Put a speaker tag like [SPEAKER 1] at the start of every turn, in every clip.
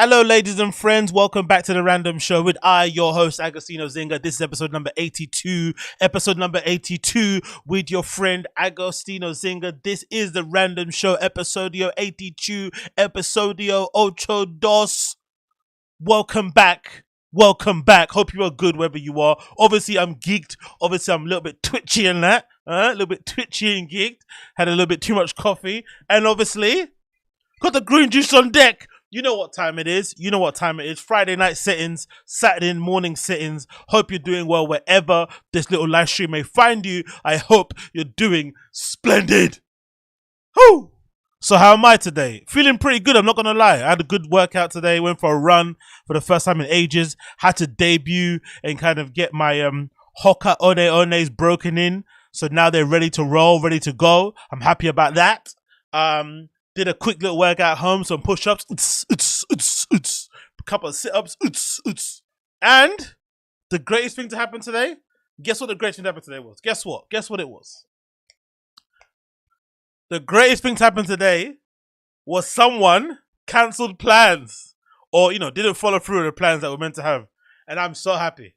[SPEAKER 1] Hello, ladies and friends. Welcome back to the Random Show with your host, Agostino Zinga. This is episode number 82. Episode number 82 with your friend, Agostino Zinga. This is the Random Show, episodio 82, episodio ocho dos. Welcome back. Welcome back. Hope you are good wherever you are. Obviously, I'm geeked. Obviously, I'm a little bit twitchy and that. A little bit twitchy and geeked. Had a little bit too much coffee. And obviously, got the green juice on deck. You know what time it is. You know what time it is. Friday night sittings, Saturday morning sittings. Hope you're doing well wherever this little live stream may find you. I hope you're doing splendid. Whoo! So how am I today? Feeling pretty good, I'm not going to lie. I had a good workout today. Went for a run for the first time in ages. Had to debut and kind of get my Hoka One-Ones broken in. So now they're ready to roll, ready to go. I'm happy about that. Did a quick little workout at home, some push-ups, a couple of sit-ups, and the greatest thing to happen today, guess what the greatest thing to happen today was? Guess what? Guess what it was? The greatest thing to happen today was someone cancelled plans or, didn't follow through with the plans that we're meant to have. And I'm so happy.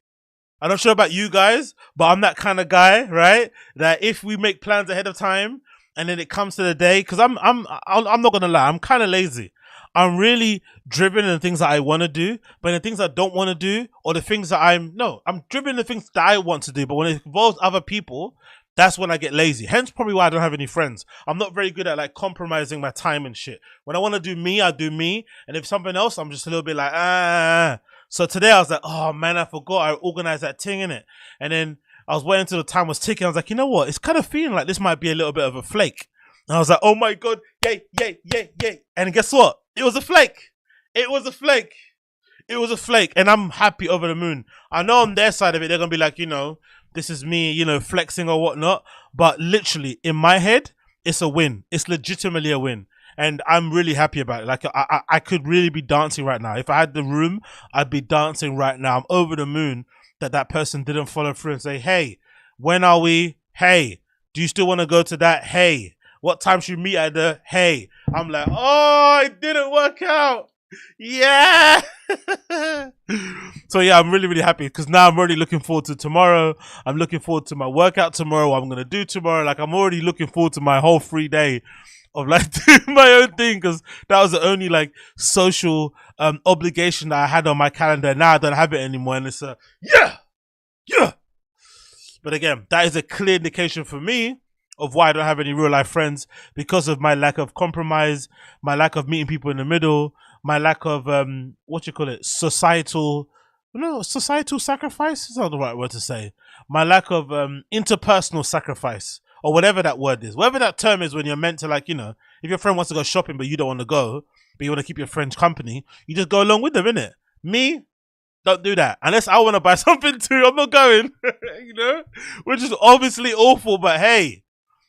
[SPEAKER 1] I'm not sure about you guys, but I'm that kind of guy, right? That if we make plans ahead of time, and then it comes to the day, because I'm not gonna lie, I'm kind of lazy. I'm really driven in the things that I want to do, but in the things I don't want to do, or the things that I'm driven in the things that I want to do, but when it involves other people, that's when I get lazy. Hence probably why I don't have any friends. I'm not very good at like compromising my time and shit. When I want to do me, I do me, and if something else, I'm just a little bit like So today I was like, oh man, I forgot I organized that thing in it, and then I was waiting until the time was ticking. I was like, you know what? It's kind of feeling like this might be a little bit of a flake. And I was like, oh my God, yay, yay, yay, yay. And guess what? It was a flake. It was a flake. It was a flake. And I'm happy over the moon. I know on their side of it, they're going to be like, this is me, flexing or whatnot. But literally, in my head, it's a win. It's legitimately a win. And I'm really happy about it. Like, I could really be dancing right now. If I had the room, I'd be dancing right now. I'm over the moon that person didn't follow through and say, hey, when are we? Hey, do you still want to go to that? Hey, what time should we meet at the? Hey, I'm like, oh, it didn't work out. Yeah. So yeah, I'm really, really happy because now I'm already looking forward to tomorrow. I'm looking forward to my workout tomorrow, what I'm going to do tomorrow. Like, I'm already looking forward to my whole free day of like doing my own thing, because that was the only like social obligation that I had on my calendar. Now I don't have it anymore, and it's yeah. But again, that is a clear indication for me of why I don't have any real life friends, because of my lack of compromise, my lack of meeting people in the middle, my lack of societal sacrifice is not the right word to say. My lack of interpersonal sacrifice, or whatever that word is, whatever that term is, when you're meant to, like, if your friend wants to go shopping but you don't want to go, but you want to keep your friend's company, you just go along with them, innit? Me, don't do that. Unless I want to buy something too, I'm not going, which is obviously awful, but hey,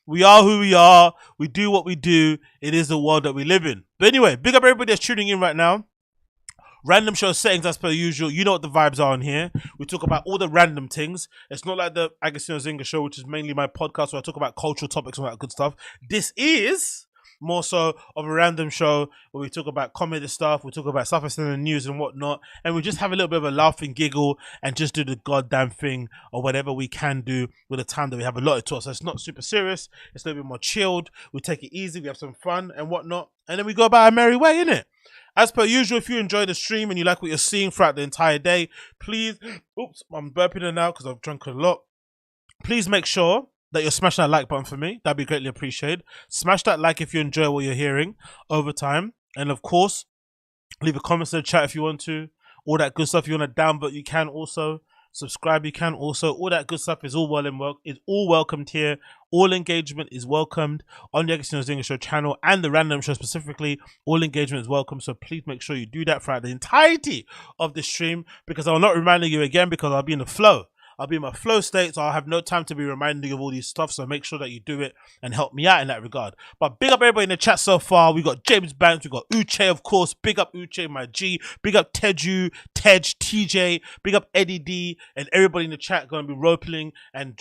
[SPEAKER 1] we are who we are. We do what we do. It is the world that we live in. But anyway, big up everybody that's tuning in right now. Random show settings as per usual. You know what the vibes are on here. We talk about all the random things. It's not like the Agostino Zinga show, which is mainly my podcast where I talk about cultural topics and all that good stuff. This is more so of a random show where we talk about comedy stuff, we talk about stuff that's in the news and whatnot, and we just have a little bit of a laugh and giggle and just do the goddamn thing or whatever we can do with the time that we have allotted to us. So it's not super serious, it's a little bit more chilled, we take it easy, we have some fun and whatnot, and then we go about our merry way, innit? As per usual, if you enjoy the stream and you like what you're seeing throughout the entire day, please, I'm burping it now because I've drunk a lot. Please make sure that you're smashing that like button for me. That'd be greatly appreciated. Smash that like if you enjoy what you're hearing over time. And of course, leave a comment in the chat if you want to. All that good stuff. If you want to downvote, you can also. Subscribe, you can also. All that good stuff is all welcomed here. All engagement is welcomed on the Agostino Zinga Show channel and the Random Show specifically. All engagement is welcome, so please make sure you do that throughout the entirety of the stream, because I will not reminding you again, because I'll be in the flow. I'll be in my flow state, so I'll have no time to be reminding you of all these stuff, so make sure that you do it and help me out in that regard. But big up everybody in the chat so far. We got James Banks, we got Uche, of course. Big up Uche, my G. Big up Teju, Tej, TJ. Big up Eddie D, and everybody in the chat going to be ropeling and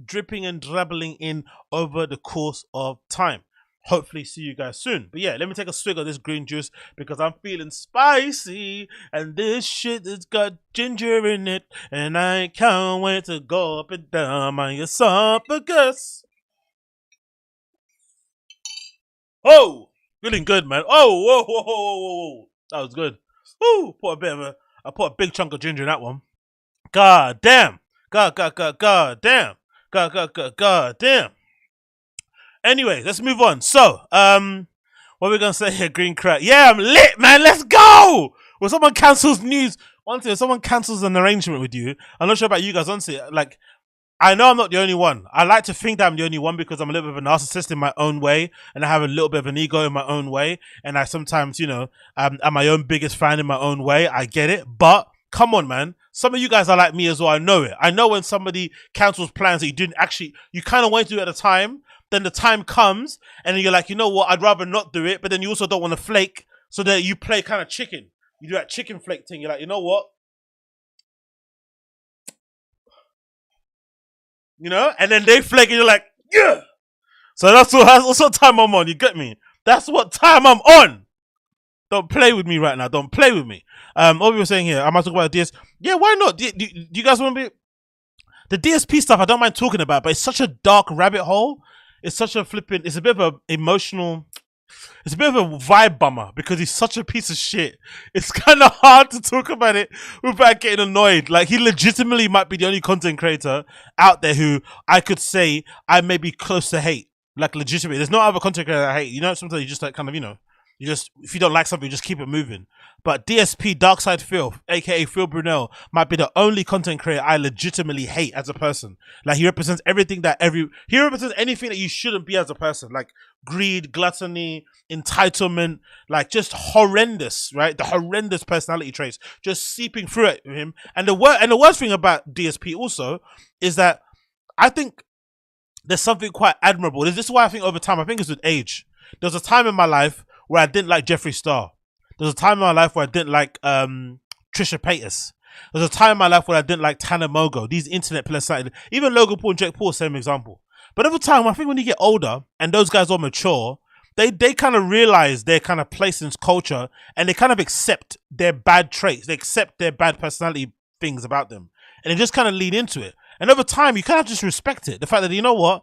[SPEAKER 1] dripping and drabbling in over the course of time. hopefully see you guys soon. But yeah, let me take a swig of this green juice because I'm feeling spicy, and this shit has got ginger in it, and I can't wait to go up and down my esophagus. Oh, feeling good, man. Oh, whoa, whoa, whoa, whoa, whoa. That was good. Woo, I put a big chunk of ginger in that one. God damn. God damn. God damn. Anyway, let's move on. So, what are we gonna say here? Green crack. Yeah, I'm lit, man. Let's go. When someone cancels news, honestly, when someone cancels an arrangement with you, I'm not sure about you guys. Honestly, like, I know I'm not the only one. I like to think that I'm the only one because I'm a little bit of a narcissist in my own way, and I have a little bit of an ego in my own way, and I sometimes, you know, I'm my own biggest fan in my own way. I get it, but come on, man. Some of you guys are like me as well. I know it. I know when somebody cancels plans that you didn't actually, you kind of want to do at the time, then the time comes, and then you're like, you know what, I'd rather not do it, but then you also don't want to flake, so that you play kind of chicken. You do that chicken flake thing. You're like, you know what? You know? And then they flake, and you're like, yeah! So that's what time I'm on, you get me? That's what time I'm on! Don't play with me right now. Don't play with me. What we were saying here, I might talk about DS. Yeah, why not? Do you guys want to be... The DSP stuff, I don't mind talking about, but it's such a dark rabbit hole. It's such a flipping... It's a bit of an emotional... It's a bit of a vibe bummer because he's such a piece of shit. It's kind of hard to talk about it without getting annoyed. Like, he legitimately might be the only content creator out there who I could say I may be close to hate. Like, legitimately. There's no other content creator I hate. You know, sometimes you just like kind of, you know, you just, if you don't like something, you just keep it moving. But DSP, DARKSYDEPHIL, aka Phil Brunell, might be the only content creator I legitimately hate as a person. Like, he represents everything that he represents anything that you shouldn't be as a person. Like, greed, gluttony, entitlement, like just horrendous, right? The horrendous personality traits just seeping through at him. And the worst thing about DSP also is that I think there's something quite admirable. This is why I think over time, I think it's with age. There was a time in my life where I didn't like Jeffree Star. There was a time in my life where I didn't like Trisha Paytas. There was a time in my life where I didn't like Tana Mogo. These internet personalities, even Logan Paul and Jake Paul, same example. But over time, I think when you get older and those guys are mature, they kind of realize their kind of place in culture, and they kind of accept their bad traits. They accept their bad personality things about them, and they just kind of lean into it. And over time, you kind of just respect it. The fact that, you know what,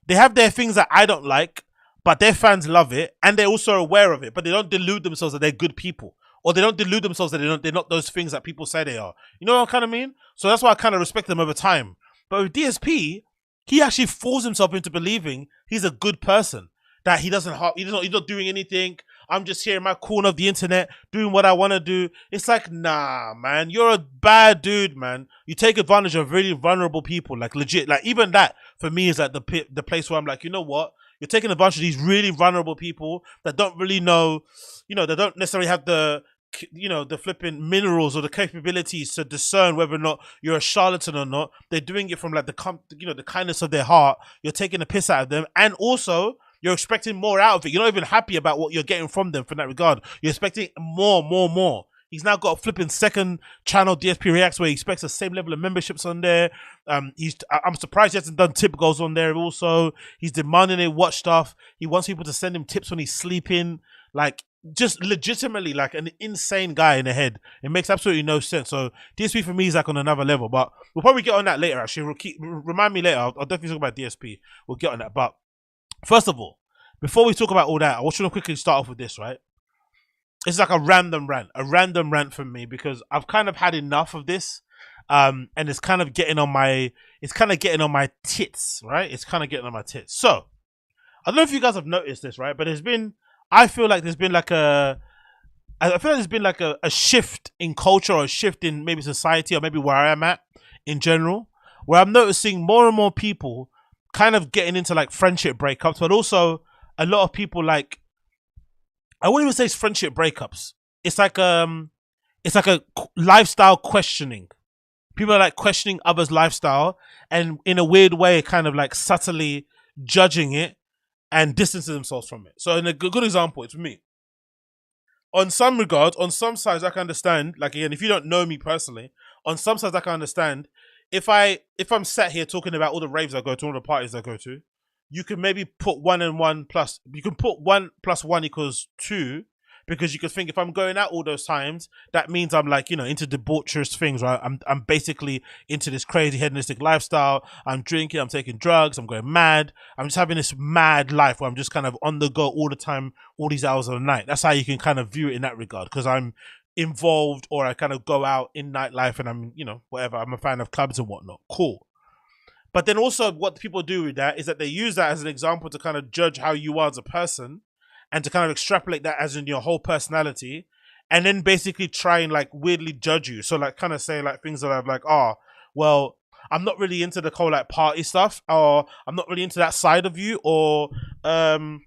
[SPEAKER 1] they have their things that I don't like, but their fans love it, and they're also aware of it, but they don't delude themselves that they're good people. Or they don't delude themselves that they're not those things that people say they are. You know what I kind of mean? So that's why I kind of respect them over time. But with DSP, he actually fools himself into believing he's a good person. That he's not doing anything. I'm just here in my corner of the internet doing what I want to do. It's like, nah, man, you're a bad dude, man. You take advantage of really vulnerable people, like legit. Like, even that for me is like the place where I'm like, you know what? You're taking advantage of these really vulnerable people that don't really know, you know, they don't necessarily have the, you know, the flipping minerals or the capabilities to discern whether or not you're a charlatan or not. They're doing it from like the kindness of their heart. You're taking the piss out of them, and also you're expecting more out of it. You're not even happy about what you're getting from them from that regard. You're expecting more. He's now got a flipping second channel, DSP Reacts, where he expects the same level of memberships on there. I'm surprised he hasn't done tip goals on there also. He's demanding they watch stuff. He wants people to send him tips when he's sleeping. Like, just legitimately like an insane guy in the head. It makes absolutely no sense. So DSP for me is like on another level. But we'll probably get on that later, actually. Remind me later. I'll definitely talk about DSP. We'll get on that. But first of all, before we talk about all that, I want you to quickly start off with this, right? It's like a random rant from me, because I've kind of had enough of this, and it's kind of getting on my tits, right? It's kind of getting on my tits. So I don't know if you guys have noticed this, right? But I feel like there's been like a shift in culture, or a shift in maybe society, or maybe where I am at in general, where I'm noticing more and more people kind of getting into like friendship breakups, but also a lot of people, like, I wouldn't even say it's friendship breakups. It's like a lifestyle questioning. People are like questioning others' lifestyle, and in a weird way, kind of like subtly judging it and distancing themselves from it. So in a good example, it's me. On some regards, on some sides, I can understand, like, again, if you don't know me personally, on some sides I can understand if I'm sat here talking about all the raves I go to, all the parties I go to, you can maybe put 1 and 1 plus, you can put 1 plus 1 equals 2, because you could think if I'm going out all those times, that means I'm like, you know, into debaucherous things, right? I'm basically into this crazy hedonistic lifestyle. I'm drinking, I'm taking drugs, I'm going mad. I'm just having this mad life where I'm just kind of on the go all the time, all these hours of the night. That's how you can kind of view it in that regard, because I'm involved, or I kind of go out in nightlife and I'm, you know, whatever. I'm a fan of clubs and whatnot. Cool. But then also what people do with that is that they use that as an example to kind of judge how you are as a person, and to kind of extrapolate that as in your whole personality, and then basically try and like weirdly judge you. So like kind of say like things that are like, oh, well, I'm not really into the whole like party stuff, or I'm not really into that side of you, or no,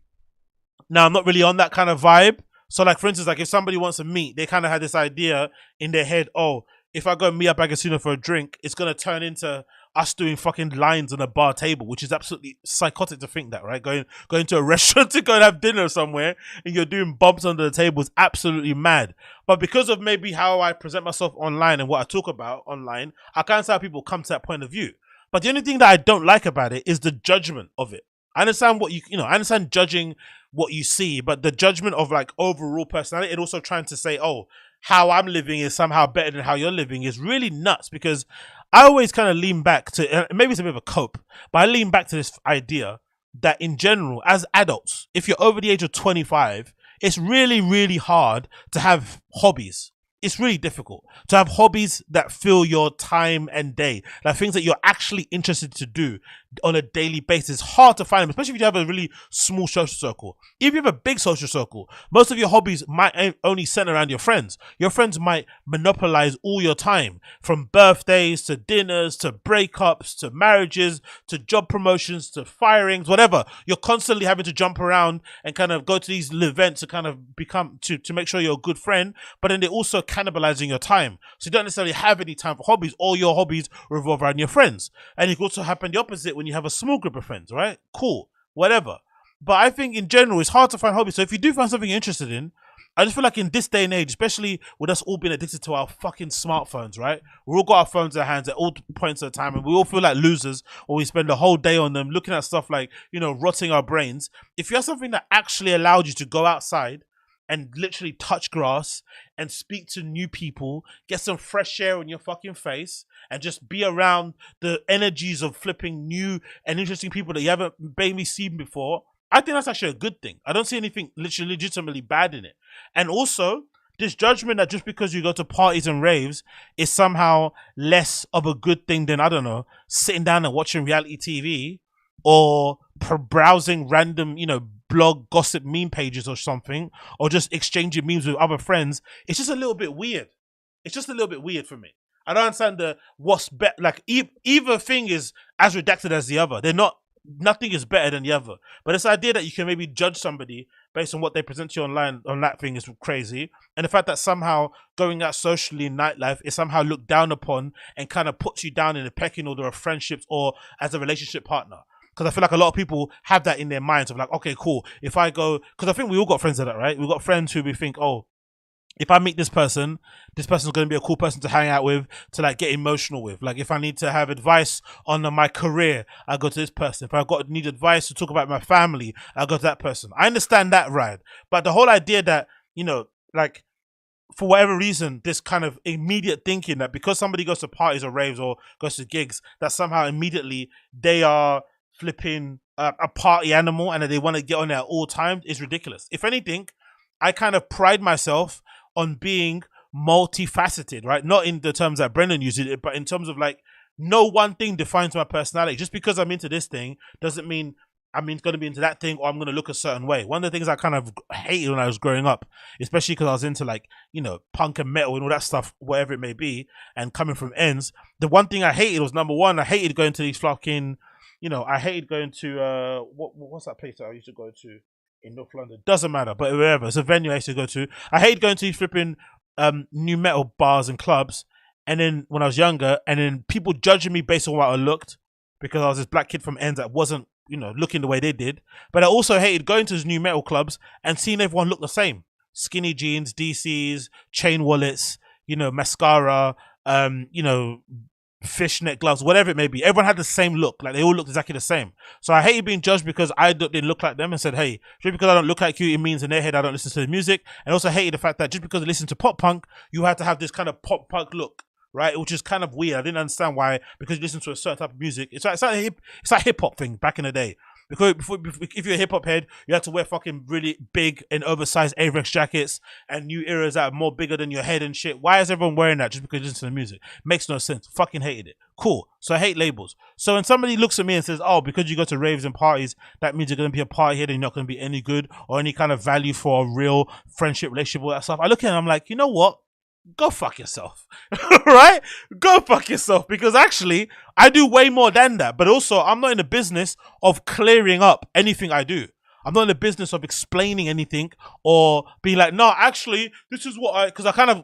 [SPEAKER 1] I'm not really on that kind of vibe. So like for instance, like if somebody wants to meet, they kind of had this idea in their head, oh, if I go meet up Agasuna for a drink, it's gonna turn into us doing fucking lines on a bar table, which is absolutely psychotic to think that, right? Going to a restaurant to go and have dinner somewhere and you're doing bumps under the table is absolutely mad. But because of maybe how I present myself online and what I talk about online, I can't see how people come to that point of view. But the only thing that I don't like about it is the judgment of it. I understand what I understand judging what you see, but the judgment of like overall personality, and also trying to say, oh, how I'm living is somehow better than how you're living, is really nuts. Because I always kind of lean back to, maybe it's a bit of a cope, but I lean back to this idea that in general, as adults, if you're over the age of 25, it's really, really hard to have hobbies. It's really difficult to have hobbies that fill your time and day, like things that you're actually interested to do on a daily basis. It's hard to find them, especially if you have a really small social circle. If you have a big social circle, most of your hobbies might only center around your friends. Your friends might monopolize all your time, from birthdays to dinners to breakups to marriages to job promotions to firings, whatever. You're constantly having to jump around and kind of go to these events to kind of become to make sure you're a good friend, but then they're also cannibalizing your time. So you don't necessarily have any time for hobbies. All your hobbies revolve around your friends. And it could also happen the opposite when you have a small group of friends, right? Cool, whatever. But I think in general, it's hard to find hobbies. So if you do find something you're interested in, I just feel like in this day and age, especially with us all being addicted to our fucking smartphones, right? We've all got our phones in our hands at all points of time, and we all feel like losers, or we spend the whole day on them looking at stuff like, you know, rotting our brains. If you have something that actually allowed you to go outside and literally touch grass and speak to new people, get some fresh air on your fucking face, and just be around the energies of flipping new and interesting people that you haven't maybe seen before, I think that's actually a good thing. I don't see anything literally legitimately bad in it. And also, this judgment that just because you go to parties and raves is somehow less of a good thing than, I don't know, sitting down and watching reality TV or browsing random, you know, blog gossip meme pages or something, or just exchanging memes with other friends. It's just a little bit weird. It's just a little bit weird for me. I don't understand the what's better. Like either thing is as redacted as the other. They're not. Nothing is better than the other. But this idea that you can maybe judge somebody based on what they present to you online on that thing is crazy. And the fact that somehow going out socially in nightlife is somehow looked down upon and kind of puts you down in the pecking order of friendships or as a relationship partner. Because I feel like a lot of people have that in their minds of like, okay, cool. If I go, because I think we all got friends like that, right? We've got friends who we think, oh, if I meet this person's going to be a cool person to hang out with, to like get emotional with. Like if I need to have advice on my career, I go to this person. If I need advice to talk about my family, I go to that person. I understand that, right? But the whole idea that, you know, like for whatever reason, this kind of immediate thinking that because somebody goes to parties or raves or goes to gigs, that somehow immediately they are flipping a party animal and that they want to get on there at all times is ridiculous. If anything, I kind of pride myself on being multifaceted, right? Not in the terms that Brendan uses it, but in terms of like, no one thing defines my personality. Just because I'm into this thing doesn't mean I'm going to be into that thing or I'm going to look a certain way. One of the things I kind of hated when I was growing up, especially because I was into like, you know, punk and metal and all that stuff, whatever it may be, and coming from ends, the one thing I hated was, number one, I hated going to these fucking, you know, I hated going to, what's that place that I used to go to in North London? Doesn't matter, but wherever. It's a venue I used to go to. I hated going to these flipping new metal bars and clubs, and then when I was younger, and then people judging me based on what I looked, because I was this black kid from ends that wasn't, you know, looking the way they did. But I also hated going to these new metal clubs and seeing everyone look the same. Skinny jeans, DCs, chain wallets, you know, mascara, you know, fishnet gloves, whatever it may be. Everyone had the same look. Like, they all looked exactly the same. So I hated being judged because I didn't look like them, and said, hey, just because I don't look like you, it means in their head I don't listen to the music. And also hated the fact that just because I listen to pop punk, you had to have this kind of pop punk look, right? Which is kind of weird. I didn't understand why, because you listen to a certain type of music. It's like hip hop thing back in the day. Because if you're a hip hop head, you have to wear fucking really big and oversized Avex jackets and new eras that are more bigger than your head and shit. Why is everyone wearing that just because you listen to the music? Makes no sense. Fucking hated it. Cool. So I hate labels. So when somebody looks at me and says, oh, because you go to raves and parties, that means you're going to be a party head and you're not going to be any good or any kind of value for a real friendship, relationship, all that stuff. I look at it and I'm like, you know what? Go fuck yourself. Right? Go fuck yourself, because actually I do way more than that. But also, I'm not in the business of clearing up anything I do. I'm not in the business of explaining anything or being like, no, actually, this is what because I kind of,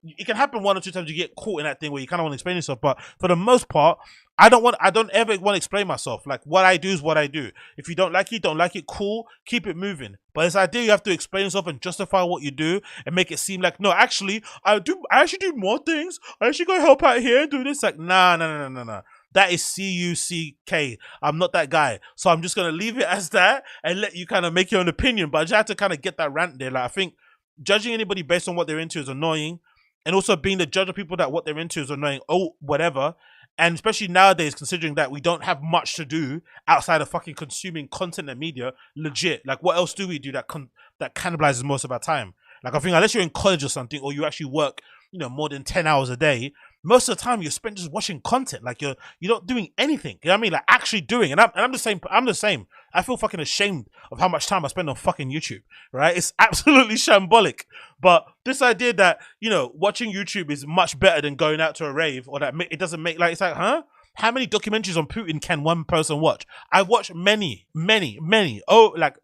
[SPEAKER 1] it can happen 1 or 2 times you get caught in that thing where you kind of want to explain yourself. But for the most part, I don't ever want to explain myself. Like, what I do is what I do. If you don't like it, cool, keep it moving. But this idea you have to explain yourself and justify what you do and make it seem like, no, actually, I actually do more things. I actually go help out here and do this. Like, nah. That is CUCK. I'm not that guy. So I'm just going to leave it as that and let you kind of make your own opinion. But I just had to kind of get that rant there. Like, I think judging anybody based on what they're into is annoying. And also being the judge of people that what they're into is annoying. Oh, whatever. And especially nowadays, considering that we don't have much to do outside of fucking consuming content and media, legit. Like, what else do we do that cannibalizes most of our time? Like, I think unless you're in college or something, or you actually work, you know, more than 10 hours a day, most of the time you're spent just watching content. Like, you're not doing anything. You know what I mean? Like, actually doing. And I'm the same. I'm the same. I feel fucking ashamed of how much time I spend on fucking YouTube, right? It's absolutely shambolic. But this idea that, you know, watching YouTube is much better than going out to a rave, or that it doesn't make, like, it's like, huh? How many documentaries on Putin can one person watch? I've watched many. Oh, like,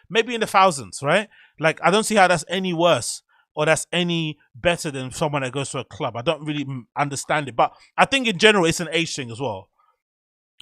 [SPEAKER 1] maybe in the thousands, right? Like, I don't see how that's any worse or that's any better than someone that goes to a club. I don't really understand it. But I think in general, it's an age thing as well.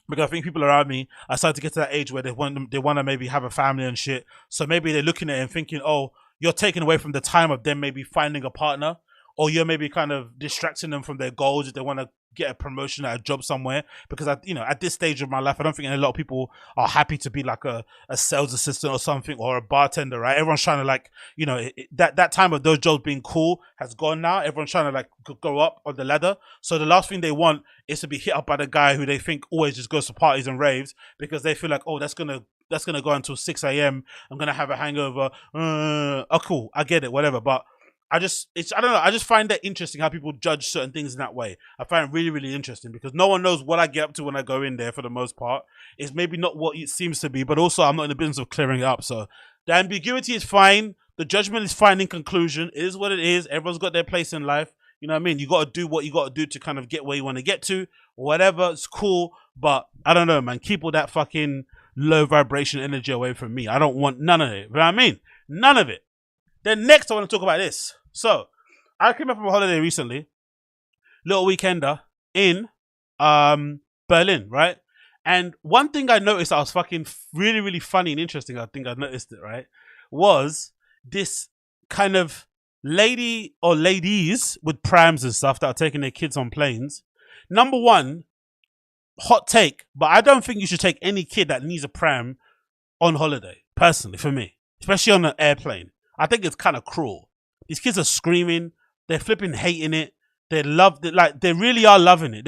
[SPEAKER 1] Because I think people around me are starting to get to that age where they want to maybe have a family and shit. So maybe they're looking at it and thinking, oh, you're taking away from the time of them maybe finding a partner, or you're maybe kind of distracting them from their goals if they want to get a promotion at a job somewhere. Because at this stage of my life, I don't think a lot of people are happy to be like a sales assistant or something, or a bartender, right? Everyone's trying to, like, you know, that time of those jobs being cool has gone now. Everyone's trying to, like, go up on the ladder. So the last thing they want is to be hit up by the guy who they think always just goes to parties and raves, because they feel like, oh, that's gonna go until 6 a.m. I'm gonna have a hangover. Oh, cool, I get it, whatever. But I don't know. I just find that interesting how people judge certain things in that way. I find it really, really interesting, because no one knows what I get up to when I go in there for the most part. It's maybe not what it seems to be, but also I'm not in the business of clearing it up. So the ambiguity is fine. The judgment is fine in conclusion. It is what it is. Everyone's got their place in life. You know what I mean? You got to do what you got to do to kind of get where you want to get to, or whatever. It's cool. But I don't know, man. Keep all that fucking low vibration energy away from me. I don't want none of it. You know what I mean? None of it. Then next, I want to talk about this. So, I came back from a holiday recently, little weekender in Berlin, right? And one thing I noticed that was fucking really, really funny and interesting, I think I noticed it, right, was this kind of lady or ladies with prams and stuff that are taking their kids on planes. Number one, hot take, but I don't think you should take any kid that needs a pram on holiday, personally, for me, especially on an airplane. I think it's kind of cruel. These kids are screaming. They're flipping hating it. They love it. Like, they really are loving it.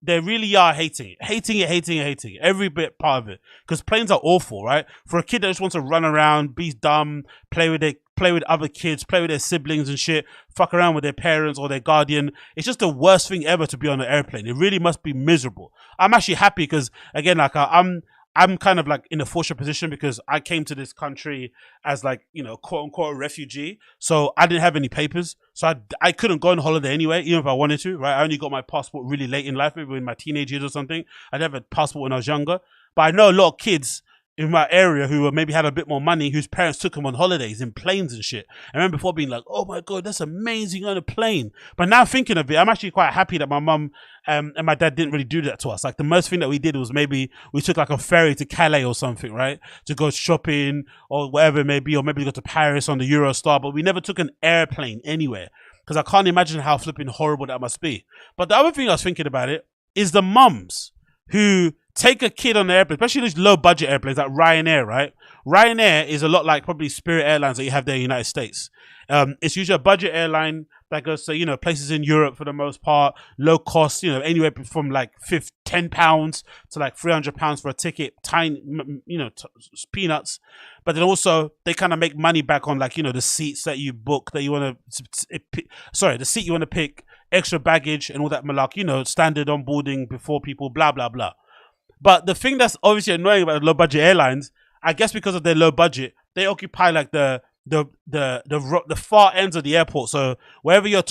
[SPEAKER 1] They really are hating it. Hating it. Every bit part of it. Because planes are awful, right? For a kid that just wants to run around, be dumb, play with other kids, play with their siblings and shit, fuck around with their parents or their guardian. It's just the worst thing ever to be on an airplane. It really must be miserable. I'm actually happy because, again, like, I'm kind of like in a fortunate position because I came to this country as, like, you know, quote unquote a refugee. So I didn't have any papers. So I couldn't go on holiday anyway, even if I wanted to, right? I only got my passport really late in life, maybe in my teenage years or something. I didn't have a passport when I was younger. But I know a lot of kids in my area who maybe had a bit more money, whose parents took them on holidays in planes and shit. I remember before being like, oh my God, that's amazing on a plane. But now thinking of it, I'm actually quite happy that my mum and my dad didn't really do that to us. Like, the most thing that we did was maybe we took like a ferry to Calais or something, right? To go shopping or whatever it may be, or maybe go to Paris on the Eurostar, but we never took an airplane anywhere because I can't imagine how flipping horrible that must be. But the other thing I was thinking about it, is the mums who take a kid on the airplane, especially these low budget airplanes like Ryanair, right? Ryanair is a lot like probably Spirit Airlines that you have there in the United States. It's usually a budget airline that goes to, you know, places in Europe for the most part, low cost, you know, anywhere from like £10 to like £300 for a ticket, tiny, you know, peanuts. But then also they kind of make money back on, like, you know, the seats that you book that you want to, sorry, the seat you want to pick, extra baggage and all that malarkey, you know, standard onboarding before people, blah, blah, blah. But the thing that's obviously annoying about the low budget airlines, I guess because of their low budget, they occupy like the far ends of the airport. So wherever your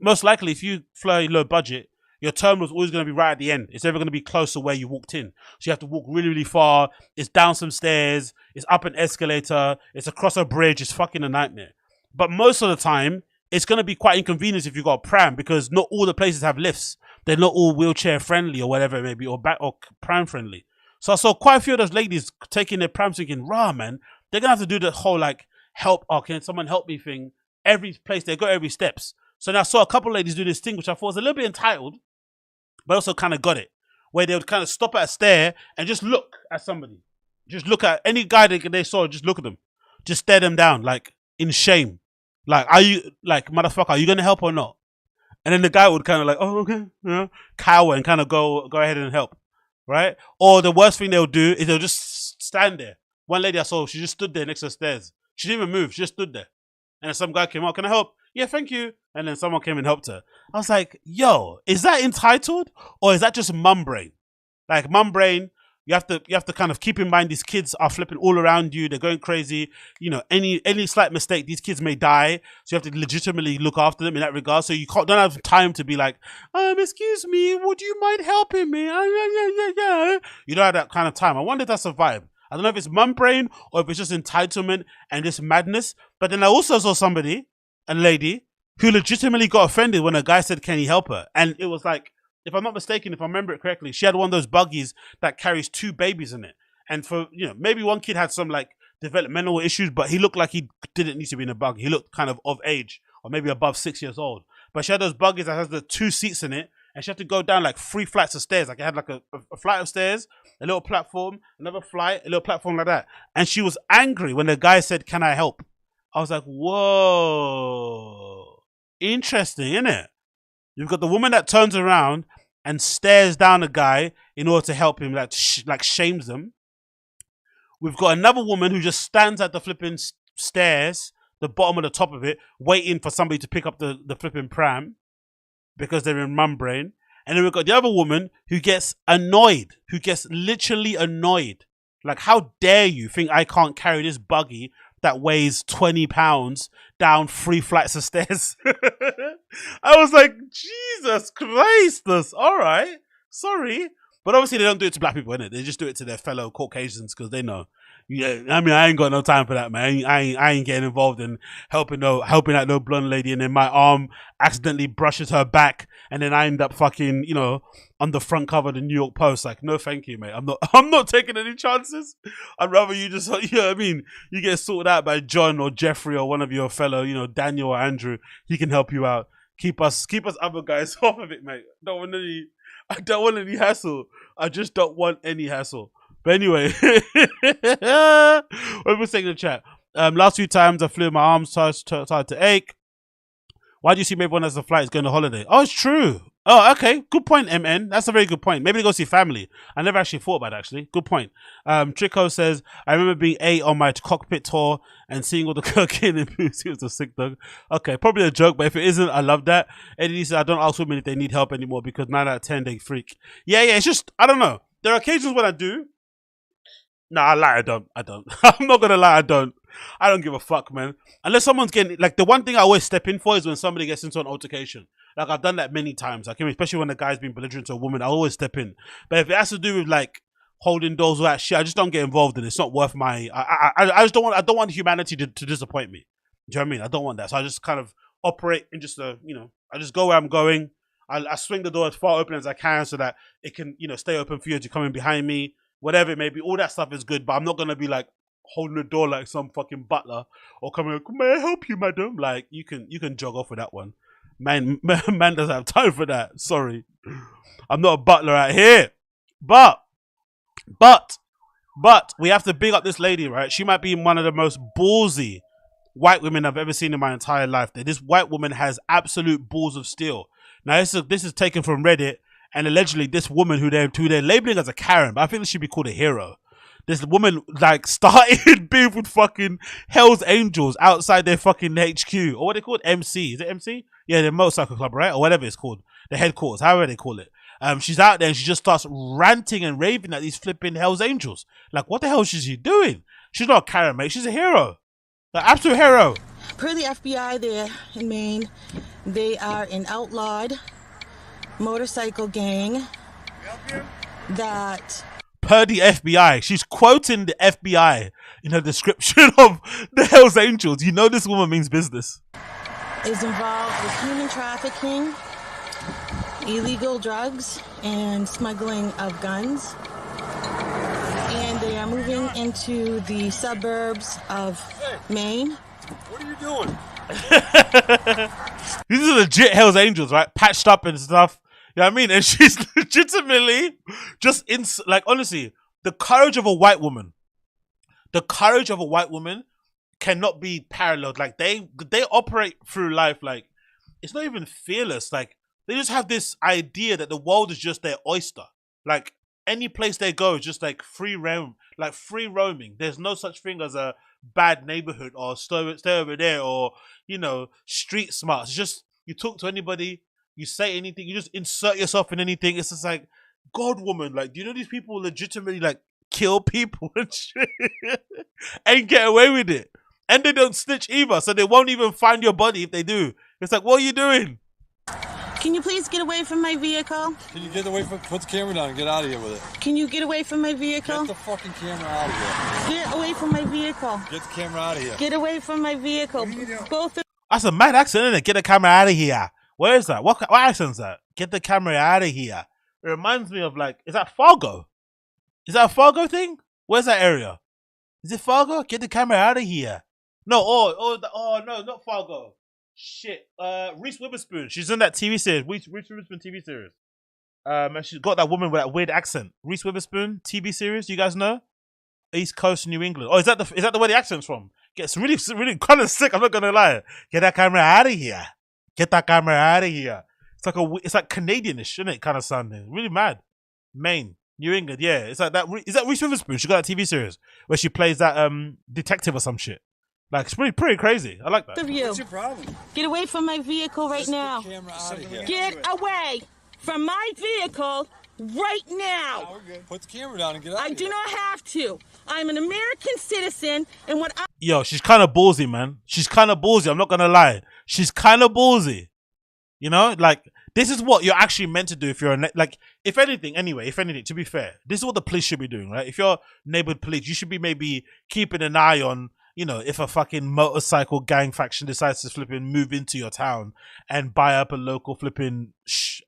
[SPEAKER 1] most likely if you fly low budget, your terminal is always going to be right at the end. It's never going to be close to where you walked in. So you have to walk really, really far. It's down some stairs. It's up an escalator. It's across a bridge. It's fucking a nightmare. But most of the time, it's going to be quite inconvenient if you've got a pram, because not all the places have lifts. They're not all wheelchair friendly or whatever it may be, or pram friendly. So I saw quite a few of those ladies taking their prams thinking, rah, man, they're going to have to do the whole like help, oh, can someone help me thing every place they go, every steps. So now I saw a couple of ladies do this thing, which I thought was a little bit entitled, but also kind of got it, where they would kind of stop at a stair and just look at somebody. Just look at any guy they saw, just look at them. Just stare them down, like, in shame. Like, are you, like, motherfucker, are you going to help or not? And then the guy would kind of like, oh, okay, yeah, cower and kind of go ahead and help, right? Or the worst thing they'll do is they'll just stand there. One lady I saw, she just stood there next to the stairs. She didn't even move, she just stood there. And then some guy came out, can I help? Yeah, thank you. And then someone came and helped her. I was like, yo, is that entitled? Or is that just mum brain? Like, mum brain, you have to kind of keep in mind these kids are flipping all around you. They're going crazy. You know, any slight mistake, these kids may die. So you have to legitimately look after them in that regard. So you don't have time to be like, excuse me, would you mind helping me? You don't have that kind of time. I wonder if that's a vibe. I don't know if it's mum brain or if it's just entitlement and this madness. But then I also saw somebody, a lady, who legitimately got offended when a guy said, can he help her? And it was like, if I'm not mistaken, if I remember it correctly, she had one of those buggies that carries 2 babies in it. And for, you know, maybe one kid had some like developmental issues, but he looked like he didn't need to be in a buggy. He looked kind of age, or maybe above 6 years old. But she had those buggies that has the 2 seats in it, and she had to go down like 3 flights of stairs. Like it had like a flight of stairs, a little platform, another flight, a little platform like that. And she was angry when the guy said, can I help? I was like, whoa, interesting, innit? You've got the woman that turns around and stares down a guy in order to help him, like shames them. We've got another woman who just stands at the flipping stairs, the bottom of the top of it, waiting for somebody to pick up the flipping pram because they're in mum brain. And then we've got the other woman who gets annoyed, who gets literally annoyed. Like, how dare you think I can't carry this buggy that weighs 20 pounds down 3 flights of stairs? I was like, Jesus Christ, all right, sorry. But obviously they don't do it to black people, innit? They just do it to their fellow Caucasians because they know. Yeah, I mean, I ain't got no time for that, man. I ain't getting involved in helping out no blonde lady, and then my arm accidentally brushes her back, and then I end up fucking, you know, on the front cover of the New York Post. Like, no, thank you, mate. I'm not taking any chances. I'd rather you just, you know what I mean? You get sorted out by John or Jeffrey or one of your fellow, you know, Daniel or Andrew. He can help you out. Keep us other guys off of it, mate. I don't want any hassle. I just don't want any hassle. But anyway, what was saying in the chat? Last 2 times I flew, my arms started to ache. Why do you see everyone as a flight is going on holiday? Oh, it's true. Oh, okay. Good point, MN. That's a very good point. Maybe they go see family. I never actually thought about it, actually. Good point. Trico says, I remember being 8 on my cockpit tour and seeing all the cocaine and booze. He was a sick dog. Okay, probably a joke, but if it isn't, I love that. Eddie says, I don't ask women if they need help anymore because 9 out of 10, they freak. Yeah, it's just, I don't know. There are occasions when I do. No, I lie, I don't. I'm not gonna lie, I don't give a fuck, man. Unless someone's getting, like, the one thing I always step in for is when somebody gets into an altercation. Like, I've done that many times. Like, especially when the guy's been belligerent to a woman, I always step in. But if it has to do with, like, holding doors or that shit, I just don't get involved in it. It's not worth my, I just don't want humanity to disappoint me. Do you know what I mean? I don't want that. So I just kind of operate in just a, you know, I just go where I'm going. I swing the door as far open as I can so that it can, you know, stay open for you to come in behind me. Whatever it may be, all that stuff is good, but I'm not gonna be like holding the door like some fucking butler or coming, may I help you, madam? Like, you can jog off with that one. Man doesn't have time for that. Sorry. I'm not a butler out here. But we have to big up this lady, right? She might be one of the most ballsy white women I've ever seen in my entire life. This white woman has absolute balls of steel. Now, this is taken from Reddit, and allegedly this woman who they're labeling as a Karen, but I think this should be called a hero. This woman like started beef with fucking Hell's Angels outside their fucking HQ, or what they call it, MC. Is it MC? Yeah, the motorcycle club, right? Or whatever it's called. The headquarters, however they call it. She's out there and she just starts ranting and raving at these flipping Hell's Angels. Like, what the hell is she doing? She's not a Karen, mate. She's a hero. An absolute hero.
[SPEAKER 2] Per the FBI there in Maine, they are an outlawed motorcycle gang that...
[SPEAKER 1] Per the FBI. She's quoting the FBI in her description of the Hell's Angels. You know this woman means business.
[SPEAKER 2] Is involved with human trafficking, illegal drugs, and smuggling of guns. And they are moving into the suburbs of Maine.
[SPEAKER 3] What are you doing?
[SPEAKER 1] These are legit Hell's Angels, right? Patched up and stuff. You know what I mean? And she's legitimately just like, honestly, the courage of a white woman. The courage of a white woman cannot be paralleled. Like they operate through life like it's not even fearless. Like they just have this idea that the world is just their oyster. Like any place they go is just like free roaming. There's no such thing as a bad neighborhood or stay over there or, you know, street smarts. It's just you talk to anybody, you say anything, you just insert yourself in anything. It's just like, God, woman, like, do you know these people legitimately like kill people and shit and get away with it? And they don't snitch either, so they won't even find your body if they do. It's like, what are you doing?
[SPEAKER 2] Can you please get away from my vehicle?
[SPEAKER 3] Can you get away from... Put the camera down and get out of here with it.
[SPEAKER 2] Can you get away from my vehicle?
[SPEAKER 3] Get the fucking camera out of here.
[SPEAKER 2] Get away from my vehicle.
[SPEAKER 3] Get the camera out of here.
[SPEAKER 2] Get away from my vehicle. Both of...
[SPEAKER 1] That's a mad accent, isn't it? Get the camera out of here. Where is that? What accent is that? Get the camera out of here. It reminds me of like, is that Fargo? Is that a Fargo thing? Where's that area? Is it Fargo? Get the camera out of here. No, no, not Fargo. Shit. Reese Witherspoon. She's in that TV series. Reese Witherspoon TV series. And she's got that woman with that weird accent. Reese Witherspoon TV series. You guys know? East Coast, New England. Oh, is that the where the accent's from? Gets really kind of sick. I'm not gonna lie. Get that camera out of here. Get that camera out of here. It's like Canadianish, isn't it? Kind of sounding really mad. Maine, New England. Yeah, it's like that. Is that Reese Witherspoon? She got that TV series where she plays that detective or some shit. Like, it's pretty crazy. I like that.
[SPEAKER 2] What's your problem? Get away from my vehicle right now.
[SPEAKER 3] Put the camera out of here.
[SPEAKER 2] Get away from my vehicle right now.
[SPEAKER 3] We're good. Put the camera down and get out of here.
[SPEAKER 2] I do not have to. I'm an American citizen, and what I...
[SPEAKER 1] Yo, she's kind of ballsy, man. She's kind of ballsy. I'm not going to lie. She's kind of ballsy. You know? Like, this is what you're actually meant to do if you're like, if anything, to be fair, this is what the police should be doing, right? If you're neighborhood police, you should be maybe keeping an eye on, you know, if a fucking motorcycle gang faction decides to flipping move into your town and buy up a local flipping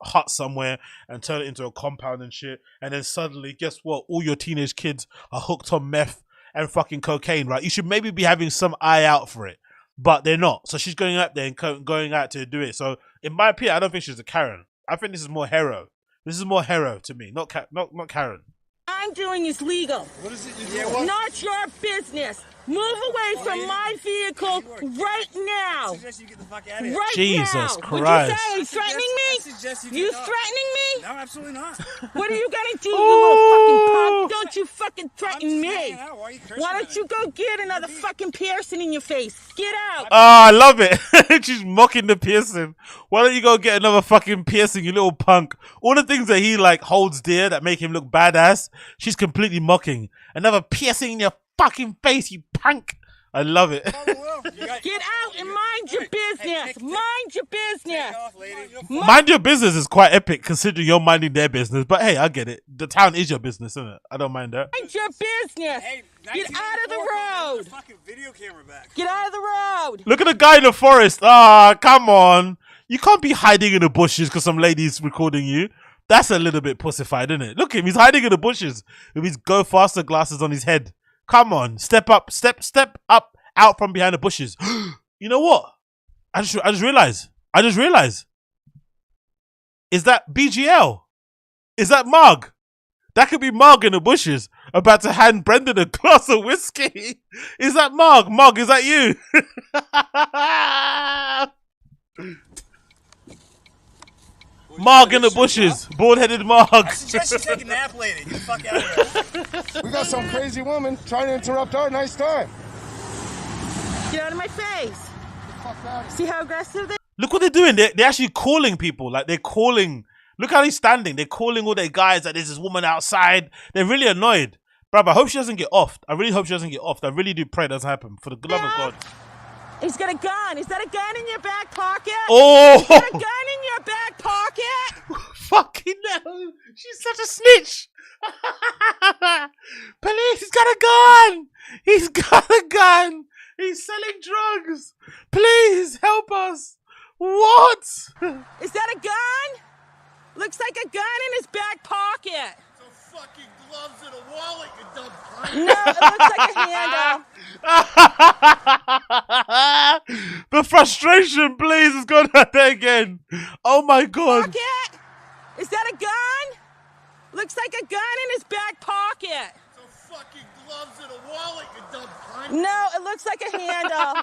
[SPEAKER 1] hut somewhere and turn it into a compound and shit. And then suddenly, guess what? All your teenage kids are hooked on meth and fucking cocaine, right? You should maybe be having some eye out for it, but they're not. So she's going out there and going out to do it. So in my opinion, I don't think she's a Karen. I think this is more hero. This is more hero to me, not Karen.
[SPEAKER 2] I'm doing is legal.
[SPEAKER 3] What is it you do?
[SPEAKER 2] Not your business. Move away from my vehicle right now.
[SPEAKER 4] I suggest you get the fuck out of here.
[SPEAKER 2] Right
[SPEAKER 1] Jesus
[SPEAKER 2] now.
[SPEAKER 1] Christ.
[SPEAKER 2] What'd you say? Are you threatening
[SPEAKER 4] I
[SPEAKER 2] me?
[SPEAKER 4] suggest you
[SPEAKER 2] You
[SPEAKER 4] get up.
[SPEAKER 2] threatening me?
[SPEAKER 4] No, absolutely not.
[SPEAKER 2] What are you gonna do, you little fucking punk? Don't you fucking threaten
[SPEAKER 4] I'm just
[SPEAKER 2] me.
[SPEAKER 4] hanging out. Why are you cursing
[SPEAKER 2] Why
[SPEAKER 4] at
[SPEAKER 2] don't you go get another fucking piercing in your face? Get out.
[SPEAKER 1] Oh, I love it. She's mocking the piercing. Why don't you go get another fucking piercing, you little punk? All the things that he like holds dear that make him look badass, she's completely mocking. Another piercing in your fucking face, you punk. I love it.
[SPEAKER 2] Get out and mind your business. Mind your business.
[SPEAKER 1] Mind your business is quite epic considering you're minding their business. But hey, I get it. The town is your business, isn't it? I don't mind that.
[SPEAKER 2] Mind your business.
[SPEAKER 4] Hey,
[SPEAKER 2] Get out of the road.
[SPEAKER 4] Fucking video camera back.
[SPEAKER 2] Get out of the road.
[SPEAKER 1] Look at the guy in the forest. Ah, come on. You can't be hiding in the bushes because some lady's recording you. That's a little bit pussified, isn't it? Look at him. He's hiding in the bushes with his go faster glasses on his head. Come on. Step up. Step up out from behind the bushes. You know what? I just realized I just realized. Is that BGL? Is that Marg? That could be Marg in the bushes about to hand Brendan a glass of whiskey. Is that Marg? Marg, is that you? Marg in the bushes. Bald-headed Marg.
[SPEAKER 4] I suggest you take a nap later. Get the fuck out of here.
[SPEAKER 5] We got some crazy woman trying to interrupt our nice time.
[SPEAKER 2] Get out of my face. See how aggressive they
[SPEAKER 1] Look what they're doing. They're actually calling people. Like, they're calling. Look how he's standing. They're calling all their guys that there's this woman outside. They're really annoyed. Bruv, I hope she doesn't get offed. I really hope she doesn't get offed. I really do pray it doesn't happen. For the love of God.
[SPEAKER 2] He's got a gun. Is that a gun in your back pocket?
[SPEAKER 1] Oh!
[SPEAKER 2] Is that a gun in your back pocket?
[SPEAKER 1] Fucking hell. She's such a snitch. Police, he's got a gun. He's got a gun. He's selling drugs. Please help us. What?
[SPEAKER 2] Is that a gun? Looks like a gun in his back pocket.
[SPEAKER 4] So fucking gloves in a wallet, you dumb cunt.
[SPEAKER 2] No, it looks like a handle.
[SPEAKER 1] The frustration, please, is going out there again. Oh my God.
[SPEAKER 2] Pocket? Is that a gun? Looks like a gun in his back pocket.
[SPEAKER 4] So fucking gloves in a wallet, you dumb cunt.
[SPEAKER 2] No, it looks like a handle.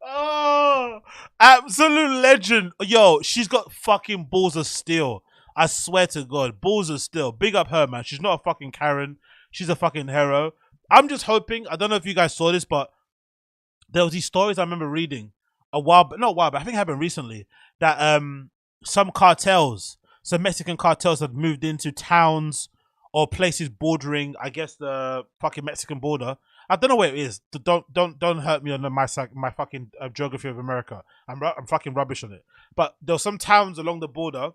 [SPEAKER 1] Oh, absolute legend. Yo, she's got fucking balls of steel. I swear to God, balls of steel. Big up her, man. She's not a fucking Karen. She's a fucking hero. I'm just hoping, I don't know if you guys saw this, but there was these stories I remember reading not a while, but I think it happened recently, that some cartels, some Mexican cartels had moved into towns or places bordering, I guess, the fucking Mexican border. I don't know where it is. Don't hurt me on my fucking geography of America. I'm fucking rubbish on it. But there were some towns along the border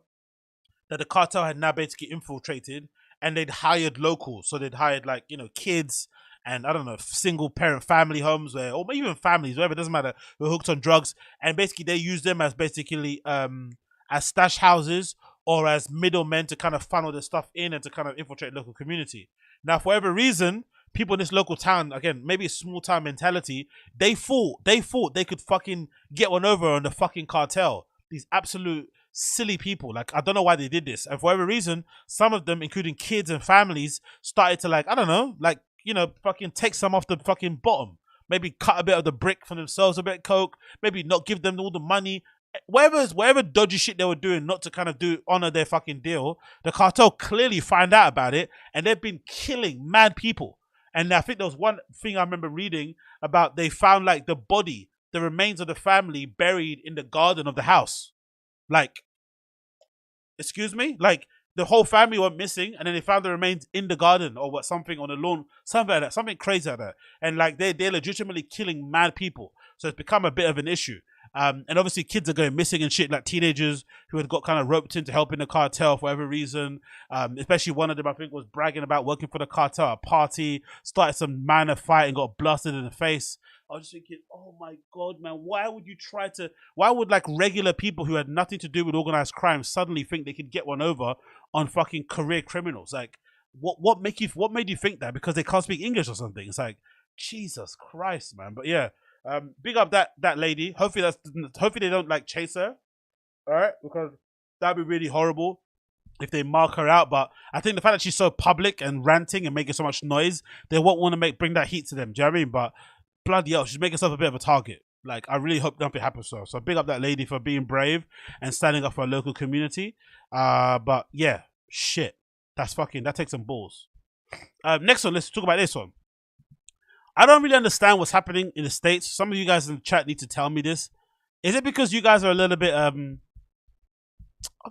[SPEAKER 1] that the cartel had now basically infiltrated, and they'd hired locals. So they'd hired, like, you know, kids and, I don't know, single parent family homes or even families, whatever, it doesn't matter, who are hooked on drugs. And basically they use them as basically as stash houses or as middlemen to kind of funnel their stuff in and to kind of infiltrate the local community. Now, for whatever reason, people in this local town, again, maybe a small town mentality, they thought they could fucking get one over on the fucking cartel. These absolute silly people. Like, I don't know why they did this. And for whatever reason, some of them, including kids and families, started to, like, I don't know, like, you know, fucking take some off the fucking bottom. Maybe cut a bit of the brick for themselves, a bit of coke, maybe not give them all the money. Whatever dodgy shit they were doing not to kind of honor their fucking deal, the cartel clearly find out about it, and they've been killing mad people. And I think there was one thing I remember reading about, they found like the remains of the family buried in the garden of the house. Like, excuse me? Like, the whole family went missing, and then they found the remains in the garden or something on the lawn, something like that, something crazy like that. And like, they're legitimately killing mad people. So it's become a bit of an issue. And obviously kids are going missing and shit, like teenagers who had got kind of roped into helping the cartel for whatever reason. Especially one of them, I think, was bragging about working for the cartel at a party, started some minor fight and got blasted in the face. I was just thinking, oh my God, man, why would like regular people who had nothing to do with organized crime suddenly think they could get one over on fucking career criminals? Like, what made you think that? Because they can't speak English or something? It's like, Jesus Christ, man. But yeah. Big up that lady. Hopefully they don't like chase her. All right, because that'd be really horrible if they mark her out. But I think the fact that she's so public and ranting and making so much noise, they won't want to bring that heat to them. Do you know what I mean? But bloody hell, she's making herself a bit of a target. Like, I really hope nothing happens to her. So big up that lady for being brave and standing up for her local community. But yeah, shit, that takes some balls. Next one, let's talk about this one. I don't really understand what's happening in the States. Some of you guys in the chat need to tell me this. Is it because you guys are a little bit, I don't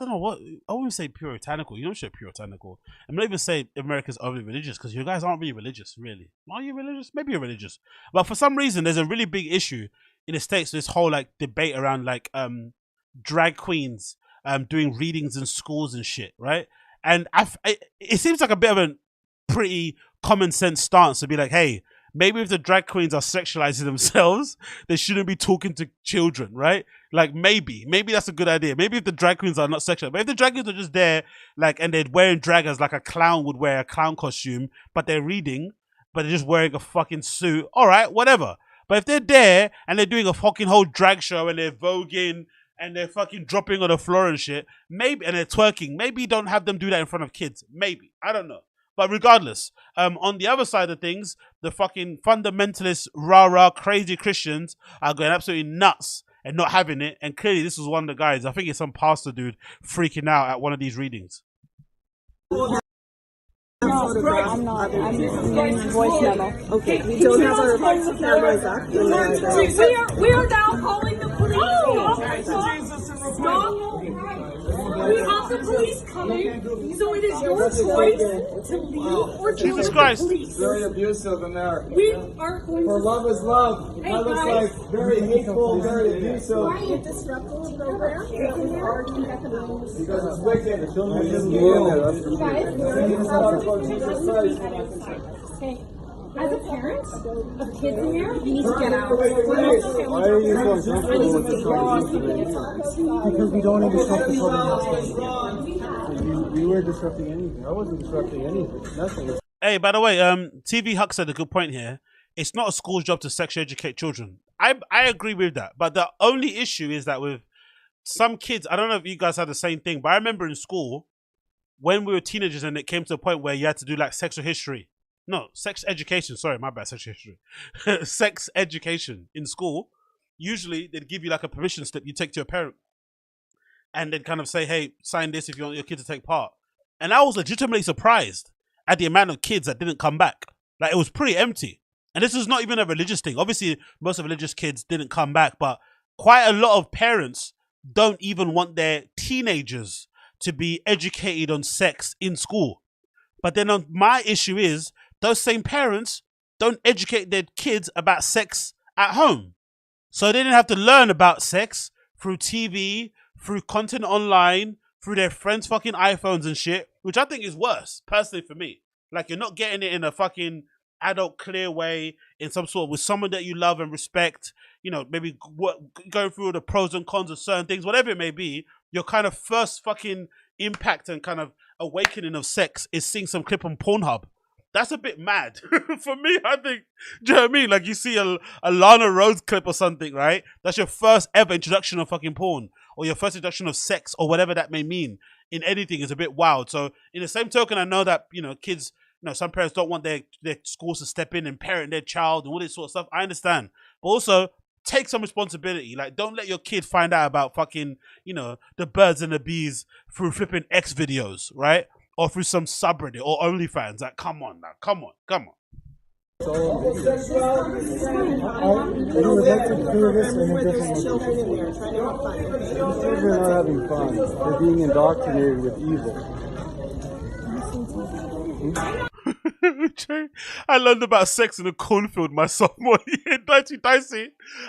[SPEAKER 1] know what, I wouldn't say puritanical. You don't say puritanical. I'm not even saying America's overly religious, because you guys aren't really religious, really. Are you religious? Maybe you're religious. But for some reason, there's a really big issue in the States, this whole like debate around like drag queens doing readings in schools and shit, right? And it seems like a bit of a pretty common sense stance to be like, hey, maybe if the drag queens are sexualizing themselves, they shouldn't be talking to children, right? Like, maybe that's a good idea. Maybe if the drag queens are not sexual, but if the drag queens are just there, like, and they're wearing drag as like a clown would wear a clown costume, but they're reading, but they're just wearing a fucking suit, all right, whatever. But if they're there and they're doing a fucking whole drag show and they're voguing and they're fucking dropping on the floor and shit, maybe, and they're twerking, maybe you don't have them do that in front of kids. Maybe. I don't know. But regardless, on the other side of things, the fucking fundamentalist, rah-rah, crazy Christians are going absolutely nuts and not having it. And clearly this was one of the guys, I think it's some pastor dude, freaking out at one of these readings.
[SPEAKER 6] I'm not. I'm using voice memo. Okay. We don't have our cameras up. We are now calling the police. Oh, stop. We have the police coming, so it is your choice to leave or join
[SPEAKER 1] Jesus Christ.
[SPEAKER 6] the police.
[SPEAKER 5] Very abusive in there.
[SPEAKER 6] We are going
[SPEAKER 5] For
[SPEAKER 6] to...
[SPEAKER 5] love is love.
[SPEAKER 6] Hey,
[SPEAKER 5] That looks
[SPEAKER 6] guys.
[SPEAKER 5] like very hateful, very abusive.
[SPEAKER 6] Why are you disrupting the program?
[SPEAKER 5] Because it's wicked.
[SPEAKER 6] Okay. As a parent of kids in here, you need to get out.
[SPEAKER 5] Why are you so uncomfortable with this conversation? Because we don't even disrupt the public. You were disrupting anything. I wasn't disrupting anything. Nothing.
[SPEAKER 1] Hey, by the way, TV Huck said a good point here. It's not a school's job to sexually educate children. I agree with that. But the only issue is that with some kids, I don't know if you guys had the same thing, but I remember in school, when we were teenagers and it came to a point where you had to do like sexual history. No, sex education. Sorry, my bad, sexual history. Sex education in school. Usually they'd give you like a permission slip you take to your parent. And they'd kind of say, hey, sign this if you want your kid to take part. And I was legitimately surprised at the amount of kids that didn't come back. Like, it was pretty empty. And this is not even a religious thing. Obviously, most of religious kids didn't come back, but quite a lot of parents don't even want their teenagers to be educated on sex in school. But then my issue is, those same parents don't educate their kids about sex at home. So they didn't have to learn about sex through TV, through content online, through their friends' fucking iPhones and shit, which I think is worse, personally for me. Like, you're not getting it in a fucking adult, clear way, in some sort, with someone that you love and respect, you know, maybe going through the pros and cons of certain things, whatever it may be. Your kind of first fucking impact and kind of awakening of sex is seeing some clip on Pornhub. That's a bit mad. For me, I think, do you know what I mean? Like, you see a Lana Rhodes clip or something, right? That's your first ever introduction of fucking porn, or your first introduction of sex, or whatever that may mean in anything, is a bit wild. So in the same token, I know that, you know, kids, you know, some parents don't want their schools to step in and parent their child and all this sort of stuff. I understand. But also, take some responsibility. Like, don't let your kid find out about fucking, you know, the birds and the bees through flipping X videos, right? Or through some subreddit or OnlyFans. Like, come on now, come on.
[SPEAKER 5] You would like to do this in a different way. Children are having fun. They're being indoctrinated with evil.
[SPEAKER 1] I learned about sex in a cornfield my sophomore year. Dicey.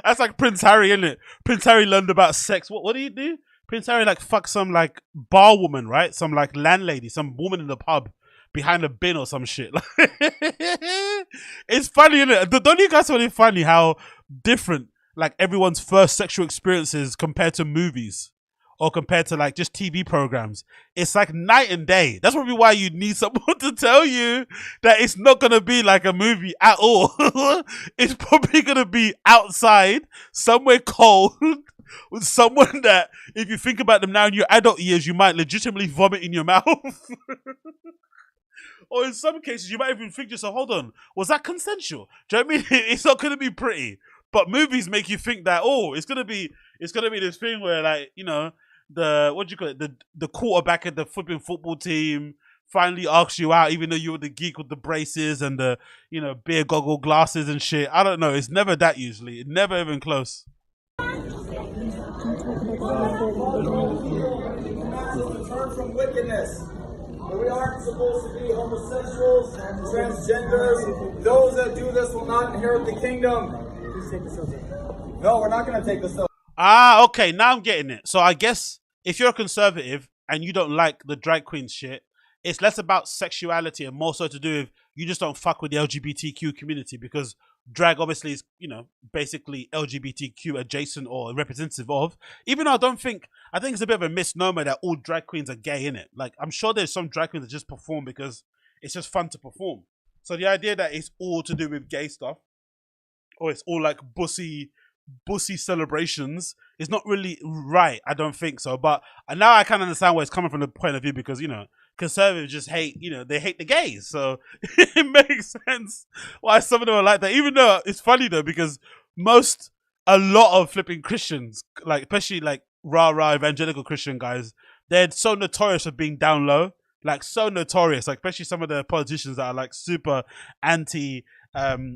[SPEAKER 1] That's like Prince Harry, isn't it? Prince Harry learned about sex. What did he do? Prince Harry like fucked some like bar woman, right? Some like landlady, some woman in the pub behind a bin or some shit. It's funny, isn't it? Don't you guys find it funny how different like everyone's first sexual experiences compared to movies or compared to like just TV programs? It's like night and day. That's probably why you need someone to tell you that it's not gonna be like a movie at all. It's probably gonna be outside, somewhere cold, with someone that, if you think about them now in your adult years, you might legitimately vomit in your mouth. Or in some cases, you might even think to yourself, hold on, was that consensual? Do you know what I mean? It's not going to be pretty. But movies make you think that, oh, it's going to be this thing where, like, you know, the quarterback of the flipping football team finally asks you out, even though you were the geek with the braces and the, you know, beer goggle glasses and shit. I don't know. It's never that usually. It's never even close.
[SPEAKER 5] Turn from wickedness. We aren't supposed to be homosexuals, transgenders. Those that do this will not inherit the kingdom. No, we're not going to take this over.
[SPEAKER 1] Ah, okay. Now I'm getting it. So I guess if you're a conservative and you don't like the drag queen shit, it's less about sexuality and more so to do with you just don't fuck with the LGBTQ community, because drag obviously is, you know, basically LGBTQ adjacent or representative of, even though I think it's a bit of a misnomer that all drag queens are gay, innit? Like, I'm sure there's some drag queens that just perform because it's just fun to perform. So the idea that it's all to do with gay stuff, or it's all like bussy celebrations, is not really right. I don't think so. But now I kind of understand where it's coming from, the point of view, because, you know, conservatives just hate, you know, they hate the gays. So it makes sense why some of them are like that. Even though it's funny though, because a lot of flipping Christians, like especially like rah evangelical Christian guys, they're so notorious for being down low, like so notorious, like especially some of the politicians that are like super anti,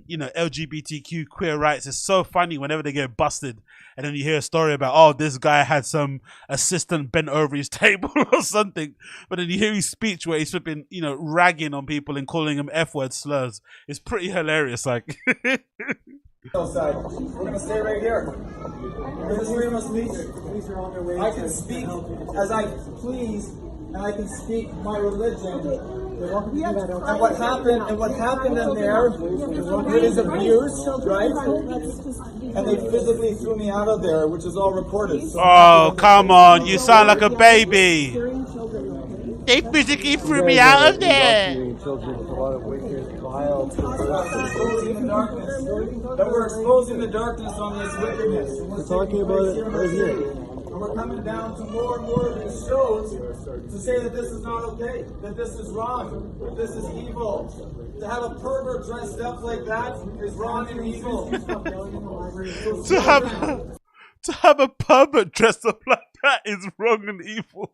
[SPEAKER 1] you know, LGBTQ queer rights. It's so funny whenever they get busted, and then you hear a story about, oh, this guy had some assistant bent over his table or something, but then you hear his speech where he's flipping, you know, ragging on people and calling them F-word slurs. It's pretty hilarious, like.
[SPEAKER 5] Side. We're gonna stay right here. This is freedom of speech. I can speak as I please, and I can speak my religion. And what happened in there, it is abuse, right? And they physically threw me out of there, which is all recorded. So
[SPEAKER 1] oh, come on, you sound like a baby. They physically threw me out of there.
[SPEAKER 5] That we're exposing the darkness on this wickedness. We're talking about it right here. And we're coming down to more and more of these shows to say that this is not okay, that this is wrong, that this is evil. To have a pervert dressed up like that is wrong and evil.
[SPEAKER 1] to have a pervert dressed up like that is wrong and evil.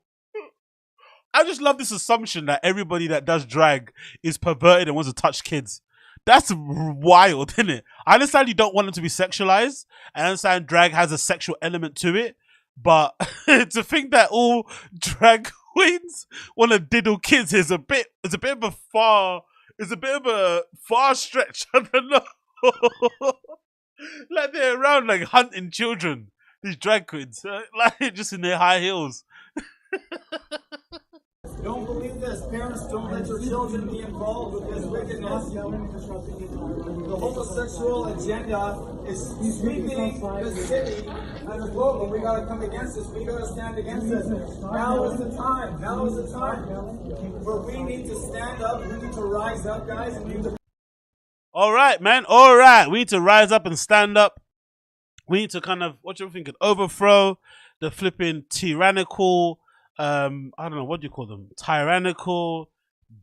[SPEAKER 1] I just love this assumption that everybody that does drag is perverted and wants to touch kids. That's wild, isn't it? I understand you don't want them to be sexualized. I understand drag has a sexual element to it. But to think that all drag queens want to diddle kids is a bit of a far stretch. I don't know. Like they're around like hunting children, these drag queens, like just in their high heels.
[SPEAKER 5] Don't believe this. Parents, don't let your children be involved with this wickedness. The homosexual agenda is sweeping the city and the globe, and we got to come against this. We got to stand against this. Now is the time. Now is the time where we need to stand up. We need to rise up, guys. And we need to.
[SPEAKER 1] All right, man. All right. We need to rise up and stand up. We need to kind of, what you think, overthrow the flipping tyrannical, I don't know, what do you call them? Tyrannical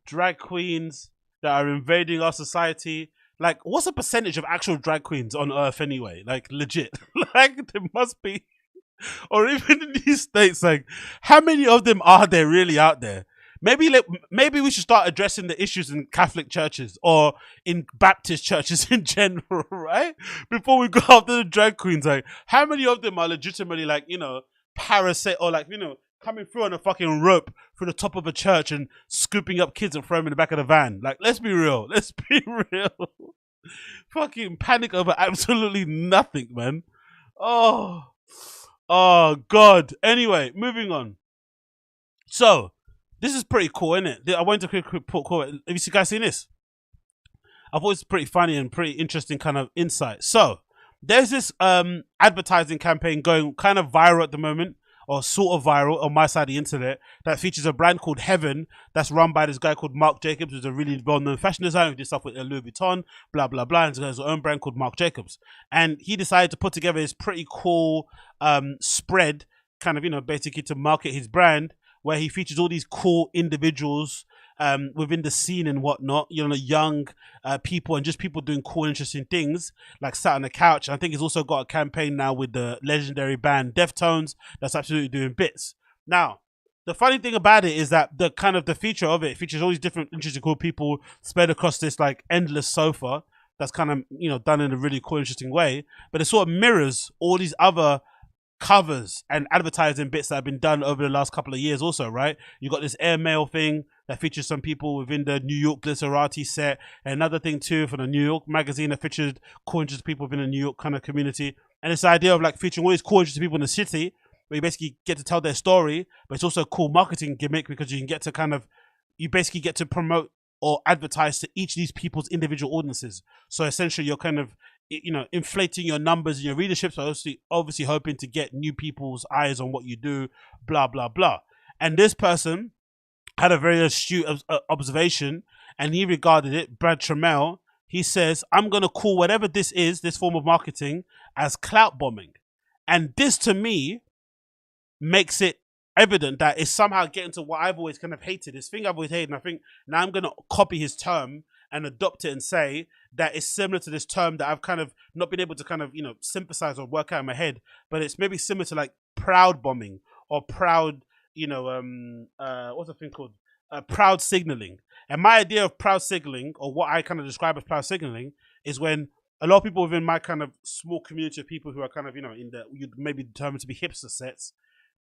[SPEAKER 1] drag queens that are invading our society. Like, what's the percentage of actual drag queens on Earth anyway? Like, legit. Like, there must be. Or even in these states, like, how many of them are there really out there? Maybe we should start addressing the issues in Catholic churches or in Baptist churches in general, right? Before we go after the drag queens, like, how many of them are legitimately, like, you know, parasite, or like, you know, coming through on a fucking rope through the top of a church and scooping up kids and throwing them in the back of the van? Like, let's be real. Let's be real. Fucking panic over absolutely nothing, man. Oh, God. Anyway, moving on. So, this is pretty cool, isn't it? I went to quick call. Have you guys seen this? I thought it's pretty funny and pretty interesting kind of insight. So, there's this advertising campaign going kind of viral at the moment, or sort of viral on my side of the internet, that features a brand called Heaven that's run by this guy called Marc Jacobs, who's a really well-known fashion designer who did stuff with Louis Vuitton, blah, blah, blah, and he's got his own brand called Marc Jacobs. And he decided to put together this pretty cool spread, kind of, you know, basically to market his brand, where he features all these cool individuals within the scene and whatnot, you know, young people and just people doing cool, interesting things, like sat on the couch. I think he's also got a campaign now with the legendary band Deftones that's absolutely doing bits. Now, the funny thing about it is that the kind of the feature of it features all these different interesting cool people spread across this like endless sofa that's kind of, you know, done in a really cool, interesting way. But it sort of mirrors all these other covers and advertising bits that have been done over the last couple of years also, right? You got this airmail thing that features some people within the New York glitterati set, and another thing too for the New York magazine that featured cool, interesting people within the New York kind of community. And this idea of like featuring all these cool, interesting people in the city, where you basically get to tell their story, but it's also a cool marketing gimmick because you can get to kind of, you basically get to promote or advertise to each of these people's individual audiences. So essentially you're kind of, you know, inflating your numbers and your readership, so obviously hoping to get new people's eyes on what you do, blah, blah, blah. And this person had a very astute observation, and he regarded it, Brad Trammell, he says, I'm going to call whatever this is, this form of marketing, as clout bombing. And this, to me, makes it evident that it's somehow getting to what I've always kind of hated, this thing I've always hated. And I think now I'm going to copy his term and adopt it and say that it's similar to this term that I've kind of not been able to kind of, you know, synthesize or work out in my head, but it's maybe similar to like proud bombing or proud, you know, what's the thing called? Proud signaling. And my idea of proud signaling, or what I kind of describe as proud signaling, is when a lot of people within my kind of small community of people who are kind of, you know, in the, you'd maybe determined to be hipster sets,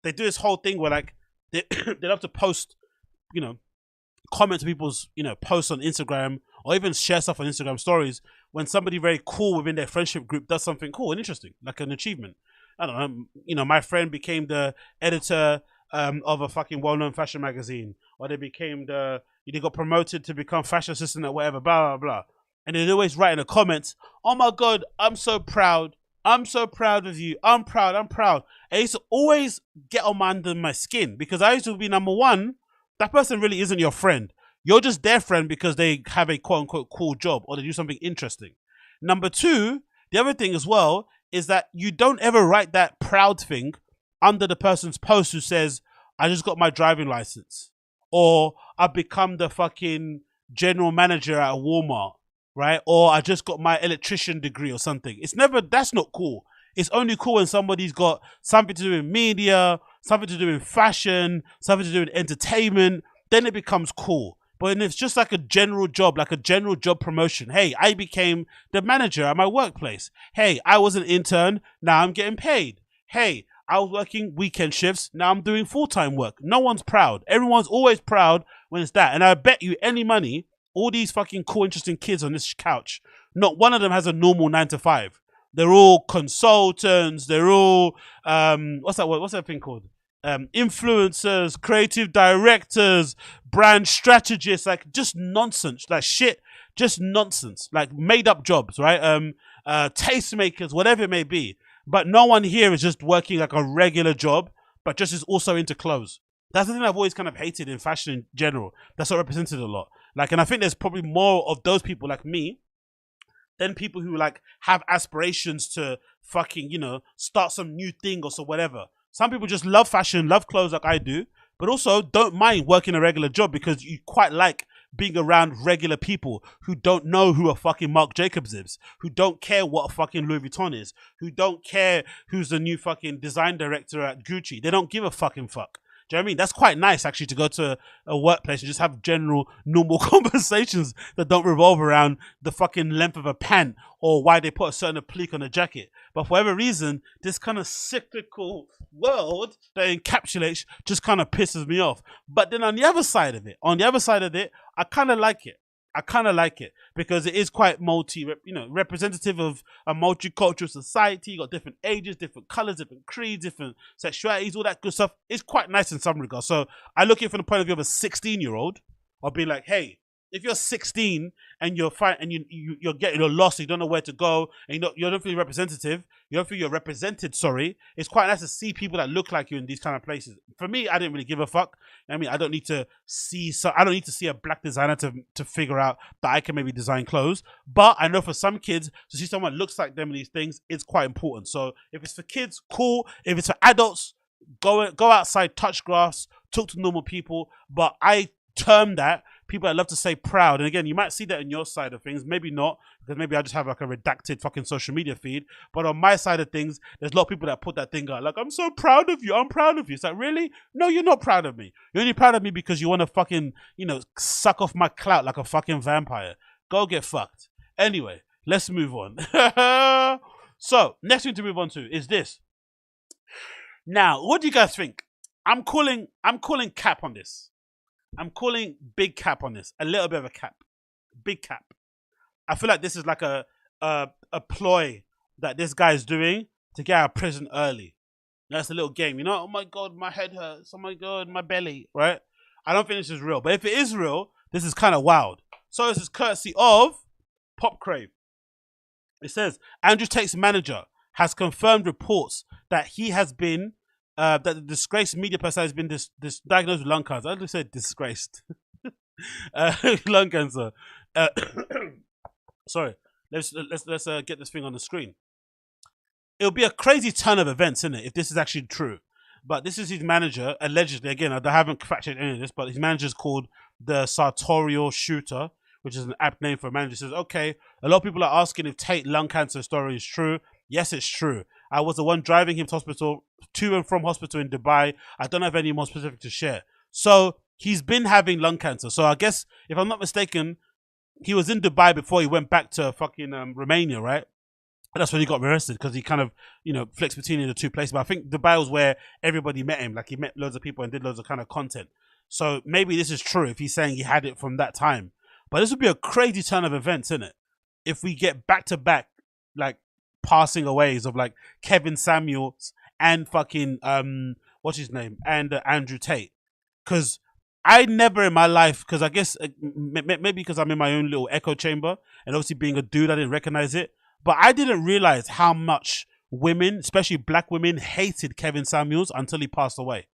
[SPEAKER 1] they do this whole thing where like they love to post, you know, comment to people's, you know, posts on Instagram, or even share stuff on Instagram stories when somebody very cool within their friendship group does something cool and interesting, like an achievement. I don't know, you know, my friend became the editor of a fucking well-known fashion magazine, or they got promoted to become fashion assistant or whatever, blah, blah, blah. And they'd always write in the comments, oh my God, I'm so proud. I'm so proud of you. I'm proud. I'm proud. And it used to always get on under my skin, because I used to be, number one, that person really isn't your friend. You're just their friend because they have a quote unquote cool job or they do something interesting. Number two, the other thing as well is that you don't ever write that proud thing under the person's post who says, I just got my driving license, or I've become the fucking general manager at Walmart, right? Or I just got my electrician degree or something. It's never, that's not cool. It's only cool when somebody's got something to do with media, something to do with fashion, something to do with entertainment. Then it becomes cool. But when it's just like a general job, like a general job promotion. Hey, I became the manager at my workplace. Hey, I was an intern. Now I'm getting paid. Hey, I was working weekend shifts. Now I'm doing full-time work. No one's proud. Everyone's always proud when it's that. And I bet you any money, all these fucking cool, interesting kids on this couch, not one of them has a normal 9 to 5. They're all consultants. They're all, what's that word? What's that thing called? Influencers, creative directors, brand strategists, like just nonsense, like shit, just nonsense, like made up jobs, right? Tastemakers, whatever it may be. But no one here is just working like a regular job, but just is also into clothes. That's the thing I've always kind of hated in fashion in general. That's not represented a lot. Like, and I think there's probably more of those people like me than people who like have aspirations to fucking, you know, start some new thing or so whatever. Some people just love fashion, love clothes like I do, but also don't mind working a regular job because you quite like being around regular people who don't know who a fucking Marc Jacobs is, who don't care what a fucking Louis Vuitton is, who don't care who's the new fucking design director at Gucci. They don't give a fucking fuck. Do you know what I mean? That's quite nice actually to go to a workplace and just have general normal conversations that don't revolve around the fucking length of a pant or why they put a certain applique on a jacket. But for whatever reason, this kind of cyclical world that encapsulates just kind of pisses me off. But then on the other side of it, I kind of like it. I kind of like it because it is quite representative of a multicultural society. You got different ages, different colors, different creeds, different sexualities, all that good stuff. It's quite nice in some regards. So I look at it from the point of view of a 16-year-old. I'll be like, hey, if you're 16 and you're fine and you're lost, you don't know where to go, and you don't feel representative, you don't feel you're represented, sorry, it's quite nice to see people that look like you in these kind of places. For me, I didn't really give a fuck. I mean, I don't need to see a black designer to figure out that I can maybe design clothes. But I know for some kids, to see someone that looks like them in these things, it's quite important. So if it's for kids, cool. If it's for adults, go outside, touch grass, talk to normal people. But I term that people that love to say proud, and again, you might see that on your side of things, maybe not, because maybe I just have like a redacted fucking social media feed, but on my side of things, there's a lot of people that put that thing out, like, I'm so proud of you, I'm proud of you. It's like, really? No, you're not proud of me. You're only proud of me because you want to fucking, suck off my clout like a fucking vampire. Go get fucked. Anyway, let's move on. So, next thing to move on to is this. Now, what do you guys think? I'm calling cap on this. I'm calling big cap on this. A little bit of a cap. Big cap. I feel like this is like a ploy that this guy is doing to get out of prison early. That's a little game, oh my God, my head hurts. Oh my God, my belly, right? I don't think this is real. But if it is real, this is kind of wild. So this is courtesy of Pop Crave. It says, Andrew Tate's manager has confirmed reports that he has been that the disgraced media person has been diagnosed with lung cancer. I just said disgraced. Lung cancer. Sorry, let's get this thing on the screen. It'll be a crazy turn of events, isn't it, if this is actually true. But this is his manager, allegedly. Again, I haven't fact-checked any of this, but his manager is called the Sartorial Shooter, which is an apt name for a manager. He says, okay, a lot of people are asking if Tate lung cancer story is true. Yes, it's true. I was the one driving him to hospital, to and from hospital in Dubai. I don't have any more specific to share. So he's been having lung cancer. So I guess, if I'm not mistaken, he was in Dubai before he went back to fucking Romania, right? And that's when he got arrested, because he kind of, you know, flicks between the two places. But I think Dubai was where everybody met him. Like, he met loads of people and did loads of kind of content. So maybe this is true if he's saying he had it from that time. But this would be a crazy turn of events, isn't it? If we get back-to-back, like, passing aways of, like, Kevin Samuels and fucking, what's his name? And Andrew Tate. Because I never in my life, because I guess, maybe because I'm in my own little echo chamber, and obviously being a dude, I didn't recognize it. But I didn't realize how much women, especially black women, hated Kevin Samuels until he passed away.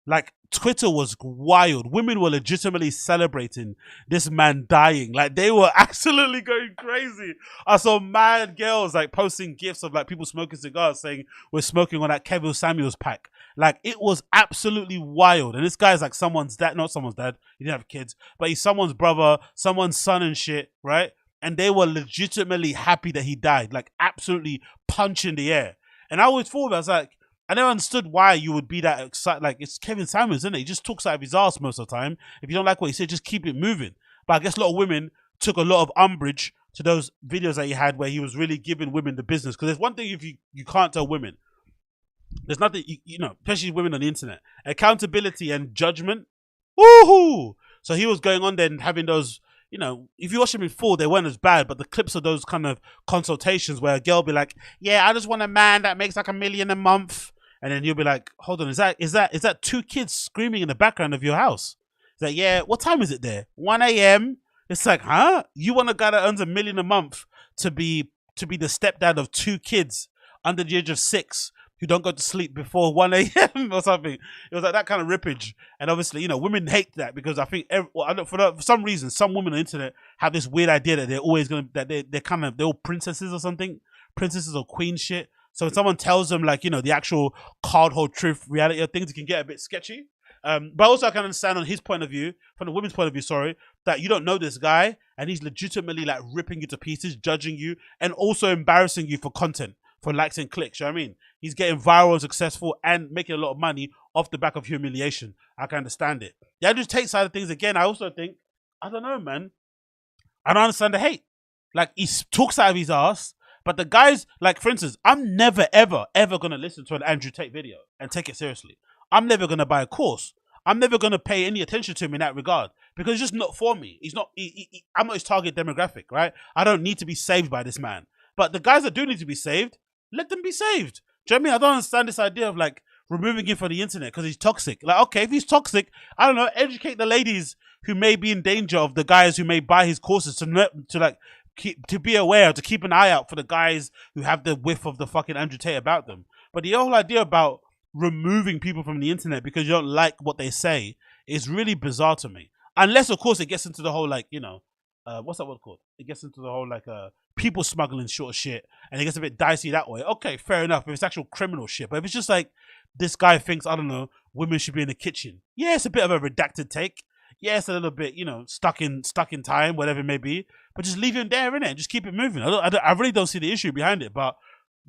[SPEAKER 1] Like, Twitter was wild. Women were legitimately celebrating this man dying. Like, they were absolutely going crazy. I saw mad girls, like, posting gifs of, like, people smoking cigars saying, we're smoking on that Kevin Samuels pack. Like, it was absolutely wild. And this guy's like someone's dad, not someone's dad, he didn't have kids, but he's someone's brother, someone's son and shit, right? And they were legitimately happy that he died. Like, absolutely punch in the air. And I always thought, I was like, I never understood why you would be that excited. Like, it's Kevin Samuels, isn't it? He just talks out of his ass most of the time. If you don't like what he said, just keep it moving. But I guess a lot of women took a lot of umbrage to those videos that he had where he was really giving women the business. Because there's one thing if you can't tell women. There's nothing, you know, especially women on the internet. Accountability and judgment. Woohoo! So he was going on there and having those, you know, if you watch them in full, they weren't as bad, but the clips of those kind of consultations where a girl be like, yeah, I just want a man that makes like $1 million a month. And then you'll be like, hold on, is that 2 kids screaming in the background of your house? It's like, yeah, what time is it there? 1 a.m. It's like, huh? You want a guy that earns $1 million a month to be the stepdad of 2 kids under the age of 6 who don't go to sleep before 1 a.m. or something? It was like that kind of rippage. And obviously, you know, women hate that because I think for some reason, some women on the internet have this weird idea that they're always gonna, that they're all princesses or something, princesses or queen shit. So when someone tells them, like, you know, the actual cold hard truth reality of things, it can get a bit sketchy. But also I can understand on his point of view, from the women's point of view, sorry, that you don't know this guy and he's legitimately like ripping you to pieces, judging you, and also embarrassing you for content, for likes and clicks. You know what I mean? He's getting viral and successful and making a lot of money off the back of humiliation. I can understand it. The Andrew Tate side of things, again, I also think, I don't know, man. I don't understand the hate. Like, he talks out of his ass. But the guys, like, for instance, I'm never, ever, ever going to listen to an Andrew Tate video and take it seriously. I'm never going to buy a course. I'm never going to pay any attention to him in that regard because it's just not for me. He's not, I'm not his target demographic, right? I don't need to be saved by this man. But the guys that do need to be saved, let them be saved. Do you know what I mean? I don't understand this idea of, like, removing him from the internet because he's toxic. Like, okay, if he's toxic, I don't know, educate the ladies who may be in danger of the guys who may buy his courses to be aware, to keep an eye out for the guys who have the whiff of the fucking Andrew Tate about them. But the whole idea about removing people from the internet because you don't like what they say is really bizarre to me. Unless, of course, it gets into the whole, like, you know, what's that word called? It gets into the whole, like, people smuggling sort of shit, and it gets a bit dicey that way. Okay, fair enough, if it's actual criminal shit. But if it's just like, this guy thinks, I don't know, women should be in the kitchen. Yeah, it's a bit of a redacted take. Yeah, it's a little bit, you know, stuck in time, whatever it may be. But just leave him there, innit? Just keep it moving. I really don't see the issue behind it. But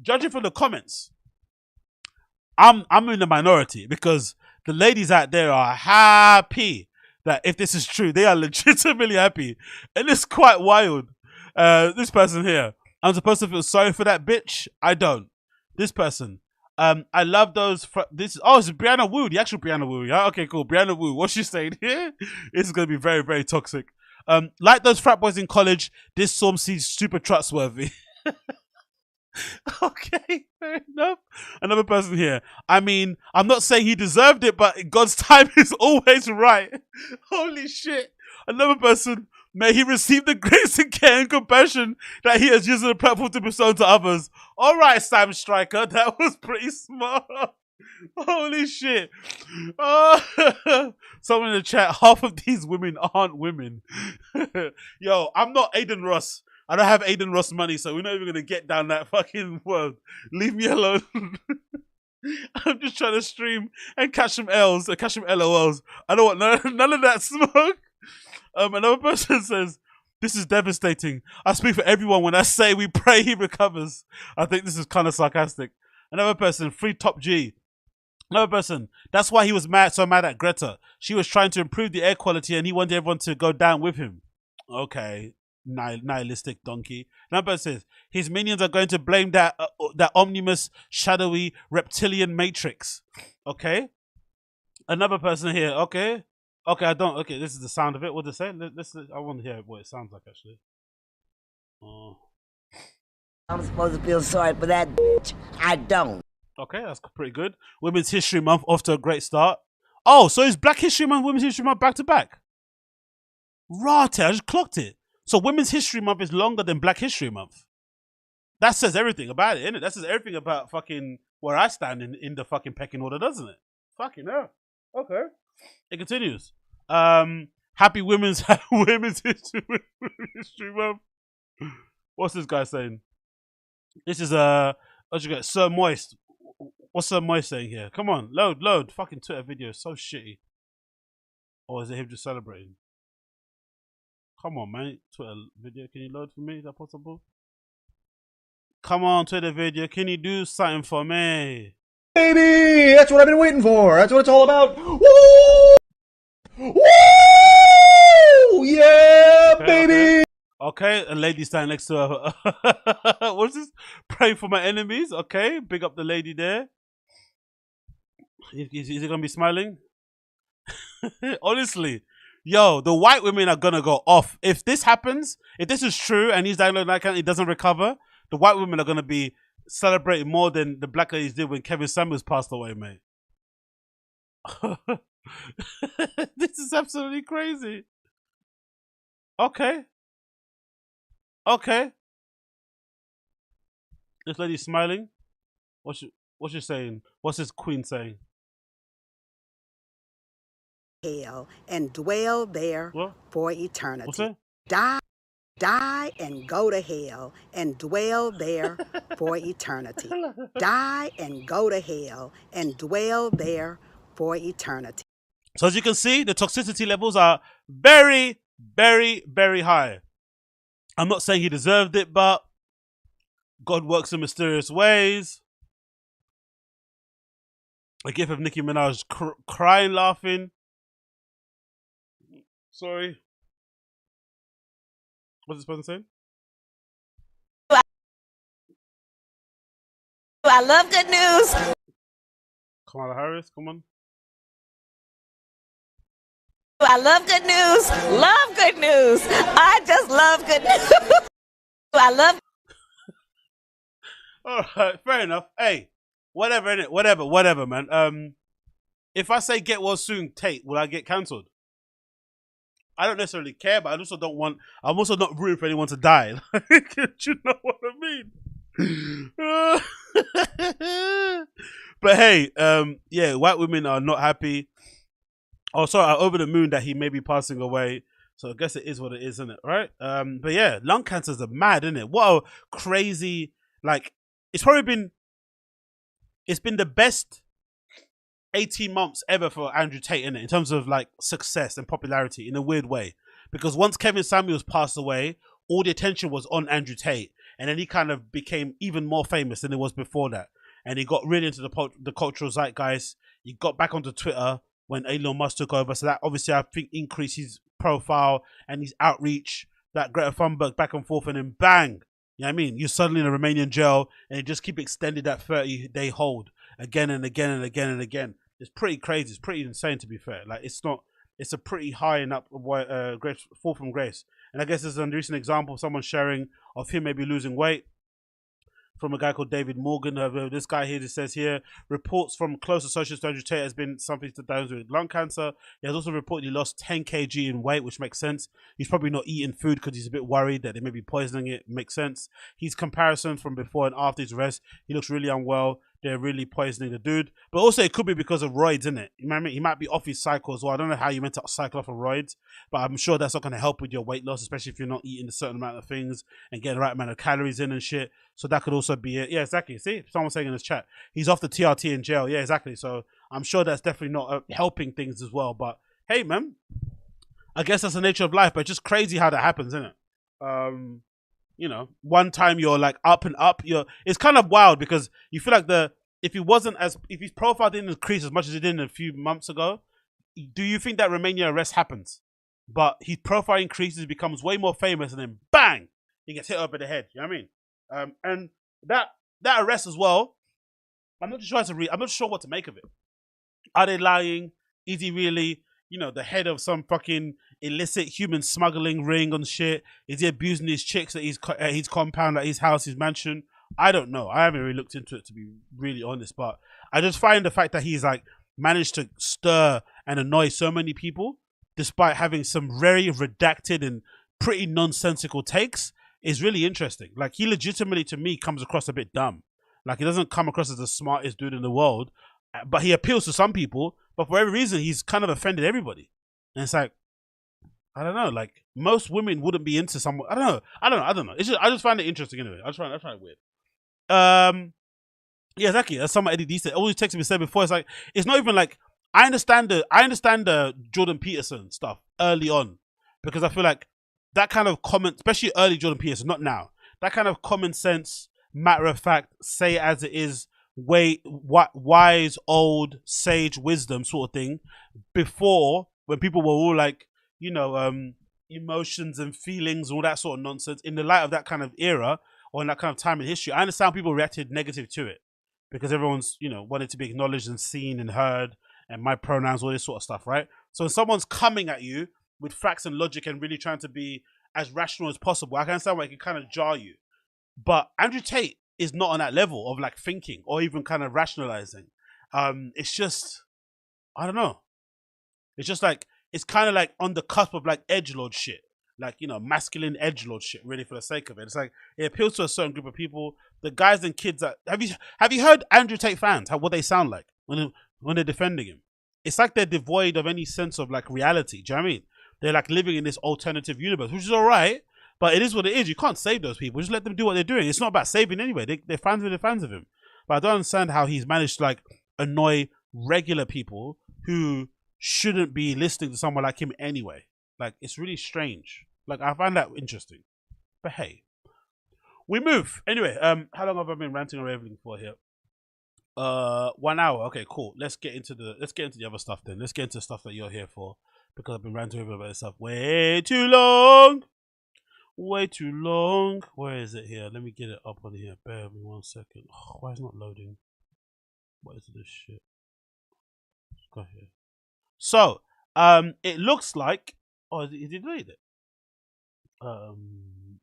[SPEAKER 1] judging from the comments, I'm in the minority because the ladies out there are happy that if this is true, they are legitimately happy. And it's quite wild. This person here, I'm supposed to feel sorry for that bitch. I don't. This person, I love those. It's Brianna Wu, the actual Brianna Wu. Yeah, okay, cool. Brianna Wu. What's she saying here? This is gonna be very, very toxic. Like those frat boys in college, this song seems super trustworthy. Okay, fair enough. Another person here. I mean, I'm not saying he deserved it, but God's time is always right. Holy shit. Another person. May he receive the grace and care and compassion that he has used the platform to bestow to others. All right, Sam Striker, that was pretty smart. Holy shit. Someone in the chat, half of these women aren't women. Yo, I'm not Aiden Ross. I don't have Aiden Ross money, so we're not even gonna get down that fucking world. Leave me alone. I'm just trying to stream and catch some L's, catch some LOLs. I don't want none of that smoke. Another person says, "This is devastating. I speak for everyone when I say we pray he recovers." I think this is kind of sarcastic. Another person, Free Top G. Another person, that's why he was so mad at Greta. She was trying to improve the air quality and he wanted everyone to go down with him. Okay, nihilistic donkey. Another person says, his minions are going to blame that omnibus, shadowy, reptilian matrix. Okay. Another person here, okay, this is the sound of it. What does it say? I want to hear what it sounds like, actually.
[SPEAKER 7] I'm supposed to feel sorry for that bitch. I don't.
[SPEAKER 1] Okay, that's pretty good. Women's History Month off to a great start. Oh, so is Black History Month, Women's History Month back to back? Right, I just clocked it. So Women's History Month is longer than Black History Month. That says everything about it, innit? That says everything about fucking where I stand in the fucking pecking order, doesn't it? Fucking hell. Okay. It continues. Happy Women's History Month. What's this guy saying? This is Sir Moist. What's Sir Moist saying here? Come on, load. Fucking Twitter video is so shitty. Or is it him just celebrating? Come on, man. Twitter video, can you load for me? Is that possible? Come on, Twitter video, can you do something for me?
[SPEAKER 8] Baby, that's what I've been waiting for. That's what it's all about. Woo! Woo! Yeah, baby.
[SPEAKER 1] Okay, a lady standing next to her. What's this? Pray for my enemies. Okay, big up the lady there. Is he gonna be smiling? Honestly, yo, the white women are gonna go off. If this happens, if this is true and he's downloading that account, he doesn't recover, the white women are gonna be celebrating more than the black ladies did when Kevin Samuels passed away, mate. This is absolutely crazy. Okay. Okay. This lady's smiling. What's she saying? What's his queen saying?
[SPEAKER 7] Hell and dwell there for eternity.
[SPEAKER 1] What's that?
[SPEAKER 7] Die and go to hell and dwell there for eternity. Die and go to hell and dwell there for eternity.
[SPEAKER 1] So as you can see, the toxicity levels are very, very, very high. I'm not saying he deserved it, but God works in mysterious ways. A gif of Nicki Minaj crying, laughing. Sorry. What's this person saying?
[SPEAKER 7] I love good news.
[SPEAKER 1] Kamala Harris, come on.
[SPEAKER 7] I love good news. Love good news. I just love good news. I love.
[SPEAKER 1] All right, fair enough. Hey, whatever, innit? Whatever, man. If I say get well soon, Tate, will I get cancelled? I don't necessarily care, but I also don't want. I'm also not rooting for anyone to die. Do you know what I mean? But hey, yeah, white women are not happy. Oh, sorry, I'm over the moon that he may be passing away. So I guess it is what it is, isn't it? Right? But yeah, lung cancers are mad, isn't it? What a crazy, like, it's been the best 18 months ever for Andrew Tate, innit? In terms of like success and popularity in a weird way. Because once Kevin Samuels passed away, all the attention was on Andrew Tate. And then he kind of became even more famous than it was before that. And he got really into the cultural zeitgeist. He got back onto Twitter when Elon Musk took over. So that obviously, I think, increased his profile and his outreach. That Greta Thunberg back and forth, and then bang. You know what I mean? You're suddenly in a Romanian jail, and they just keep extending that 30-day hold again and again and again and again. It's pretty crazy. It's pretty insane, to be fair. Like, it's a pretty high and up fall from grace. And I guess there's a recent example of someone sharing of him maybe losing weight from a guy called David Morgan. This guy here, just says here, reports from close associates to Andrew Tate has been something to diagnose with lung cancer. He has also reportedly lost 10 kg in weight, which makes sense. He's probably not eating food because he's a bit worried that they may be poisoning it. Makes sense. His comparison from before and after his arrest, he looks really unwell. they're really poisoning the dude. But also it could be because of roids, isn't it? You know what I mean? He might be off his cycle as well. I don't know how you meant to cycle off of roids, but I'm sure that's not going to help with your weight loss, especially if you're not eating a certain amount of things and getting the right amount of calories in and shit. So that could also be it. Yeah, exactly. See, someone's saying in this chat, he's off the TRT in jail. Yeah, exactly. So I'm sure that's definitely not helping things as well. But hey, man, I guess that's the nature of life. But it's just crazy how that happens, isn't it? You know, one time you're like up and up. It's kind of wild because you feel like if his profile didn't increase as much as it did a few months ago, do you think that Romania arrest happens? But his profile increases, becomes way more famous, and then bang, he gets hit over the head. You know what I mean? And that arrest as well, I'm not sure what to make of it. Are they lying? Is he really, you know, the head of some fucking illicit human smuggling ring on shit? Is he abusing his chicks at his compound, at his house, his mansion? I don't know. I haven't really looked into it, to be really honest, but I just find the fact that he's like managed to stir and annoy so many people despite having some very redacted and pretty nonsensical takes is really interesting. Like, he legitimately, to me, comes across a bit dumb. Like, he doesn't come across as the smartest dude in the world, but he appeals to some people, but for every reason, he's kind of offended everybody. And it's like, I don't know, like, most women wouldn't be into someone. I don't know. It's just, I just find it interesting anyway. I find it weird. Yeah, exactly. As some Eddie D said, all these texts we said before, it's like, it's not even like, I understand the Jordan Peterson stuff early on, because I feel like that kind of comment, especially early Jordan Peterson, not now, that kind of common sense, matter of fact, say as it is, wise, old, sage wisdom sort of thing, before, when people were all like, you know, emotions and feelings, all that sort of nonsense, in the light of that kind of era, or in that kind of time in history, I understand people reacted negative to it, because everyone's, you know, wanted to be acknowledged and seen and heard, and my pronouns, all this sort of stuff, right? So when someone's coming at you with facts and logic and really trying to be as rational as possible, I can understand why it can kind of jar you. But Andrew Tate is not on that level of like thinking or even kind of rationalizing. It's just, I don't know. It's just like, it's kind of like on the cusp of like edgelord shit. Like, you know, masculine edgelord shit, really, for the sake of it. It's like, it appeals to a certain group of people. The guys and kids that, have you heard Andrew Tate fans, what they sound like when they're defending him? It's like they're devoid of any sense of like reality. Do you know what I mean? They're like living in this alternative universe, which is all right, but it is what it is. You can't save those people. Just let them do what they're doing. It's not about saving anyway. They're fans of him. But I don't understand how he's managed to like annoy regular people who shouldn't be listening to someone like him anyway. Like, it's really strange. Like, I find that interesting. But hey, we move. Anyway, how long have I been ranting or raving for here? 1 hour. Okay, cool. Let's get into the other stuff then. Let's get into the stuff that you're here for, because I've been ranting about this stuff way too long. Way too long. Where is it here? Let me get it up on here. Bear with me 1 second. Oh, why is it not loading? What is this shit? Let's go here. So, it looks like, oh, is it deleted it?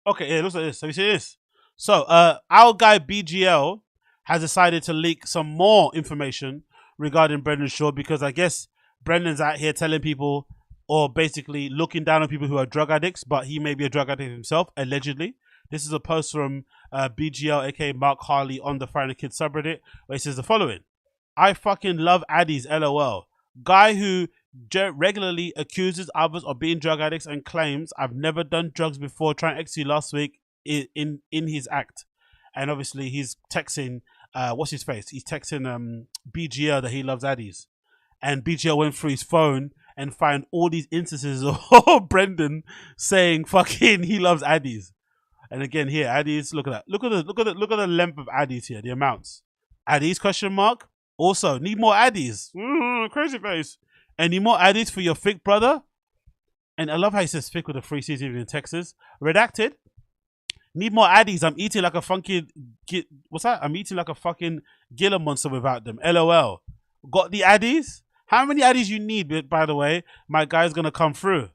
[SPEAKER 1] Okay, yeah, it looks like this. Have you seen this? So, our guy BGL has decided to leak some more information regarding Brendan Shaw, because I guess Brendan's out here telling people, or basically looking down on people who are drug addicts, but he may be a drug addict himself, allegedly. This is a post from BGL, aka Mark Harley, on the Friday Kids subreddit, where he says the following: I fucking love ADDIES, LOL. Guy who regularly accuses others of being drug addicts and claims I've never done drugs before, trying ecstasy last week in his act. And obviously he's texting, what's his face? He's texting BGL that he loves ADDIES. And BGL went through his phone and found all these instances of Brendan saying fucking he loves ADDIES. And again here, ADDIES, look at that. Look at the length of ADDIES here, the amounts. ADDIES question mark? Also, need more ADDIES. Crazy face. And need more ADDIES for your thick brother? And I love how he says thick with a free season in Texas. Redacted. Need more ADDIES. I'm eating like a funky... What's that? I'm eating like a fucking Gila monster without them. LOL. Got the ADDIES? How many ADDIES you need, by the way? My guy's gonna come through.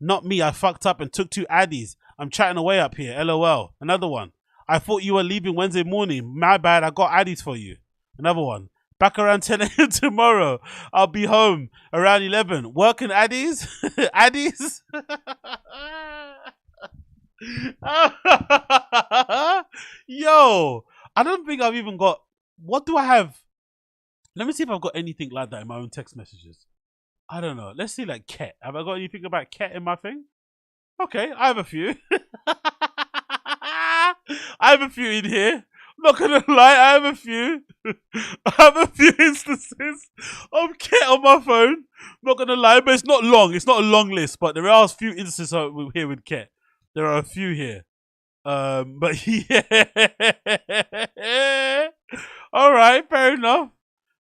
[SPEAKER 1] Not me. I fucked up and took 2 ADDIES. I'm chatting away up here. LOL. Another one. I thought you were leaving Wednesday morning. My bad. I got ADDIES for you. Another one. Back around 10 a.m. tomorrow. I'll be home around 11. Working ADDIES? ADDIES? Yo, I don't think I've even got what do I have? Let me see if I've got anything like that in my own text messages. I don't know. Let's see, like Ket. Have I got anything about Ket in my thing? Okay, I have a few. I have a few in here. Not gonna lie, I have a few. I have a few instances of Ket on my phone. Not gonna lie, but it's not long. It's not a long list, but there are a few instances here with Ket. There are a few here. But yeah. All right, fair enough.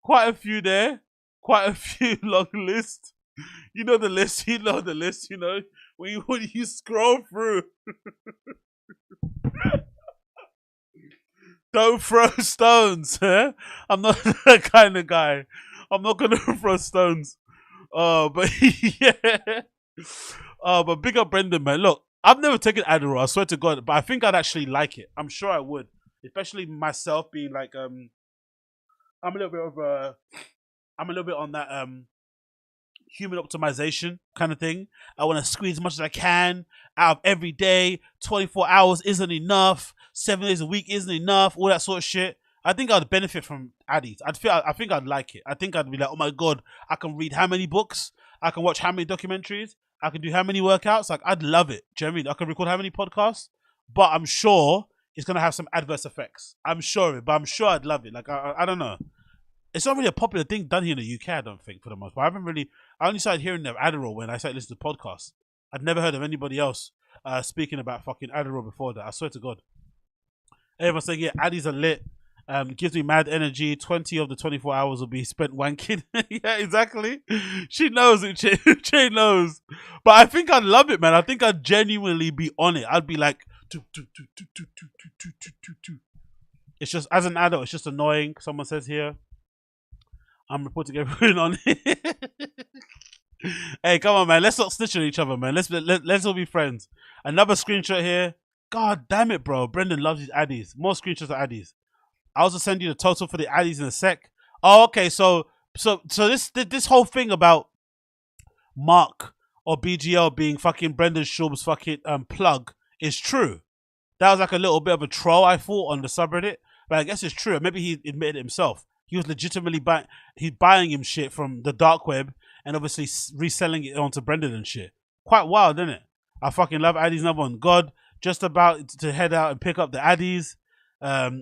[SPEAKER 1] Quite a few there. Quite a few long list. You know the list. You know the list. You know when you scroll through. Don't throw stones, huh? I'm not that kind of guy. I'm not gonna throw stones. But yeah. But big up Brendan, man. Look, I've never taken Adderall, I swear to God, but I think I'd actually like it. I'm sure I would. Especially myself being like I'm a little bit on that human optimization kind of thing. I want to squeeze as much as I can out of every day. 24 hours isn't enough. 7 days a week isn't enough. All that sort of shit. I think I'd benefit from Addies. I think I'd like it. I think I'd be like, oh my God, I can read how many books? I can watch how many documentaries? I can do how many workouts? Like, I'd love it. Do you know what I mean? I can record how many podcasts? But I'm sure it's going to have some adverse effects. I'm sure of it, but I'm sure I'd love it. Like, I don't know. It's not really a popular thing done here in the UK, I don't think, for the most part. I only started hearing of Adderall when I started listening to podcasts. I'd never heard of anybody else speaking about fucking Adderall before that. I swear to God. Everyone's saying, yeah, Addies are lit. Gives me mad energy. 20 of the 24 hours will be spent wanking. Yeah, exactly. She knows it. She knows. But I think I'd love it, man. I think I'd genuinely be on it. I'd be like, it's just, as an adult, it's just annoying. Someone says here, I'm reporting everyone on it. Hey, come on, man. Let's not snitch on each other, man. Let's all be friends. Another screenshot here. God damn it, bro. Brendan loves his Addies. More screenshots of Addies. I'll also send you the total for the Addies in a sec. Oh, okay. So this whole thing about Mark or BGL being fucking Brendan Schaub's fucking plug is true. That was like a little bit of a troll, I thought, on the subreddit. But I guess it's true. Maybe he admitted it himself. He was legitimately buying him shit from the dark web and obviously reselling it onto Brendan and shit. Quite wild, isn't it? I fucking love Addies. Number one. God, just about to head out and pick up the Addies.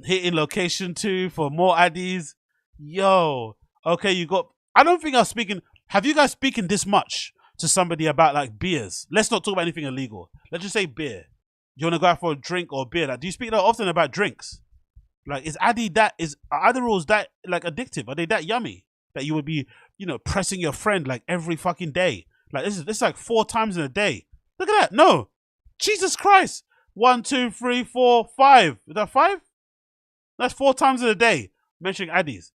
[SPEAKER 1] Hitting location 2 for more Addies. Yo. Okay, you got... I don't think I was speaking... Have you guys speaking this much to somebody about like beers? Let's not talk about anything illegal. Let's just say beer. You want to go out for a drink or beer? Like, do you speak that often about drinks? Like, are Adderalls that like addictive? Are they that yummy that you would be, you know, pressing your friend like every fucking day? Like, this is like 4 times in a day. Look at that. No. Jesus Christ. 1, 2, 3, 4, 5. Is that 5? That's 4 times in a day mentioning Addies.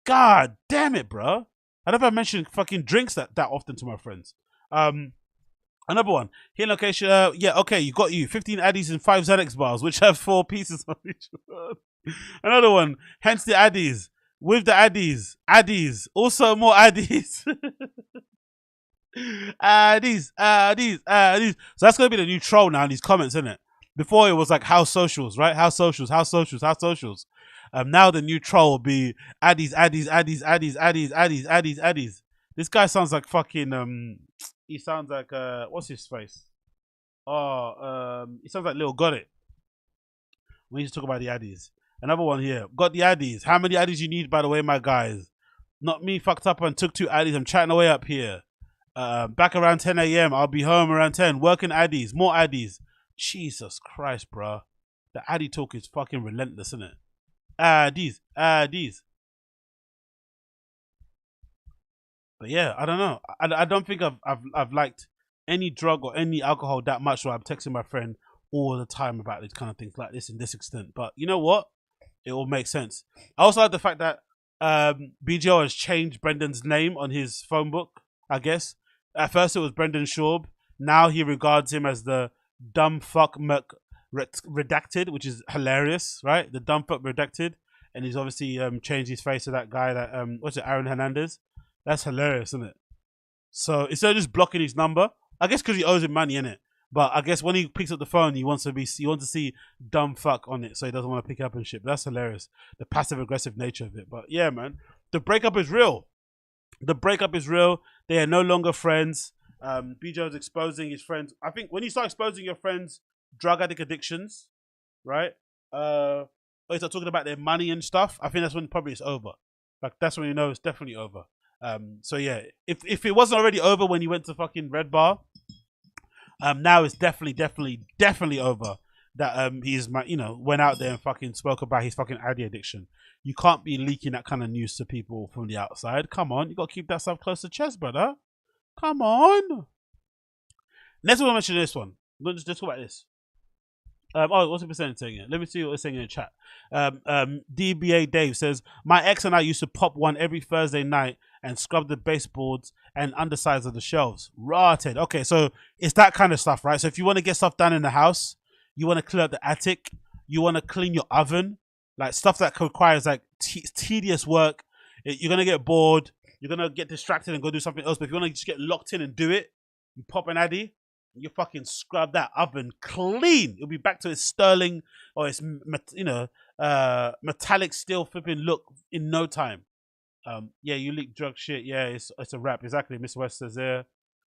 [SPEAKER 1] God damn it, bro. I never mentioned fucking drinks that often to my friends. Another one. Here location. Yeah, okay, you got 15 Addies and 5 Xanax bars, which have 4 pieces on each one. Another one. Hence the Addies. With the Addies. Addies. Also more Addies. Addies. So that's going to be the new troll now in these comments, isn't it? Before it was like house socials, right? House socials. Now the new troll will be Addies. This guy sounds like fucking he sounds like what's his face? He sounds like Lil Got It. We need to talk about the Addies. Another one here. Got the Addies. How many Addies you need, by the way, my guys? Not me fucked up and took 2 Addies. I'm chatting away up here. Back around 10 a.m. I'll be home around 10. Working Addies. More Addies. Jesus Christ, bro. The Addy talk is fucking relentless, isn't it? Addies. But yeah, I don't know. I don't think I've liked any drug or any alcohol that much where I'm texting my friend all the time about these kind of things like this in this extent. But you know what? It all makes sense. I also like the fact that BGL has changed Brendan's name on his phone book, I guess. At first it was Brendan Schaub. Now he regards him as the dumb fuck redacted, which is hilarious, right? The dumb fuck redacted. And he's obviously changed his face to that guy that, what's it, Aaron Hernandez? That's hilarious, isn't it? So instead of just blocking his number, I guess because he owes him money, innit? But I guess when he picks up the phone, he wants to see dumb fuck on it, so he doesn't want to pick up and shit. But that's hilarious, the passive aggressive nature of it. But yeah, man, the breakup is real. The breakup is real. They are no longer friends. BGL'S exposing his friends. I think when you start exposing your friends' drug addict addictions, right? Or you start talking about their money and stuff, I think that's when probably it's over. Like that's when you know it's definitely over. So yeah, if it wasn't already over when you went to fucking Red Bar, now it's definitely over. That he's went out there and fucking spoke about his fucking Addy addiction. You can't be leaking that kind of news to people from the outside. Come on, you gotta keep that stuff close to chest, brother. Come on. Next one, I mention this one. Let's talk about this. What's the percentage saying here? Let me see what they're saying in the chat. DBA Dave says, my ex and I used to pop one every Thursday night and scrub the baseboards and undersides of the shelves. Rotted. Okay, so it's that kind of stuff, right? So if you want to get stuff done in the house, you want to clear out the attic, you want to clean your oven, like stuff that requires like tedious work. You're going to get bored. You're going to get distracted and go do something else. But if you want to just get locked in and do it, you pop an Addy, you fucking scrub that oven clean. It'll be back to its sterling or its, metallic steel flipping look in no time. Yeah, you leak drug shit. Yeah, it's a wrap. Exactly. Miss West says there.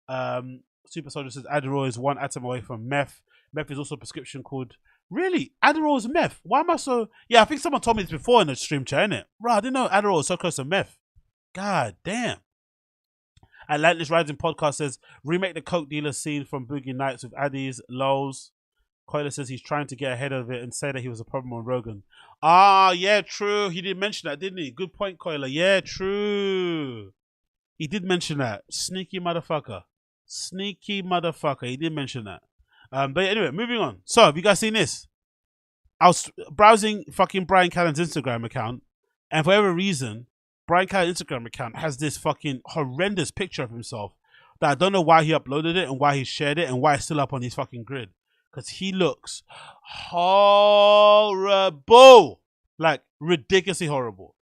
[SPEAKER 1] Super Soldier says Adderall is one atom away from meth. Meth is also a prescription called... Really? Adderall is meth? Why am I so... Yeah, I think someone told me this before in the stream chat, innit? Bro, I didn't know Adderall was so close to meth. God damn. Atlantis Rising Podcast says, remake the coke dealer scene from Boogie Nights with Addies, Lols. Coiler says he's trying to get ahead of it and say that he was a problem on Rogan. Ah, yeah, true. He did mention that, didn't he? Good point, Coiler. Yeah, true. He did mention that. Sneaky motherfucker. Sneaky motherfucker. He did mention that. But anyway, moving on. So, have you guys seen this? I was browsing fucking Bryan Callen's Instagram account, and for whatever reason, Bryan Callen's Instagram account has this fucking horrendous picture of himself that I don't know why he uploaded it and why he shared it and why it's still up on his fucking grid. Because he looks horrible. Like, ridiculously horrible.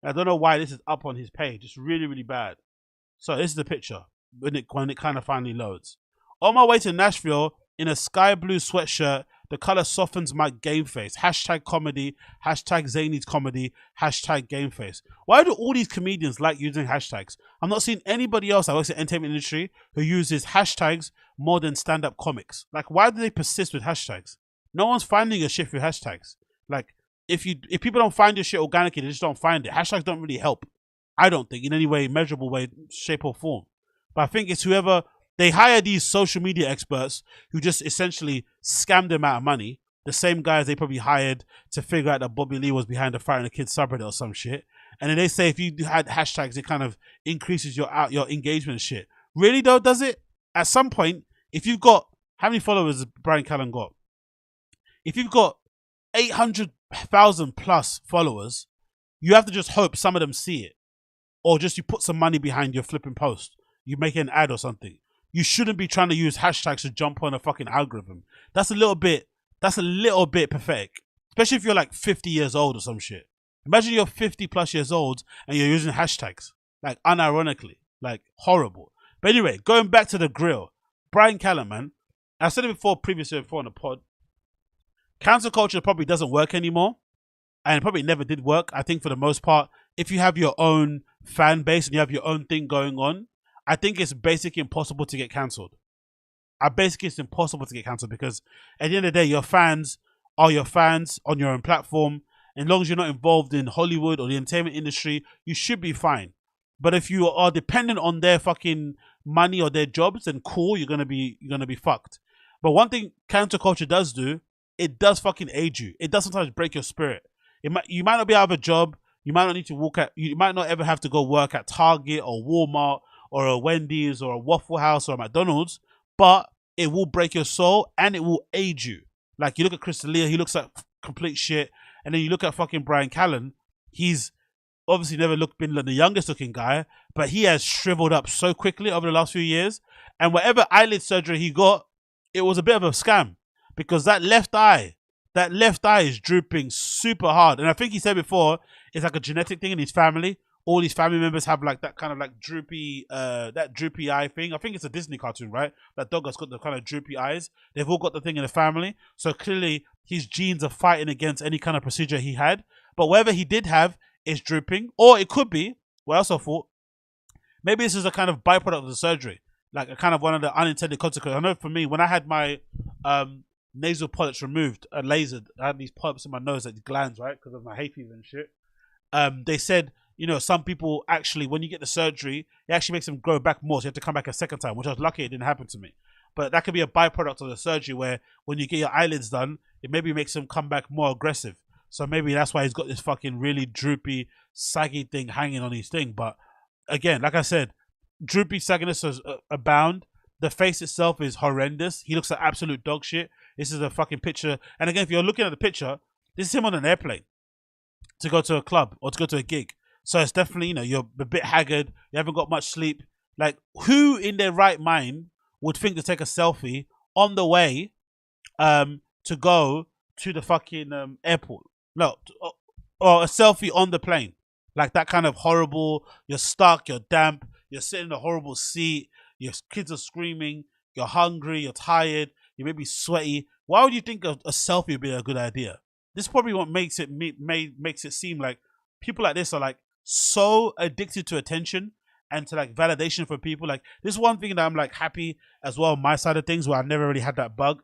[SPEAKER 1] I don't know why this is up on his page. It's really, really bad. So, this is the picture when it kind of finally loads. On my way to Nashville, in a sky blue sweatshirt, the color softens my game face. Hashtag comedy, hashtag Zany's comedy, hashtag game face. Why do all these comedians like using hashtags? I'm not seeing anybody else that works in the entertainment industry who uses hashtags more than stand-up comics. Like, why do they persist with hashtags? No one's finding your shit through hashtags. Like, if people don't find your shit organically, they just don't find it. Hashtags don't really help. I don't think in any way, measurable way, shape or form. But I think it's whoever... They hire these social media experts who just essentially scam them out of money. The same guys they probably hired to figure out that Bobby Lee was behind the Fight in the Kids subreddit or some shit. And then they say if you had hashtags, it kind of increases your engagement and shit. Really though, does it? At some point, if you've got... How many followers has Bryan Callen got? If you've got 800,000 plus followers, you have to just hope some of them see it. Or just you put some money behind your flipping post. You make an ad or something. You shouldn't be trying to use hashtags to jump on a fucking algorithm. That's a little bit pathetic. Especially if you're like 50 years old or some shit. Imagine you're 50 plus years old and you're using hashtags. Like, unironically. Like, horrible. But anyway, going back to the grill. Bryan Callen, man. I said it previously on the pod. Cancel culture probably doesn't work anymore. And it probably never did work. I think for the most part, if you have your own fan base and you have your own thing going on, I think it's basically impossible to get cancelled. It's impossible to get cancelled because at the end of the day, your fans are your fans on your own platform. And as long as you're not involved in Hollywood or the entertainment industry, you should be fine. But if you are dependent on their fucking money or their jobs, then cool, you're gonna be fucked. But one thing cancel culture does do, it does fucking aid you. It does sometimes break your spirit. You might not be out of a job. You might not need to you might not ever have to go work at Target or Walmart or a Wendy's or a Waffle House or a McDonald's, but it will break your soul and it will aid you. Like, you look at CHRISTINA, he looks like complete shit, and then you look at fucking Bryan Callen, he's obviously never been the youngest looking guy, but he has shriveled up so quickly over the last few years, and whatever eyelid surgery he got, it was a bit of a scam, because that left eye is drooping super hard, and I think he said before, it's like a genetic thing in his family. all these family members have like that kind of like droopy eye thing. I think it's a Disney cartoon, right? That dog has got the kind of droopy eyes. They've all got the thing in the family. So clearly his genes are fighting against any kind of procedure he had. But whatever he did have is drooping. Or it could be, what I also thought, maybe this is a kind of byproduct of the surgery. Like a kind of one of the unintended consequences. I know for me, when I had my nasal polyps removed and lasered, I had these polyps in my nose, like the glands, right? Because of my hay fever and shit. They said, you know, some people actually, when you get the surgery, it actually makes them grow back more. So you have to come back a second time, which I was lucky it didn't happen to me. But that could be a byproduct of the surgery where when you get your eyelids done, it maybe makes them come back more aggressive. So maybe that's why he's got this fucking really droopy, saggy thing hanging on his thing. But again, like I said, droopy sagginess is abound. The face itself is horrendous. He looks like absolute dog shit. This is a fucking picture. And again, if you're looking at the picture, this is him on an airplane to go to a club or to go to a gig. So it's definitely, you know, you're a bit haggard. You haven't got much sleep. Like, who in their right mind would think to take a selfie on the way to go to the fucking airport? No, or a selfie on the plane. Like that kind of horrible, you're stuck, you're damp, you're sitting in a horrible seat, your kids are screaming, you're hungry, you're tired, you may be sweaty. Why would you think a selfie would be a good idea? This is probably what makes it makes it seem like people like this are like so addicted to attention and to like validation for people. Like this is one thing that I'm like happy as well on my side of things, where I never really had that bug.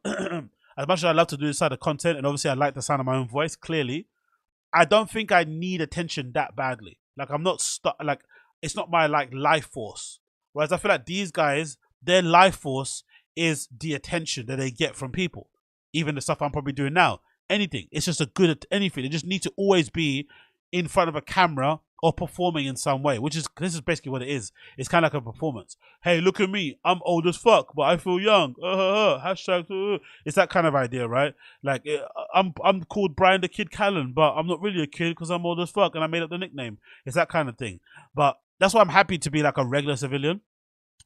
[SPEAKER 1] As much as I love to do this side of content, and obviously I like the sound of my own voice, clearly, I don't think I need attention that badly. Like I'm not stuck, like it's not my like life force. Whereas I feel like these guys, their life force is the attention that they get from people. Even the stuff I'm probably doing now. Anything. It's just a good at anything. They just need to always be in front of a camera or performing in some way, which is, this is basically what it is. It's kind of like a performance. Hey, look at me. I'm old as fuck, but I feel young. Hashtag. It's that kind of idea, right? Like, I'm called Bryan the Kid Callen, but I'm not really a kid because I'm old as fuck and I made up the nickname. It's that kind of thing. But that's why I'm happy to be like a regular civilian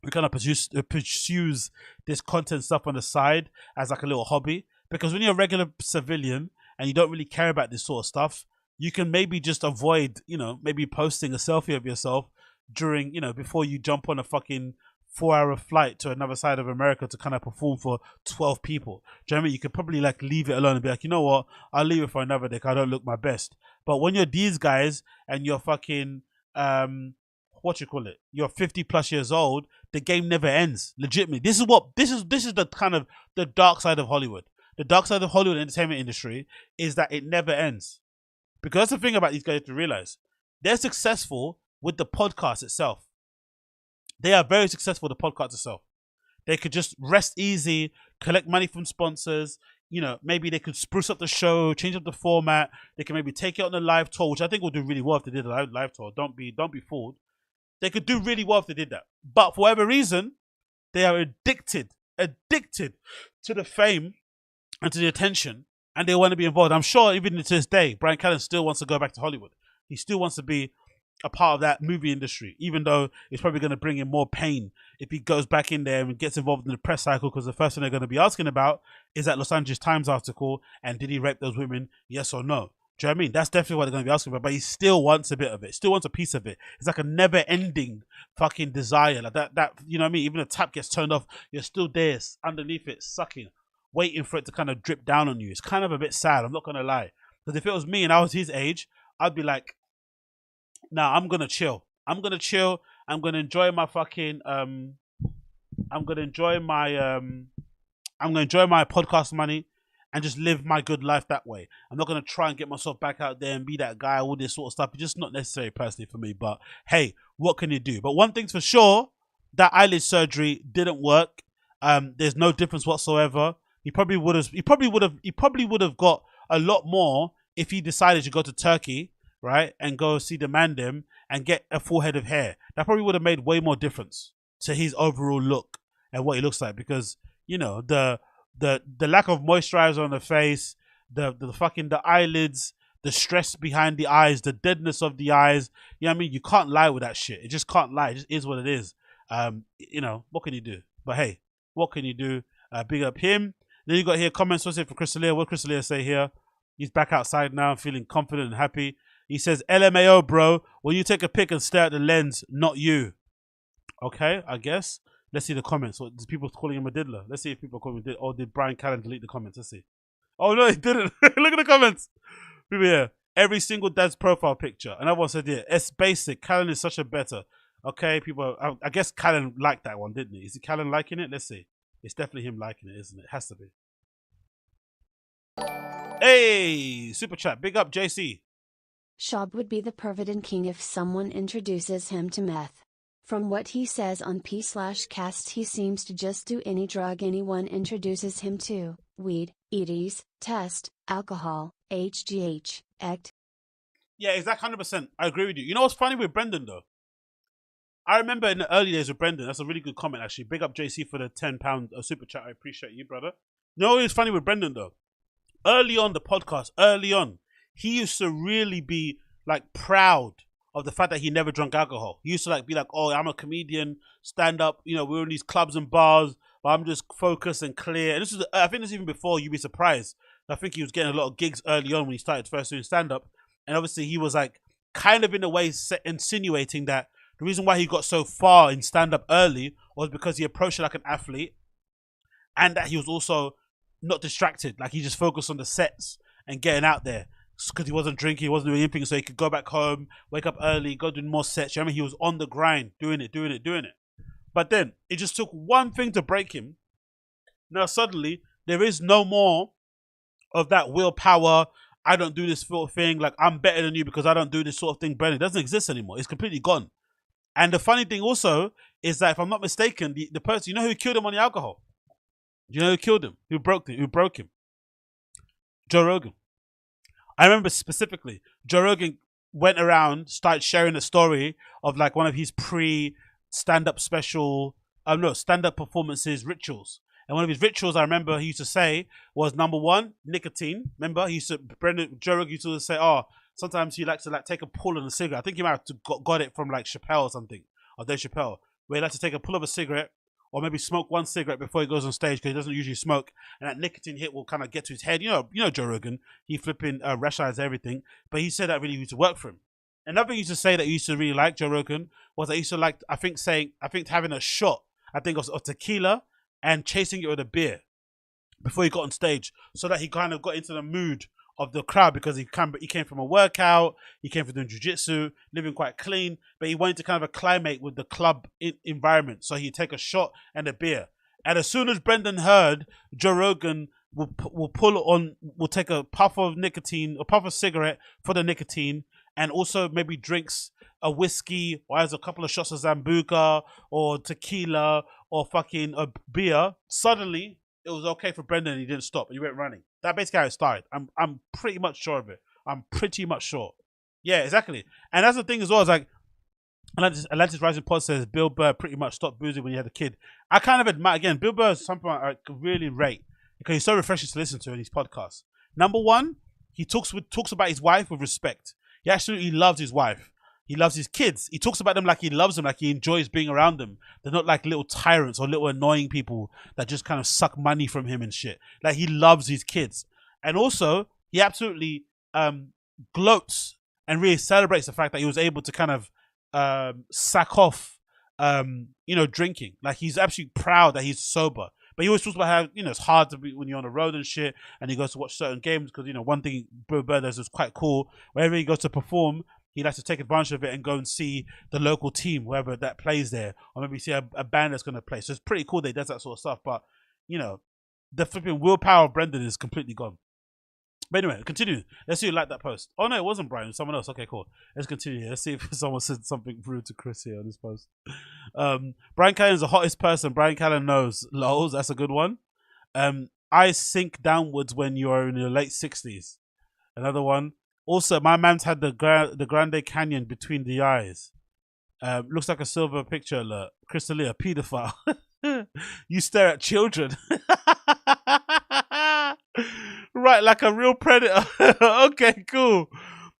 [SPEAKER 1] who kind of pursues this content stuff on the side as like a little hobby. Because when you're a regular civilian and you don't really care about this sort of stuff, you can maybe just avoid, you know, maybe posting a selfie of yourself during, you know, before you jump on a fucking 4-hour flight to another side of America to kind of perform for 12 people. Do you know what I mean? You could probably like leave it alone and be like, you know what, I'll leave it for another day because I don't look my best. But when you're these guys and you're fucking, you're 50 plus years old, the game never ends. Legitimately. This is the kind of the dark side of Hollywood. The dark side of Hollywood entertainment industry is that it never ends. Because that's the thing about these guys to realize. They're successful with the podcast itself. They are very successful with the podcast itself. They could just rest easy, collect money from sponsors. You know, maybe they could spruce up the show, change up the format. They can maybe take it on a live tour, which I think would do really well if they did a live tour. Don't be fooled. They could do really well if they did that. But for whatever reason, they are addicted to the fame and to the attention, and they want to be involved. I'm sure even to this day, Bryan Callen still wants to go back to Hollywood. He still wants to be a part of that movie industry, even though it's probably going to bring him more pain if he goes back in there and gets involved in the press cycle, because the first thing they're going to be asking about is that Los Angeles Times article, and did he rape those women, yes or no? Do you know what I mean? That's definitely what they're going to be asking about, but he still wants a bit of it, still wants a piece of it. It's like a never-ending fucking desire. Like that, you know what I mean? Even the tap gets turned off, you're still there underneath it, sucking, waiting for it to kind of drip down on you. It's kind of a bit sad, I'm not going to lie. Because if it was me and I was his age, I'd be like, nah, I'm going to chill. I'm going to chill. I'm going to enjoy my fucking, I'm going to enjoy my podcast money and just live my good life that way. I'm not going to try and get myself back out there and be that guy, all this sort of stuff. It's just not necessary personally for me. But hey, what can you do? But one thing's for sure, that eyelid surgery didn't work. There's no difference whatsoever. He probably would have got a lot more if he decided to go to Turkey, right, and go see the Mandem and get a full head of hair. That probably would have made way more difference to his overall look and what he looks like, because you know the lack of moisturizer on the face, the eyelids, the stress behind the eyes, the deadness of the eyes. You know what I mean? You can't lie with that shit. It just can't lie. It just is what it is. You know, what can you do? But hey, what can you do? Big up him. Then you got here comments, what's it for Crystalia? What Crystalia say here? He's back outside now, feeling confident and happy. He says, LMAO, bro. When you take a pic and stare at the lens, not you. Okay, I guess. Let's see the comments. What, people calling him a diddler. Let's see if people call him a diddler. Or did Bryan Callen delete the comments? Let's see. Oh, no, he didn't. Look at the comments. People here. Every single dad's profile picture. Another one said, yeah, it's basic. Callen is such a better. Okay, people. I guess Callen liked that one, didn't he? Is it Callen liking it? Let's see. It's definitely him liking it, isn't it? Has to be. Hey, super chat. Big up, JC.
[SPEAKER 9] Schaub would be the pervert king if someone introduces him to meth. From what he says on P/cast, he seems to just do any drug anyone introduces him to: weed, ADDIES, test, alcohol, HGH, ect.
[SPEAKER 1] Yeah, exactly, 100%. I agree with you. You know what's funny with Brendan, though? I remember in the early days with Brendan, that's a really good comment, actually. Big up JC for the £10 super chat. I appreciate you, brother. You know what's funny with Brendan, though? Early on the podcast, he used to really be, like, proud of the fact that he never drank alcohol. He used to, like, be like, oh, I'm a comedian, stand up, you know, we're in these clubs and bars, but I'm just focused and clear. And this is, I think this is even before You'd Be Surprised. I think he was getting a lot of gigs early on when he started first doing stand-up. And obviously he was, like, kind of in a way insinuating that the reason why he got so far in stand-up early was because he approached it like an athlete, and that he was also not distracted. Like, he just focused on the sets and getting out there. Because he wasn't drinking, he wasn't doing anything, so he could go back home, wake up early, go do more sets. You know what I mean? He was on the grind, doing it. But then, it just took one thing to break him. Now, suddenly, there is no more of that willpower, I don't do this sort of thing, like, I'm better than you because I don't do this sort of thing, Brennan. It doesn't exist anymore. It's completely gone. And the funny thing also is that, if I'm not mistaken, the person, you know who killed him on the alcohol? Do you know who killed him? Who broke him? Joe Rogan. I remember specifically, Joe Rogan went around, started sharing a story of, like, one of his stand-up performances rituals. And one of his rituals, I remember he used to say, was, number one, nicotine. Remember, Joe Rogan used to say, oh, sometimes he likes to, like, take a pull on a cigarette. I think he might have got it from, like, Chappelle or something, or Dave Chappelle, where he likes to take a pull of a cigarette, or maybe smoke one cigarette before he goes on stage, because he doesn't usually smoke, and that nicotine hit will kind of get to his head. You know Joe Rogan, he flipping rationalized everything, but he said that really used to work for him. Another thing he used to say that he used to really like, Joe Rogan, was that he used to like, I think having a shot, I think of tequila, and chasing it with a beer before he got on stage, so that he kind of got into the mood of the crowd, because he came from a workout, he came from doing jiu-jitsu, living quite clean, but he wanted to kind of acclimate with the club environment, so he'd take a shot and a beer. And as soon as Brendan heard Joe Rogan will take a puff of nicotine, a puff of cigarette for the nicotine, and also maybe drinks a whiskey, or has a couple of shots of Zambuca, or tequila, or fucking a beer, suddenly it was okay for Brendan and he didn't stop. He went running. That basically how it started. I'm pretty much sure of it. I'm pretty much sure. Yeah, exactly. And that's the thing as well. Is like, Atlantis Rising Pod says Bill Burr pretty much stopped boozing when he had a kid. I kind of admire, again, Bill Burr is something I really rate, because he's so refreshing to listen to in his podcasts. Number one, he talks about his wife with respect. He absolutely loves his wife. He loves his kids. He talks about them like he loves them, like he enjoys being around them. They're not like little tyrants or little annoying people that just kind of suck money from him and shit. Like, he loves his kids. And also, he absolutely gloats and really celebrates the fact that he was able to kind of sack off, drinking. Like, he's absolutely proud that he's sober. But he always talks about how, it's hard to be when you're on the road and shit, and he goes to watch certain games, because, one thing Bill Burr does is quite cool. Whenever he goes to perform, he likes to take advantage of it and go and see the local team, whoever that plays there, or maybe see a band that's going to play. So it's pretty cool that he does that sort of stuff. But, the flipping willpower of Brendan is completely gone. But anyway, continue. Let's see who liked that post. Oh, no, it wasn't Brian. It was someone else. Okay, cool. Let's continue. Let's see if someone said something rude to Chris here on this post. Bryan Callen is the hottest person. Bryan Callen knows. Lols, that's a good one. Eyes sink downwards when you are in your late 60s. Another one. Also, my man's had the Grande Canyon between the eyes. Looks like a silver picture alert. Crystalia, pedophile. You stare at children. Right, like a real predator. Okay, cool.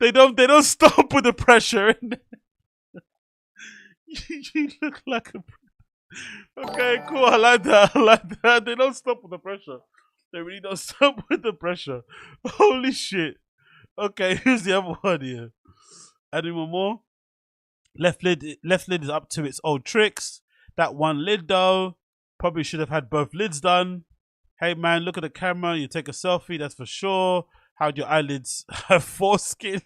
[SPEAKER 1] They don't stop with the pressure. You look like a... Okay, cool. I like that. They don't stop with the pressure. They really don't stop with the pressure. Holy shit. Okay, here's the other one here. Adding one more. Left lid is up to its old tricks. That one lid though, probably should have had both lids done. Hey man, look at the camera. You take a selfie, that's for sure. How'd your eyelids have foreskin?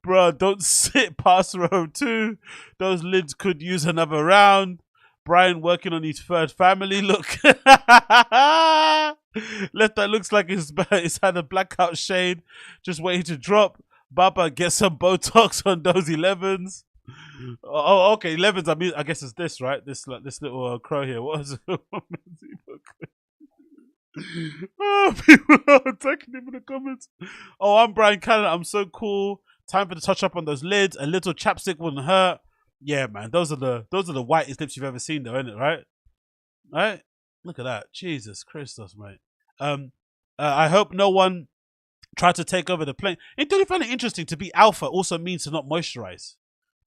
[SPEAKER 1] Bro, don't sit past row 2. Those lids could use another round. Bryan working on his third family. Look. Left that looks like it's had a blackout shade. Just waiting to drop. Baba, get some Botox on those 11s. Oh, okay, 11s. I mean, I guess it's this, right? This little crow here. What is it? Oh, people are attacking him in the comments. Oh, I'm Bryan Callen. I'm so cool. Time for the touch up on those lids. A little chapstick wouldn't hurt. Yeah, man. Those are the whitest lips you've ever seen, though, isn't it? Right? Right? Look at that. Jesus Christos, mate. I hope no one tried to take over the plane. Do you find it interesting to be alpha also means to not moisturize,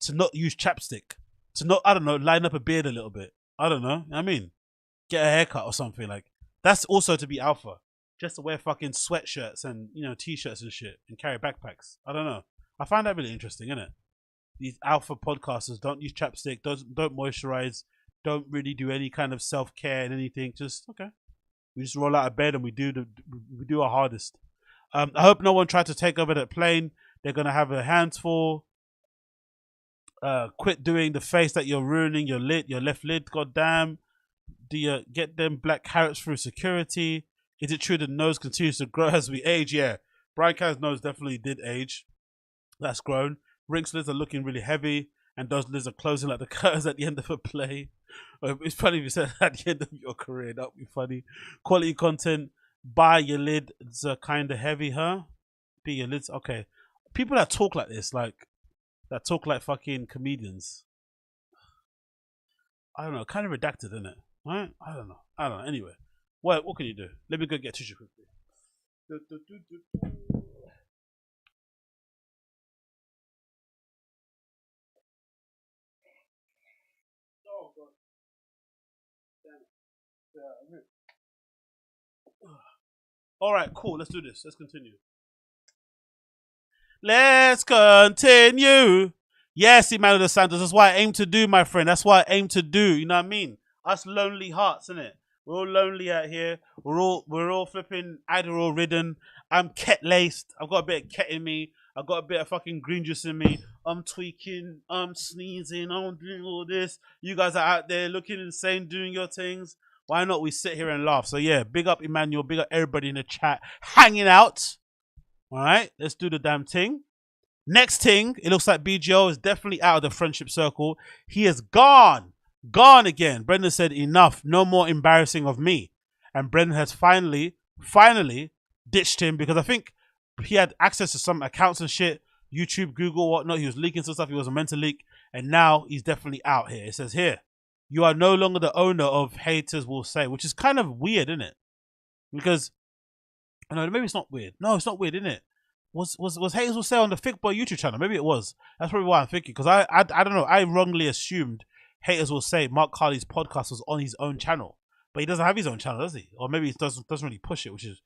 [SPEAKER 1] to not use chapstick, to not, I don't know, line up a beard a little bit. I don't know. I mean, get a haircut or something like. That's also to be alpha. Just to wear fucking sweatshirts and, you know, t-shirts and shit and carry backpacks. I don't know. I find that really interesting, innit? These alpha podcasters don't use chapstick, don't moisturize, don't really do any kind of self-care and anything. Just, okay. We just roll out of bed and we do our hardest. I hope no one tried to take over that plane. They're going to have their hands full. Quit doing the face that you're ruining your left lid, goddamn. Do you get them black carrots through security? Is it true the nose continues to grow as we age? Yeah. Bryan Callen's nose definitely did age. That's grown. Rinks lids are looking really heavy, and those lids are closing like the curtains at the end of a play. It's funny if you said at the end of your career. That would be funny. Quality content. Buy your lids are kind of heavy, huh? Be your lids. Okay. People that talk like this, that talk like fucking comedians. I don't know. Kind of redacted, isn't it? Right? I don't know. Anyway, what can you do? Let me go get tissue quickly. Oh god. Damn it. Yeah. All right, cool. Let's do this. Let's continue. Let's continue. Yes, Emmanuel dos Santos. That's what I aim to do, my friend. That's what I aim to do. You know what I mean? Us lonely hearts, innit? We're all lonely out here. We're all flipping Adderall ridden. I'm ket laced. I've got a bit of ket in me. I've got a bit of fucking green juice in me. I'm tweaking. I'm sneezing. I'm doing all this. You guys are out there looking insane, doing your things. Why not we sit here and laugh? So yeah, big up Emmanuel. Big up everybody in the chat hanging out. All right, let's do the damn thing. Next thing, it looks like BGL is definitely out of the friendship circle. He is gone. Gone again. Brendan said, enough. No more embarrassing of me. And Brendan has finally ditched him because I think he had access to some accounts and shit. YouTube, Google, whatnot. He was leaking some stuff he wasn't meant to leak. And now he's definitely out here. It says here, you are no longer the owner of Haters Will Say, which is kind of weird, isn't it? Because, no, maybe it's not weird. No, it's not weird, isn't it? Was Haters Will Say on the Thick Boy YouTube channel? Maybe it was. That's probably why I'm thinking. Because I don't know. I wrongly assumed Haters Will Say Mark Harley's podcast was on his own channel. But he doesn't have his own channel, does he? Or maybe he doesn't really push it, which is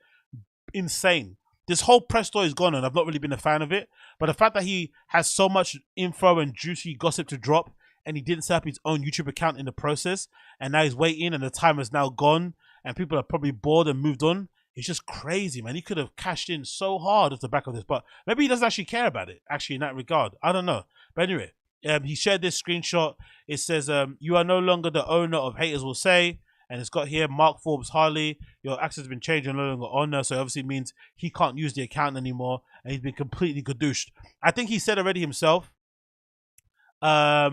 [SPEAKER 1] insane. This whole press story is gone and I've not really been a fan of it. But the fact that he has so much info and juicy gossip to drop and he didn't set up his own YouTube account in the process and now he's waiting and the time has now gone and people are probably bored and moved on. It's just crazy, man. He could have cashed in so hard off the back of this, but maybe he doesn't actually care about it, actually, in that regard. I don't know. But anyway, he shared this screenshot. It says, you are no longer the owner of Haters Will Say. And it's got here, Mark Forbes Harley. Your access has been changed and no longer owner. So it obviously means he can't use the account anymore. And he's been completely gadooshed. I think he said already himself. I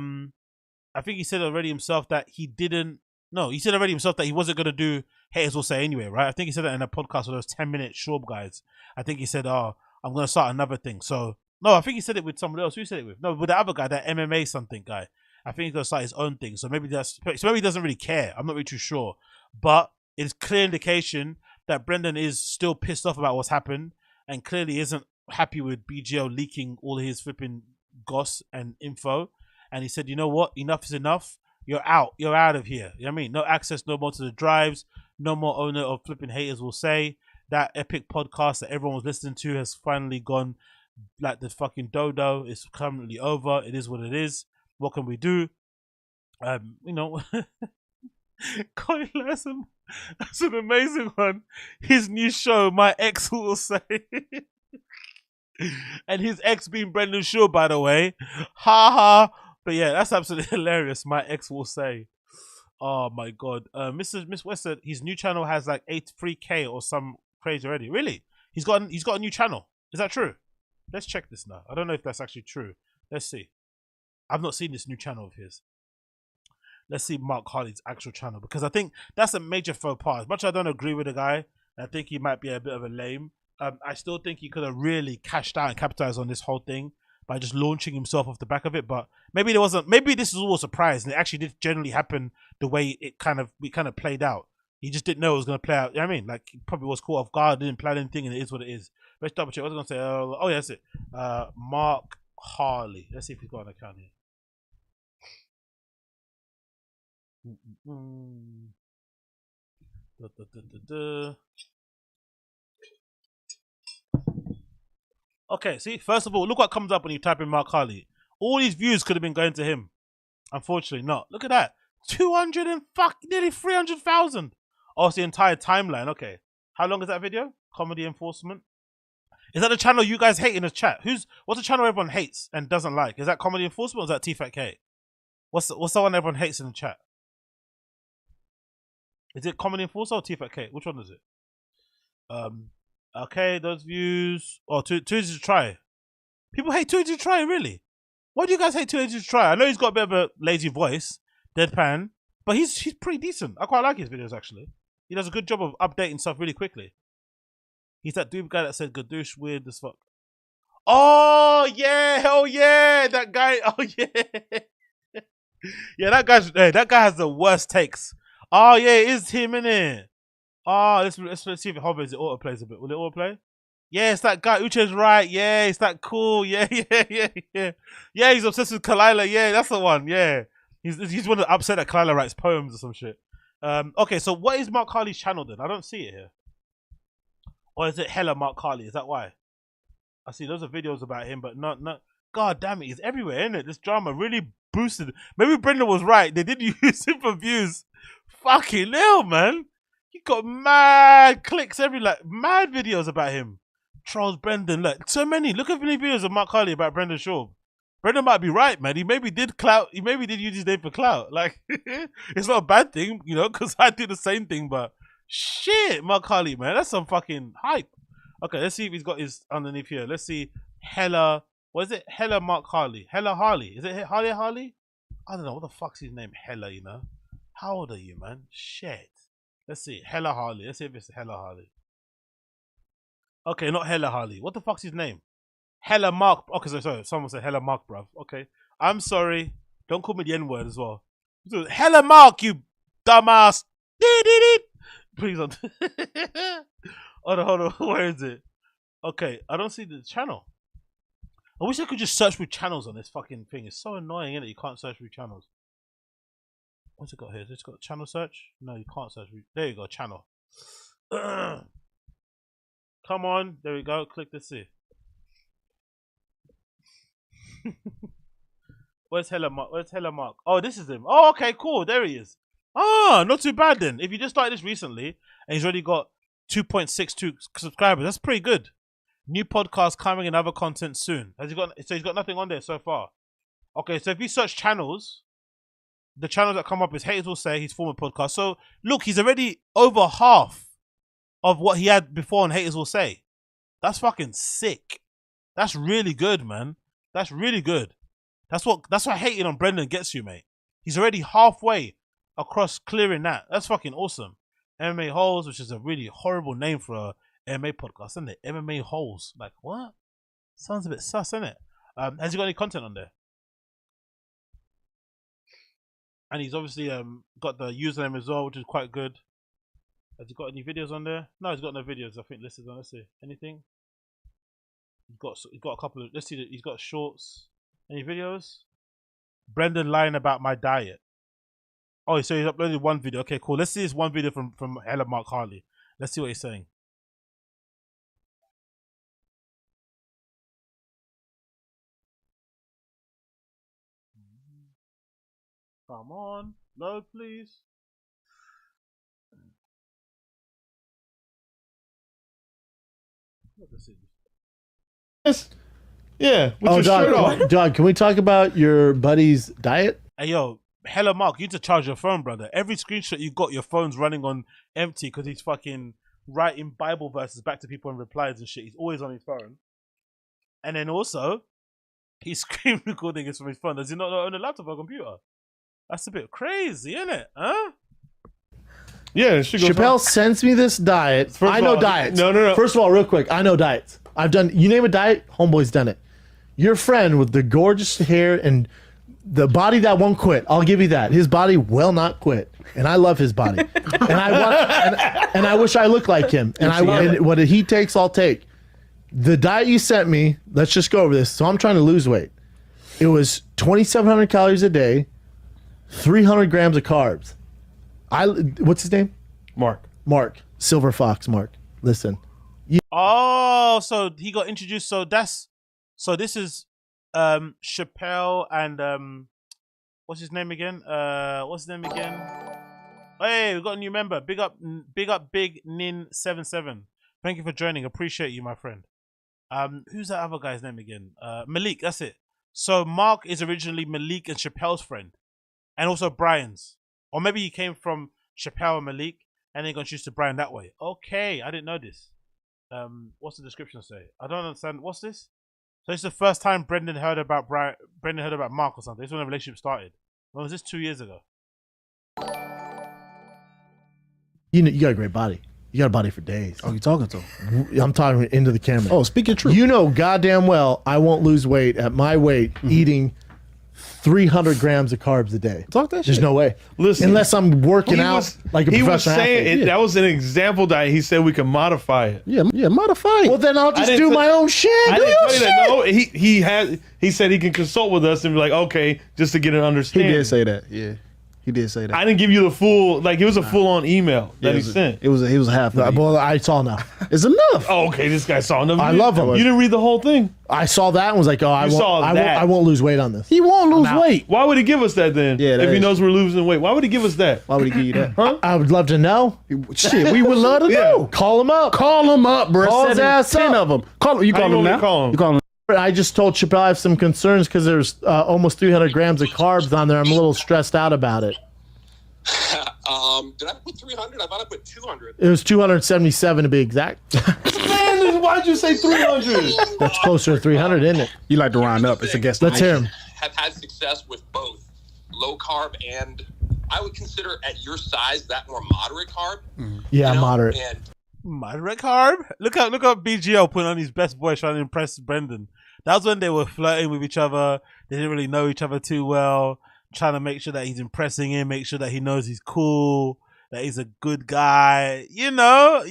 [SPEAKER 1] think he said already himself that he didn't. No, he said already himself that he wasn't going to do Haters Will Say anyway, right? I think he said that in a podcast with those 10-minute SCHAUB'S guys. I think he said, oh, I'm going to start another thing. So, no, I think he said it with somebody else. Who said it with? No, with the other guy, that MMA something guy. I think he's going to start his own thing. So maybe he doesn't really care. I'm not really too sure. But it's clear indication that Brendan is still pissed off about what's happened and clearly isn't happy with BGL leaking all his flipping goss and info. And he said, you know what? Enough is enough. You're out. You're out of here. You know what I mean? No access no more to the drives. No more owner of flipping Haters Will Say. That epic podcast that everyone was listening to has finally gone. like the fucking dodo is currently over. It is what it is. What can we do? You know, Coin lesson. That's an amazing one. His new show, My Ex Will Say. And his ex being Brendan Shaw, by the way. Ha ha. But yeah, that's absolutely hilarious. My Ex Will Say. Oh my god. Miss West said his new channel has like 83K or some crazy already. Really? He's got a new channel. Is that true? Let's check this now. I don't know if that's actually true. Let's see. I've not seen this new channel of his. Let's see Mark Harley's actual channel, because I think that's a major faux pas. As much as I don't agree with the guy, I think he might be a bit of a lame. I still think he could have really cashed out and capitalized on this whole thing by just launching himself off the back of it. But maybe there wasn't. Maybe this is all a surprise, and it actually did generally happen the way it kind of played out. He just didn't know it was going to play out. You know what I mean? Like, he probably was caught off guard, didn't plan anything, and it is what it is. Let's double check. What was I going to say? Oh, yeah, that's it. Mark Harley. Let's see if he's got an account here. Okay, see, first of all, look what comes up when you type in Mark Harley. All these views could have been going to him. Unfortunately not. Look at that. 200 and nearly 300,000. Oh, it's the entire timeline. Okay. How long is that video? Comedy Enforcement. Is that the channel you guys hate in the chat? What's the channel everyone hates and doesn't like? Is that Comedy Enforcement or is that THICCC? What's the one everyone hates in the chat? Is it Comedy Enforcement or THICCC? Which one is it? Okay, those views. Oh, Too Easy to Try. People hate Too Easy to Try, really? Why do you guys hate Too Easy to Try? I know he's got a bit of a lazy voice, deadpan, but he's pretty decent. I quite like his videos, actually. He does a good job of updating stuff really quickly. He's that dude guy that said Gadoosh weird as fuck. Oh yeah, oh yeah, that guy. Oh yeah, yeah, that guy has the worst takes. Oh yeah, it is him, innit? Oh, let's see if it hovers. It autoplays a bit. Will it autoplay? Yeah, it's that guy. Uche's right. Yeah, it's that cool. Yeah. Yeah, he's obsessed with Kalila. Yeah, that's the one. Yeah, he's one of the upset that Kalila writes poems or some shit. Okay, so what is Mark Harley's channel then? I don't see it here. Or is it Hella Mark Harley? Is that why? I see those are videos about him, but not. God damn it, he's everywhere, isn't it? This drama really boosted. Maybe Brendan was right. They did use him for views. Fucking hell, man. He got mad clicks mad videos about him. Charles Brendan, look, so many. Look at many videos of Mark Harley about Brendan Shaw. Brendan might be right, man. He maybe did use his name for clout. Like, it's not a bad thing, you know, because I do the same thing, but shit, Mark Harley, man. That's some fucking hype. Okay, let's see if he's got his underneath here. Let's see. Hella, what is it? Hella Mark Harley. Hella Harley. Is it Harley? I don't know. What the fuck's his name? Hella, you know? How old are you, man? Shit. Let's see. Hella Harley. Let's see if it's Hella Harley. Okay, not Hella Harley. What the fuck's his name? Hella Mark. Okay, sorry. Someone said Hella Mark, bruv. Okay. I'm sorry. Don't call me the N-word as well. Hella Mark, you dumbass. Please don't. Hold on. Where is it? Okay, I don't see the channel. I wish I could just search with channels on this fucking thing. It's so annoying, isn't it? You can't search with channels. What's it got here? It's got channel search? No, you can't search. There you go, channel. Come on, there we go. Click to see. Where's Hella Mark? Oh, this is him. Oh, okay, cool. There he is. Oh, not too bad then. If you just started this recently and he's already got 2.62 subscribers, that's pretty good. New podcast coming and other content soon. So he's got nothing on there so far. Okay, so if you search channels, the channels that come up is Haters Will Say, his former podcast. So look, he's already over half of what he had before on Haters Will Say. That's fucking sick. That's really good, man. That's really good. That's what hating on Brendan gets you, mate. He's already halfway across clearing that. That's fucking awesome. MMA-Holes, which is a really horrible name for a MMA podcast, isn't it? MMA-Holes. Like, what? Sounds a bit sus, isn't it? Has he got any content on there? And he's obviously got the username as well, which is quite good. Has he got any videos on there? No, he's got no videos, I think, listed on. Let's see. Anything? He's got a couple of, let's see, he's got shorts. Any videos? Brendan lying about my diet. Oh, so he's uploaded one video. Okay, cool. Let's see this one video from Hella Mark Harley. Let's see what he's saying. Come on, load please.
[SPEAKER 10] Yes. Yeah. With
[SPEAKER 8] Oh,
[SPEAKER 10] your shirt off.
[SPEAKER 8] Dog, can we talk about your buddy's diet?
[SPEAKER 1] Hey yo, hella Mark, you need to charge your phone, brother. Every screenshot you got, your phone's running on empty because he's fucking writing Bible verses back to people in replies and shit. He's always on his phone. And then also, he's screen recording this from his phone. Does he not own a laptop or computer? That's a bit crazy, isn't it? Huh?
[SPEAKER 10] Yeah,
[SPEAKER 8] Chappelle sends me this diet. I know diets.
[SPEAKER 10] No.
[SPEAKER 8] First of all, real quick, I know diets. I've done, you name a diet, homeboy's done it. Your friend with the gorgeous hair and the body that won't quit, I'll give you that. His body will not quit. And I love his body. and I wish I looked like him. And what he takes, I'll take. The diet you sent me, let's just go over this. So I'm trying to lose weight. It was 2,700 calories a day, 300 grams of carbs. What's his name? Mark. Silver Fox Mark. Listen.
[SPEAKER 1] Oh, so he got introduced. So this is Chappelle and what's his name again? Hey, we got a new member. Big up Big Nin77. Thank you for joining. Appreciate you, my friend. Who's that other guy's name again? Malik, that's it. So Mark is originally Malik and Chappelle's friend. And also Bryan's. Or maybe he came from Chappelle and Malik and then got introduced to Bryan that way. Okay, I didn't know this. What's the description say? I don't understand. What's this? So it's the first time Brendan heard about Mark or something. This is when the relationship started. When was this? 2 years ago?
[SPEAKER 8] You got a great body. You got a body for days.
[SPEAKER 11] Oh, you talking to him?
[SPEAKER 8] I'm talking into the camera.
[SPEAKER 11] Oh, speak your truth.
[SPEAKER 8] You know goddamn well I won't lose weight at my weight eating 300 grams of carbs a day.
[SPEAKER 11] Talk that shit.
[SPEAKER 8] There's no way.
[SPEAKER 10] Listen,
[SPEAKER 8] unless I'm working out like a professional
[SPEAKER 10] He was saying
[SPEAKER 8] athlete.
[SPEAKER 10] that was an example diet. He said we can modify it.
[SPEAKER 11] Yeah, modify it.
[SPEAKER 8] Well, then I'll just do my own shit.
[SPEAKER 10] I didn't tell you that. No, he said he can consult with us and be like, okay, just to get an understanding.
[SPEAKER 11] He did say that. Yeah. He did say that.
[SPEAKER 10] I didn't give you the full, like, it was a full-on email that he sent.
[SPEAKER 11] It was half.
[SPEAKER 8] Well, I saw enough.
[SPEAKER 11] It's enough.
[SPEAKER 10] Oh, okay, this guy saw enough.
[SPEAKER 8] I love him.
[SPEAKER 10] You didn't read the whole thing?
[SPEAKER 8] I saw that and was like, oh, I won't lose weight on this.
[SPEAKER 11] He won't lose weight.
[SPEAKER 10] Why would he give us that then?
[SPEAKER 11] Yeah,
[SPEAKER 10] if he knows we're losing weight, why would he give us that?
[SPEAKER 11] Why would he give you that?
[SPEAKER 10] Huh?
[SPEAKER 8] I would love to know.
[SPEAKER 11] Shit, we would love to know.
[SPEAKER 8] Call him up.
[SPEAKER 11] Call him up, bro.
[SPEAKER 8] Call his ass
[SPEAKER 11] 10
[SPEAKER 8] up.
[SPEAKER 11] of them. Call him. You call him now? You call him.
[SPEAKER 8] I just told Chappelle I have some concerns because there's almost 300 grams of carbs on there. I'm a little stressed out about it.
[SPEAKER 12] Did I put 300? I thought I put 200.
[SPEAKER 8] It was 277 to be exact.
[SPEAKER 10] Man, why'd you say 300?
[SPEAKER 8] That's closer to 300, isn't it?
[SPEAKER 11] You like to round up. It's a guess.
[SPEAKER 8] Let's hear him.
[SPEAKER 12] Have had success with both low carb and I would consider at your size that more moderate carb.
[SPEAKER 8] Yeah, moderate.
[SPEAKER 12] And
[SPEAKER 1] Moderate carb? Look how BGL put on his best boy trying to impress Brendan. That was when they were flirting with each other. They didn't really know each other too well. Trying to make sure that he's impressing him, make sure that he knows he's cool, that he's a good guy. You know.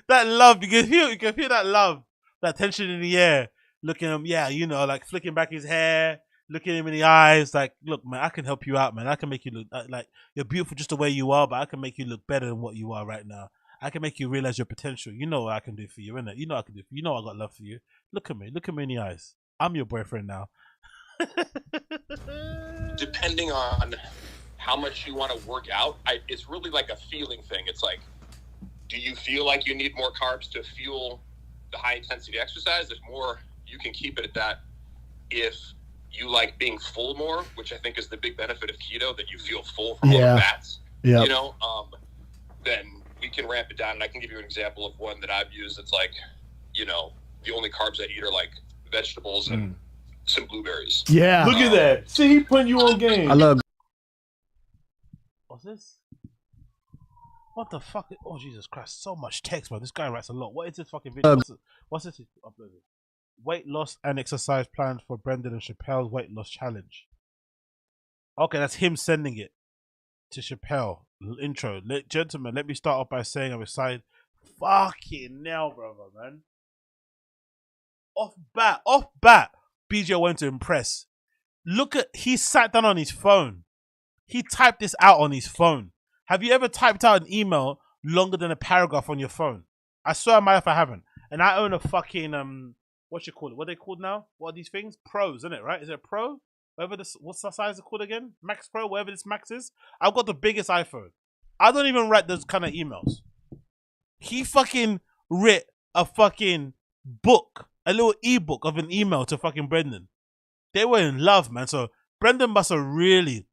[SPEAKER 1] That love, you can feel that love, that tension in the air. Looking at him, like flicking back his hair, looking him in the eyes, like, look, man, I can help you out, man. I can make you look like you're beautiful just the way you are, but I can make you look better than what you are right now. I can make you realize your potential. You know what I can do for you, innit? You know I can do for you. You know I got love for you. Look at me in the eyes. I'm your boyfriend now.
[SPEAKER 12] depending on how much you want to work out, it's really like a feeling thing. It's like, do you feel like you need more carbs to fuel the high intensity exercise? There's more, you can keep it at that. If you like being full more, which I think is the big benefit of keto, that you feel full from all the fats, then we can ramp it down. And I can give you an example of one that I've used. It's like, the only carbs I eat are like vegetables and some blueberries.
[SPEAKER 8] Yeah.
[SPEAKER 10] Look at that. See, he putting you on game.
[SPEAKER 11] I love.
[SPEAKER 1] What's this? What the fuck? Oh, Jesus Christ. So much text, bro. This guy writes a lot. What is this fucking video? What's this uploaded? Weight loss and exercise plans for Brendan and Chappelle's weight loss challenge. Okay, that's him sending it to Chappelle. Intro. Gentlemen, let me start off by saying I'm excited. Fucking hell, brother, man. Off bat. BJ went to impress. He sat down on his phone. He typed this out on his phone. Have you ever typed out an email longer than a paragraph on your phone? I swear on my life I haven't. And I own a fucking, what you call it? What are they called now? What are these things? Pros, isn't it, right? Is it a Pro? whatever this, what's the size called again? Max Pro, whatever this Max is. I've got the biggest iPhone. I don't even write those kind of emails. He fucking writ a fucking book, a little ebook of an email to fucking Brendan. They were in love, man. So Brendan must have really,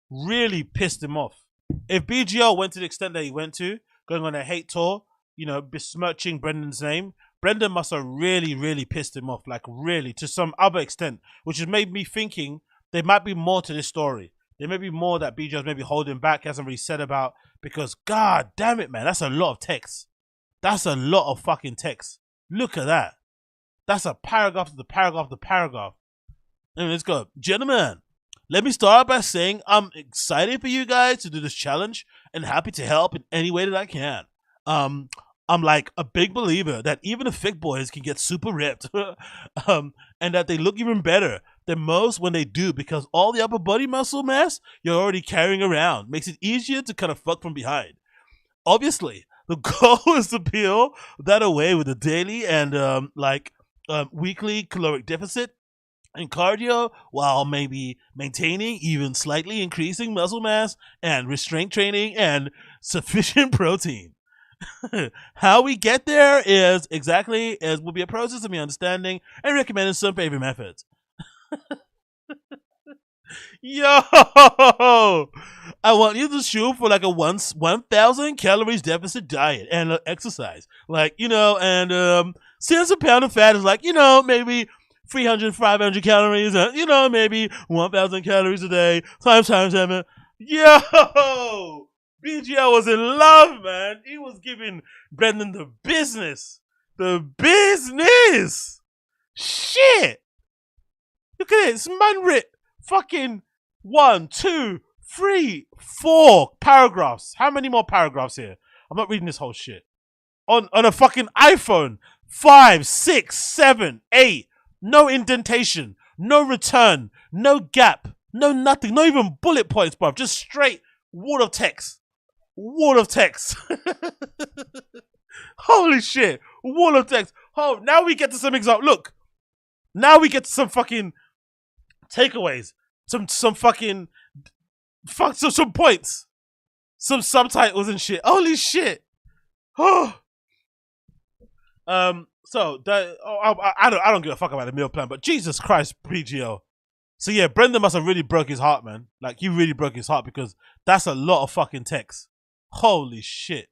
[SPEAKER 1] really pissed him off. If BGL went to the extent that he went to, going on a hate tour, you know, besmirching Brendan's name, Brendan must have really, really pissed him off, like really, to some other extent, which has made me thinking there might be more to this story. There may be more that BGL's maybe holding back, hasn't really said about, because god damn it, man, that's a lot of text. That's a lot of fucking text. Look at that. That's a paragraph to the paragraph to paragraph. And let's go. Gentlemen, let me start by saying I'm excited for you guys to do this challenge and happy to help in any way that I can. I'm like a big believer that even the thick boys can get super ripped and that they look even better than most when they do, because all the upper body muscle mass you're already carrying around makes it easier to kind of fuck from behind. Obviously, the goal is to peel that away with a daily and weekly caloric deficit and cardio, while maybe maintaining, even slightly increasing muscle mass and restraint training and sufficient protein. How we get there is exactly as will be a process of me understanding and recommending some favorite methods. Yo, I want you to shoot for like a 1,000 calories deficit diet and exercise, like, you know, and since a pound of fat is like, you know, maybe 300, 500 calories, you know, maybe 1,000 calories a day times 7. Yo, BGL was in love, man. He was giving Brendan the business. The business. Shit. Look at this. Man writ fucking 1, 2, 3, 4 paragraphs. How many more paragraphs here? I'm not reading this whole shit. On a fucking iPhone. 5, 6, 7, 8. No indentation. No return. No gap. No nothing. Not even bullet points, bruv. Just straight wall of text. Wall of text. Holy shit. Wall of text. Oh, now we get to some example. Look. Now we get to some fucking takeaways. Some fucking some points. Some subtitles and shit. Holy shit. Oh. So I don't give a fuck about the meal plan, but Jesus Christ, BGL. So yeah, Brendan must have really broke his heart, man. Like, he really broke his heart, because that's a lot of fucking text. Holy shit.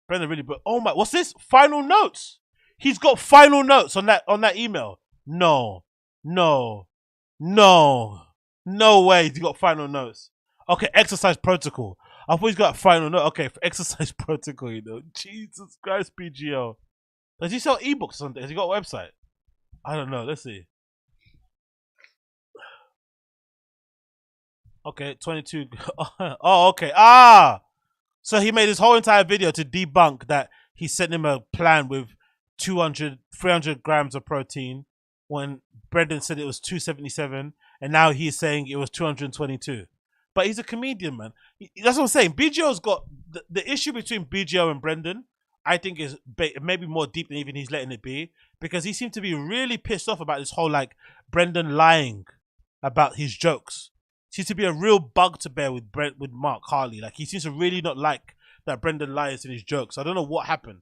[SPEAKER 1] Brendan really broke. Oh my, what's this? Final notes. He's got final notes on that email. No way he's got final notes. Okay, exercise protocol. I thought he's got a final note. Okay, for exercise protocol, you know. Jesus Christ, BGL. Does he sell ebooks or something? Has he got a website? I don't know. Let's see. Okay, 22. Oh, okay. So he made his whole entire video to debunk that he sent him a plan with 200, 300 grams of protein when Brendan said it was 277, and now he's saying it was 222. But he's a comedian, man. That's what I'm saying. BGL's got the issue between BGL and Brendan, I think, is maybe more deep than even he's letting it be, because he seemed to be really pissed off about this whole, like, Brendan lying about his jokes. Seems to be a real bug to bear with Mark Harley. Like, he seems to really not like that Brendan lies in his jokes. I don't know what happened.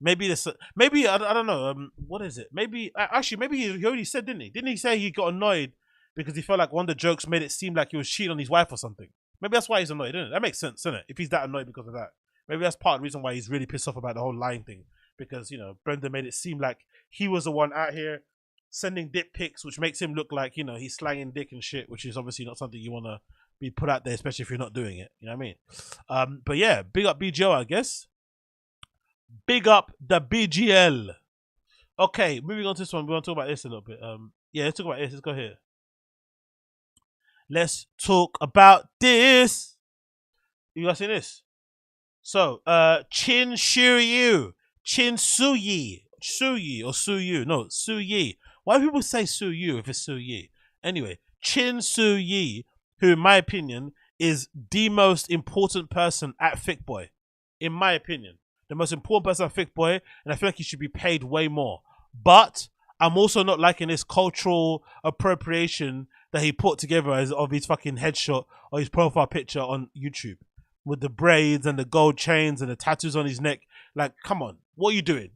[SPEAKER 1] Maybe this. Maybe I don't know. What is it? Maybe actually, maybe he already said, didn't he? Didn't he say he got annoyed because he felt like one of the jokes made it seem like he was cheating on his wife or something? Maybe that's why he's annoyed, isn't it? That makes sense, doesn't it? If he's that annoyed because of that, maybe that's part of the reason why he's really pissed off about the whole lying thing. Because, you know, Brendan made it seem like he was the one out here sending dick pics, which makes him look like, you know, he's slanging dick and shit, which is obviously not something you want to be put out there, especially if you're not doing it. You know what I mean? But yeah, big up BGL, I guess. Big up the BGL. Okay, moving on to this one. We want to talk about this a little bit. Yeah, let's talk about this. Let's go here. Let's talk about this. You guys see this? So, Chin Shiryu, Chin Suyi, or Suyu. No, Suyi. Why do people say Suyu if it's Suyi? Anyway, Chin Suyi, who in my opinion is the most important person at Thick Boy. In my opinion. The most important person at Thick Boy, and I feel like he should be paid way more. But I'm also not liking this cultural appropriation that he put together as of his fucking headshot or his profile picture on YouTube with the braids and the gold chains and the tattoos on his neck. Like, come on, what are you doing?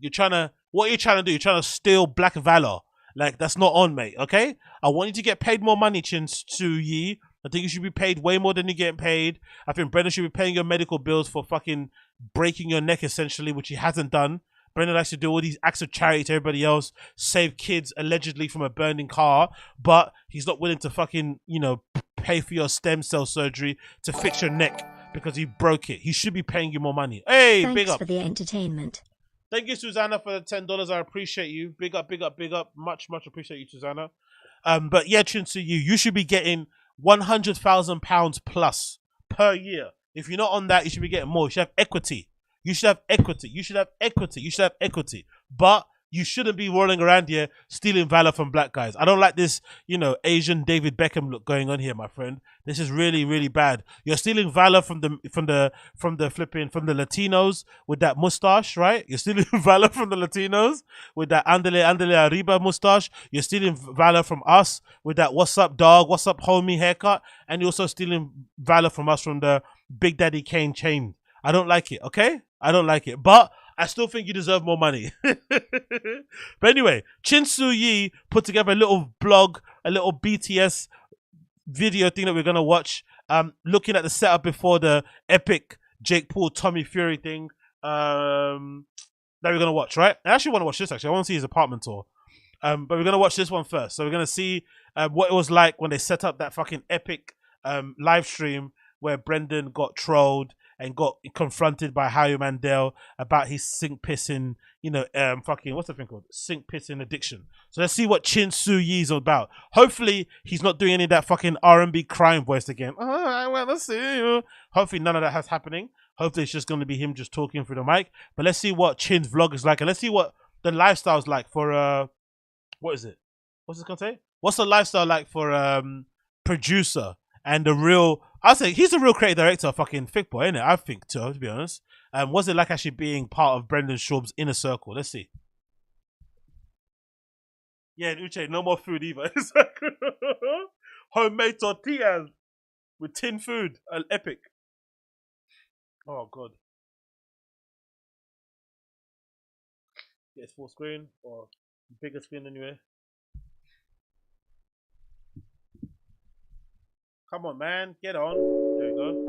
[SPEAKER 1] What are you trying to do? You're trying to steal black valor. Like, that's not on, mate. Okay, I want you to get paid more money, Chin Su Yi. I think you should be paid way more than you're getting paid. I think Brendan should be paying your medical bills for fucking breaking your neck, essentially, which he hasn't done. Brendan likes to do all these acts of charity to everybody else, save kids allegedly from a burning car, but he's not willing to fucking, you know, pay for your stem cell surgery to fix your neck because you broke it. He should be paying you more money. Hey,
[SPEAKER 13] Thanks
[SPEAKER 1] big up.
[SPEAKER 13] for the entertainment.
[SPEAKER 1] Thank you, Susanna, for the $10. I appreciate you. Big up, big up, big up. Much, much appreciate you, Susanna. But yeah, Chinsu, you should be getting £100,000 plus per year. If you're not on that, you should be getting more. You should have equity. You should have equity. You should have equity. You should have equity. But you shouldn't be rolling around here stealing valor from black guys. I don't like this, you know, Asian David Beckham look going on here, my friend. This is really, really bad. You're stealing valor from the Latinos with that mustache, right? You're stealing valor from the Latinos with that andele arriba mustache. You're stealing valor from us with that what's up dog, what's up homie haircut, and you're also stealing valor from us from the Big Daddy Kane chain. I don't like it, okay? I don't like it, but I still think you deserve more money. But anyway, Chin Su Yi put together a little blog, a little BTS video thing that we're going to watch, looking at the setup before the epic Jake Paul, Tommy Fury thing that we're going to watch, right? I actually want to watch this, actually. I want to see his apartment tour. But we're going to watch this one first. So we're going to see what it was like when they set up that fucking epic live stream where Brendan got trolled and got confronted by Howie Mandel about his sink pissing, you know, fucking, what's the thing called? Sink pissing addiction. So let's see what Chin Su Yi's about. Hopefully, he's not doing any of that fucking R&B crying voice again. Oh, I want to see you. Hopefully, none of that has happening. Hopefully, it's just going to be him just talking through the mic. But let's see what Chin's vlog is like. And let's see what the lifestyle's like for, what is it? What's it going to say? What's the lifestyle like for producer and the real... I'll say he's a real creative director of fucking Thick Boy, isn't it? I think too, to be honest. What's it like actually being part of Brendan Schaub's inner circle? Let's see. Yeah, Uche, no more food either. Homemade tortillas with tin food. Epic. Oh, God. Yeah, it's full screen or bigger screen anyway. Come on, man. Get on. There we go.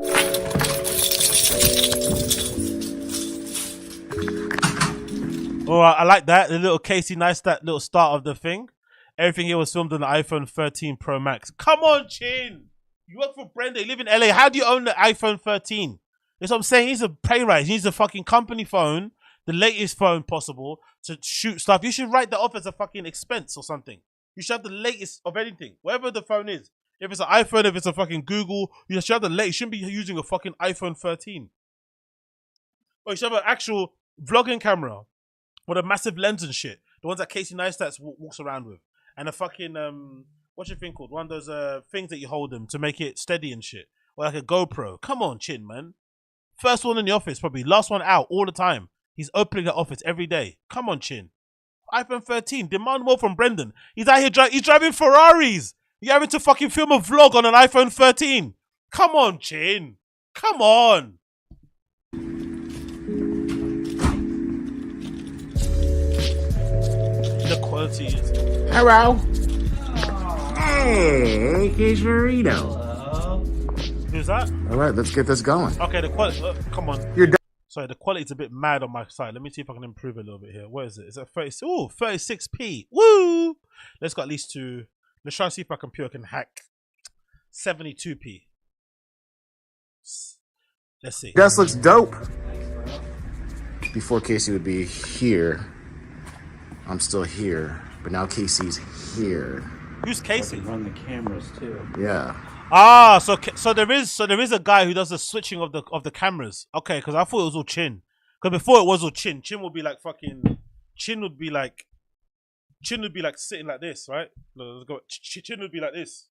[SPEAKER 1] Oh, I like that. The little Casey Neistat little start of the thing. Everything here was filmed on the iPhone 13 Pro Max. Come on, Chin. You work for Brenda. You live in LA. How do you own the iPhone 13? That's what I'm saying. He's a playwright. He needs a fucking company phone, the latest phone possible, to shoot stuff. You should write that off as a fucking expense or something. You should have the latest of anything, whatever the phone is. If it's an iPhone, if it's a fucking Google, you should have the latest. You shouldn't be using a fucking iPhone 13. Or you should have an actual vlogging camera with a massive lens and shit. The ones that Casey Neistat walks around with. And a fucking, what's your thing called? One of those things that you hold them to make it steady and shit. Or like a GoPro. Come on, Chin, man. First one in the office, probably. Last one out all the time. He's opening the office every day. Come on, Chin. iPhone 13. Demand more from Brendan. He's out here he's driving Ferraris. You're having to fucking film a vlog on an iPhone 13. Come on, Chin. Come on. The quality is...
[SPEAKER 14] Hello. Hey, Burrito.
[SPEAKER 1] Who's that?
[SPEAKER 14] All right, let's get this going.
[SPEAKER 1] Okay, the quality... come on.
[SPEAKER 14] You're done.
[SPEAKER 1] Sorry, the quality's a bit mad on my side. Let me see if I can improve it a little bit here. What is it? Is it 30? Ooh, 36p. Woo! Let's go at least to... Let's try and see if our computer can hack 72p. Let's see.
[SPEAKER 14] Gus looks dope. Before Casey would be here, I'm still here, but now Casey's here.
[SPEAKER 1] Who's Casey?
[SPEAKER 15] Run the cameras too.
[SPEAKER 14] Yeah.
[SPEAKER 1] Ah, so there is a guy who does the switching of the cameras. Okay, because I thought it was all Chin. Because before it was all Chin. Chin would be like fucking. Chin would be like sitting like this, right? Let's go. Chin would be like this.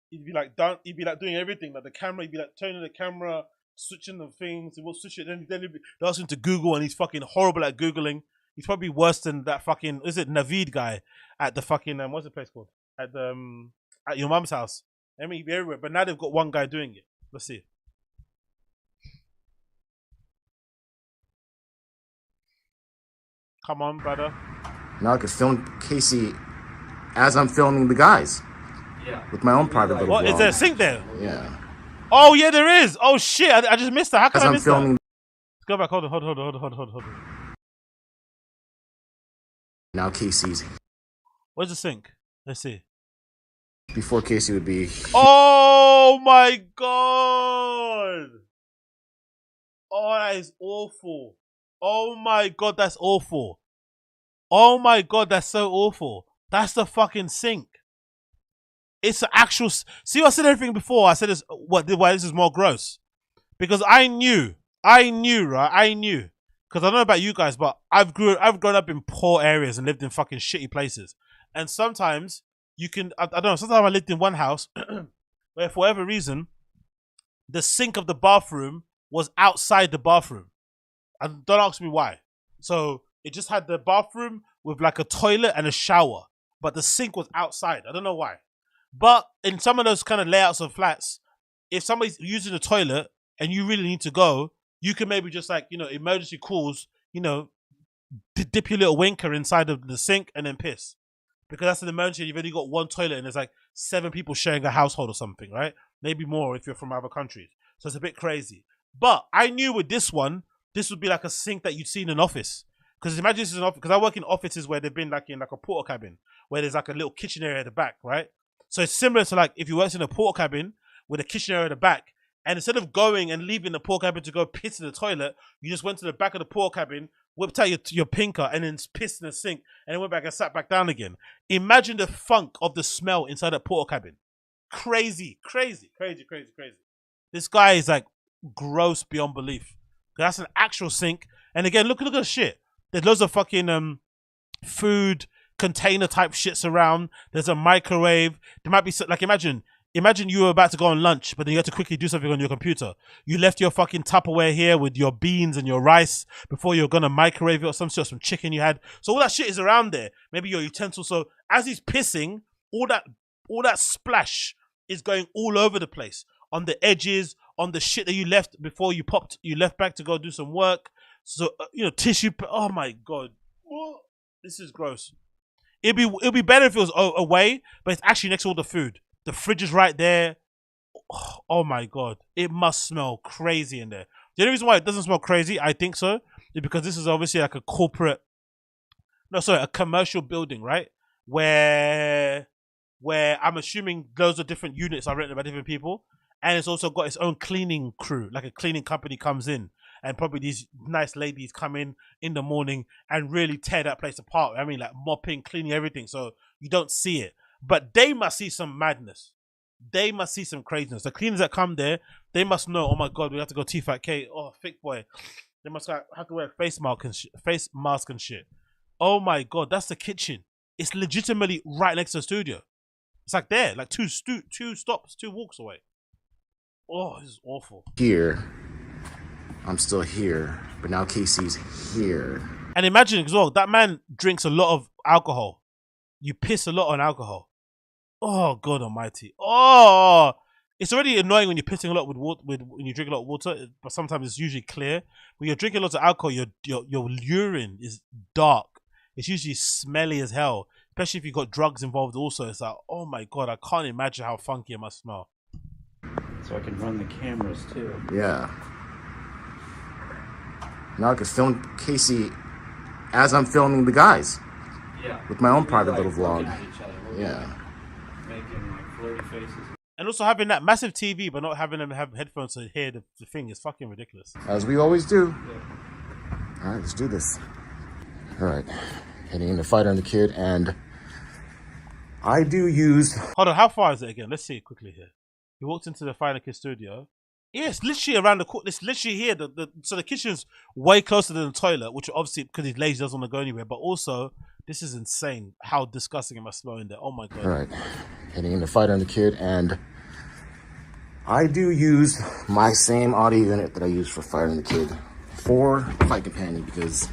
[SPEAKER 1] He'd be like down. He'd be like doing everything. Like the camera, he'd be like turning the camera, switching the things. He will switch it. Then he'd be asking to Google, and he's fucking horrible at Googling. He's probably worse than that fucking, is it Naveed guy at the fucking, what's the place called? At the, at your mum's house. I mean, he'd be everywhere. But now they've got one guy doing it. Let's see. Come on, brother.
[SPEAKER 14] Now I could film Casey as I'm filming the guys. Yeah. With my own private little
[SPEAKER 1] What,
[SPEAKER 14] vlog.
[SPEAKER 1] is there a sync there?
[SPEAKER 14] Yeah.
[SPEAKER 1] Oh, yeah, there is. Oh, shit. I just missed that. How can I miss
[SPEAKER 14] filming...
[SPEAKER 1] that? Let's go back. Hold on.
[SPEAKER 14] Now Casey's...
[SPEAKER 1] Where's the sync? Let's see.
[SPEAKER 14] Before Casey would be...
[SPEAKER 1] Oh, my God. Oh, that is awful. Oh, my God, that's awful. Oh, my God, that's so awful. That's the fucking sync. It's an actual... See, I said everything before. I said this, why this is more gross. Because I knew, right? I knew. Because I don't know about you guys, but I've grown up in poor areas and lived in fucking shitty places. And sometimes you can... I don't know. Sometimes I lived in one house where for whatever reason, the sink of the bathroom was outside the bathroom. And don't ask me why. So it just had the bathroom with like a toilet and a shower. But the sink was outside. I don't know why. But in some of those kind of layouts of flats, if somebody's using the toilet and you really need to go, you can maybe just like, you know, emergency calls, you know, dip your little winker inside of the sink and then piss. Because that's an emergency. You've only got one toilet and there's like 7 people sharing a household or something, right? Maybe more if you're from other countries. So it's a bit crazy. But I knew with this one, this would be like a sink that you'd see in an office. Because imagine this is an office, because I work in offices where they've been like in like a porter cabin, where there's like a little kitchen area at the back, right? So it's similar to like if you worked in a porter cabin with a kitchen area at the back, and instead of going and leaving the porter cabin to go piss in the toilet, you just went to the back of the porter cabin, whipped out your pinker, and then pissed in the sink, and then went back and sat back down again. Imagine the funk of the smell inside that porter cabin. Crazy. This guy is like gross beyond belief. That's an actual sink. And again, look at the shit. There's loads of fucking food container type shits around. There's a microwave. There might be like imagine you were about to go on lunch, but then you had to quickly do something on your computer. You left your fucking Tupperware here with your beans and your rice before you're gonna microwave it or some chicken you had. So all that shit is around there. Maybe your utensils. So as he's pissing, all that splash is going all over the place. On the edges, on the shit that you left before you left back to go do some work. So you know, tissue. Oh my God, this is gross. It'd be better if it was away, but it's actually next to all the food. The fridge is right there. Oh my God, it must smell crazy in there. The only reason why it doesn't smell crazy, I think so, is because this is obviously like a commercial building, right? Where I'm assuming loads of different units are rented by different people. And it's also got its own cleaning crew, like a cleaning company comes in, and probably these nice ladies come in the morning and really tear that place apart. I mean, like mopping, cleaning everything, so you don't see it. But they must see some madness. They must see some craziness. The cleaners that come there, they must know, oh my God, we have to go THICCC. Oh, thick boy. They must have to wear a face mask and shit. Oh my God, that's the kitchen. It's legitimately right next to the studio. It's like there, like two walks away. Oh, this is awful.
[SPEAKER 14] Here, I'm still here, but now Casey's here.
[SPEAKER 1] And imagine as well, that man drinks a lot of alcohol. You piss a lot on alcohol. Oh God Almighty! Oh, it's already annoying when you're pissing a lot with water. When you drink a lot of water, but sometimes it's usually clear. When you're drinking lots of alcohol, your urine is dark. It's usually smelly as hell, especially if you've got drugs involved. Also, it's like, oh my God, I can't imagine how funky it must smell.
[SPEAKER 13] So I can run the cameras too.
[SPEAKER 14] Yeah. Now I could film Casey as I'm filming the guys.
[SPEAKER 13] Yeah.
[SPEAKER 14] With my own private little vlog. Yeah.
[SPEAKER 13] Making like flirty faces.
[SPEAKER 1] And also having that massive TV, but not having them have headphones to hear the thing is fucking ridiculous.
[SPEAKER 14] As we always do. Yeah. All right, let's do this. All right, heading into Fighter and the Kid, and I do use...
[SPEAKER 1] Hold on, how far is it again? Let's see it quickly here. He walked into the Fighter Kid studio. Yeah, it's literally around the corner. It's literally here. So the kitchen's way closer than the toilet, which obviously, because he's lazy, doesn't want to go anywhere. But also, this is insane how disgusting it must smell in there. Oh my God.
[SPEAKER 14] All right, heading into Fighter and the Kid, and I do use my same audio unit that I use for Fighter and the Kid 4 fight companion because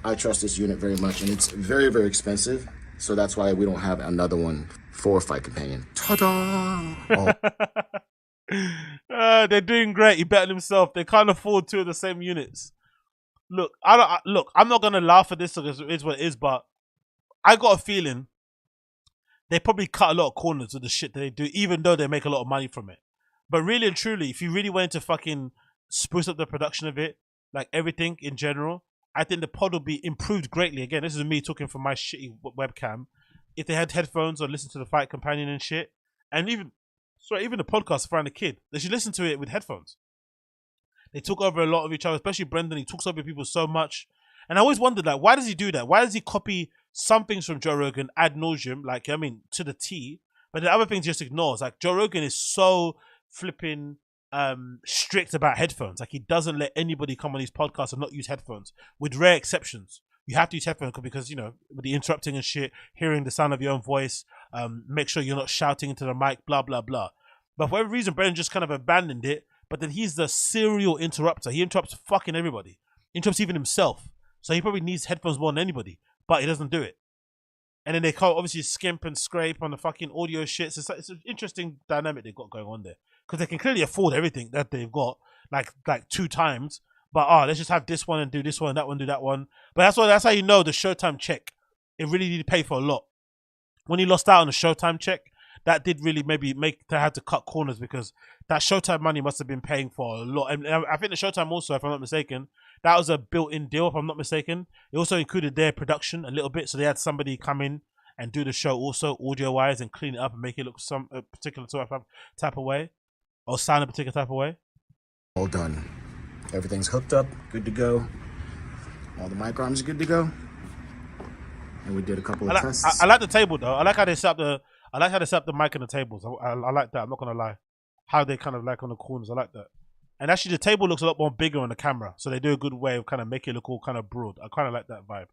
[SPEAKER 14] I trust this unit very much, and it's very, very expensive. So that's why we don't have another one for fight companion. Ta-da! Oh.
[SPEAKER 1] They're doing great. He betted himself. They can't afford 2 of the same units. Look, I'm not gonna laugh at this because it is what it is, but I got a feeling they probably cut a lot of corners with the shit that they do, even though they make a lot of money from it. But really and truly, if you really went to fucking spruce up the production of it, like everything in general, I think the pod will be improved greatly. Again, this is me talking from my shitty webcam. If they had headphones or listen to the fight companion and shit, and even the podcast around the kid, they should listen to it with headphones. They talk over a lot of each other, especially Brendan. He talks over people so much. And I always wondered, like, why does he do that? Why does he copy some things from Joe Rogan ad nauseum, like, I mean, to the T, but the other things just ignores? Like, Joe Rogan is so flipping strict about headphones. Like, he doesn't let anybody come on his podcast and not use headphones, with rare exceptions. You have to use headphones because, you know, with the interrupting and shit, hearing the sound of your own voice, make sure you're not shouting into the mic, blah, blah, blah. But for whatever reason, Brendan just kind of abandoned it. But then he's the serial interrupter. He interrupts fucking everybody. Interrupts even himself. So he probably needs headphones more than anybody. But he doesn't do it. And then they can't obviously skimp and scrape on the fucking audio shit. So it's an interesting dynamic they've got going on there. Because they can clearly afford everything that they've got. Like 2 times. But let's just have this one and do this one, that one, do that one. But that's how you know the Showtime check. It really did pay for a lot. When he lost out on the Showtime check, that did really maybe make they had to cut corners because that Showtime money must have been paying for a lot. And I think the Showtime also, if I'm not mistaken, that was a built-in deal, if I'm not mistaken. It also included their production a little bit. So they had somebody come in and do the show also audio-wise and clean it up and make it look a particular type of way or sound a particular type of way.
[SPEAKER 14] All done. Everything's hooked up, good to go. All the mic arms are good to go. And we did a couple of tests.
[SPEAKER 1] I like the table though. I like how they set up the mic and the tables. I like that. I'm not gonna lie. How they kind of like on the corners. I like that. And actually, the table looks a lot more bigger on the camera, so they do a good way of kind of making it look all kind of broad. I kind of like that vibe.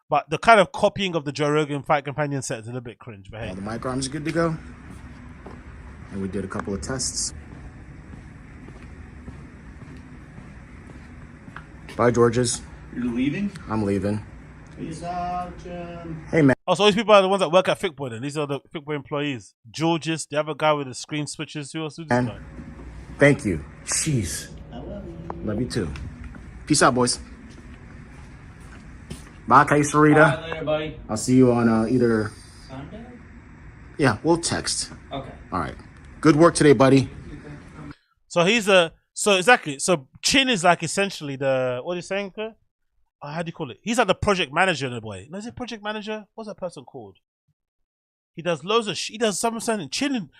[SPEAKER 1] But the kind of copying of the Joe Rogan Fight Companion set is a little bit cringe. But hey,
[SPEAKER 14] all the mic arms are good to go. And we did a couple of tests. Bye, Georges.
[SPEAKER 13] You're leaving?
[SPEAKER 14] I'm leaving.
[SPEAKER 13] Peace out, Jim.
[SPEAKER 14] Hey, man.
[SPEAKER 1] Oh, so these people are the ones that work at Thickboy then. These are the Thickboy employees. Georges, the other guy with the screen switches. Who else? Who's this guy?
[SPEAKER 14] Thank you. Jeez.
[SPEAKER 13] I love you.
[SPEAKER 14] Love you too. Peace out, boys. Bye, Sarita.
[SPEAKER 13] All right, later, buddy.
[SPEAKER 14] I'll see you on either...
[SPEAKER 13] Sunday?
[SPEAKER 14] Yeah, we'll text.
[SPEAKER 13] Okay.
[SPEAKER 14] All right. Good work today, buddy.
[SPEAKER 1] So he's a... So exactly. So Chin is like essentially the... What are you saying, Kurt? How do you call it? He's like the project manager in a way. No, is it project manager? What's that person called? He does loads of he does something. Chin,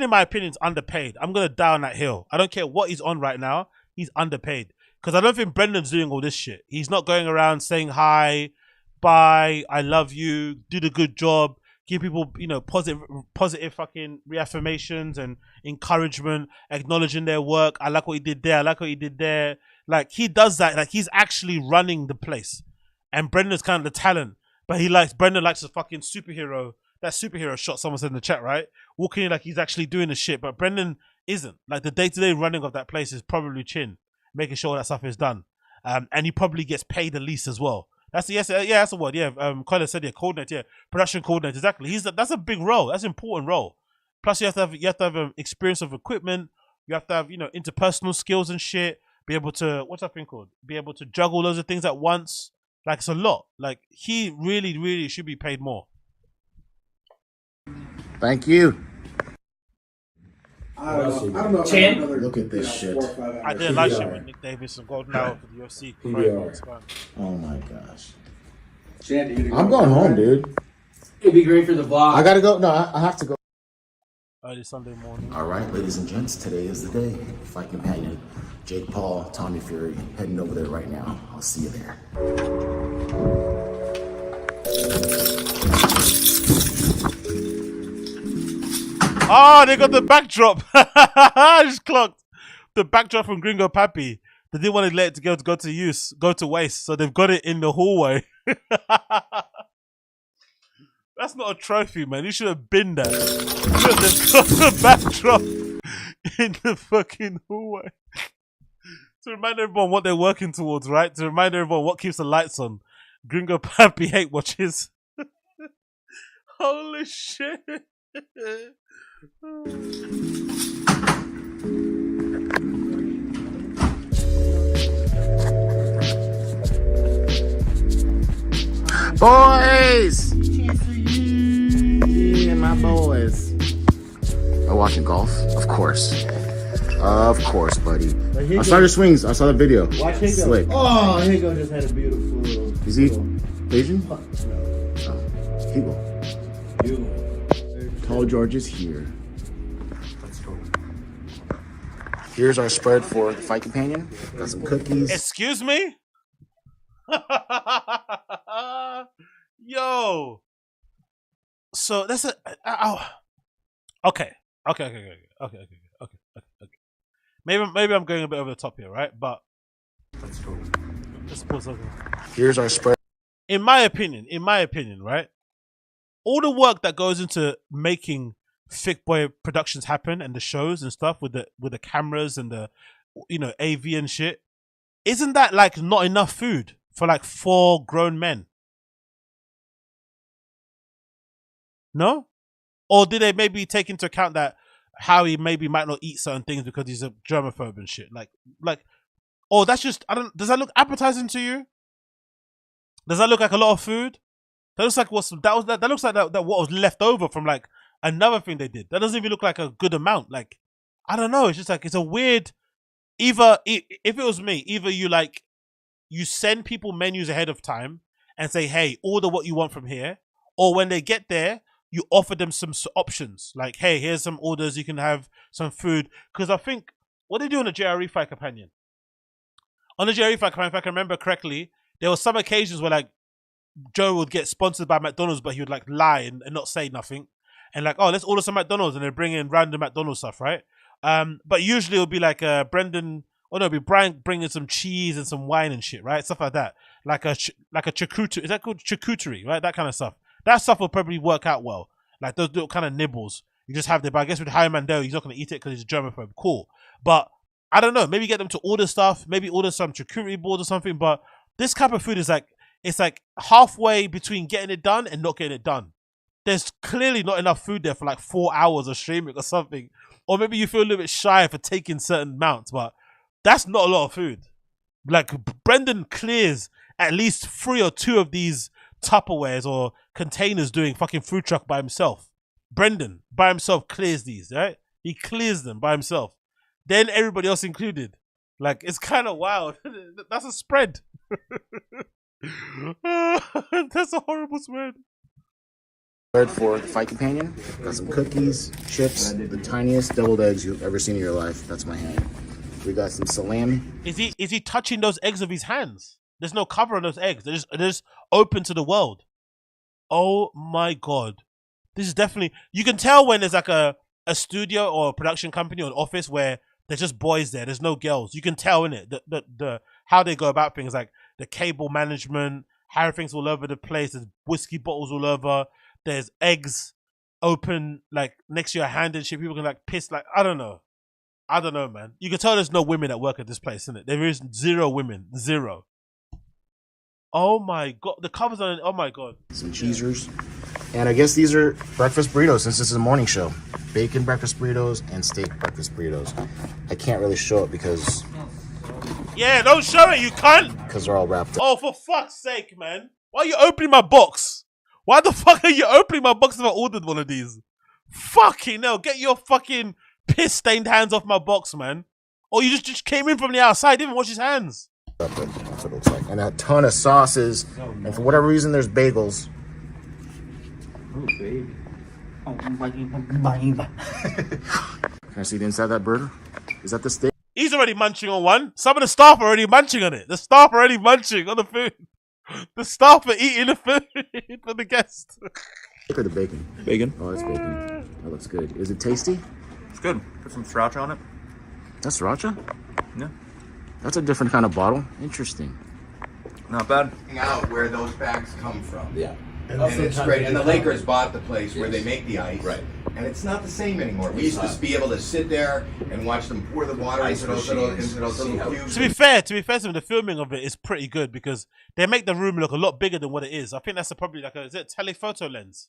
[SPEAKER 1] in my opinion, is underpaid. I'm going to die on that hill. I don't care what he's on right now. He's underpaid. Because I don't think Brendan's doing all this shit. He's not going around saying hi, bye, I love you, do the good job, give people, you know, positive fucking reaffirmations and encouragement, acknowledging their work. I like what he did there. I like what he did there. Like, he does that. Like, he's actually running the place. And Brendan's kind of the talent. But Brendan likes a fucking superhero. That superhero shot, someone said in the chat, right? Walking in like he's actually doing the shit. But Brendan isn't. Like, the day-to-day running of that place is probably Chin, making sure that stuff is done. And he probably gets paid the least as well. That's that's the word. Yeah, Colin said, yeah, coordinator, yeah, production coordinator, exactly. That's a big role. That's an important role. Plus, you have to have experience of equipment. You have to have, you know, interpersonal skills and shit. Be able to, what's that thing called? Be able to juggle loads of things at once. Like, it's a lot. Like, he really, really should be paid more.
[SPEAKER 14] Thank you.
[SPEAKER 15] I don't know.
[SPEAKER 14] Chin? Look at this shit.
[SPEAKER 1] I didn't like shit with Nick Davis and Golden Hour for the UFC.
[SPEAKER 14] Oh my gosh.
[SPEAKER 15] Chin,
[SPEAKER 14] I'm going home, dude.
[SPEAKER 15] It'd be great for the vlog.
[SPEAKER 14] I gotta go. No, I have to go.
[SPEAKER 1] Early Sunday morning.
[SPEAKER 14] All right, ladies and gents, today is the day. Fight companion, Jake Paul, Tommy Fury, heading over there right now. I'll see you there.
[SPEAKER 1] Oh, they got the backdrop. I just clocked the backdrop from Gringo Pappy. They didn't want to let it go to waste, so they've got it in the hallway. That's not a trophy, man. You should have been there. Look, they've got the backdrop in the fucking hallway. To remind everyone what they're working towards, right? To remind everyone what keeps the lights on. Gringo Pappy hate watches. Holy shit.
[SPEAKER 14] Boys!
[SPEAKER 11] Yeah, my boys.
[SPEAKER 14] Are watching golf? Of course. Of course, buddy. I saw your swings. I saw the video.
[SPEAKER 11] Watch Higo.
[SPEAKER 14] Slick.
[SPEAKER 11] Oh, Higo just had a beautiful.
[SPEAKER 14] Is he Asian?
[SPEAKER 11] No.
[SPEAKER 14] Oh, Higo. Tall George is here. Let's go. Here's our spread for the fight companion. Got some cookies.
[SPEAKER 1] Excuse me? Yo. So that's a okay. Maybe I'm going a bit over the top here, right? But let's go. Let's pause over.
[SPEAKER 14] Here's our spread.
[SPEAKER 1] In my opinion, right? All the work that goes into making Thick Boy Productions happen and the shows and stuff with the cameras and the AV and shit, isn't that like not enough food for like 4 grown men? No? Or did they maybe take into account that Howie maybe might not eat certain things because he's a germaphobe and shit? Like, oh, that's just, does that look appetizing to you? Does that look like a lot of food? That looks like that looks like that what was left over from like another thing they did. That doesn't even look like a good amount. Like, I don't know. It's just like, it's a weird, if it was me, either you send people menus ahead of time and say, hey, order what you want from here. Or when they get there, you offer them some options. Like, hey, here's some orders. You can have some food. Because I think, what they do on the JRE Fight Companion? On the JRE Fight Companion, if I can remember correctly, there were some occasions where like Joe would get sponsored by McDonald's, but he would like lie and not say nothing. And like, oh, let's order some McDonald's. And they bring in random McDonald's stuff, right? But usually it'll be like Bryan bringing some cheese and some wine and shit, right? Stuff like that. Like a charcuterie. Is that called charcuterie, right? That kind of stuff. That stuff will probably work out well. Like those little kind of nibbles. You just have them. But I guess with Harry Mandel, he's not going to eat it because he's a germaphobe. Cool. But I don't know. Maybe get them to order stuff. Maybe order some charcuterie boards or something. But this type of food is like, it's like halfway between getting it done and not getting it done. There's clearly not enough food there for like 4 hours of streaming or something. Or maybe you feel a little bit shy for taking certain amounts. But that's not a lot of food. Like Brendan clears at least 3 or 2 of these Tupperwares or containers doing fucking food truck by himself. Brendan by himself clears these, right? He clears them by himself. Then everybody else included. Like, it's kind of wild. That's a spread. That's a horrible spread.
[SPEAKER 14] For the fight companion, got some cookies, chips, the tiniest deviled eggs you've ever seen in your life. That's my hand. We got some salami.
[SPEAKER 1] Is he touching those eggs with his hands? There's no cover on those eggs. They're just open to the world. Oh my God. This is definitely, you can tell when there's like a studio or a production company or an office where there's just boys there. There's no girls. You can tell in it the how they go about things, like the cable management, how everything's all over the place. There's whiskey bottles all over. There's eggs open like next to your hand and shit. People can like piss. Like, I don't know, man. You can tell there's no women that work at this place, isn't it? There is 0 women, 0. Oh my God, the covers on it. Oh my God.
[SPEAKER 14] Some cheesers. And I guess these are breakfast burritos since this is a morning show. Bacon breakfast burritos and steak breakfast burritos. I can't really show it because...
[SPEAKER 1] Yeah, don't show it, you cunt!
[SPEAKER 14] Because they're all wrapped up.
[SPEAKER 1] Oh, for fuck's sake, man. Why are you opening my box? Why the fuck are you opening my box if I ordered one of these? Fucking hell, get your fucking piss-stained hands off my box, man. Or you just came in from the outside, didn't wash his hands.
[SPEAKER 14] That's what it looks like. And a ton of sauces. And for whatever reason, there's bagels.
[SPEAKER 13] Oh, baby.
[SPEAKER 14] Can I see the inside of that burger? Is that the steak?
[SPEAKER 1] He's already munching on one. Some of the staff are already munching on it. The staff are already munching on the food. The staff are eating the food for the guests.
[SPEAKER 14] Look at the bacon.
[SPEAKER 13] Bacon?
[SPEAKER 14] Oh, it's bacon. That looks good. Is it tasty?
[SPEAKER 13] It's good. Put some sriracha on it.
[SPEAKER 14] That's sriracha?
[SPEAKER 13] Yeah.
[SPEAKER 14] That's a different kind of bottle. Interesting.
[SPEAKER 13] Not bad.
[SPEAKER 16] Out where those bags come from.
[SPEAKER 17] Yeah.
[SPEAKER 16] And it's great. And the Lakers bought the place where they make the ice.
[SPEAKER 17] Right.
[SPEAKER 16] And it's not the same anymore. We used to be able to sit there and watch them pour the water into those little cubes.
[SPEAKER 1] To be fair to them, the filming of it is pretty good because they make the room look a lot bigger than what it is. I think that's probably like is it a telephoto lens?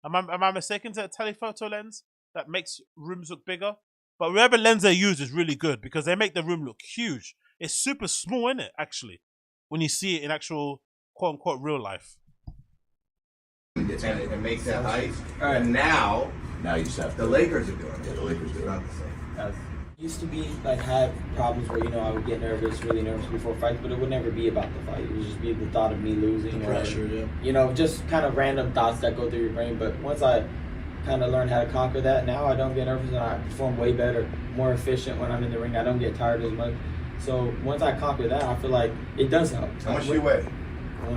[SPEAKER 1] Am I mistaken? Is it a telephoto lens that makes rooms look bigger? But whatever lens they use is really good because they make the room look huge. It's super small, isn't it, actually, when you see it in actual quote-unquote real life.
[SPEAKER 16] And it makes that height. And now you just have the Lakers are doing it. Yeah, the Lakers are not the same.
[SPEAKER 17] Used to be like had problems where I would get nervous, really nervous before fights, but it would never be about the fight. It would just be the thought of me losing,
[SPEAKER 8] the pressure, yeah.
[SPEAKER 17] Just kind of random thoughts that go through your brain. But once I kind of learned how to conquer that, now I don't get nervous and I perform way better, more efficient when I'm in the ring. I don't get tired as much. So once I conquer that, I feel like it does help.
[SPEAKER 16] How much do you weigh?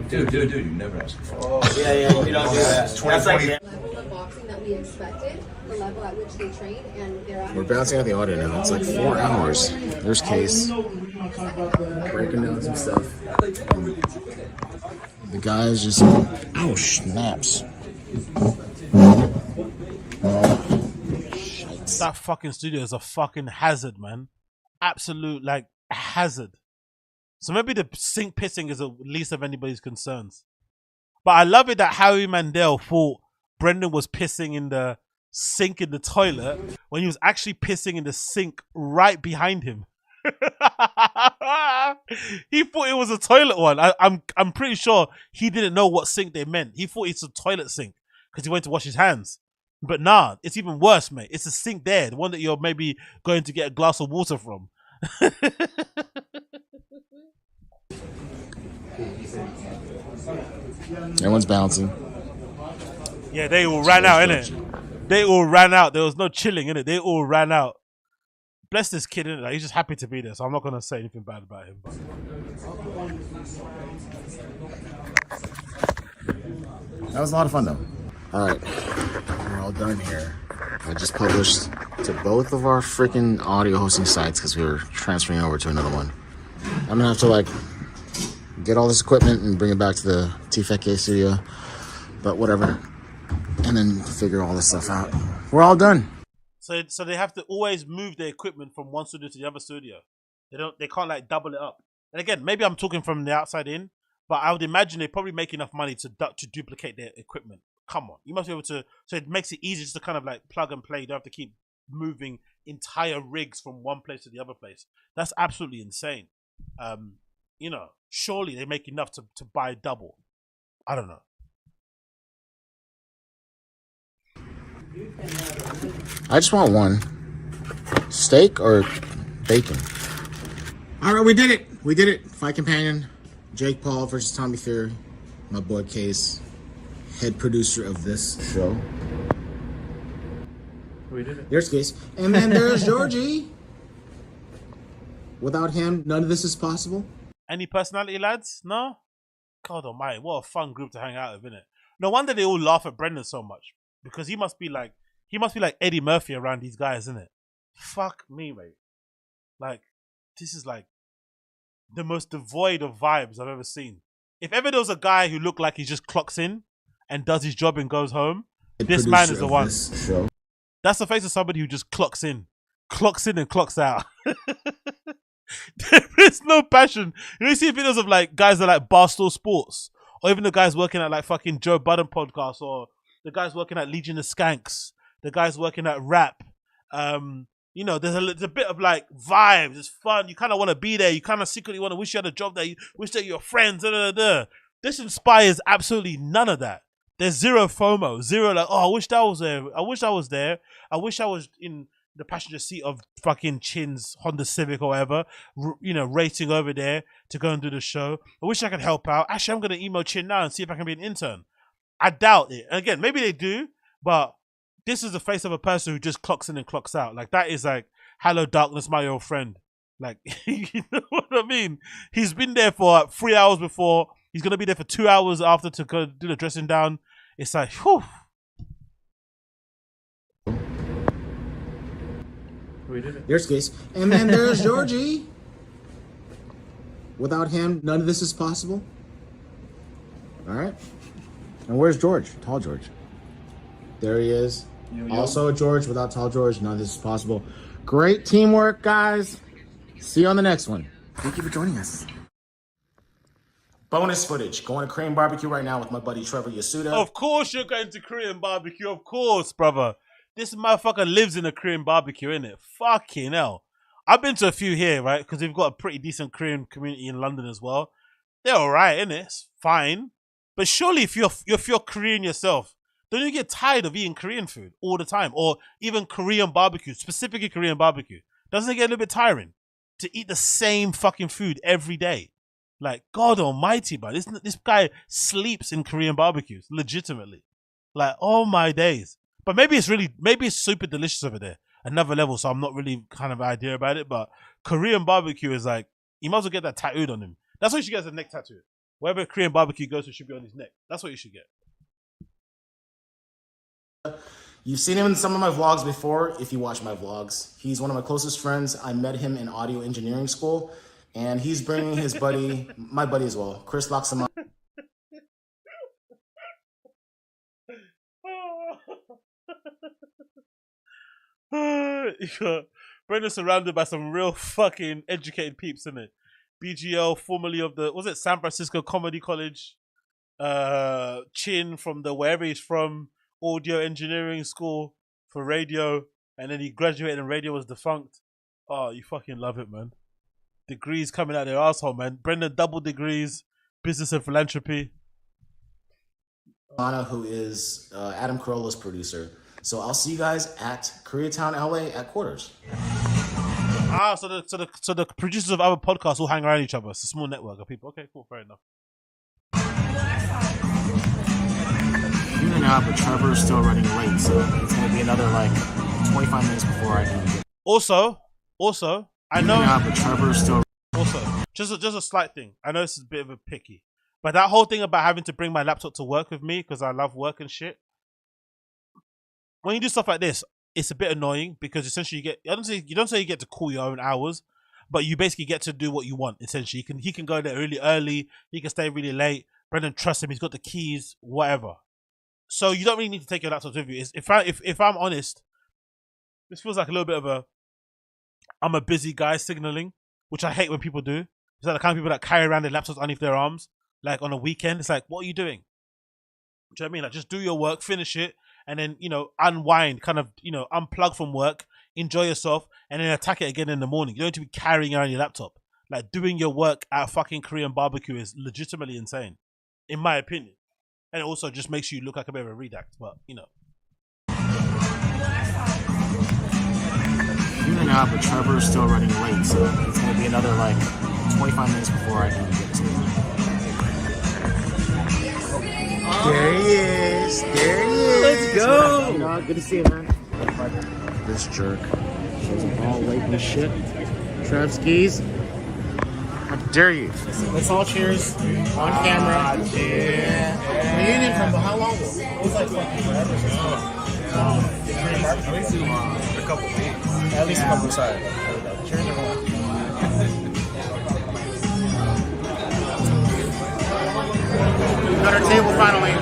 [SPEAKER 11] Dude, you never asked for.
[SPEAKER 16] Oh,
[SPEAKER 17] yeah, you don't do that. That's like
[SPEAKER 18] the level of boxing that we expected, the level at which they train, and they're
[SPEAKER 14] We're bouncing out the audio now. It's like 4 hours. There's Case. Breaking down some stuff. The guys just... Oh, snaps.
[SPEAKER 1] That fucking studio is a fucking hazard, man. Absolute, like, hazard. So maybe the sink pissing is the least of anybody's concerns. But I love it that Howie Mandel thought Brendan was pissing in the sink in the toilet when he was actually pissing in the sink right behind him. He thought it was a toilet one. I'm pretty sure he didn't know what sink they meant. He thought it's a toilet sink because he went to wash his hands. But nah, it's even worse, mate. It's a sink there, the one that you're maybe going to get a glass of water from.
[SPEAKER 14] Everyone's bouncing.
[SPEAKER 1] Yeah, they all ran out, innit? They all ran out. There was no chilling, innit? They all ran out. Bless this kid, innit? Like, he's just happy to be there, so I'm not going to say anything bad about him. But...
[SPEAKER 14] That was a lot of fun, though. All right, we're all done here. I just published to both of our freaking audio hosting sites because we were transferring over to another one. I'm going to have to, like, get all this equipment and bring it back to the THICCC studio, but whatever. And then figure all this stuff out. We're all done.
[SPEAKER 1] So they have to always move their equipment from one studio to the other studio. They can't like double it up. And again, maybe I'm talking from the outside in, but I would imagine they probably make enough money to duplicate their equipment. Come on, you must be able to. So it makes it easy just to kind of like plug and play. You don't have to keep moving entire rigs from one place to the other place. That's absolutely insane. Surely they make enough to buy double. I don't know.
[SPEAKER 14] I just want one. Steak or bacon? All right, we did it. We did it. Fight Companion. Jake Paul versus Tommy Fury. My boy Case, head producer of this show.
[SPEAKER 10] We did it.
[SPEAKER 14] There's Case. And then there's Georgie. Without him, none of this is possible.
[SPEAKER 1] Any personality, lads? No? God almighty, what a fun group to hang out with, innit? No wonder they all laugh at Brendan so much. Because he must be like Eddie Murphy around these guys, isn't it? Fuck me, mate. Like, this is like the most devoid of vibes I've ever seen. If ever there was a guy who looked like he just clocks in and does his job and goes home, this man is the one. That's the face of somebody who just clocks in and clocks out. There is no passion. You see videos of like guys that are like Barstool Sports, or even the guys working at like fucking Joe Budden podcast, or the guys working at Legion of Skanks, the guys working at Rap. There's a bit of like vibes. It's fun. You kind of want to be there. You kind of secretly want to wish you had a job there. You wish that you're friends. This inspires absolutely none of that. There's zero FOMO. Zero like, oh, I wish that was there. I wish I was there. I wish I was in the passenger seat of fucking Chin's Honda Civic or whatever, racing over there to go and do the show. I wish I could help out. Actually, I'm going to email Chin now and see if I can be an intern. I doubt it. Again, maybe they do, but this is the face of a person who just clocks in and clocks out. Like, that is like, hello, darkness, my old friend. Like, you know what I mean? He's been there for 3 hours before. He's going to be there for 2 hours after to go do the dressing down. It's like, whew.
[SPEAKER 10] We did it.
[SPEAKER 14] There's Case. And then there's Georgie. Without him, none of this is possible. All right. And where's George? Tall George. There he is. Also, George, without Tall George, none of this is possible. Great teamwork, guys. See you on the next one. Thank you for joining us. Bonus footage. Going to Korean barbecue right now with my buddy Trevor Yasuda.
[SPEAKER 1] Of course you're going to Korean barbecue. Of course, brother. This motherfucker lives in a Korean barbecue, innit? Fucking hell. I've been to a few here, right? Because we've got a pretty decent Korean community in London as well. They're alright, innit? It's fine. But surely if you're Korean yourself, don't you get tired of eating Korean food all the time? Or even Korean barbecue, specifically Korean barbecue. Doesn't it get a little bit tiring to eat the same fucking food every day? Like, God almighty, man. This guy sleeps in Korean barbecues, legitimately. Like, oh my days. But maybe it's super delicious over there. Another level, so I'm not really kind of idea about it. But Korean barbecue is like, you might as well get that tattooed on him. That's what you should get as a neck tattoo. Wherever Korean barbecue goes, it should be on his neck. That's what you should get.
[SPEAKER 14] You've seen him in some of my vlogs before, if you watch my vlogs. He's one of my closest friends. I met him in audio engineering school, and he's bringing his buddy, my buddy as well, Chris Loxama.
[SPEAKER 1] Brendan's surrounded by some real fucking educated peeps, isn't it? BGL, formerly of the, was it San Francisco Comedy College? Chin from the, wherever he's from, audio engineering school for radio, and then he graduated and radio was defunct. Oh, you fucking love it, man. Degrees coming out their asshole, man. Brendan, double degrees, business and philanthropy.
[SPEAKER 14] Anna, who is Adam Carolla's producer. So I'll see you guys at Koreatown, LA at quarters.
[SPEAKER 1] Ah, so the producers of other podcasts all hang around each other. It's a small network of people. Okay, cool, fair enough.
[SPEAKER 14] Even out, but Trevor is still running late, so it's gonna be another like 25 minutes before I can get.
[SPEAKER 1] Also, I know.
[SPEAKER 14] Even out, but Trevor is still.
[SPEAKER 1] Also, just a slight thing. I know this is a bit of a picky, but that whole thing about having to bring my laptop to work with me because I love work and shit. When you do stuff like this, it's a bit annoying because essentially you don't say you get to call your own hours, but you basically get to do what you want. Essentially, he can go there really early, he can stay really late. Brendan trusts him; he's got the keys, whatever. So you don't really need to take your laptops with you. If I'm honest, this feels like a little bit of a I'm a busy guy signaling, which I hate when people do. It's like the kind of people that carry around their laptops underneath their arms, like on a weekend. It's like, what are you doing? Do you know what I mean? Like, just do your work, finish it, and then, you know, unwind, kind of, you know, unplug from work, enjoy yourself, and then attack it again in the morning. You don't need to be carrying around your laptop. Like, doing your work at a fucking Korean barbecue is legitimately insane, in my opinion. And it also just makes you look like a bit of a redact, but, you know.
[SPEAKER 14] Even out, but Trevor is still running late, so it's gonna be another like 25 minutes before I can get to it. There he is. There he is. Let's go. Good to see you, man. This jerk. Shows up all late and shit. THROWBACK. How dare you? Let's all cheers on camera. Yeah. Reunion from how long ago? It was like fucking forever.
[SPEAKER 13] A couple weeks.
[SPEAKER 14] At least a couple. Sorry. Cheers, everyone. Got our table finally.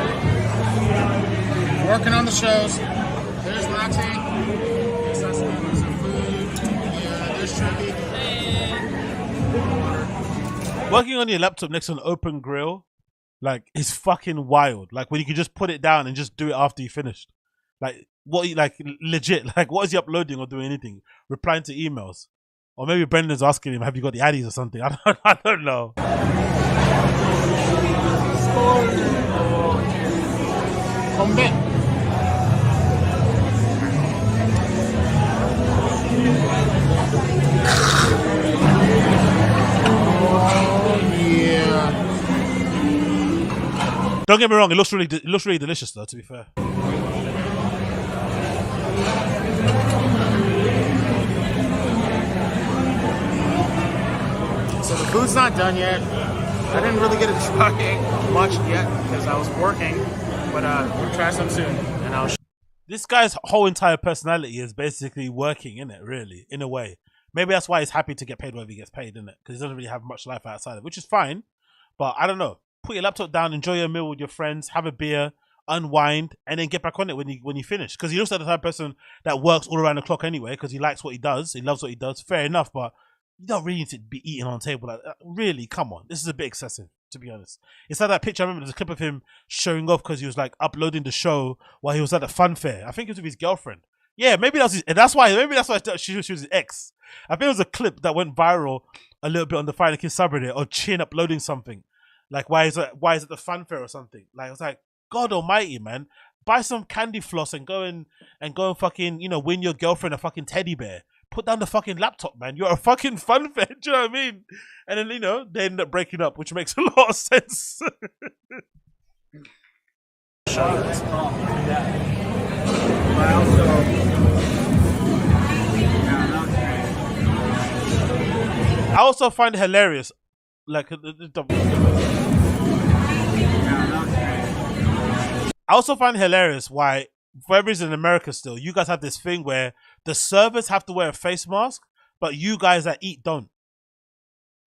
[SPEAKER 14] Working on the shows. There's latte. There's some food. Yeah, there's turkey.
[SPEAKER 1] Working on your laptop next to an open grill, like, is fucking wild. Like, when you can just put it down and just do it after you finished. Like, what, like, legit, like, what is he uploading or doing anything? Replying to emails. Or maybe Brendan's asking him, have you got the ADDIES or something? I don't know.
[SPEAKER 14] Come back.
[SPEAKER 1] Don't get me wrong, it looks really delicious though, to be fair.
[SPEAKER 14] So the food's not done yet. I didn't really get to try much yet because I was working, but we'll try some soon, and I'll.
[SPEAKER 1] This guy's whole entire personality is basically working, isn't it? Really, in a way. Maybe that's why he's happy to get paid whatever he gets paid, isn't it? Because he doesn't really have much life outside of it, which is fine. But I don't know. Put your laptop down, enjoy your meal with your friends, have a beer, unwind, and then get back on it when you finish. Because he looks like the type of person that works all around the clock anyway, because he likes what he does, he loves what he does. Fair enough, but you don't really need to be eating on a table like that. Really, come on, this is a bit excessive, to be honest. It's like that picture. I remember there's a clip of him showing off because he was like uploading the show while he was at the fun fair. I think it was with his girlfriend. Yeah, maybe that's why she was his ex. I think it was a clip that went viral a little bit on the Final Kids subreddit, or Chin uploading something like why is it the fun fair or something. Like, I was like, God Almighty, man, buy some candy floss and go and fucking, you know, win your girlfriend a fucking teddy bear. Put down the fucking laptop, man. You're a fucking fun fair. Do you know what I mean? And then, you know, they end up breaking up, which makes a lot of sense. I also find it hilarious, like, I also find it hilarious why, for every reason in America still, you guys have this thing where the servers have to wear a face mask, but you guys that eat don't.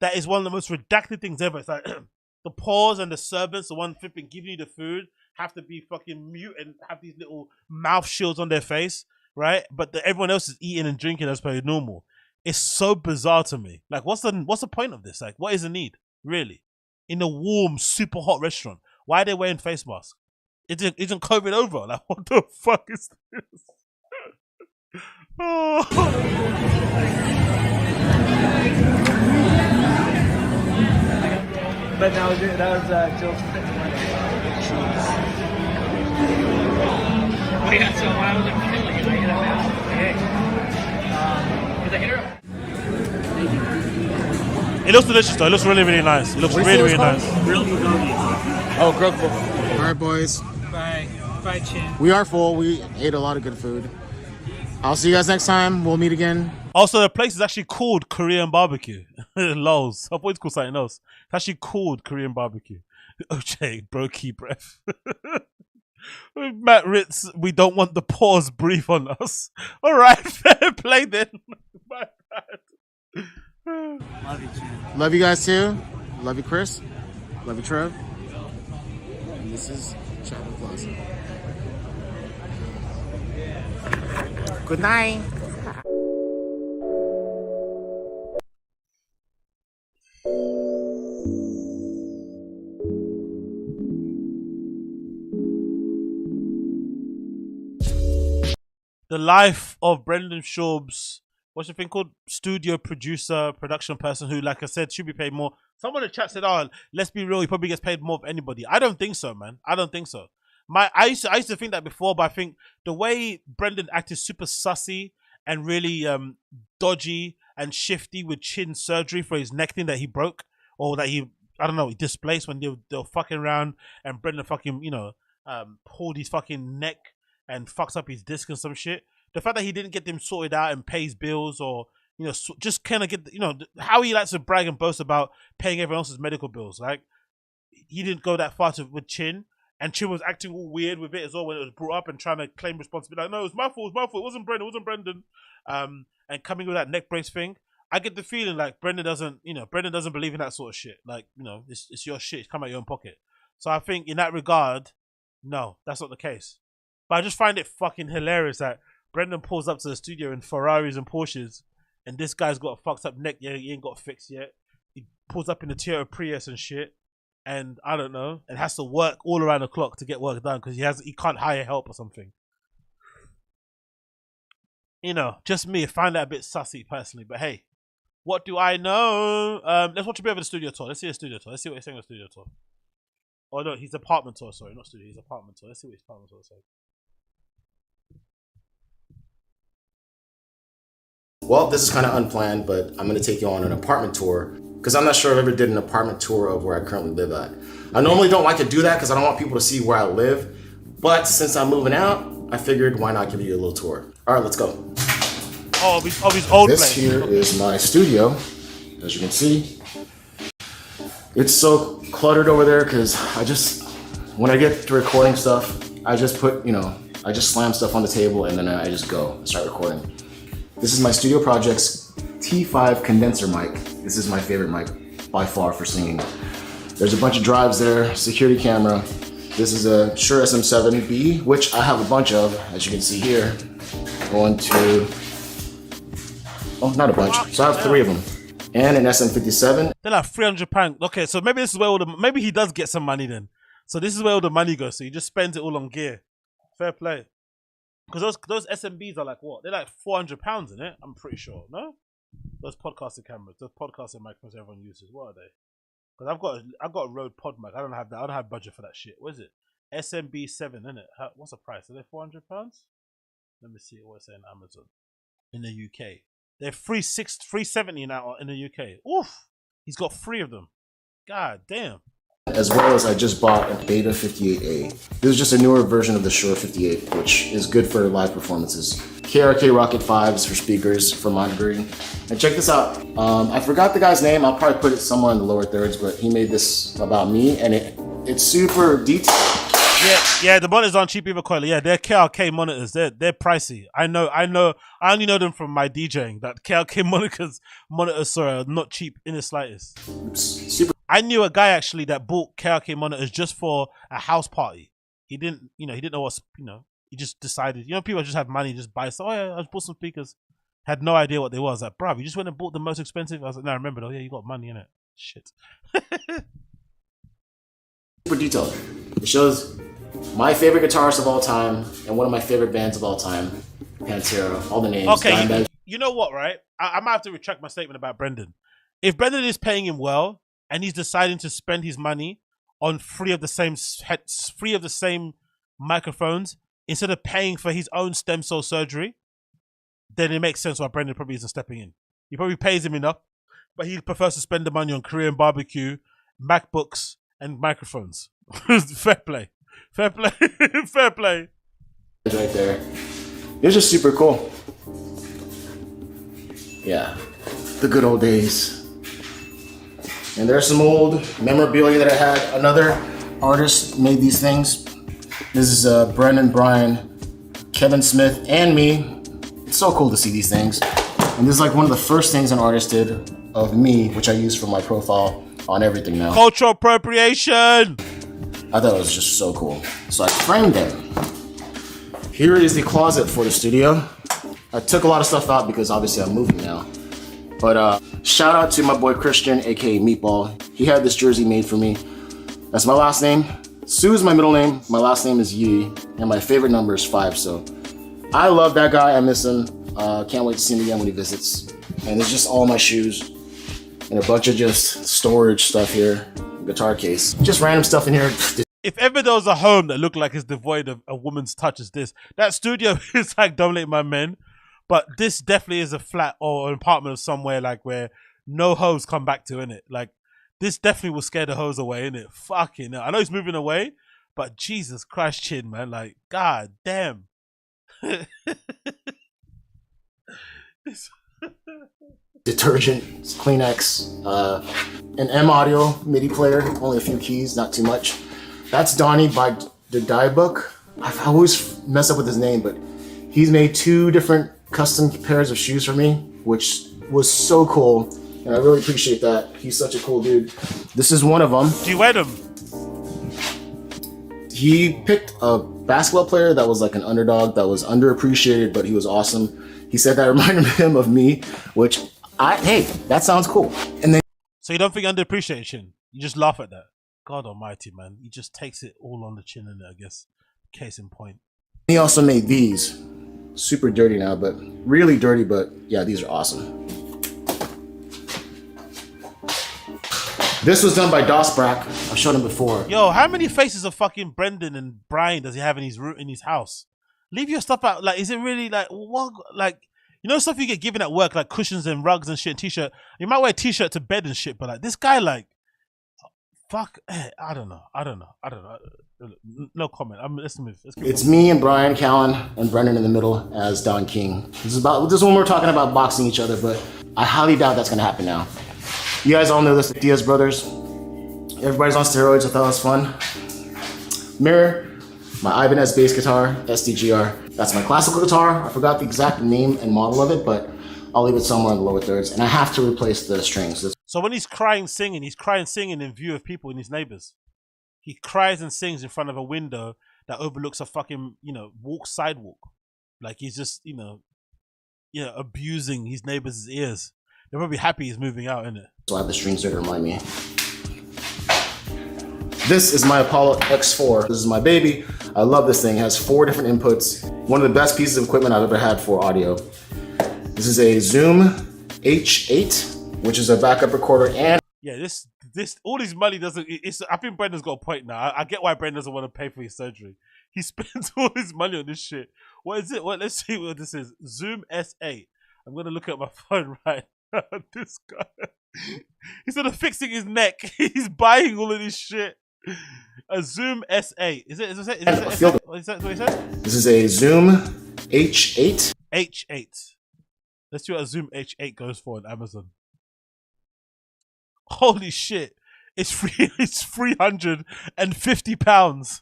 [SPEAKER 1] That is one of the most redacted things ever. It's like the paws and the servants, the one flipping giving you the food, have to be fucking mute and have these little mouth shields on their face, right? But everyone else is eating and drinking as per normal. It's so bizarre to me. Like, what's the point of this? Like, what is the need, really? In a warm, super hot restaurant, why are they wearing face masks? Isn't COVID over? Like, what the fuck is this? Oh.
[SPEAKER 19] But that was Jill's Oh yeah, so when I was in Philly, I hit him out. Because I hit her.
[SPEAKER 1] It looks delicious though. It looks really, really nice. It looks really, really nice.
[SPEAKER 19] Grilled bulgogi.
[SPEAKER 14] Oh, grilled bulgogi. All right, boys.
[SPEAKER 19] Bye. Bye, Chin.
[SPEAKER 14] We are full. We ate a lot of good food. I'll see you guys next time. We'll meet again.
[SPEAKER 1] Also, the place is actually called Korean Barbecue. Lols. I thought it's called something else. It's actually called Korean Barbecue. OJ, bro, key breath. Matt Ritz, we don't want the pause brief on us. All right, fair play then. My bad.
[SPEAKER 19] Love you, Chin.
[SPEAKER 14] Love you guys too. Love you, Chris. Love you, Trev. And this is Chapel Plaza. Good night.
[SPEAKER 1] The life of Brendan SCHAUB'S, what's the thing called? Studio producer, production person who, like I said, should be paid more. Someone in the chat said, oh, let's be real, he probably gets paid more than anybody. I don't think so, man. I don't think so. I used to think that before, but I think the way Brendan acted super sussy and really dodgy and shifty with chin surgery for his neck thing that he broke, or that he, I don't know, he displaced when they were fucking around, and Brendan fucking, you know, pulled his fucking neck and fucks up his disc and some shit. The fact that he didn't get them sorted out and pays bills, or, you know, just kind of get, you know, how he likes to brag and boast about paying everyone else's medical bills. Like, he didn't go that far with Chin, and Chin was acting all weird with it as well when it was brought up and trying to claim responsibility. Like, no, it was my fault, it wasn't Brendan. And coming with that neck brace thing, I get the feeling like Brendan doesn't believe in that sort of shit. Like, you know, it's your shit, it's come out your own pocket. So I think in that regard, no, that's not the case. But I just find it fucking hilarious that Brendan pulls up to the studio in Ferraris and Porsches, and this guy's got a fucked up neck. Yeah, he ain't got fixed yet. He pulls up in the Toyota Prius and shit, and I don't know, and has to work all around the clock to get work done because he can't hire help or something. You know, just me. I find that a bit sussy personally, but hey, what do I know? Let's watch a bit of the studio tour. Let's see the studio tour. Let's see what he's saying on the studio tour. Oh no, his apartment tour. Sorry, not studio. His apartment tour. Let's see what his apartment tour is like.
[SPEAKER 14] Well, this is kind of unplanned, but I'm going to take you on an apartment tour because I'm not sure I've ever did an apartment tour of where I currently live at. I normally don't like to do that because I don't want people to see where I live, but since I'm moving out, I figured why not give you a little tour. All right, let's go.
[SPEAKER 1] Oh, of his old place.
[SPEAKER 14] This here is my studio, as you can see. It's so cluttered over there because when I get to recording stuff, I just I just slam stuff on the table and then I just go and start recording. This is my Studio Projects T5 condenser mic. This is my favorite mic by far for singing. There's a bunch of drives there, security camera, This is a Shure SM7B, which I have a bunch of, as you can see here. Going to, oh, not a bunch. So I have 3 of them. And an SM57.
[SPEAKER 1] They're like £300. Okay, so maybe this is where all the, maybe he does get some money then. So this is where all the money goes. So he just spends it all on gear. Fair play. Because those SMBs are like what? They're like £400 in it. I'm pretty sure. No, those podcasting cameras, those podcasting microphones everyone uses. What are they? Because I've got a Rode Pod mic. I don't have that. I don't have budget for that shit. What is it? SMB7, isn't it? What's the price? Are they £400? Let me see what it's saying on Amazon. In the UK, they're $370 now in the UK. Oof! He's got 3 of them. God damn.
[SPEAKER 14] As well as I just bought a Beta 58A. This is just a newer version of the Shure 58, which is good for live performances. KRK Rocket 5s for speakers, for monitoring. And check this out. I forgot the guy's name. I'll probably put it somewhere in the lower thirds, but he made this about me, and it's super detailed.
[SPEAKER 1] Yeah, the monitors aren't cheap either, Coiler. Yeah, they're KRK monitors. They're pricey. I know. I only know them from my DJing. That KRK monitors are not cheap in the slightest.
[SPEAKER 14] Super.
[SPEAKER 1] I knew a guy actually that bought KRK monitors just for a house party. He didn't know what's, he just decided, people just have money, just buy. So, oh yeah, I just bought some speakers. Had no idea what they was. Like, bruv, you just went and bought the most expensive. I was like, no, I remember. Oh yeah, you got money in it. Shit.
[SPEAKER 14] Super detailed. It shows my favorite guitarist of all time and one of my favorite bands of all time, Pantera, all the names.
[SPEAKER 1] Okay, you know what, right? I might have to retract my statement about Brendan. If Brendan is paying him well and he's deciding to spend his money on 3 of the same microphones instead of paying for his own stem cell surgery, then it makes sense why Brendan probably isn't stepping in. He probably pays him enough, but he prefers to spend the money on Korean barbecue, MacBooks, and microphones. Fair play. Fair play. Fair play.
[SPEAKER 14] Right there. It's just super cool. Yeah. The good old days. And there's some old memorabilia that I had. Another artist made these things. This is Brendan, Bryan, Kevin Smith, and me. It's so cool to see these things. And this is like one of the first things an artist did of me, which I use for my profile on everything now.
[SPEAKER 1] Cultural appropriation!
[SPEAKER 14] I thought it was just so cool. So I framed them. Here is the closet for the studio. I took a lot of stuff out because obviously I'm moving now. But shout out to my boy Christian, aka Meatball. He had this jersey made for me. That's my last name. Sue is my middle name. My last name is Yi. And my favorite number is 5. So I love that guy. I miss him. Can't wait to see him again when he visits. And there's just all my shoes and a bunch of just storage stuff here. Guitar case. Just random stuff in here.
[SPEAKER 1] If ever there was a home that looked like it's devoid of a woman's touch as this, that studio is like Don't Let My Men. But this definitely is a flat or an apartment of somewhere like where no hoes come back to, innit? Like, this definitely will scare the hoes away, innit? Fucking hell. I know he's moving away, but Jesus Christ, Chin, man. Like, god damn.
[SPEAKER 14] Detergent, Kleenex, an M Audio MIDI player, only a few keys, not too much. That's Donnie by the Die Book. I always mess up with his name, but he's made 2 different custom pairs of shoes for me, which was so cool, and I really appreciate that. He's such a cool dude. This is one of them.
[SPEAKER 1] Do you wear them?
[SPEAKER 14] He picked a basketball player that was like an underdog, that was underappreciated, but he was awesome. He said that reminded him of me, which hey, that sounds cool. And then,
[SPEAKER 1] so you don't think underappreciated, Chin? You just laugh at that. God almighty, man. He just takes it all on the chin, in it, I guess. Case in point.
[SPEAKER 14] He also made these. Super dirty now, but really dirty, but yeah, these are awesome. This was done by DOSBRAC. I've shown him before.
[SPEAKER 1] Yo, how many faces of fucking Brendan and Bryan does he have in his house? Leave your stuff out. Like, is it really like what? Like, stuff you get given at work, like cushions and rugs and shit, and t-shirt. You might wear a t-shirt to bed and shit, but like this guy, like, fuck. I don't know. No comment. Let's move.
[SPEAKER 14] It's me and Bryan Callen and Brendan in the middle as Don King. This is when we're talking about boxing each other, but I highly doubt that's gonna happen now. You guys all know this, the Diaz brothers. Everybody's on steroids. I thought it was fun. Mirror, my Ibanez bass guitar, SDGR. That's my classical guitar. I forgot the exact name and model of it, but I'll leave it somewhere in the lower thirds. And I have to replace the strings.
[SPEAKER 1] So when he's crying singing in view of people and his neighbors. he cries and sings in front of a window that overlooks a fucking, sidewalk. Like he's just, abusing his neighbors' ears. They're probably happy he's moving out, innit?
[SPEAKER 14] So I have the strings there to remind me. This is my Apollo X4. This is my baby. I love this thing. It has 4 different inputs. One of the best pieces of equipment I've ever had for audio. This is a Zoom H8, which is a backup recorder, and
[SPEAKER 1] yeah, this all his money doesn't. I think Brendan's got a point now. I get why Brendan doesn't want to pay for his surgery. He spends all his money on this shit. What is it? Let's see what this is. Zoom S8. I'm gonna look at my phone right now. This guy, instead of fixing his neck, he's buying all of this shit. A Zoom S8. Is that what he said?
[SPEAKER 14] This is a Zoom H8.
[SPEAKER 1] H8. Let's see what a Zoom H8 goes for on Amazon. Holy shit. It's free. It's £350.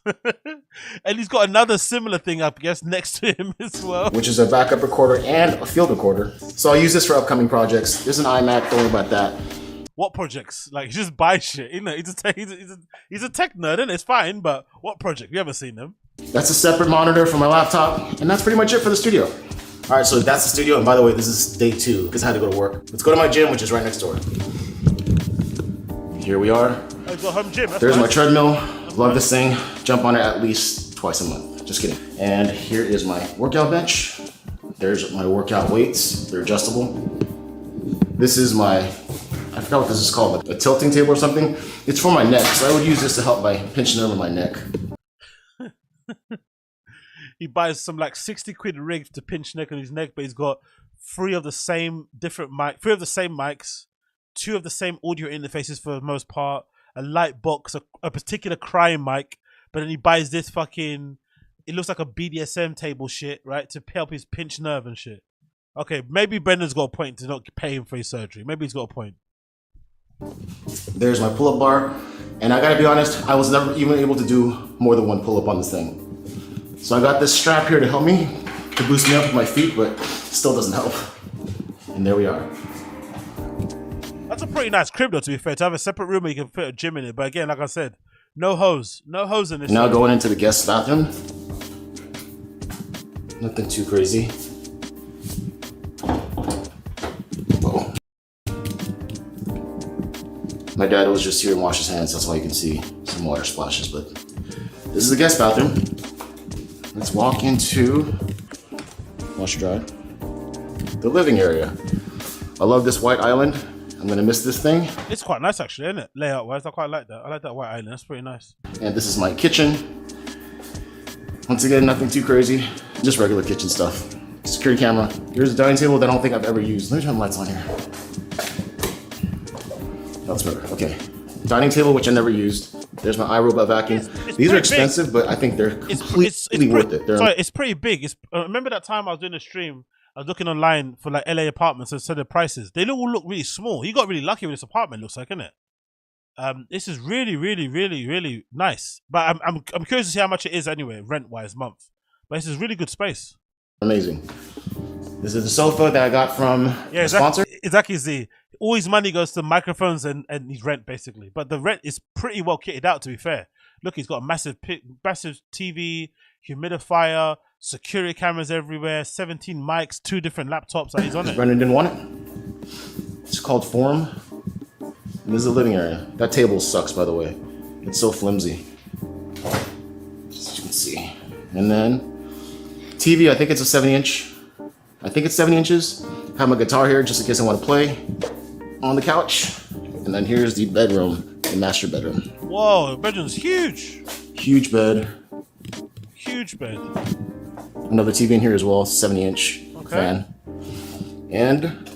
[SPEAKER 1] And he's got another similar thing, I guess, next to him as well.
[SPEAKER 14] Which is a backup recorder and a field recorder. So I'll use this for upcoming projects. There's an iMac, don't worry about that.
[SPEAKER 1] What projects? Like, he just buys shit. He's a tech nerd, and it's fine, but what project? You haven't seen them.
[SPEAKER 14] That's a separate monitor for my laptop, and that's pretty much it for the studio. All right, so that's the studio, and by the way, this is day 2, because I had to go to work. Let's go to my gym, which is right next door. Here we are.
[SPEAKER 1] I got home gym.
[SPEAKER 14] There's my treadmill. Love this thing. Jump on it at least twice a month. Just kidding. And here is my workout bench. There's my workout weights. They're adjustable. This is my, I forgot what this is called, like a tilting table or something. It's for my neck, so I would use this to help my pinch nerve in my neck.
[SPEAKER 1] He buys some like 60 quid rig to pinch neck on his neck, but he's got 3 of the same mics, 2 of the same audio interfaces for the most part, a light box, a particular crying mic, but then he buys this fucking, it looks like a BDSM table shit, right, to help his pinch nerve and shit. Okay, maybe Brendan's got a point to not pay him for his surgery. Maybe he's got a point.
[SPEAKER 14] There's my pull-up bar, and I gotta be honest, I was never even able to do more than 1 pull-up on this thing. So I got this strap here to help me, to boost me up with my feet, but still doesn't help. And there we are.
[SPEAKER 1] That's a pretty nice crib though, to be fair, to have a separate room where you can fit a gym in it. But again, like I said, no hose in this.
[SPEAKER 14] Now going into the guest bathroom. Nothing too crazy. Whoa. My dad was just here and washed his hands, that's why you can see some water splashes, but this is the guest bathroom. Let's walk into, wash dry, the living area. I love this white island. I'm gonna miss this thing.
[SPEAKER 1] It's quite nice actually, isn't it? Layout wise, I quite like that. I like that white island, that's pretty nice.
[SPEAKER 14] And this is my kitchen. Once again, nothing too crazy, just regular kitchen stuff. Security camera. Here's a dining table that I don't think I've ever used. Let me turn the lights on here. That's better, okay. Dining table, which I never used. There's my iRobot vacuum. These are expensive, big, but I think they're completely worth it.
[SPEAKER 1] It's pretty big. Remember that time I was doing a stream, I was looking online for like LA apartments and said the prices. They all look really small. You got really lucky with this apartment, looks like, isn't it? This is really, really, really, really nice. But I'm curious to see how much it is anyway, rent-wise, month. But this is really good space.
[SPEAKER 14] Amazing. This is the sofa that I got from the sponsor.
[SPEAKER 1] Exactly, Z. All his money goes to microphones and his rent, basically. But the rent is pretty well kitted out, to be fair. Look, he's got a massive TV, humidifier, security cameras everywhere, 17 mics, 2 different laptops that he's on it.
[SPEAKER 14] Brendan didn't want it. It's called Forum. And this is the living area. That table sucks, by the way. It's so flimsy. As you can see. And then TV, I think it's a 70-inch. I think it's 70 inches. Have my guitar here just in case I want to play on the couch. And then here's the bedroom, the master bedroom.
[SPEAKER 1] Whoa, the bedroom's huge.
[SPEAKER 14] Huge bed.
[SPEAKER 1] Huge bed.
[SPEAKER 14] Another TV in here as well, 70-inch fan. And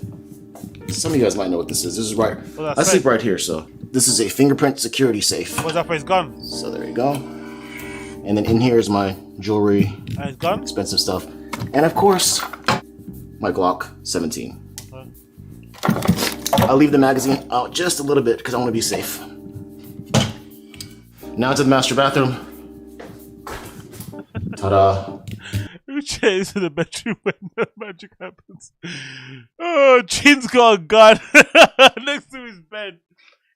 [SPEAKER 14] some of you guys might know what this is. This is right. I sleep right here, so this is a fingerprint security safe.
[SPEAKER 1] What's that for his gun?
[SPEAKER 14] So there you go. And then in here is my jewelry,
[SPEAKER 1] and his gun,
[SPEAKER 14] expensive stuff, and of course my Glock 17. I'll leave the magazine out just a little bit because I want to be safe. Now to the master bathroom. Ta-da!
[SPEAKER 1] Who chairs in the bedroom when the magic happens? Oh, Chin's got a gun next to his bed.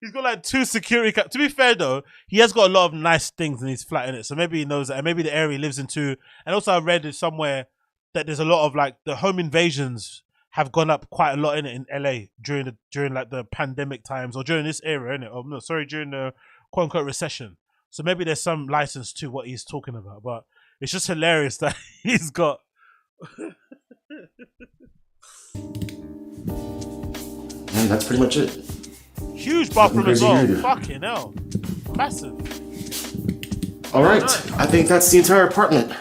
[SPEAKER 1] He's got like 2 security To be fair though, he has got a lot of nice things in his flat in it. So maybe he knows that. And maybe the area he lives in too. And also I read it somewhere that there's a lot of like the home invasions have gone up quite a lot in it in LA during like the pandemic times or during this era, innit? Oh no, sorry, during the quote unquote recession. So maybe there's some license to what he's talking about. But it's just hilarious that he's got
[SPEAKER 14] And that's pretty much it.
[SPEAKER 1] huge bathroom as well.
[SPEAKER 14] Crazy.
[SPEAKER 1] Fucking hell. Massive.
[SPEAKER 14] All right, I think that's the entire apartment.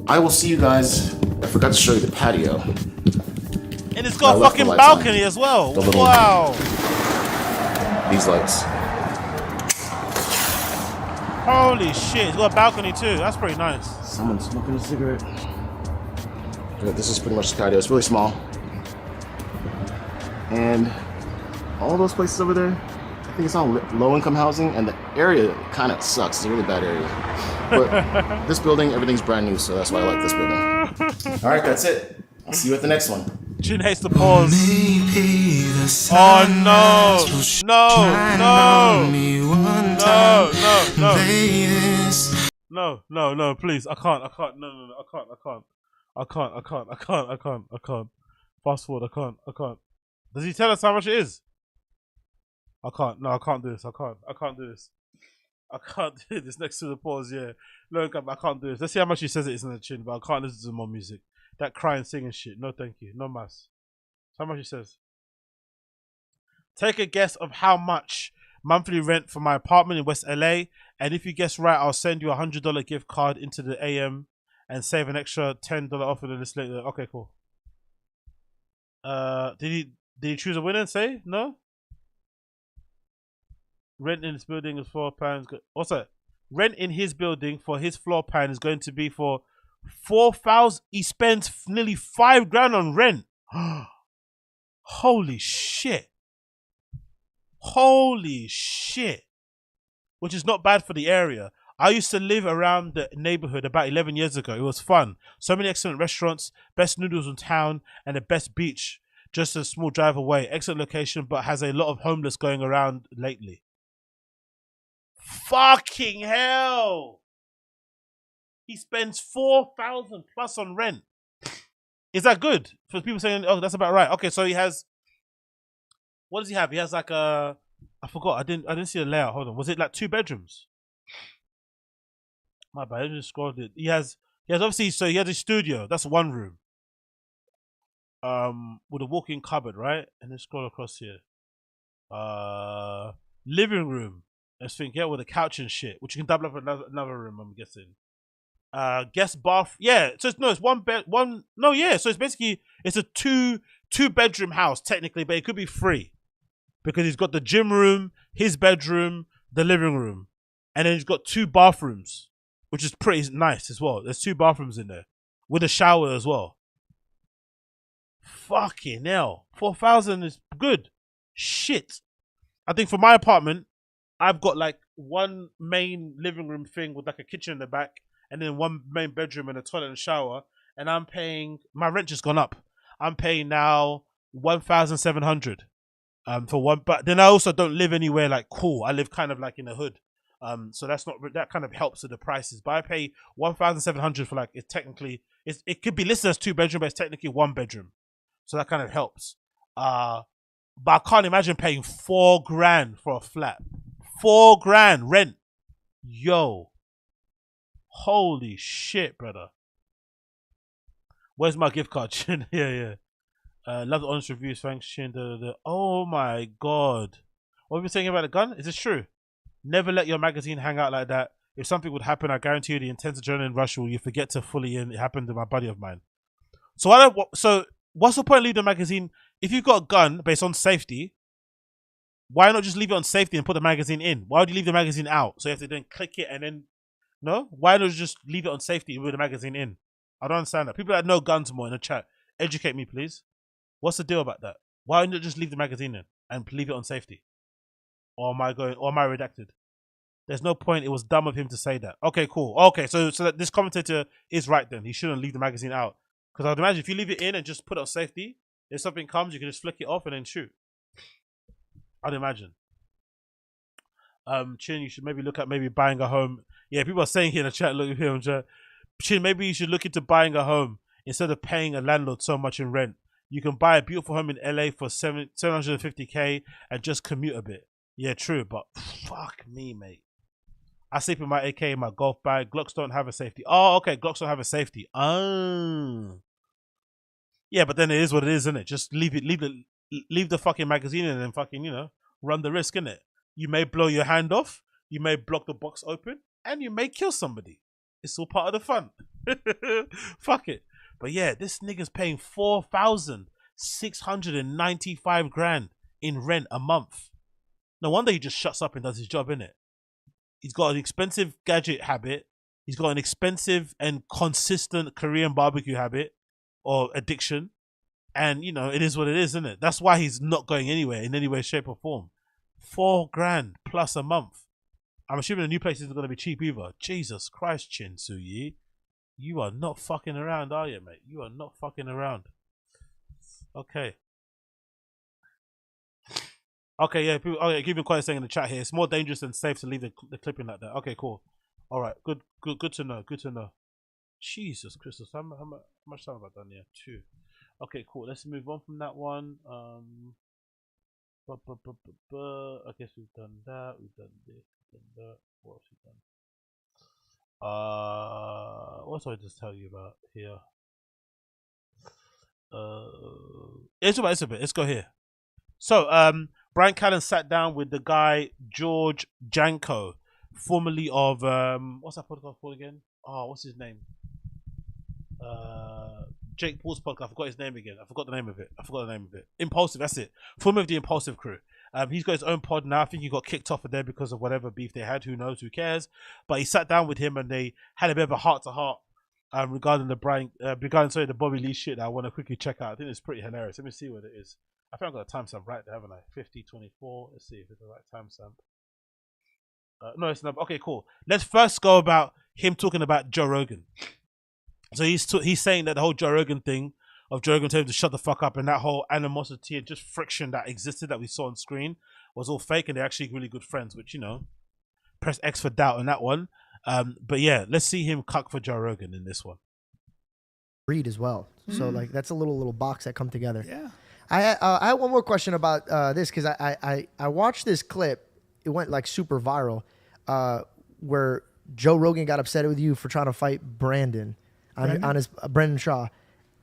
[SPEAKER 14] I will see you guys. I forgot to show you the patio.
[SPEAKER 1] And it's got
[SPEAKER 14] I
[SPEAKER 1] a
[SPEAKER 14] left
[SPEAKER 1] fucking
[SPEAKER 14] the lights
[SPEAKER 1] balcony
[SPEAKER 14] on.
[SPEAKER 1] as well.
[SPEAKER 14] The little-
[SPEAKER 1] Wow.
[SPEAKER 14] These lights.
[SPEAKER 1] Holy shit. It's got a balcony too. That's pretty nice.
[SPEAKER 14] Someone's smoking a cigarette. Yeah, this is pretty much the patio. It's really small. And all those places over there, I think it's all low-income housing, and the area kind of sucks. It's a really bad area. But this building, everything's brand new, so that's why I like this building. All right, that's it. I'll see you at the next one.
[SPEAKER 1] Jin hates the pause. Oh no! No, please. I can't. No, I can't. Fast forward, I can't. Does he tell us how much it is? I can't. No, I can't do this. I can't do this. I can't do this next to the pause, yeah. Look, I can't do this. Let's see how much he says it is in the chin, but I can't listen to more music. That crying, singing shit. No, thank you. No mas. How much he says? Take a guess of how much monthly rent for my apartment in West LA, and if you guess right, I'll send you $100 gift card into the AM and save an extra $10 off of the list later. Okay, cool. Did he choose a winner and say no? Rent in this building is £4. What's that? Rent in his building for his floor plan is going to be for 4,000. He spends nearly $5,000 on rent. Holy shit. Holy shit. Which is not bad for the area. I used to live around the neighborhood about 11 years ago. It was fun. So many excellent restaurants, best noodles in town, and the best beach. Just a small drive away. Excellent location, but has a lot of homeless going around lately. Fucking hell. He spends 4,000 plus on rent. Is that good? For people saying, oh, that's about right. Okay, so he has, what does he have? He has like a, I forgot. I didn't see the layout. Hold on. Was it like 2 bedrooms? My bad. I just scrolled it. He has obviously, so he has a studio. That's one room. With a walk-in cupboard, right? And then scroll across here. Living room. Let's think, yeah, with a couch and shit, which you can double up another room, I'm guessing. Guest bath. Yeah, so it's one bed, so it's basically, it's a two bedroom house technically, but it could be 3 because he's got the gym room, his bedroom, the living room, and then he's got 2 bathrooms, which is pretty nice as well. There's 2 bathrooms in there with a shower as well. Fucking hell, 4,000 is good. Shit. I think for my apartment, I've got like one main living room thing with like a kitchen in the back, and then one main bedroom and a toilet and shower. And I'm paying, my rent just gone up. I'm paying now 1,700 for one. But then I also don't live anywhere like cool. I live kind of like in the hood. So that's not, that kind of helps with the prices. But I pay 1,700 for like, it technically, it could be listed as 2 bedroom, but it's technically 1 bedroom. So that kind of helps. But I can't imagine paying $4,000 for a flat. $4,000 rent. Yo. Holy shit, brother. Where's my gift card? yeah. Love the honest reviews. Thanks, Shin. Oh my god. What were we saying about the gun? Is this true? Never let your magazine hang out like that. If something would happen, I guarantee you the intense adrenaline rush will you forget to fully in. It happened to my buddy of mine. So what's the point of leaving the magazine? If you've got a gun based on safety, why not just leave it on safety and put the magazine in? Why would you leave the magazine out? So you have to then click it and then, no? Why not just leave it on safety with the magazine in? I don't understand that. People that know guns more in the chat, educate me, please. What's the deal about that? Why not just leave the magazine in and leave it on safety? Or am I redacted? There's no point. It was dumb of him to say that. Okay, cool. Okay, so that this commentator is right then. He shouldn't leave the magazine out. Because I'd imagine if you leave it in and just put it on safety, if something comes, you can just flick it off and then shoot. I'd imagine. Chin, you should maybe look at maybe buying a home. Yeah, people are saying here in the chat, look here in the chat. Chin, maybe you should look into buying a home instead of paying a landlord so much in rent. You can buy a beautiful home in LA for 750K and just commute a bit. Yeah, true, but fuck me, mate. I sleep in my AK in my golf bag. Glocks don't have a safety. Oh, okay, Glocks don't have a safety. Oh. Yeah, but then it is what it is, isn't it? Just leave the fucking magazine in and fucking, you know, run the risk, innit? You may blow your hand off, you may block the box open, and you may kill somebody. It's all part of the fun. Fuck it. But yeah, this nigga's paying 4,695 grand in rent a month. No wonder he just shuts up and does his job, innit? He's got an expensive gadget habit. He's got an expensive and consistent Korean barbecue habit or addiction. And, you know, it is what it is, isn't it? That's why he's not going anywhere in any way, shape or form. 4 grand plus a month. I'm assuming the new place isn't going to be cheap either. Jesus Christ, Chin Suyi. You are not fucking around, are you, mate? You are not fucking around. Okay. Okay, yeah. People, oh, yeah. Keep quite saying in the chat here. It's more dangerous than safe to leave the clipping like that. Okay, cool. All right. Good to know. Good to know. Jesus Christus. How much time have I done here? 2. Okay, cool. Let's move on from that one. I guess we've done that. We've done this. We've done that. What else we've done? What did I just tell you about here? It's a bit. Let's go here. So, Bryan Callen sat down with the guy George Janko, formerly of what's that podcast called again? Oh, what's his name? Jake Paul's podcast. I forgot his name again. I forgot the name of it. Impulsive. That's it. Former of the Impulsive crew. He's got his own pod now. I think he got kicked off of there because of whatever beef they had. Who knows? Who cares? But he sat down with him and they had a bit of a heart-to-heart regarding the the Bobby Lee shit that I want to quickly check out. I think it's pretty hilarious. Let me see what it is. I think I've got a timestamp right there, haven't I? 50:24. Let's see if it's the right timestamp. No, it's not. Okay, cool. Let's first go about him talking about Joe Rogan. So he's saying that the whole Joe Rogan thing of Joe Rogan telling him to shut the fuck up and that whole animosity and just friction that existed that we saw on screen was all fake and they're actually really good friends, which, you know, press X for doubt on that one. But yeah, let's see him cuck for Joe Rogan in this one.
[SPEAKER 20] Read as well. So like that's a little box that come together.
[SPEAKER 21] Yeah.
[SPEAKER 20] I have one more question about this because I watched this clip. It went like super viral where Joe Rogan got upset with you for trying to fight Brandon his Brendan Shaw.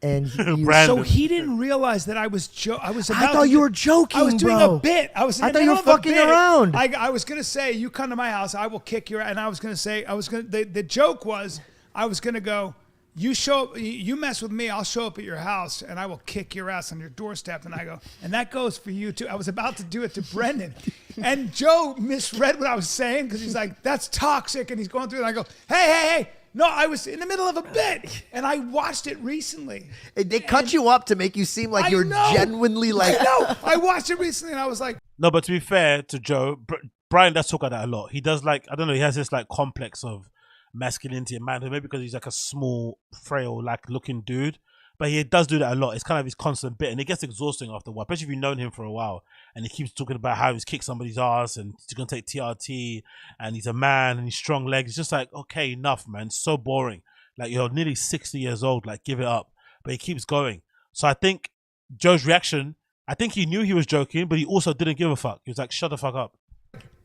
[SPEAKER 20] And
[SPEAKER 21] so he didn't realize that I was
[SPEAKER 20] I thought you were joking,
[SPEAKER 21] I was doing
[SPEAKER 20] bro.
[SPEAKER 21] a bit. I thought you were fucking around. I was gonna say, you come to my house, I will kick your. And I was gonna say, the joke was, I was gonna go, you mess with me, I'll show up at your house and I will kick your ass on your doorstep. And I go, and that goes for you too. I was about to do it to Brendan, and Joe misread what I was saying because he's like, that's toxic, and he's going through it. And I go, hey. No, I was in the middle of a bit, and I watched it recently.
[SPEAKER 20] They cut you up to make you seem like you're genuinely like...
[SPEAKER 21] I know. I watched it recently, and I was like...
[SPEAKER 1] No, but to be fair to Joe, Brian does talk about that a lot. He does like, I don't know, he has this like complex of masculinity and manhood, maybe because he's like a small, frail, like looking dude. But he does do that a lot. It's kind of his constant bit, and it gets exhausting after a while, especially if you've known him for a while. And he keeps talking about how he's kicked somebody's ass and he's going to take TRT and he's a man and he's strong legs. It's just like, okay, enough, man. It's so boring. Like, you're nearly 60 years old. Like, give it up. But he keeps going. So I think Joe's reaction, I think he knew he was joking, but he also didn't give a fuck. He was like, shut the fuck up.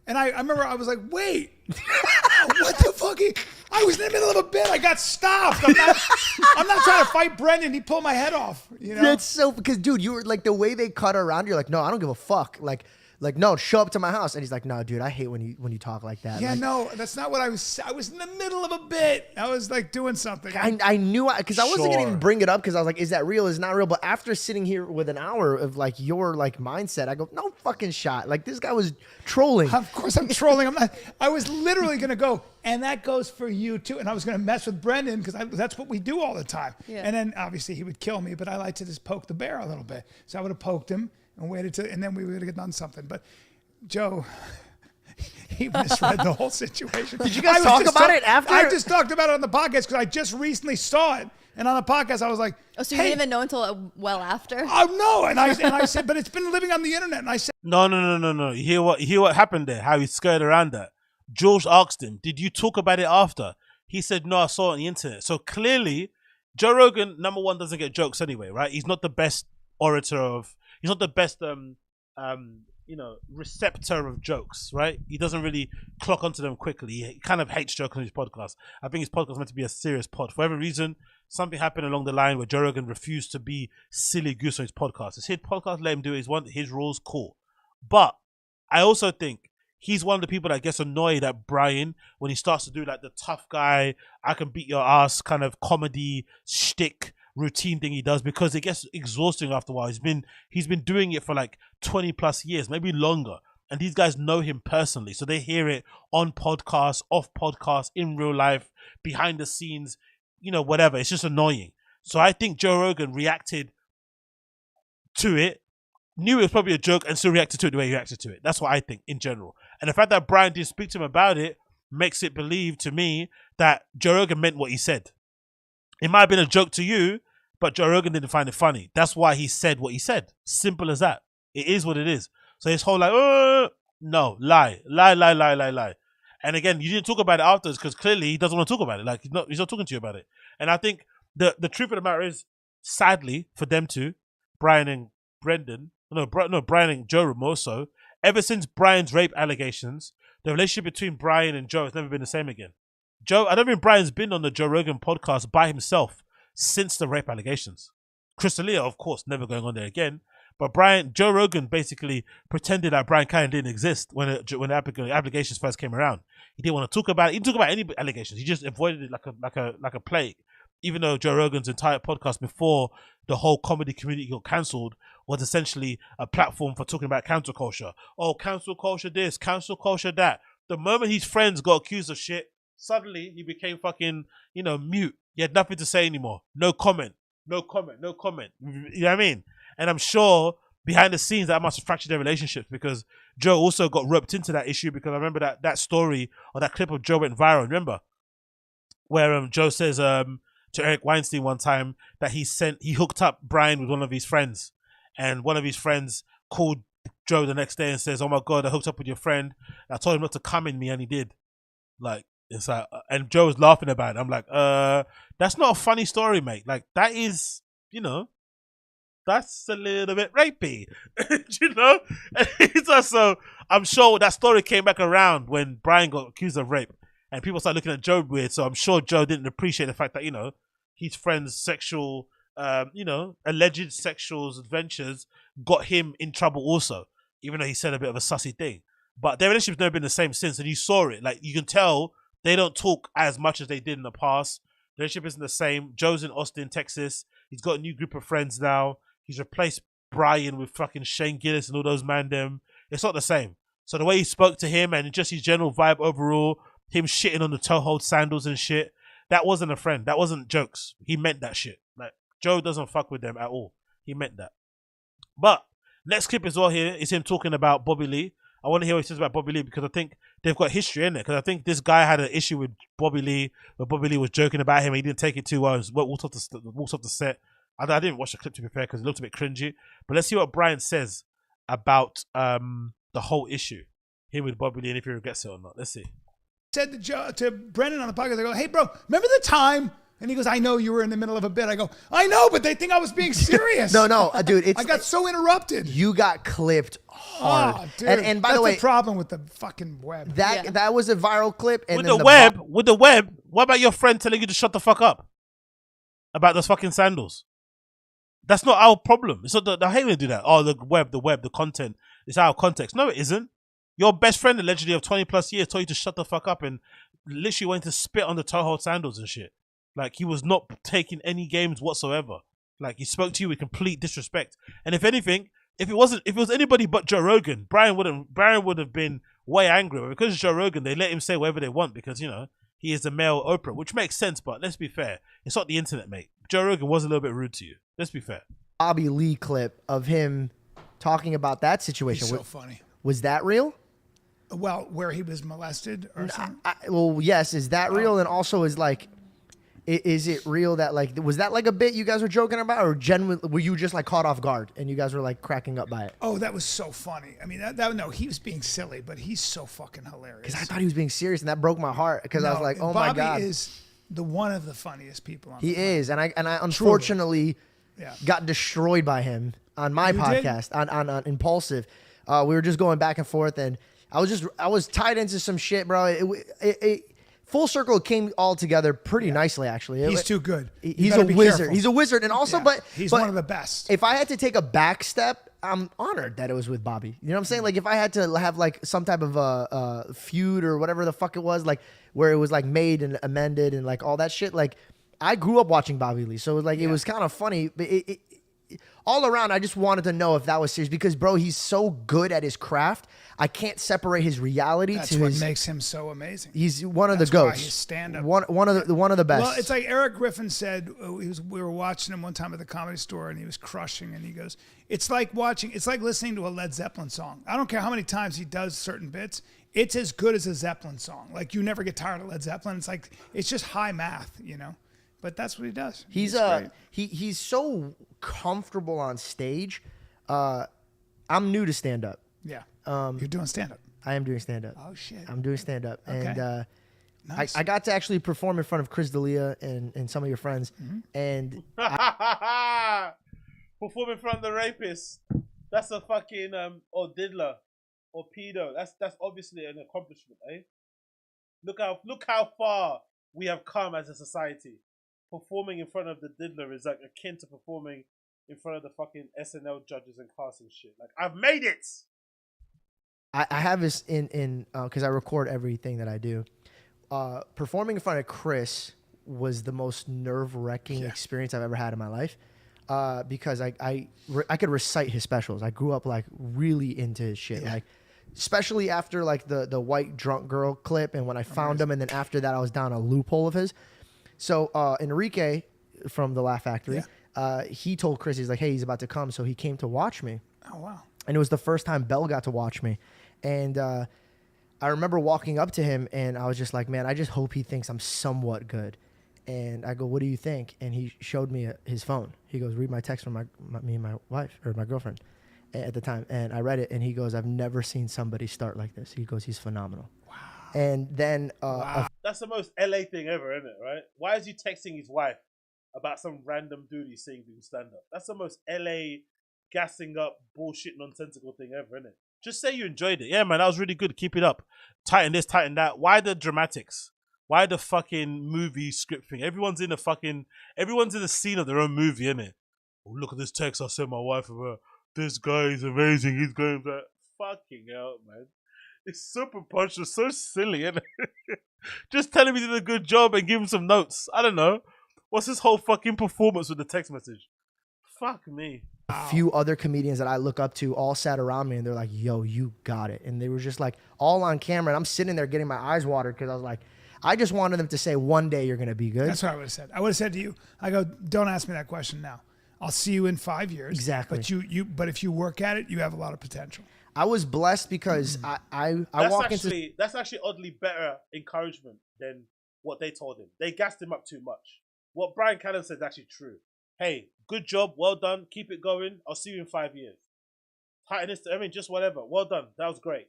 [SPEAKER 21] And I remember I was like, wait, what the fuck? I was in the middle of a bit. I got stopped. I'm not trying to fight Brendan. He pulled my head off. You know?
[SPEAKER 20] That's so, because dude, you were like, the way they cut around, you're like, no, I don't give a fuck. Like, no, show up to my house. And he's like, no, dude, I hate when you talk like that.
[SPEAKER 21] Yeah,
[SPEAKER 20] like,
[SPEAKER 21] no, that's not what I was in the middle of a bit. I was like doing something.
[SPEAKER 20] I knew, because I wasn't going to even bring it up because I was like, is that real? Is it not real? But after sitting here with an hour of like your like mindset, I go, no fucking shot. Like, this guy was trolling.
[SPEAKER 21] Of course I'm trolling. I was literally going to go, and that goes for you too. And I was going to mess with Brendan because that's what we do all the time. Yeah. And then obviously he would kill me, but I like to just poke the bear a little bit. So I would have poked him and waited and then we would have done something. But Joe, he misread the whole situation.
[SPEAKER 20] Did you guys talk about it after?
[SPEAKER 21] I just talked about it on the podcast because I just recently saw it. And on the podcast, I was like,
[SPEAKER 3] Oh, so you didn't even know until well after?
[SPEAKER 21] Oh no! And I said, but it's been living on the internet. And I said,
[SPEAKER 1] No. You hear what happened there? How he skirted around that. George asked him, "Did you talk about it after?" He said, "No, I saw it on the internet." So clearly, Joe Rogan, number one, doesn't get jokes anyway, right? He's not the best orator he's not the best receptor of jokes, right? He doesn't really clock onto them quickly. He kind of hates jokes on his podcast. I think his podcast is meant to be a serious pod. For every reason, something happened along the line where Joe Rogan refused to be silly goose on his podcast. It's his podcast, let him do it. His rules, cool. But I also think he's one of the people that gets annoyed at Bryan when he starts to do like the tough guy, I can beat your ass kind of comedy shtick routine thing he does, because it gets exhausting after a while. He's been doing it for like 20 plus years, maybe longer. And these guys know him personally. So they hear it on podcasts, off podcasts, in real life, behind the scenes, whatever. It's just annoying. So I think Joe Rogan reacted to it, knew it was probably a joke, and still reacted to it the way he reacted to it. That's what I think in general. And the fact that Bryan didn't speak to him about it makes it believe to me that Joe Rogan meant what he said. It might have been a joke to you, but Joe Rogan didn't find it funny. That's why he said what he said. Simple as that. It is what it is. So his whole no, lie. And again, you didn't talk about it afterwards because clearly he doesn't want to talk about it. Like he's not talking to you about it. And I think the truth of the matter is, sadly for them two, Bryan and Brendan, Bryan and Joe more so, ever since Bryan's rape allegations, the relationship between Bryan and Joe has never been the same again. I don't think Bryan's been on the Joe Rogan podcast by himself since the rape allegations. CHRISTINA, of course, never going on there again. But Joe Rogan basically pretended that Bryan Callen didn't exist when the applications first came around. He didn't want to talk about it. He didn't talk about any allegations. He just avoided it like a plague. Even though Joe Rogan's entire podcast before the whole comedy community got cancelled was essentially a platform for talking about cancel culture. Oh, cancel culture this, cancel culture that. The moment his friends got accused of shit, suddenly he became fucking, mute. He had nothing to say anymore. No comment. You know what I mean? And I'm sure behind the scenes that must have fractured their relationships, because Joe also got roped into that issue, because I remember that story or that clip of Joe went viral, remember? Where Joe says to Eric Weinstein one time that he hooked up Bryan with one of his friends, and one of his friends called Joe the next day and says, "Oh my God, I hooked up with your friend. I told him not to come in me, and he did." Like, it's like, and Joe was laughing about it. I'm like, that's not a funny story, mate. Like, that is, that's a little bit rapey, So I'm sure that story came back around when Bryan got accused of rape, and people started looking at Joe weird. So I'm sure Joe didn't appreciate the fact that, his friend's sexual, alleged sexual adventures got him in trouble also, even though he said a bit of a sussy thing. But their relationship's never been the same since, and you saw it. Like, you can tell they don't talk as much as they did in the past. The relationship isn't the same. Joe's in Austin, Texas. He's got a new group of friends now. He's replaced Bryan with fucking Shane Gillis and all those man them. It's not the same. So the way he spoke to him and just his general vibe overall, him shitting on the toe-hold sandals and shit, that wasn't a friend. That wasn't jokes. He meant that shit. Like, Joe doesn't fuck with them at all. He meant that. But next clip as well here is him talking about Bobby Lee. I want to hear what he says about Bobby Lee, because I think they've got history in it. Because I think this guy had an issue with Bobby Lee, where Bobby Lee was joking about him. He didn't take it too well. He walked off the set. I didn't watch the clip, to be fair, because it looked a bit cringy. But let's see what Bryan says about the whole issue, him with Bobby Lee, and if he regrets it or not. Let's see.
[SPEAKER 21] Said to Brendan on the podcast, I go, "Hey, bro, remember the time?" And he goes, "I know you were in the middle of a bit." I go, "I know, but they think I was being serious."
[SPEAKER 20] No, dude.
[SPEAKER 21] I got so interrupted.
[SPEAKER 20] You got clipped hard.
[SPEAKER 21] Oh, dude.
[SPEAKER 20] And by the way,
[SPEAKER 21] that's the problem with the fucking web.
[SPEAKER 20] That was a viral clip. And
[SPEAKER 1] with the web, what about your friend telling you to shut the fuck up about those fucking sandals? That's not our problem. It's not I hate when they do that. Oh, the web, the content. It's out of context. No, it isn't. Your best friend, allegedly of 20 plus years, told you to shut the fuck up and literally went to spit on the toe-hold sandals and shit. Like, he was not taking any games whatsoever. Like, he spoke to you with complete disrespect. And if anything, if it was anybody but Joe Rogan, Bryan would have been way angry. But because it's Joe Rogan, they let him say whatever they want, because, he is the male Oprah, which makes sense. But let's be fair, it's not the internet, mate. Joe Rogan was a little bit rude to you. Let's be fair.
[SPEAKER 20] Bobby Lee clip of him talking about that situation.
[SPEAKER 21] He's so funny.
[SPEAKER 20] Was that real?
[SPEAKER 21] Well, where he was molested or something?
[SPEAKER 20] Well, yes. Is that real? And also, is Is it real that like was that like a bit you guys were joking about, or genuinely were you just like caught off guard and you guys were like cracking up by it?
[SPEAKER 21] Oh, that was so funny. I mean, no, he was being silly, but he's so fucking hilarious.
[SPEAKER 20] Because I thought he was being serious, and that broke my heart. Because I was like, oh my god,
[SPEAKER 21] Bobby is one of the funniest people on.
[SPEAKER 20] He is, and I unfortunately got destroyed by him on my podcast on Impulsive. We were just going back and forth, and I was tied into some shit, bro. It full circle, it came all together pretty nicely, actually.
[SPEAKER 21] He's too good.
[SPEAKER 20] He's a wizard. Careful. He's a wizard, and also, but
[SPEAKER 21] he's one of the best.
[SPEAKER 20] If I had to take a back step, I'm honored that it was with Bobby. You know what I'm saying? Like if I had to have like some type of a feud or whatever the fuck it was, like where it was like made and amended and like all that shit. Like I grew up watching Bobby Lee, so like it was kind of funny. But all around, I just wanted to know if that was serious because, bro, he's so good at his craft. I can't separate his reality
[SPEAKER 21] That's
[SPEAKER 20] to
[SPEAKER 21] what
[SPEAKER 20] his.
[SPEAKER 21] makes him so amazing.
[SPEAKER 20] He's one of
[SPEAKER 21] That's
[SPEAKER 20] the goats.
[SPEAKER 21] why his stand-up.
[SPEAKER 20] One of the best.
[SPEAKER 21] Well, it's like Eric Griffin said. We were watching him one time at the Comedy Store, and he was crushing. And he goes, "It's like listening to a Led Zeppelin song. I don't care how many times he does certain bits. It's as good as a Zeppelin song. Like you never get tired of Led Zeppelin. It's like it's just high math, you know." But that's what he does.
[SPEAKER 20] He's so comfortable on stage. I'm new to stand up.
[SPEAKER 21] Yeah. You're doing stand up.
[SPEAKER 20] I am doing stand up.
[SPEAKER 21] Oh shit.
[SPEAKER 20] I'm doing stand up.
[SPEAKER 21] Okay.
[SPEAKER 20] And
[SPEAKER 21] Nice.
[SPEAKER 20] I got to actually perform in front of Chris D'Elia and some of your friends. And
[SPEAKER 1] perform in front of the rapist. That's a fucking or diddler or pedo. That's obviously an accomplishment, eh? Look how far we have come as a society. Performing in front of the diddler is like akin to performing in front of the fucking SNL judges and cast and shit. Like I've made it.
[SPEAKER 20] I have this in because I record everything that I do. Performing in front of Chris was the most nerve-wracking experience I've ever had in my life. Because I could recite his specials. I grew up like really into his shit. Like especially after like the white drunk girl clip, and when I found him, and then after that I was down a loophole of his. So Enrique from the Laugh Factory, he told Chris, he's like, hey, he's about to come. So he came to watch me.
[SPEAKER 21] Oh, wow.
[SPEAKER 20] And it was the first time Belle got to watch me. And I remember walking up to him, and I was just like, man, I just hope he thinks I'm somewhat good. And I go, what do you think? And he showed me his phone. He goes, read my text from me and my wife, or my girlfriend at the time. And I read it, and he goes, I've never seen somebody start like this. He goes, he's phenomenal. Wow. And then
[SPEAKER 1] that's the most LA thing ever, isn't it? Right? Why is he texting his wife about some random dude he's seeing doing stand up? That's the most LA gassing up bullshit nonsensical thing ever, isn't it? Just say you enjoyed it. Yeah, man, that was really good. Keep it up. Tighten this, tighten that. Why the dramatics? Why the fucking movie script thing? Everyone's in the scene of their own movie, innit? Oh, look at this text I sent my wife about. This guy is amazing. He's going back. Fucking hell, man. It's super punch. It's so silly, isn't it? Just tell him he did a good job and give him some notes. I don't know. What's this whole fucking performance with the text message? Fuck me.
[SPEAKER 20] A few other comedians that I look up to all sat around me, and they're like, yo, you got it. And they were just like all on camera. And I'm sitting there getting my eyes watered because I was like, I just wanted them to say one day you're going to be good.
[SPEAKER 21] That's what I would have said. I would have said to you, I go, don't ask me that question now. I'll see you in 5 years.
[SPEAKER 20] Exactly.
[SPEAKER 21] But if you work at it, you have a lot of potential.
[SPEAKER 20] I was blessed because I walk into...
[SPEAKER 1] That's actually oddly better encouragement than what they told him. They gassed him up too much. What Bryan Callen said is actually true. Hey, good job, well done, keep it going. I'll see you in 5 years. Tighten this, just whatever. Well done, that was great.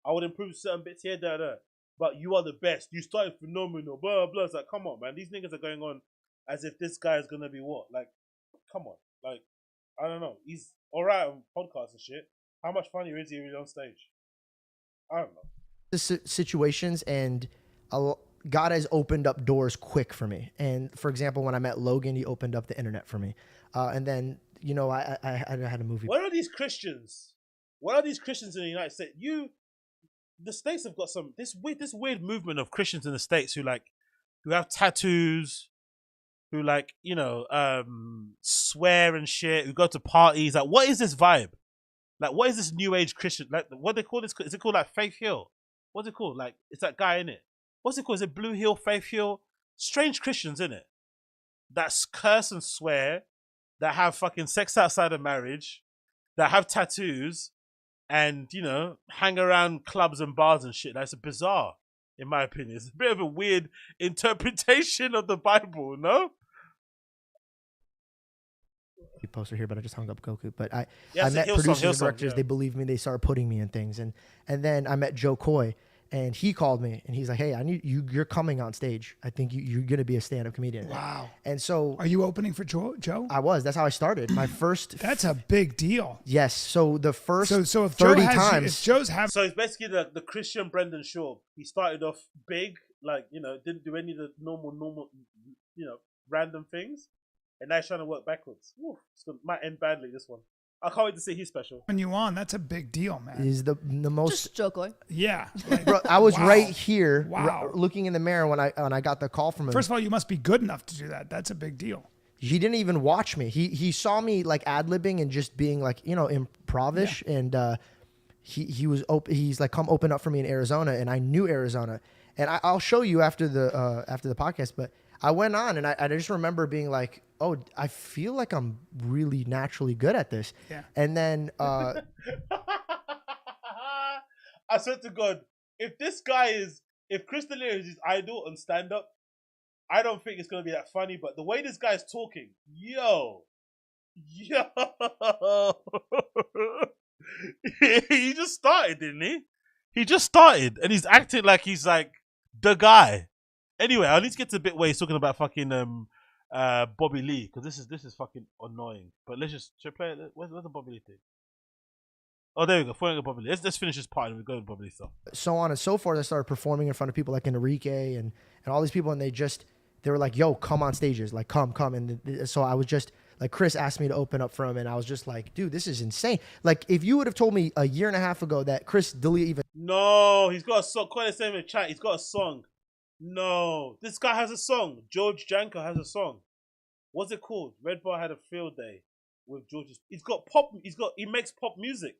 [SPEAKER 1] I would improve certain bits here, there. But you are the best. You started phenomenal, blah, blah. It's like, come on, man. These niggas are going on as if this guy is going to be what? Like, come on. Like, I don't know. He's all right on podcasts and shit. How much funnier is he really on stage? I don't know.
[SPEAKER 20] The situations, and God has opened up doors quick for me. And for example, when I met Logan, he opened up the internet for me. And then, you know, I had a movie.
[SPEAKER 1] What are these Christians? What are these Christians in the United States? The States have got this weird movement of Christians in the States who have tattoos, who swear and shit, who go to parties. Like, what is this vibe? Like, what is this new age Christian? Like, what they call this? Is it called like Faith Hill? What's it called? Like, it's that guy in it. What's it called? Is it Blue Hill, Faith Hill? Strange Christians, in it, that curse and swear, that have fucking sex outside of marriage, that have tattoos, and hang around clubs and bars and shit. That's bizarre. in my opinion. It's a bit of a weird interpretation of the Bible, no?
[SPEAKER 20] Poster here, but I just hung up Goku. But I
[SPEAKER 1] Yeah,
[SPEAKER 20] met
[SPEAKER 1] Hillsong,
[SPEAKER 20] producers and
[SPEAKER 1] Hillsong,
[SPEAKER 20] directors.
[SPEAKER 1] yeah.
[SPEAKER 20] They believed me. They started putting me in things, and then I met Joe Coy, and he called me, and he's like, "Hey, I need you. You're coming on stage. I think you're gonna be a stand-up comedian."
[SPEAKER 21] Wow.
[SPEAKER 20] And so,
[SPEAKER 21] Are you opening for Joe?
[SPEAKER 20] I was. That's how I started. My first.
[SPEAKER 21] That's a big deal.
[SPEAKER 20] Yes. So the first
[SPEAKER 21] So if
[SPEAKER 20] 30
[SPEAKER 21] Joe has
[SPEAKER 20] times.
[SPEAKER 21] if Joe's having
[SPEAKER 1] So it's basically the Christian Brendan Shaw. He started off big, like, you know, didn't do any of the normal, you know, random things. And now he's trying to work backwards. Woo, might end badly, this one. I can't wait to see his special.
[SPEAKER 21] when you on, that's a big deal, man.
[SPEAKER 20] is the most.
[SPEAKER 3] Just Joe Coy.
[SPEAKER 21] Yeah.
[SPEAKER 20] Bro, I was
[SPEAKER 21] Wow.
[SPEAKER 20] right here,
[SPEAKER 21] Wow.
[SPEAKER 20] looking in the mirror when I got the call from him.
[SPEAKER 21] First of all, you must be good enough to do that. That's a big deal.
[SPEAKER 20] He didn't even watch me. He saw me like ad-libbing and just being like, you know, improvish. And he was open. He's like, come open up for me in Arizona. And I knew Arizona. And I'll show you after the podcast. But I went on and I just remember being like, oh, I feel like I'm really naturally good at this.
[SPEAKER 21] Yeah.
[SPEAKER 20] And then
[SPEAKER 1] I swear to God, if Christiana is his idol on stand-up, I don't think it's going to be that funny. But the way this guy's talking, yo. He just started, didn't he? He just started, and he's acting like he's like the guy. Anyway, I need to get to the bit where he's talking about fucking Bobby Lee, because this is fucking annoying. But should I play it? Where's the Bobby Lee thing? Oh, there we go. Following Bobby Lee. Let's finish this part and we go to Bobby Lee stuff.
[SPEAKER 20] so on and so forth. I started performing in front of people like Enrique and all these people, and they were like, yo, come on stages, like come. And so I was just like, Chris asked me to open up for him, and I was just like, dude, this is insane. Like, if you would have told me a year and a half ago that Chris D'Elia even.
[SPEAKER 1] No, he's got a song. Quite the same in chat. He's got a song. No, this guy has a song. George Janko has a song. What's it called? Red Bar had a field day with George's. He's got pop. He makes pop music.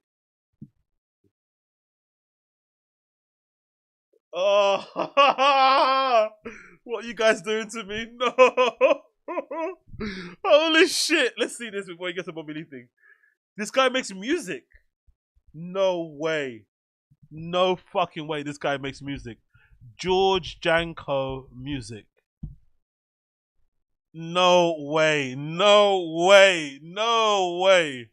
[SPEAKER 1] Oh, what are you guys doing to me? No. Holy shit. Let's see this before he gets a Bobby Lee thing. This guy makes music. No way. No fucking way this guy makes music. George Janko music. No way. No way. No way.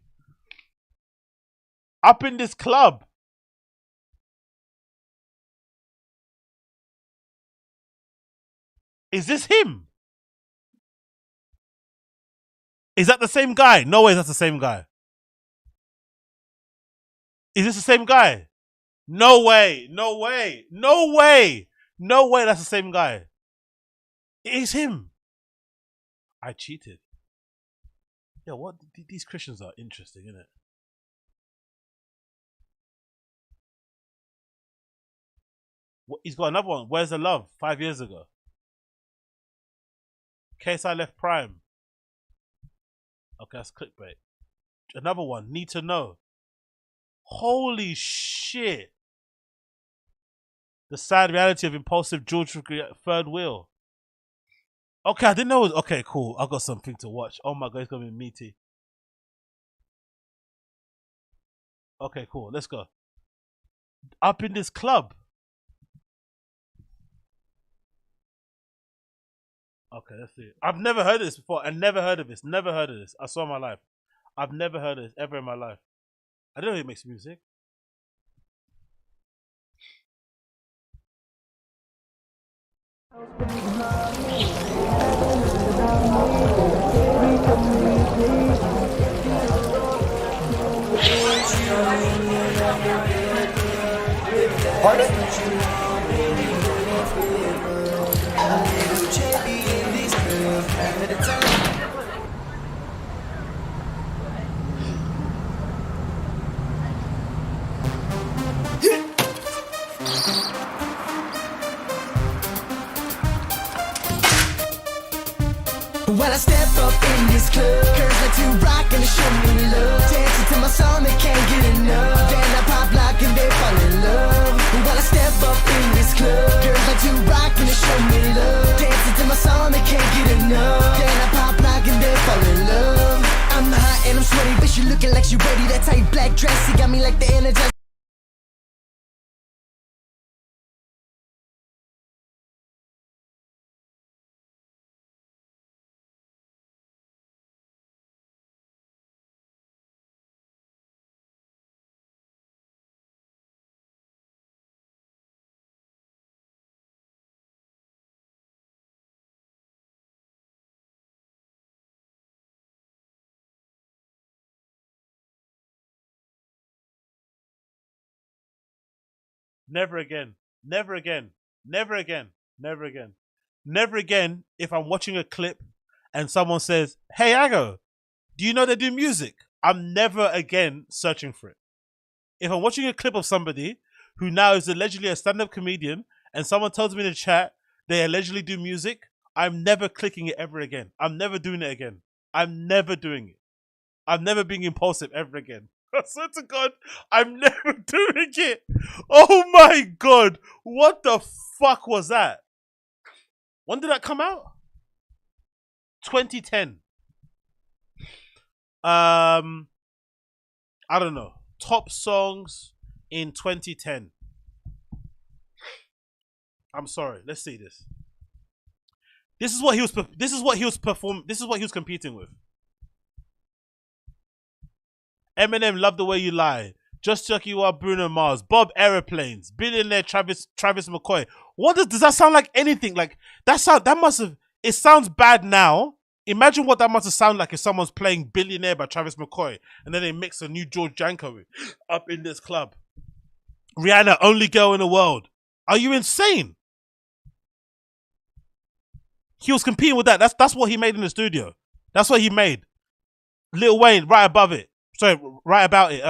[SPEAKER 1] Up in this club. Is this him? Is that the same guy? No way that's the same guy. Is this the same guy? No way. No way. No way. No way that's the same guy. It is him. I cheated. Yeah, what? These Christians are interesting, isn't it? What, he's got another one. Where's the Love? 5 years ago. Case I Left Prime. Okay, that's clickbait. Another one. Need to Know. Holy shit. The Sad Reality of Impulsive George Third Wheel. Okay, I didn't know it was... Okay, cool. I've got something to watch. Oh my god, it's going to be meaty. Okay, cool. Let's go. Up in this club. Okay, let's see. I've never heard of this before. I never heard of this. Never heard of this. I saw my life. I've never heard of this ever in my life. I don't know he makes music.
[SPEAKER 4] When I step up in this club, girls like to rock and they show me love. Dancing to my song, they can't get enough. Then I pop lock and they fall in love. When I step up in this club, girls like to rock and they show me love. Dancing to my song, they can't get enough. Then I pop lock and they fall in love. I'm hot and I'm sweaty, but she looking like she ready. That tight black dress, it got me like the Energizer.
[SPEAKER 1] Never again. Never again. Never again. Never again. Never again. If I'm watching a clip and someone says, "Hey, Ago, do you know they do music?" I'm never again searching for it. If I'm watching a clip of somebody who now is allegedly a stand-up comedian and someone tells me in the chat they allegedly do music, I'm never clicking it ever again. I'm never doing it again. I'm never doing it. I'm never being impulsive ever again. I swear to God, I'm never doing it. Oh my God. What the fuck was that? When did that come out? 2010. I don't know. Top songs in 2010. I'm sorry. Let's see this. This is what he was competing with. Eminem, Love the Way You Lie. Just Chuck You Are, Bruno Mars. Bob Aeroplanes. Billionaire Travis McCoy. What does that sound like? Anything like that? It sounds bad now. Imagine what that must have sounded like if someone's playing Billionaire by Travis McCoy and then they mix a new George Janko up in this club. Rihanna, Only Girl in the World. Are you insane? He was competing with that. That's what he made in the studio. That's what he made. Lil Wayne, right above it. Sorry, right about it.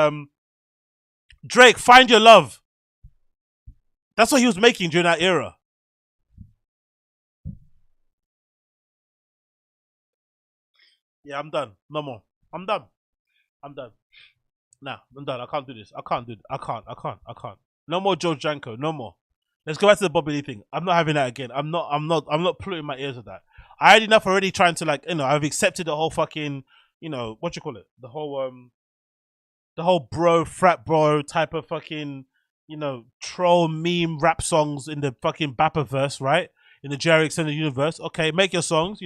[SPEAKER 1] Drake, Find Your Love. That's what he was making during that era. Yeah, I'm done. No more. I'm done. Nah, I'm done. I can't do this. I can't. No more George Janko. No more. Let's go back to the Bobby Lee thing. I'm not having that again. I'm not polluting my ears with that. I had enough already trying to I've accepted the whole fucking, what you call it? The whole bro, frat bro type of fucking, troll meme rap songs in the fucking Bappaverse, right? In the Jerry Extended Universe. Okay, make your songs,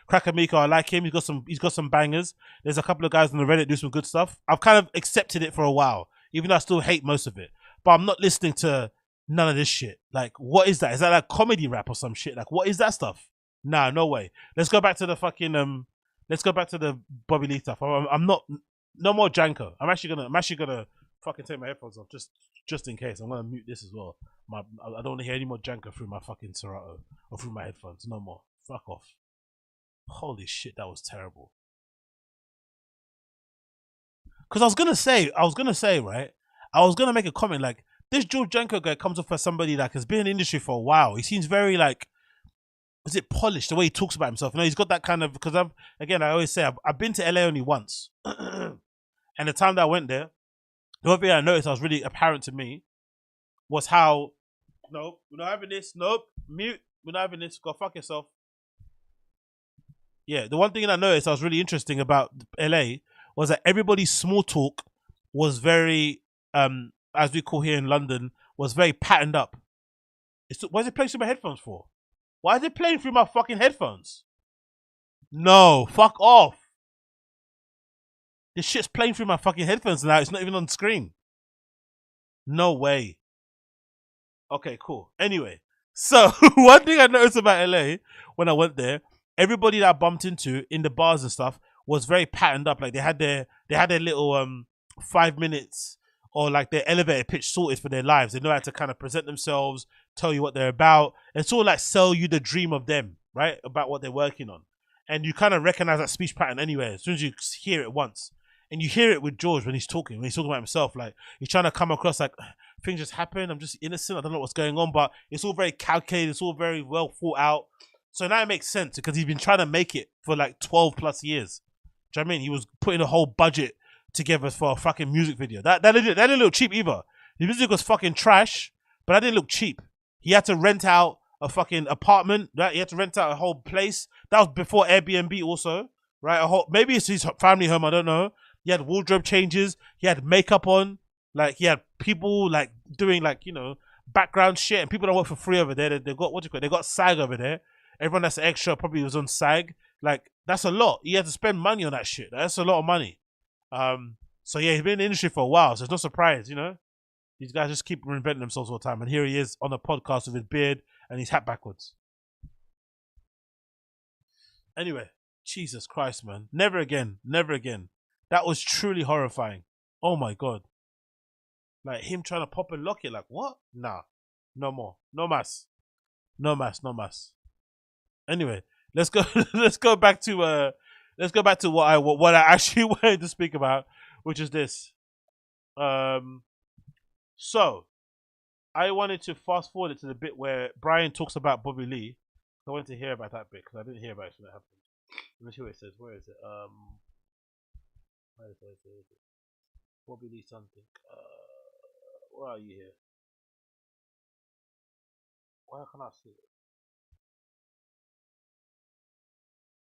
[SPEAKER 1] Cracker Miko, I like him. He's got some bangers. There's a couple of guys on the Reddit do some good stuff. I've kind of accepted it for a while, even though I still hate most of it. But I'm not listening to none of this shit. Like, what is that? Is that like comedy rap or some shit? Like, what is that stuff? Nah, no way. Let's go back to the fucking let's go back to the Bobby Lee stuff. I'm not, no more Janko. I'm actually gonna fucking take my headphones off just in case. I'm gonna mute this as well. I don't want to hear any more Janko through my fucking Serato or through my headphones. No more. Fuck off. Holy shit, that was terrible. Because I was gonna say, right? I was gonna make a comment like, this George Janko guy comes off as somebody that has been in the industry for a while. He seems very is it polished the way he talks about himself? He's got that kind of, because I always say I've been to LA only once, and the time that I went there, the one thing I noticed that was really apparent to me was how, nope, we're not having this, nope, mute, we're not having this, go fuck yourself. Yeah, the one thing I noticed that was really interesting about LA was that everybody's small talk was very, as we call here in London, was very patterned up. Why is it playing through my headphones for? Why is it playing through my fucking headphones? No, fuck off. This shit's playing through my fucking headphones now. It's not even on screen. No way. Okay, cool. Anyway, so one thing I noticed about LA when I went there, everybody that I bumped into in the bars and stuff was very patterned up. Like they had their little 5 minutes or like their elevator pitch sorted for their lives. They know how to kind of present themselves, tell you what they're about, and sort of like sell you the dream of them, right? About what they're working on. And you kind of recognize that speech pattern anywhere as soon as you hear it once. And you hear it with George when he's talking about himself. Like, he's trying to come across like, things just happen, I'm just innocent, I don't know what's going on, but it's all very calculated, it's all very well thought out. So now it makes sense because he's been trying to make it for like 12 plus years. Do you know what I mean? He was putting a whole budget together for a fucking music video. That didn't look cheap either. The music was fucking trash, but that didn't look cheap. He had to rent out a fucking apartment, right? He had to rent out a whole place. That was before Airbnb also, right? Maybe it's his family home, I don't know. He had wardrobe changes. He had makeup on. Like, he had people like doing like, background shit, and people that work for free over there. They got, they got SAG over there. Everyone that's extra probably was on SAG. Like, that's a lot. He had to spend money on that shit. That's a lot of money. So yeah, he's been in the industry for a while, so it's no surprise, These guys just keep reinventing themselves all the time. And here he is on a podcast with his beard and his hat backwards. Anyway, Jesus Christ, man. Never again. Never again. That was truly horrifying. Oh my God. Like him trying to pop and lock it. Like what? Nah, no more. No mas. No mas. No mas. Anyway, let's go. Let's go back to what I actually wanted to speak about, which is this. So I wanted to fast forward it to the bit where Bryan talks about Bobby Lee. I wanted to hear about that bit because I didn't hear about it when it happened. Let me see what it says. Where is it? Where is it? Bobby Lee something. Where are you here? Why can't I see it?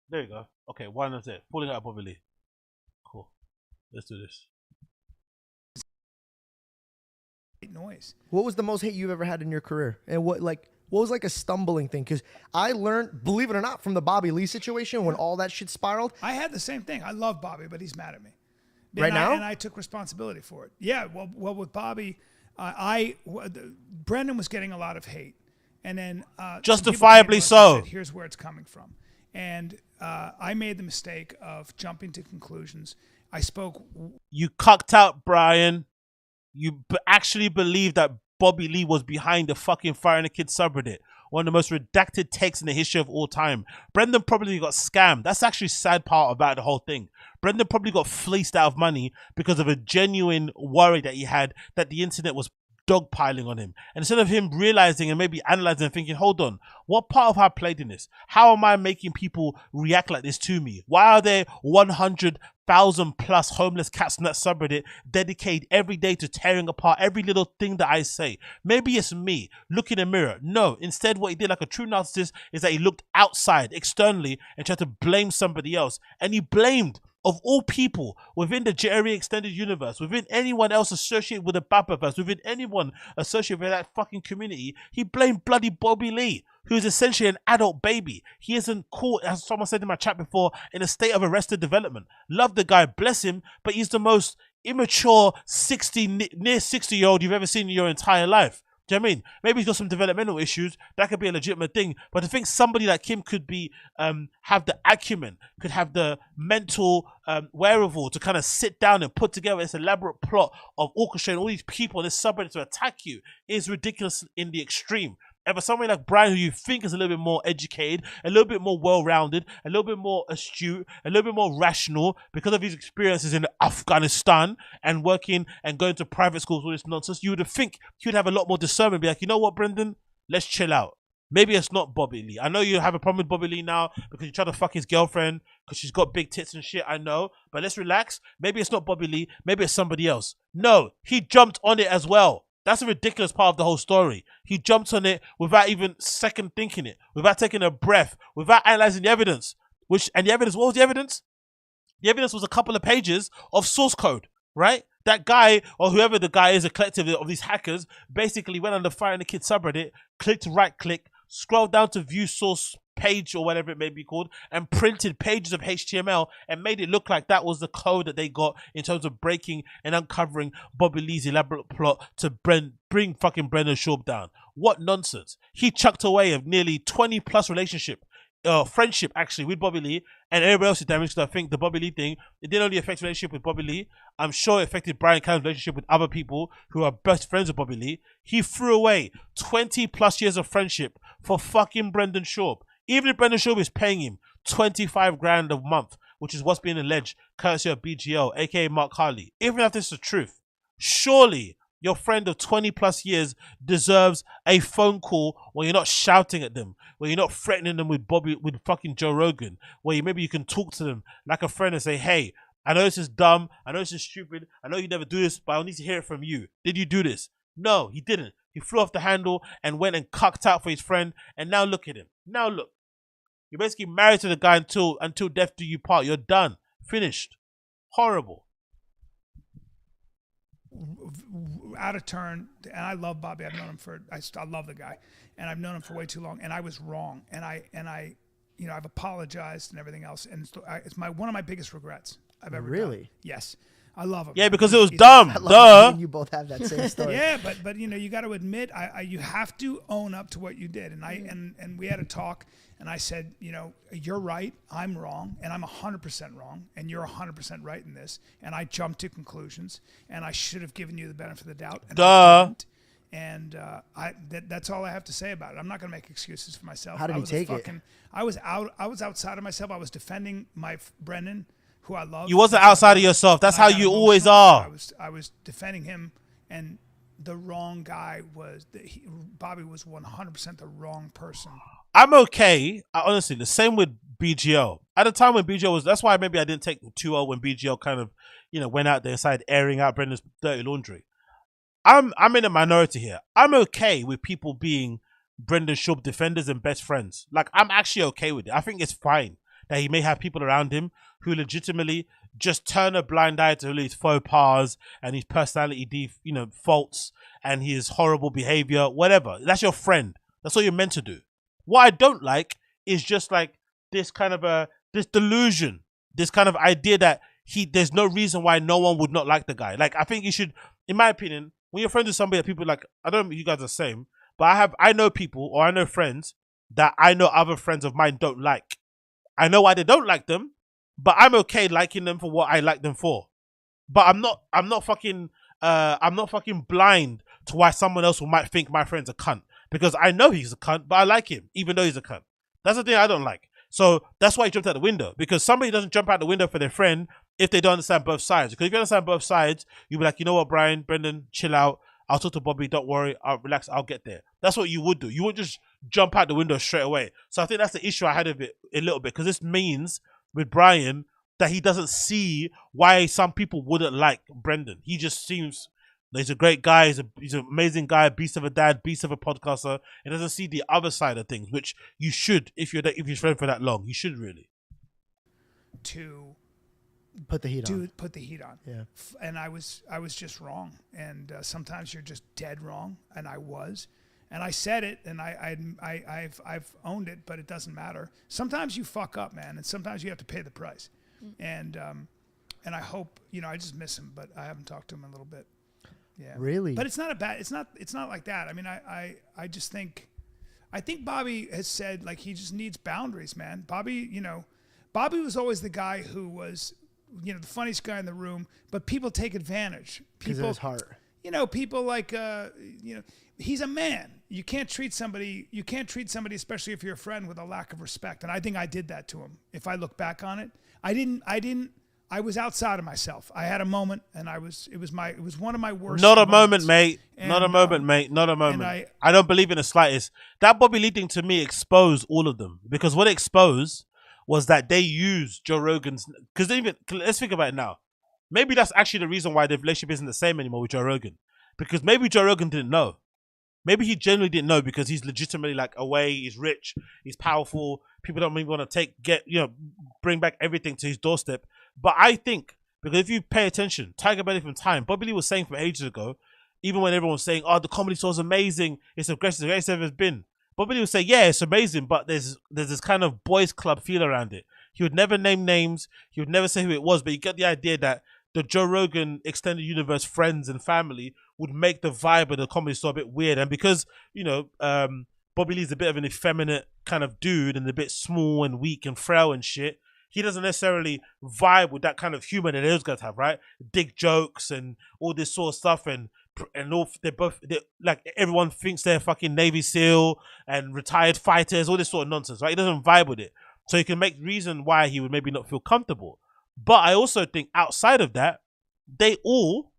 [SPEAKER 1] There you go. Okay, one is it. Falling out of Bobby Lee. Cool. Let's do this.
[SPEAKER 21] Noise.
[SPEAKER 20] What was the most hate you've ever had in your career? And what was like a stumbling thing? Because I learned, believe it or not, from the Bobby Lee situation when all that shit spiraled.
[SPEAKER 21] I had the same thing. I love Bobby, but he's mad at me.
[SPEAKER 20] Now?
[SPEAKER 21] And I took responsibility for it. Yeah, well with Bobby, Brendan was getting a lot of hate. And then
[SPEAKER 1] justifiably so.
[SPEAKER 21] Said, here's where it's coming from. And I made the mistake of jumping to conclusions. I spoke.
[SPEAKER 1] You cucked out Bryan. You actually believe that Bobby Lee was behind the fucking Firing the Kid subreddit. One of the most redacted takes in the history of all time. Brendan probably got scammed. That's actually sad part about the whole thing. Brendan probably got fleeced out of money because of a genuine worry that he had that the internet was dogpiling on him. And instead of him realizing and maybe analyzing and thinking, hold on, what part of how I played in this? How am I making people react like this to me? Why are there 100,000 plus homeless cats in that subreddit dedicated every day to tearing apart every little thing that I say? Maybe it's me. Look in the mirror. No, instead what he did like a true narcissist is that he looked outside, externally, and tried to blame somebody else. And he blamed, of all people, within the Jerry Extended Universe, within anyone else associated with the Babaverse, within anyone associated with that fucking community, he blamed bloody Bobby Lee, who is essentially an adult baby. He isn't caught, as someone said in my chat before, in a state of arrested development. Love the guy, bless him, but he's the most immature near 60-year-old you've ever seen in your entire life. Do you know what I mean? Maybe he's got some developmental issues. That could be a legitimate thing. But to think somebody like him could be have the acumen, could have the mental wherewithal to kind of sit down and put together this elaborate plot of orchestrating all these people in this subreddit to attack you is ridiculous in the extreme. And for somebody like Bryan, who you think is a little bit more educated, a little bit more well-rounded, a little bit more astute, a little bit more rational because of his experiences in Afghanistan and working and going to private schools, all this nonsense, you would think he would have a lot more discernment. Be like, you know what, Brendan? Let's chill out. Maybe it's not Bobby Lee. I know you have a problem with Bobby Lee now because you try to fuck his girlfriend because she's got big tits and shit. I know. But let's relax. Maybe it's not Bobby Lee. Maybe it's somebody else. No, he jumped on it as well. That's a ridiculous part of the whole story. He jumped on it without even second thinking it, without taking a breath, without analyzing the evidence. And the evidence, what was the evidence? The evidence was a couple of pages of source code, right? That guy, or whoever the guy is, a collective of these hackers, basically went on the Firing the Kid subreddit, clicked right click, scrolled down to view source page or whatever it may be called, and printed pages of HTML and made it look like that was the code that they got in terms of breaking and uncovering Bobby Lee's elaborate plot to bring fucking Brendan Schaub down. What nonsense. He chucked away a nearly 20 plus friendship actually with Bobby Lee, and everybody else is damaged. I think the Bobby Lee thing, it didn't only affect the relationship with Bobby Lee, I'm sure it affected Bryan Callen's relationship with other people who are best friends with Bobby Lee. He threw away 20 plus years of friendship for fucking Brendan Schaub. Even if Brendan Schaub is paying him 25 grand a month, which is what's being alleged, courtesy of BGL, aka Mark Harley. Even if this is the truth, surely your friend of 20 plus years deserves a phone call where you're not shouting at them, where you're not threatening them with fucking Joe Rogan, where maybe you can talk to them like a friend and say, hey, I know this is dumb, I know this is stupid, I know you never do this, but I need to hear it from you. Did you do this? No, he didn't. He flew off the handle and went and cucked out for his friend, and now look at him. Now look. You're basically married to the guy until death do you part. You're done. Finished. Horrible.
[SPEAKER 21] Out of turn, and I love Bobby. I've known him I love the guy, and I've known him for way too long. And I was wrong, and I, you know, I've apologized and everything else, and it's one of my biggest regrets I've ever done.
[SPEAKER 20] Really?
[SPEAKER 21] Yes. I love him.
[SPEAKER 1] Yeah, because it was
[SPEAKER 21] He's-
[SPEAKER 1] dumb.
[SPEAKER 20] I love
[SPEAKER 1] Duh.
[SPEAKER 20] how me and you both have that same story.
[SPEAKER 21] Yeah, but you know, you got to admit, you have to own up to what you did. And and we had a talk, and I said, you know, you're right, I'm wrong, and I'm 100% wrong, and you're 100% right in this. And I jumped to conclusions, and I should have given you the benefit of the doubt. And I didn't. And that's all I have to say about it. I'm not going to make excuses for myself.
[SPEAKER 20] How did he take it?
[SPEAKER 21] I was outside of myself. I was defending Brendan, who I love.
[SPEAKER 1] You wasn't outside of yourself. That's how you always are.
[SPEAKER 21] I was defending him, and the wrong guy was Bobby was 100% the wrong person.
[SPEAKER 1] I'm okay. Honestly, the same with BGL. At the time when BGL was, that's why maybe I didn't take the 2-0 when BGL kind of, you know, went out there and started airing out Brendan's dirty laundry. I'm in a minority here. I'm okay with people being Brendan Schaub defenders and best friends. Like, I'm actually okay with it. I think it's fine that he may have people around him who legitimately just turn a blind eye to his faux pas and his personality, faults and his horrible behavior, whatever. That's your friend. That's what you're meant to do. What I don't like is just like this kind of this delusion, this kind of idea that there's no reason why no one would not like the guy. Like, I think you should, in my opinion, when you're friends with somebody that people like, I don't know if you guys are the same, but I know people or I know friends that I know other friends of mine don't like. I know why they don't like them, but I'm okay liking them for what I like them for. But I'm not fucking blind to why someone else might think my friend's a cunt, because I know he's a cunt, but I like him even though he's a cunt. That's the thing I don't like. So that's why he jumped out the window, because somebody doesn't jump out the window for their friend if they don't understand both sides. Because if you understand both sides, you'll be like, you know what, Brian, Brendan, chill out. I'll talk to Bobby. Don't worry. I'll relax. I'll get there. That's what you would do. You would just jump out the window straight away. So I think that's the issue I had of it a little bit, because this means with Brian that he doesn't see why some people wouldn't like Brendan. He just seems he's a great guy. He's an amazing guy, beast of a dad, beast of a podcaster. He doesn't see the other side of things, which you should if you're friend for that long. You should really
[SPEAKER 21] to
[SPEAKER 20] put the heat on.
[SPEAKER 21] Put the heat on.
[SPEAKER 20] Yeah.
[SPEAKER 21] And I was just wrong. And sometimes you're just dead wrong. And I was. And I said it, and I've owned it, but it doesn't matter. Sometimes you fuck up, man, and sometimes you have to pay the price. And I hope, I just miss him, but I haven't talked to him in a little bit. Yeah.
[SPEAKER 20] Really?
[SPEAKER 21] But it's not it's not like that. I mean, I just think Bobby has said, like, he just needs boundaries, man. Bobby was always the guy who was, the funniest guy in the room, but people take advantage.
[SPEAKER 20] Because of his heart.
[SPEAKER 21] People like, he's a man. You can't treat somebody, especially if you're a friend, with a lack of respect. And I think I did that to him. If I look back on it, I was outside of myself. I had a moment, and it was one of my worst.
[SPEAKER 1] Not a
[SPEAKER 21] moments.
[SPEAKER 1] moment, mate.
[SPEAKER 21] And,
[SPEAKER 1] Not a moment, mate. Not a moment.
[SPEAKER 21] I
[SPEAKER 1] don't believe in the slightest. That Bobby Lee thing to me exposed all of them, because what it exposed was that they used Joe Rogan's. Because let's think about it now. Maybe that's actually the reason why the relationship isn't the same anymore with Joe Rogan, because maybe Joe Rogan didn't know. Maybe he genuinely didn't know, because he's legitimately like away, he's rich, he's powerful. People don't even want to bring back everything to his doorstep. But I think, because if you pay attention, Tiger Belly from Time, Bobby Lee was saying from ages ago, even when everyone was saying, oh, the comedy store is amazing, it's the greatest it's ever been. Bobby Lee would say, yeah, it's amazing, but there's this kind of boys club feel around it. He would never name names, he would never say who it was, but you get the idea that the Joe Rogan extended universe friends and family would make the vibe of the comedy store a bit weird. And because, Bobby Lee's a bit of an effeminate kind of dude and a bit small and weak and frail and shit, he doesn't necessarily vibe with that kind of humor that those guys have, right? Dick jokes and all this sort of stuff, and all like everyone thinks they're fucking Navy SEAL and retired fighters, all this sort of nonsense, right? He doesn't vibe with it. So you can make reason why he would maybe not feel comfortable. But I also think outside of that, they all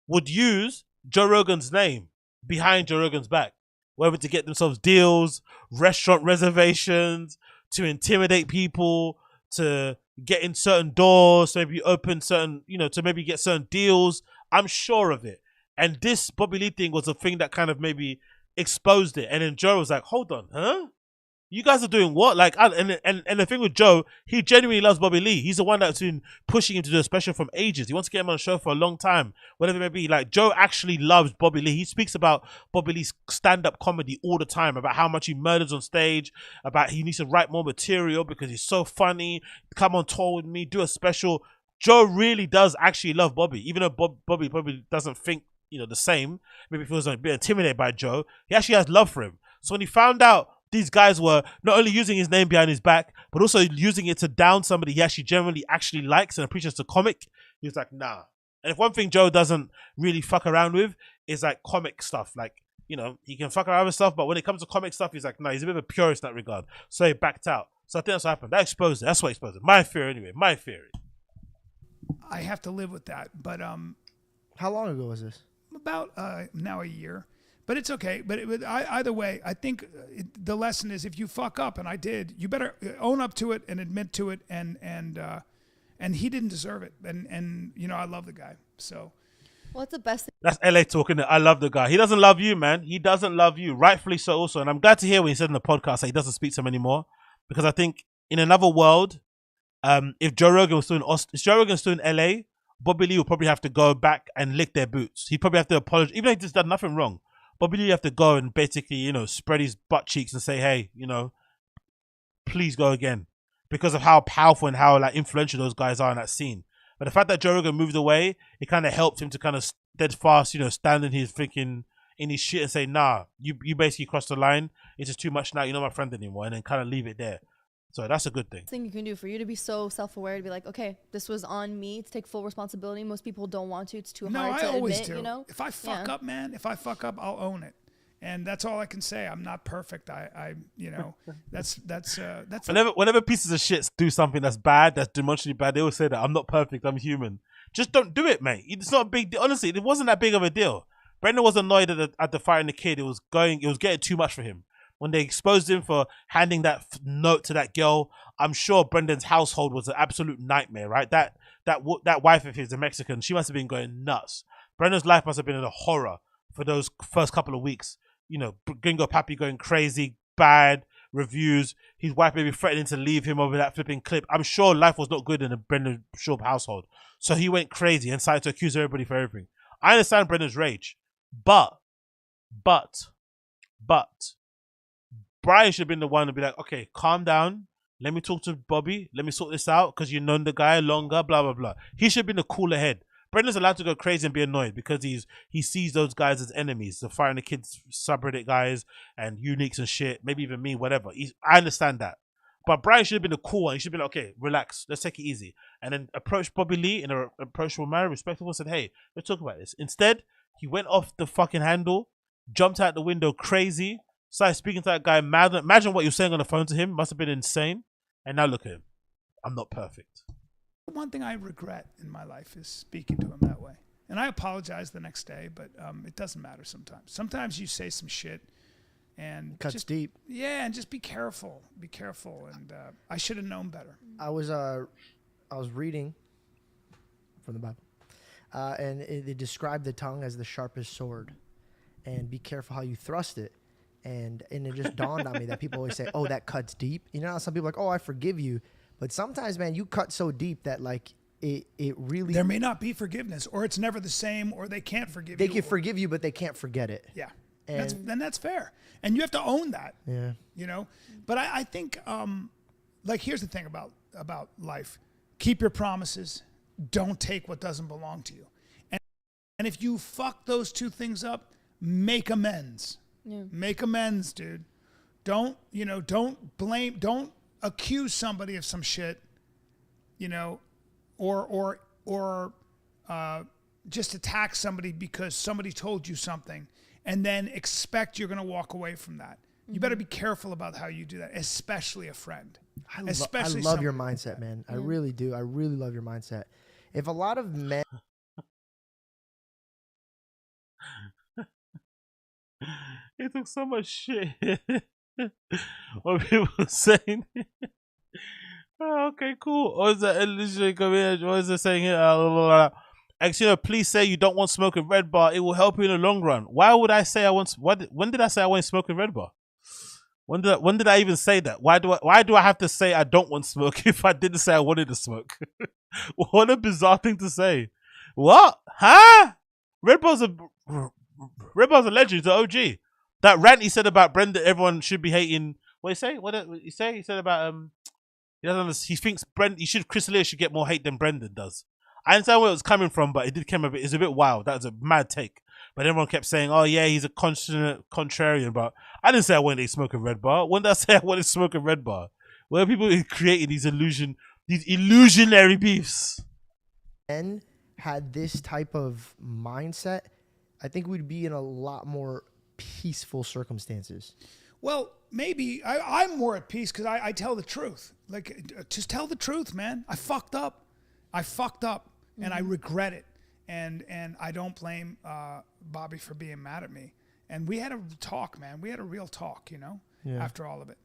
[SPEAKER 1] would use Joe Rogan's name behind Joe Rogan's back, whether to get themselves deals, restaurant reservations, to intimidate people, to get in certain doors, to maybe open certain, to maybe get certain deals. I'm sure of it. And this Bobby Lee thing was a thing that kind of maybe exposed it. And then Joe was like, hold on, huh? You guys are doing what? Like, and the thing with Joe, he genuinely loves Bobby Lee. He's the one that's been pushing him to do a special from ages. He wants to get him on the show for a long time, whatever it may be. Like, Joe actually loves Bobby Lee. He speaks about Bobby Lee's stand-up comedy all the time, about how much he murders on stage, about he needs to write more material because he's so funny. Come on tour with me, do a special. Joe really does actually love Bobby, even though Bobby probably doesn't think, you know, the same. Maybe feels a bit intimidated by Joe. He actually has love for him. So when he found out these guys were not only using his name behind his back, but also using it to down somebody he actually generally actually likes and appreciates the comic, he was like, nah. And if one thing Joe doesn't really fuck around with is like comic stuff, like, you know, he can fuck around with stuff, but when it comes to comic stuff, he's like, no, he's a bit of a purist in that regard. So he backed out. So I think that's what happened. That exposed it. That's what exposed it. My theory, anyway. My theory.
[SPEAKER 21] I have to live with that. But
[SPEAKER 20] how long ago was this?
[SPEAKER 21] About now a year. But it's okay. But either way, I think the lesson is if you fuck up, and I did, you better own up to it and admit to it. And he didn't deserve it. And you know, I love the guy. So.
[SPEAKER 3] What's the best thing?
[SPEAKER 1] That's LA talking. I love the guy. He doesn't love you, man. He doesn't love you. Rightfully so also. And I'm glad to hear when he said in the podcast that he doesn't speak to him anymore. Because I think in another world, if Joe Rogan was still in if Joe Rogan was still in LA, Bobby Lee would probably have to go back and lick their boots. He'd probably have to apologize. Even though he just done nothing wrong. Bobby Lee would have to go and basically, you know, spread his butt cheeks and say, hey, you know, please go again. Because of how powerful and how like influential those guys are in that scene. But the fact that Joe Rogan moved away, it kind of helped him to kind of steadfast, you know, stand in his freaking, in his shit and say, nah, you basically crossed the line. It's just too much now. You're not my friend anymore. And then kind of leave it there. So that's a good thing.
[SPEAKER 3] Thing you can do for you to be so self-aware to be like, okay, this was on me to take full responsibility. Most people don't want to. It's too hard to admit, you know?
[SPEAKER 21] If I fuck up, man, if I fuck up, I'll own it. And that's all I can say. I'm not perfect. I you know, that's
[SPEAKER 1] whenever pieces of shit do something that's bad, that's demonstrably bad, they always say that I'm not perfect, I'm human. Just don't do it, mate. It's not a big deal. Honestly, it wasn't that big of a deal. Brendan was annoyed at the fighting the kid. It was getting too much for him. When they exposed him for handing that note to that girl, I'm sure Brendan's household was an absolute nightmare, right? That wife of his, the Mexican, she must have been going nuts. Brendan's life must have been in a horror for those first couple of weeks. You know, Gringo Pappy going crazy, bad reviews, his wife maybe threatening to leave him over that flipping clip. I'm sure life was not good in the Brendan Schaub household. So he went crazy and started to accuse everybody for everything. I understand Brendan's rage, but Bryan should have been the one to be like, okay, calm down. Let me talk to Bobby. Let me sort this out because you've known the guy longer, blah, blah, blah. He should have been the cooler head. Brendan's allowed to go crazy and be annoyed because he sees those guys as enemies. The firing the kids, subreddit guys and uniques and shit. Maybe even me, whatever. I understand that. But Bryan should have been the cool one. He should have been like, okay, relax. Let's take it easy. And then approach Bobby Lee in an approachable manner, respectful, and said, hey, let's talk about this. Instead, he went off the fucking handle, jumped out the window crazy, started speaking to that guy. Imagine what you're saying on the phone to him. Must have been insane. And now look at him. I'm not perfect.
[SPEAKER 21] One thing I regret in my life is speaking to him that way. And I apologize the next day, but it doesn't matter sometimes. Sometimes you say some shit and
[SPEAKER 20] cuts deep. Yeah,
[SPEAKER 21] and just be careful. Be careful. And I should have known better.
[SPEAKER 20] I was reading from the Bible, and it described the tongue as the sharpest sword. And be careful how you thrust it. And it just dawned on me that people always say, oh, that cuts deep. You know how some people are like, oh, I forgive you. But sometimes, man, you cut so deep that like it really...
[SPEAKER 21] There may not be forgiveness, or it's never the same, or they can't forgive you.
[SPEAKER 20] They can forgive you, but they can't forget it.
[SPEAKER 21] Yeah. And that's fair. And you have to own that.
[SPEAKER 20] Yeah.
[SPEAKER 21] You know? But I think, like, here's the thing about life. Keep your promises. Don't take what doesn't belong to you. And if you fuck those two things up, make amends. Yeah. Make amends, dude. Don't blame, don't accuse somebody of some shit, you know, or just attack somebody because somebody told you something and then expect you're going to walk away from that. Mm-hmm. You better be careful about how you do that, especially a friend.
[SPEAKER 20] I love your mindset, man. Yeah. I really do. I really love your mindset. If a lot of men...
[SPEAKER 1] It took so much shit. What people were saying. Oh, okay, cool. Or is that what is it saying here? Please say you don't want smoke in Red Bar. It will help you in the long run. Why would I say I want? When did I say I want smoke in Red Bar? When did I even say that? Why do I have to say I don't want smoke if I didn't say I wanted to smoke? What a bizarre thing to say. What? Huh? Red Bar's a legend. He's an OG. That rant he said about Brenda, everyone should be hating. What did he say? What did he say? He said about He doesn't understand. He thinks Chris should get more hate than Brendan does. I understand where it was coming from, but it did come it's a bit wild. That was a mad take. But everyone kept saying, "Oh yeah, he's a contrarian." But I didn't say I wanted to smoke a red bar. When did I say I wanted to smoke a red bar? Where people creating these illusionary beefs.
[SPEAKER 20] And had this type of mindset, I think we'd be in a lot more peaceful circumstances.
[SPEAKER 21] Well, maybe I'm more at peace because I tell the truth. Like, just tell the truth, man. I fucked up. And I regret it. And I don't blame Bobby for being mad at me. And we had a talk, man. We had a real talk, you know, after all of it.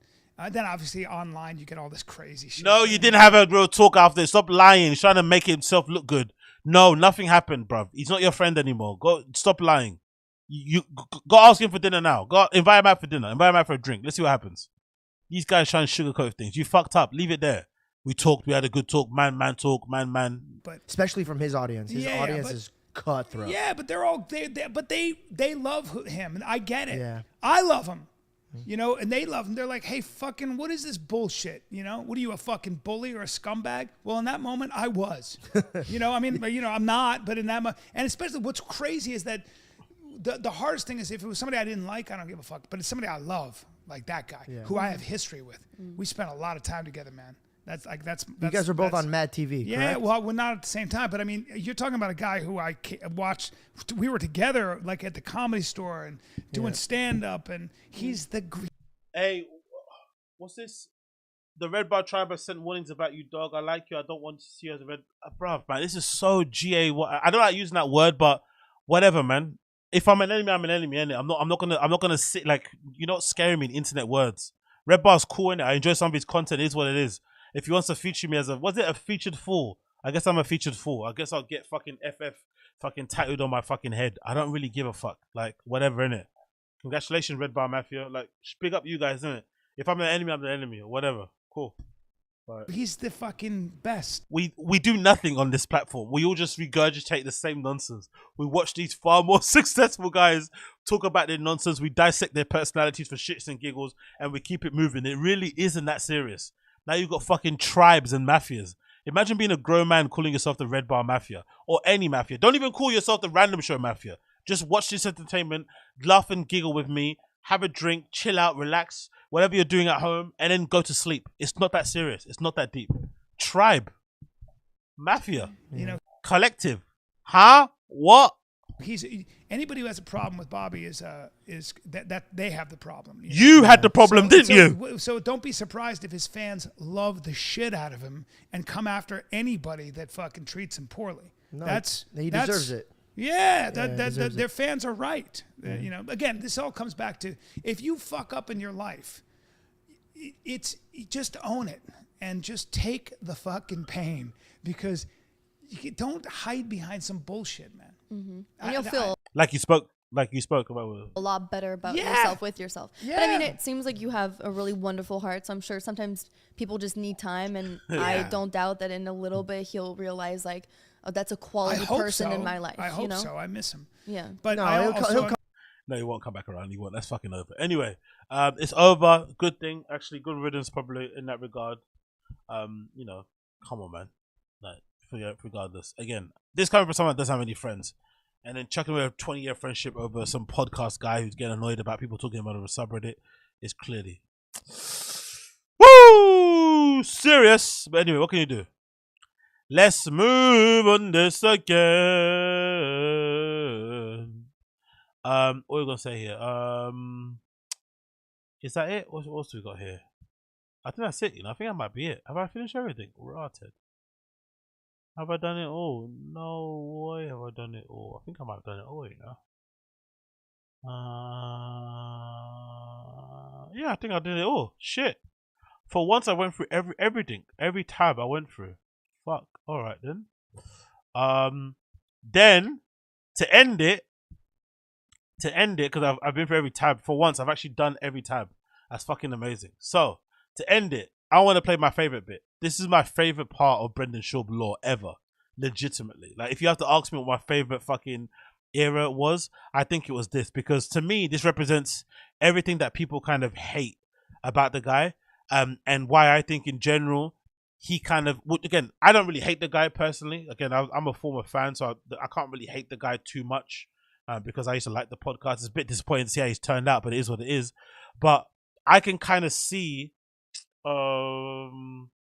[SPEAKER 21] Then obviously online you get all this crazy shit.
[SPEAKER 1] No, you didn't have a real talk after. Stop lying. He's trying to make himself look good. No, nothing happened, bruv. He's not your friend anymore. Go, stop lying. You go ask him for dinner now. Go invite him out for dinner. Invite him out for a drink. Let's see what happens. These guys trying to sugarcoat things. You fucked up. Leave it there. We talked. We had a good talk. Man talk. Man.
[SPEAKER 20] But especially from his audience. His audience is cutthroat.
[SPEAKER 21] Yeah, but they're all they love him, and I get it.
[SPEAKER 20] Yeah.
[SPEAKER 21] I love him. You know, and they love him. They're like, hey, fucking, what is this bullshit? You know, what are you, a fucking bully or a scumbag? Well, in that moment, I was. You know, I mean, you know, I'm not, but in that moment, and especially what's crazy is that the hardest thing is if it was somebody I didn't like, I don't give a fuck. But it's somebody I love, like that guy, who I have history with. We spent a lot of time together, man. That's
[SPEAKER 20] you guys are both on Mad TV,
[SPEAKER 21] yeah,
[SPEAKER 20] correct?
[SPEAKER 21] well, we're not at the same time, but I mean, you're talking about a guy who I watched. We were together, like at the Comedy Store and doing stand up, and he's the.
[SPEAKER 1] Hey, what's this? The Red Bar Tribe has sent warnings about you, dog. I like you. I don't want to see you as a red. Bruv, man, this is so GA. I don't like using that word, but whatever, man. If I'm an enemy, I'm an enemy. Innit? I'm not gonna sit like, you're not scaring me in internet words. Red Bar's cool, innit? I enjoy some of his content. It is what it is. If he wants to feature me as a featured fool? I guess I'm a featured fool. I guess I'll get fucking FF fucking tattooed on my fucking head. I don't really give a fuck. Like, whatever, innit? Congratulations, Red Bar Mafia. Like, big up you guys, innit? If I'm an enemy, I'm an enemy or whatever. Cool. But
[SPEAKER 21] he's the fucking best.
[SPEAKER 1] We do nothing on this platform. We all just regurgitate the same nonsense. We watch these far more successful guys talk about their nonsense. We dissect their personalities for shits and giggles, and we keep it moving. It really isn't that serious. Now you've got fucking tribes and mafias. Imagine being a grown man calling yourself the Red Bar Mafia or any mafia. Don't even call yourself the Random Show Mafia. Just watch this entertainment, laugh and giggle with me, have a drink, chill out, relax, whatever you're doing at home, and then go to sleep. It's not that serious. It's not that deep. Tribe. Mafia.
[SPEAKER 21] You know,
[SPEAKER 1] collective. Huh? What?
[SPEAKER 21] Anybody who has a problem with Bobby is that they have the problem.
[SPEAKER 1] You had the problem, didn't you?
[SPEAKER 21] So don't be surprised if his fans love the shit out of him and come after anybody that fucking treats him poorly.
[SPEAKER 20] No, he deserves it.
[SPEAKER 21] Yeah, their fans are right. You know, again, this all comes back to, if you fuck up in your life, it's just own it and just take the fucking pain, because don't hide behind some bullshit, man.
[SPEAKER 3] And you'll feel
[SPEAKER 1] like you spoke about
[SPEAKER 3] a lot better about yourself with yourself.
[SPEAKER 21] Yeah.
[SPEAKER 3] But I mean, it seems like you have a really wonderful heart, so I'm sure sometimes people just need time, and I don't doubt that in a little bit he'll realize, like, oh, that's a quality person in my life.
[SPEAKER 21] I hope
[SPEAKER 3] you know?
[SPEAKER 21] so. I miss him.
[SPEAKER 3] Yeah.
[SPEAKER 21] But
[SPEAKER 20] no,
[SPEAKER 1] no, he won't come back around. He won't. That's fucking over. Anyway, it's over. Good thing, actually. Good riddance, probably, in that regard. You know, come on, man. Like, regardless. Again, this coming from someone that doesn't have any friends, and then chucking away a 20-year friendship over some podcast guy who's getting annoyed about people talking about it on a subreddit is clearly serious. But anyway, what can you do? Let's move on this again. What are we gonna say here? Is that it? What else do we got here? I think that's it. You know, I think that might be it. Have I finished everything? Rotted. Have I done it all? No way have I done it all. I think I might have done it all, you know. Yeah, I think I did it all. Shit. For once I went through everything. Every tab I went through. Fuck. Alright then. Then to end it, because I've been through every tab. For once I've actually done every tab. That's fucking amazing. So to end it, I want to play my favorite bit. This is my favorite part of Brendan Schaub lore ever. Legitimately. Like, if you have to ask me what my favorite fucking era was, I think it was this, because to me this represents everything that people kind of hate about the guy, and why I think in general he kind of again. I don't really hate the guy personally. Again, I'm a former fan, so I can't really hate the guy too much because I used to like the podcast. It's a bit disappointing to see how he's turned out, but it is what it is. But I can kind of see. Oh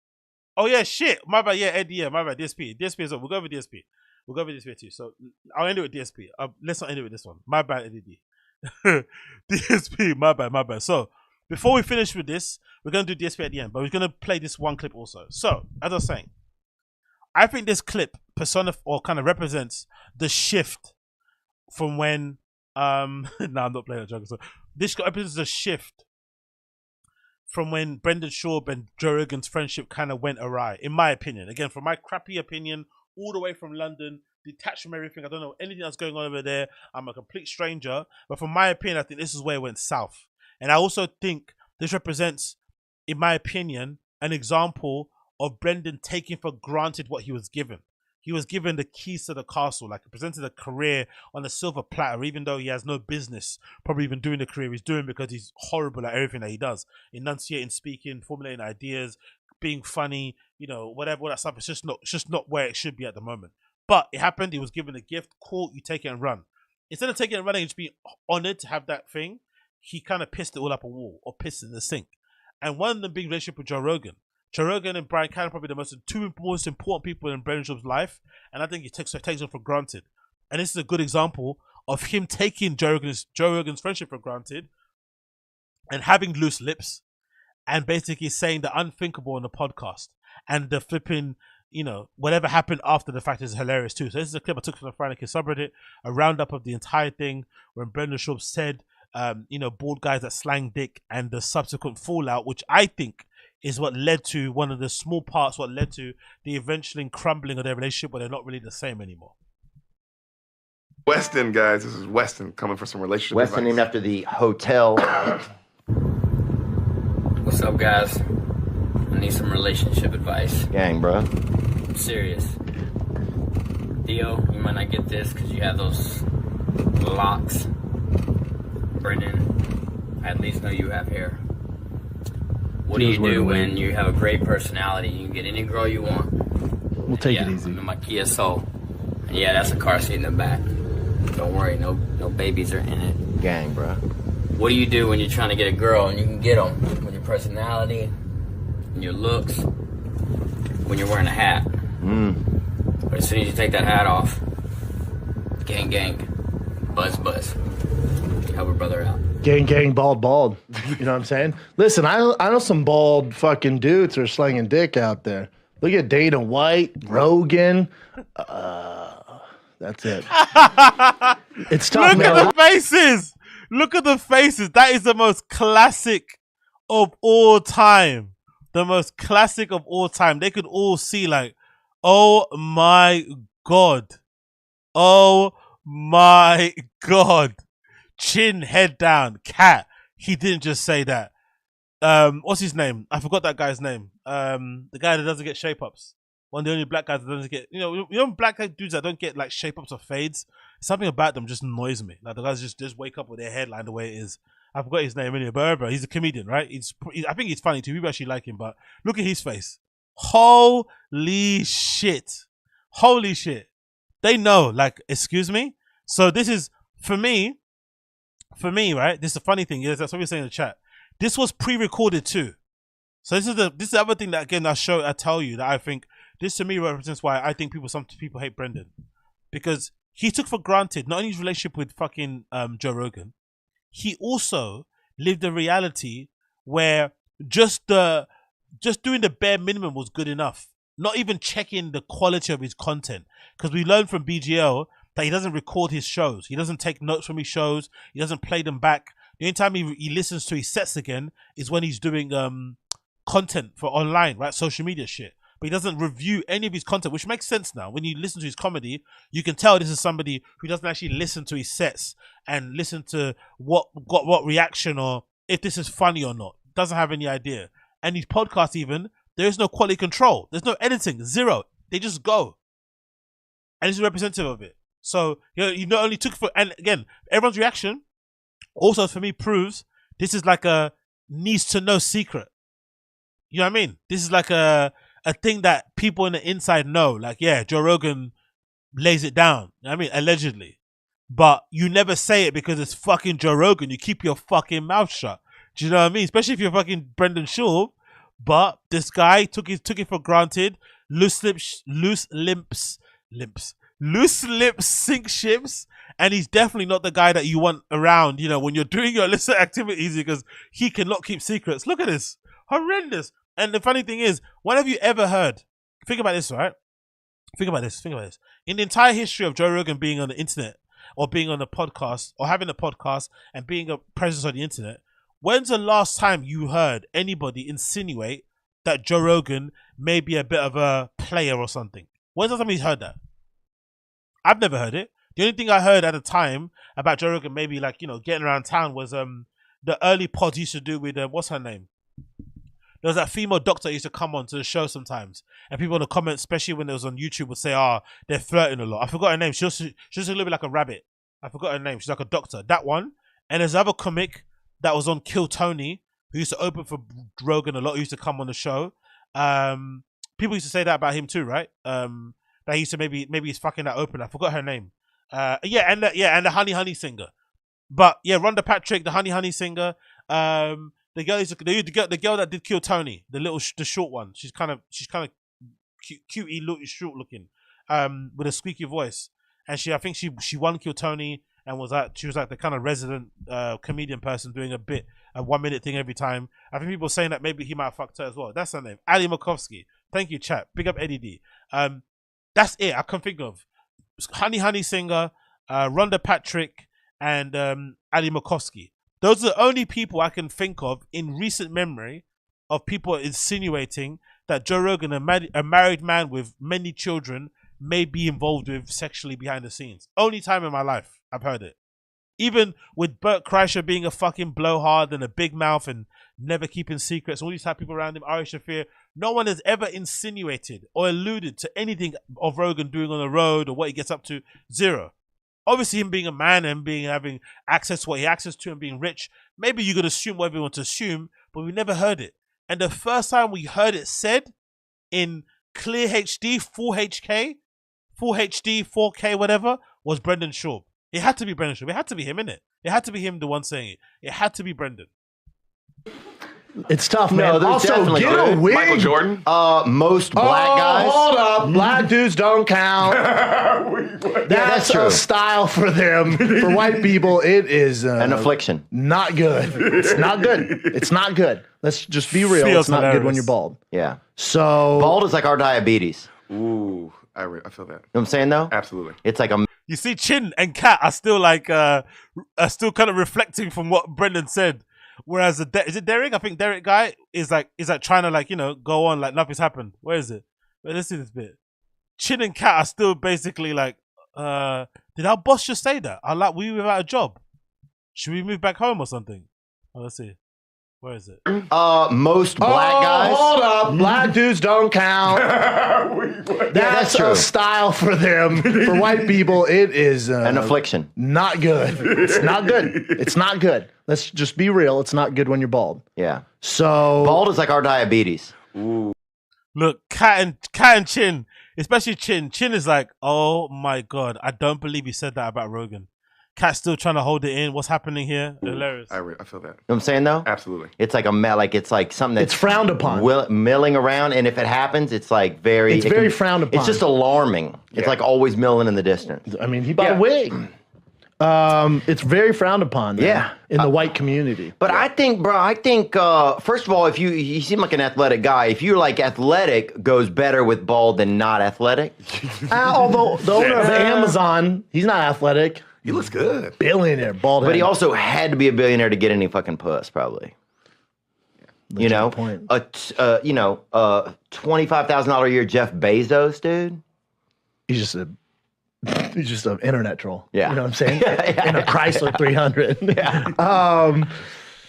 [SPEAKER 1] yeah, shit. My bad. Yeah, Eddie. Yeah, my bad. DSP as well. We'll go over DSP. We'll go over DSP too. So I'll end it with DSP. Let's not end it with this one. My bad, Eddie D. DSP. My bad. So before we finish with this, we're gonna do DSP at the end, but we're gonna play this one clip also. So as I was saying, I think this clip or kind of represents the shift from when no, I'm not playing a joke. So this represents the shift from when Brendan Schaub and Joe Rogan's friendship kind of went awry, in my opinion. Again, from my crappy opinion, all the way from London, detached from everything. I don't know anything that's going on over there. I'm a complete stranger. But from my opinion, I think this is where it went south. And I also think this represents, in my opinion, an example of Brendan taking for granted what he was given. He was given the keys to the castle, like he presented a career on a silver platter, even though he has no business probably even doing the career he's doing because he's horrible at everything that he does. Enunciating, speaking, formulating ideas, being funny, you know, whatever, all that stuff. It's just not where it should be at the moment. But it happened. He was given a gift. Cool, you take it and run. Instead of taking it and running and just being honored to have that thing, he kind of pissed it all up a wall or pissed it in the sink. And one of them being relationship with Joe Rogan. Joe Rogan and Bryan Callen are probably the two most important people in Brendan Schaub's life, and I think he takes them for granted. And this is a good example of him taking Joe Rogan's friendship for granted and having loose lips and basically saying the unthinkable on the podcast and the flipping, you know, whatever happened after the fact is hilarious too. So this is a clip I took from the Friday subreddit, a roundup of the entire thing when Brendan Schaub said, you know, bald guys that slang dick and the subsequent fallout, which I think is what led to what led to the eventual crumbling of their relationship where they're not really the same anymore.
[SPEAKER 2] Weston, guys, this is Weston coming for some relationship
[SPEAKER 22] Weston
[SPEAKER 2] advice.
[SPEAKER 22] named after the hotel.
[SPEAKER 23] What's up, guys? I need some relationship advice.
[SPEAKER 22] Gang, bro.
[SPEAKER 23] I'm serious. Theo, you might not get this because you have those locks. Brendan, I at least know you have hair. What do you do when you have a great personality? You can get any girl you want.
[SPEAKER 8] We'll take it easy.
[SPEAKER 23] I'm in my Kia Soul. And yeah, that's a car seat in the back. Don't worry, no babies are in it.
[SPEAKER 22] Gang, bro.
[SPEAKER 23] What do you do when you're trying to get a girl and you can get them? With your personality, and your looks, when you're wearing a hat. But as soon as you take that hat off, gang, buzz. Help a brother out.
[SPEAKER 8] Gang, bald. You know what I'm saying? Listen, I know some bald fucking dudes are slanging dick out there. Look at Dana White, Rogan. That's it. It's tough,
[SPEAKER 1] Look at the faces. Look at the faces. That is the most classic of all time. The most classic of all time. They could all see like, oh my God. Oh my God. Chin, head down, cat. He didn't just say that. What's his name? I forgot that guy's name. The guy that doesn't get shape ups. One of the only black guys that doesn't get, you know, black dudes that don't get like shape ups or fades. Something about them just annoys me. Like the guys just wake up with their headline the way it is. I forgot his name anyway, but he's a comedian, right? I think he's funny too. People actually like him, but look at his face. Holy shit. They know, like, excuse me. So this is for me, right? This is the funny thing is that's what we're saying in the chat. This was pre-recorded too. So this is the other thing that again I tell you that I think this to me represents why I think some people hate Brendan, because he took for granted not only his relationship with fucking Joe Rogan, he also lived a reality where just doing the bare minimum was good enough. Not even checking the quality of his content, because we learned from BGL that he doesn't record his shows. He doesn't take notes from his shows. He doesn't play them back. The only time he listens to his sets again is when he's doing content for online, right? Social media shit. But he doesn't review any of his content, which makes sense now. When you listen to his comedy, you can tell this is somebody who doesn't actually listen to his sets and listen to what reaction or if this is funny or not. Doesn't have any idea. And his podcast even, there is no quality control. There's no editing. Zero. They just go. And this is representative of it. So, you not only took for, and again, everyone's reaction also for me proves this is like a needs to know secret. You know what I mean? This is like a a thing that people in the inside know. Like, yeah, Joe Rogan lays it down. I mean, allegedly. But you never say it because it's fucking Joe Rogan. You keep your fucking mouth shut. Do you know what I mean? Especially if you're fucking Brendan Schaub. But this guy took it for granted. Loose lips sink ships. And he's definitely not the guy that you want around, you know, when you're doing your illicit activities, because he cannot keep secrets. Look at this. Horrendous. And the funny thing is, when have you ever heard? Think about this, right? Think about this. In the entire history of Joe Rogan being on the internet, or being on a podcast, or having a podcast and being a presence on the internet, when's the last time you heard anybody insinuate that Joe Rogan may be a bit of a player or something? When's the last time he's heard that? I've never heard it. The only thing I heard at the time about Joe Rogan maybe like, you know, getting around town was the early pods he used to do with, what's her name? There was that female doctor who used to come on to the show sometimes. And people in the comments, especially when it was on YouTube, would say, they're flirting a lot. I forgot her name. She's a little bit like a rabbit. I forgot her name. She's like a doctor. That one. And there's another comic that was on Kill Tony, who used to open for Rogan a lot, who used to come on the show. People used to say that about him too, right? That he used to maybe he's fucking that open. I forgot her name. And the Honey singer. But yeah, Rhonda Patrick, the Honey singer. The girl that did Kill Tony, the short one. She's kind of cutie, short looking, with a squeaky voice. And I think she won Kill Tony and she was like the kind of resident comedian person doing a 1 minute thing every time. I think people were saying that maybe he might have fucked her as well. That's her name, Ali Makovsky. Thank you, chat. Big up Eddie D. That's it. I can think of Honey singer, Rhonda Patrick, and Ali Makovsky. Those are the only people I can think of in recent memory of people insinuating that Joe Rogan, a married man with many children, may be involved with sexually behind the scenes. Only time in my life I've heard it. Even with Bert Kreischer being a fucking blowhard and a big mouth and never keeping secrets, all these type of people around him, Ari Shafir, no one has ever insinuated or alluded to anything of Rogan doing on the road or what he gets up to. Zero. Obviously, him being a man and having access to what he access to and being rich, maybe you could assume whatever you want to assume, but we never heard it. And the first time we heard it said in clear HD, full HD, 4K, whatever, was Brendan Schaub. It had to be Brendan Schaub. It had to be him, innit? It had to be him, the one saying it. It had to be Brendan.
[SPEAKER 8] It's tough, man.
[SPEAKER 5] No,
[SPEAKER 8] also,
[SPEAKER 5] definitely
[SPEAKER 8] get a wig.
[SPEAKER 2] Michael Jordan.
[SPEAKER 5] Most black guys.
[SPEAKER 8] Hold up. Black dudes don't count. That's
[SPEAKER 5] true.
[SPEAKER 8] a style for them. For white people, it is
[SPEAKER 5] an affliction.
[SPEAKER 8] Not good. It's not good. It's not good. Let's just be real. It's not good when you're bald.
[SPEAKER 5] Yeah.
[SPEAKER 8] So
[SPEAKER 5] bald is like our diabetes.
[SPEAKER 2] Ooh, I feel that.
[SPEAKER 5] You know what I'm saying though?
[SPEAKER 2] Absolutely.
[SPEAKER 5] It's like a.
[SPEAKER 1] You see, Chin and Kat are still like are still kind of reflecting from what Brendan said. Whereas is it Derek? I think Derek guy is like trying to like, you know, go on like nothing's happened. Where is it? Wait, let's see this bit. Chin and Kat are still basically like, did our boss just say that? We without a job. Should we move back home or something? Oh, let's see. Where is it?
[SPEAKER 5] Most black guys.
[SPEAKER 8] Hold up. Black dudes don't count. That's
[SPEAKER 5] true.
[SPEAKER 8] a style for them. For white people, it is
[SPEAKER 5] an affliction.
[SPEAKER 8] Not good. It's not good. It's not good. Let's just be real. It's not good when you're bald.
[SPEAKER 5] Yeah.
[SPEAKER 8] So
[SPEAKER 5] bald is like our diabetes.
[SPEAKER 2] Ooh.
[SPEAKER 1] Look, Kat and Chin, especially Chin. Chin is like, oh my God, I don't believe he said that about Rogan. Cat's still trying to hold it in. What's happening here? Hilarious.
[SPEAKER 2] I feel that.
[SPEAKER 5] You know what I'm saying though?
[SPEAKER 2] Absolutely.
[SPEAKER 5] It's like it's like something that's
[SPEAKER 8] it's frowned upon.
[SPEAKER 5] Milling around, and if it happens, it's like very
[SPEAKER 8] frowned upon.
[SPEAKER 5] It's just alarming. Yeah. It's like always milling in the distance.
[SPEAKER 8] I mean, he bought a wig. It's very frowned upon. In the white community.
[SPEAKER 5] But I think, bro, first of all, if you seem like an athletic guy. If you're like athletic, goes better with bald than not athletic.
[SPEAKER 8] Although the owner of Amazon, he's not athletic.
[SPEAKER 2] He looks good.
[SPEAKER 8] Billionaire, bald head.
[SPEAKER 5] But he also had to be a billionaire to get any fucking puss, probably. Yeah. You know, $25,000 a year Jeff Bezos, dude.
[SPEAKER 8] He's just an internet troll.
[SPEAKER 5] Yeah.
[SPEAKER 8] You know what I'm saying? In a Chrysler 300.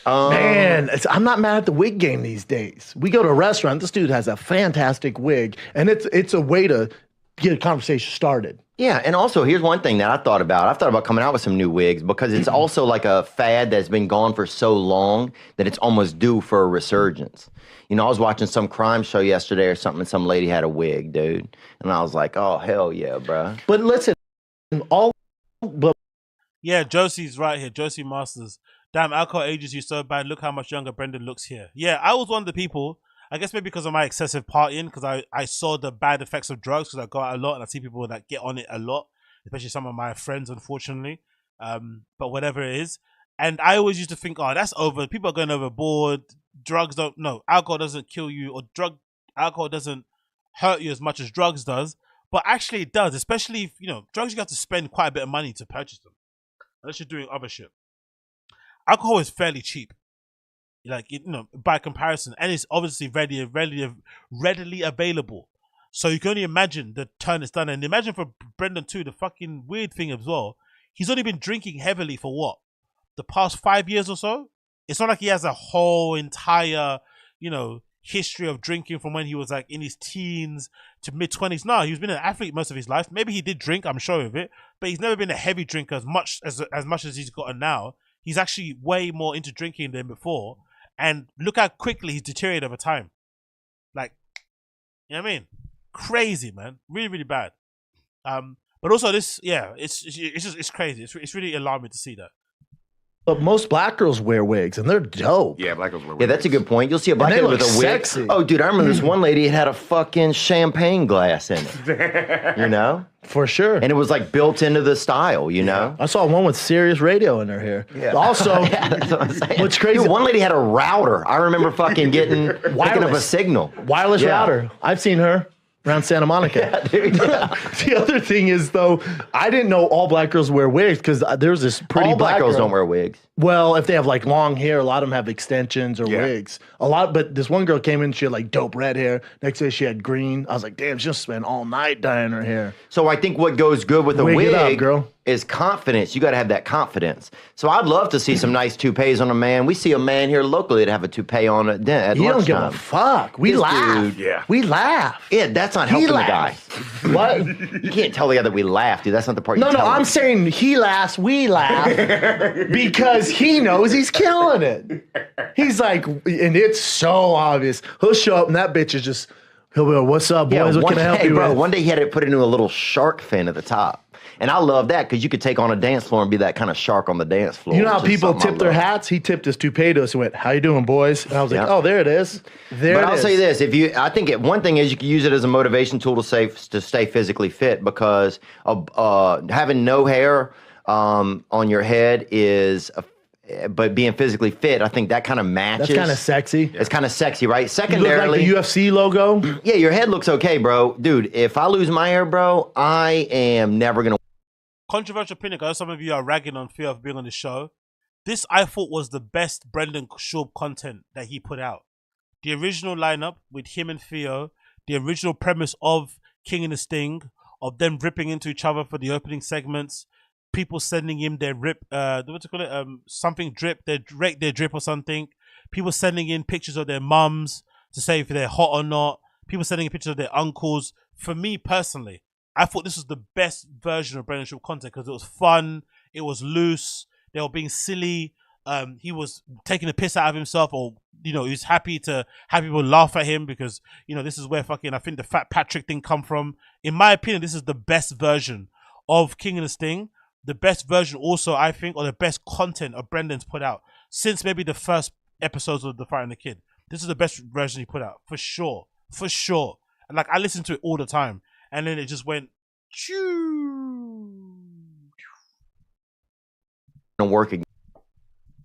[SPEAKER 8] Man, I'm not mad at the wig game these days. We go to a restaurant. This dude has a fantastic wig, and it's a way to get a conversation started.
[SPEAKER 5] Yeah, and also here's one thing that I thought about. I've thought about coming out with some new wigs because it's also like a fad that's been gone for so long that it's almost due for a resurgence. You know, I was watching some crime show yesterday or something, and some lady had a wig, dude. And I was like, oh, hell yeah, bro.
[SPEAKER 8] But listen,
[SPEAKER 1] Yeah, Josie's right here. Josie Masters. Damn, alcohol ages you so bad. Look how much younger Brendan looks here. Yeah, I was one of the people, I guess maybe because of my excessive partying, because I saw the bad effects of drugs because I go out a lot and I see people that get on it a lot, especially some of my friends, unfortunately. But whatever it is. And I always used to think, oh, that's over. People are going overboard. Drugs don't, no, alcohol doesn't kill you, or alcohol doesn't hurt you as much as drugs does. But actually it does, especially if, you know, drugs you have to spend quite a bit of money to purchase them. Unless you're doing other shit. Alcohol is fairly cheap. Like, you know, by comparison. And it's obviously readily available. So you can only imagine the turn it's done. And imagine for Brendan too, the fucking weird thing as well. He's only been drinking heavily for what? The past 5 years or so? It's not like he has a whole entire, you know, history of drinking from when he was like in his teens to mid-20s. No, he's been an athlete most of his life. Maybe he did drink, I'm sure of it, but he's never been a heavy drinker as much as he's gotten now. He's actually way more into drinking than before. And look how quickly he's deteriorated over time. Like, you know what I mean? Crazy, man. Really, really bad. But also this, yeah, it's crazy. It's really alarming to see that.
[SPEAKER 8] But most black girls wear wigs, and they're dope.
[SPEAKER 2] Yeah, black girls wear wigs.
[SPEAKER 5] Yeah, that's a good point. You'll see a black girl with a wig.
[SPEAKER 8] Sexy.
[SPEAKER 5] Oh, dude, I remember this one lady had a fucking champagne glass in it. You know?
[SPEAKER 8] For sure.
[SPEAKER 5] And it was like built into the style, you know?
[SPEAKER 8] I saw one with Sirius Radio in her hair.
[SPEAKER 5] Yeah.
[SPEAKER 8] Also,
[SPEAKER 5] yeah, that's what I'm saying.
[SPEAKER 8] what's crazy?
[SPEAKER 5] Dude, one lady had a router. I remember fucking picking up a signal.
[SPEAKER 8] Wireless router. I've seen her around Santa Monica.
[SPEAKER 5] Yeah, dude, yeah.
[SPEAKER 8] The other thing is, though, I didn't know all black girls wear wigs because there's this pretty
[SPEAKER 5] all black girls
[SPEAKER 8] girl.
[SPEAKER 5] don't wear wigs.
[SPEAKER 8] Well, if they have like long hair, a lot of them have extensions or wigs. A lot, but this one girl came in, she had like dope red hair. Next day she had green. I was like, damn, she just spent all night dyeing her hair.
[SPEAKER 5] So I think what goes good with a
[SPEAKER 8] Wig it up,
[SPEAKER 5] wig
[SPEAKER 8] girl.
[SPEAKER 5] is confidence. You got to have that confidence. So I'd love to see some nice toupees on a man. We see a man here locally that have a toupee on at lunchtime.
[SPEAKER 8] He don't give a fuck. We
[SPEAKER 5] This
[SPEAKER 8] laugh.
[SPEAKER 5] dude,
[SPEAKER 8] We laugh.
[SPEAKER 5] Yeah, that's not helping the guy.
[SPEAKER 8] What?
[SPEAKER 5] You can't tell the guy that we laugh, dude. That's not the part
[SPEAKER 8] No,
[SPEAKER 5] you
[SPEAKER 8] no,
[SPEAKER 5] tell
[SPEAKER 8] I'm
[SPEAKER 5] him.
[SPEAKER 8] saying he laughs, we laugh, because he knows he's killing it. He's like, and it's so obvious. He'll show up and that bitch is just, he'll be like, what's up, boys? What can I help you with?
[SPEAKER 5] One day he had it put into a little shark fin at the top. And I love that because you could take on a dance floor and be that kind of shark on the dance floor.
[SPEAKER 8] You know how
[SPEAKER 5] which is
[SPEAKER 8] people
[SPEAKER 5] something I
[SPEAKER 8] tip their
[SPEAKER 5] love.
[SPEAKER 8] hats? He tipped his toupee to us and went, how you doing, boys? And I was like, oh, there it is. There
[SPEAKER 5] But
[SPEAKER 8] it
[SPEAKER 5] I'll
[SPEAKER 8] is.
[SPEAKER 5] say this: I think one thing is you can use it as a motivation tool to stay physically fit because having no hair on your head is. But being physically fit, I think that kind of matches.
[SPEAKER 8] That's kind of sexy.
[SPEAKER 5] It's kind of sexy, right?
[SPEAKER 8] You look
[SPEAKER 5] Secondarily,
[SPEAKER 8] like the UFC logo.
[SPEAKER 5] yeah, your head looks okay, bro. Dude, if I lose my hair, bro, I am never gonna.
[SPEAKER 1] Controversial opinion, because some of you are ragging on Fear of being on the show. This, I thought, was the best Brendan Schaub content that he put out. The original lineup with him and Theo, the original premise of King and the Sting, of them ripping into each other for the opening segments, people sending him their rip, what do you call it? Something drip, their drip or something. People sending in pictures of their mums to say if they're hot or not. People sending in pictures of their uncles. For me personally, I thought this was the best version of Brendan Schaub content because it was fun, it was loose, they were being silly. He was taking a piss out of himself, or you know, he was happy to have people laugh at him because you know this is where fucking I think the Fat Patrick thing come from. In my opinion, this is the best version of King and the Sting. The best version also, I think, or the best content of Brendan's put out since maybe the first episodes of The Fight and the Kid. This is the best version he put out, for sure. For sure. And like, I listen to it all the time. And then it just went,
[SPEAKER 5] Gonna work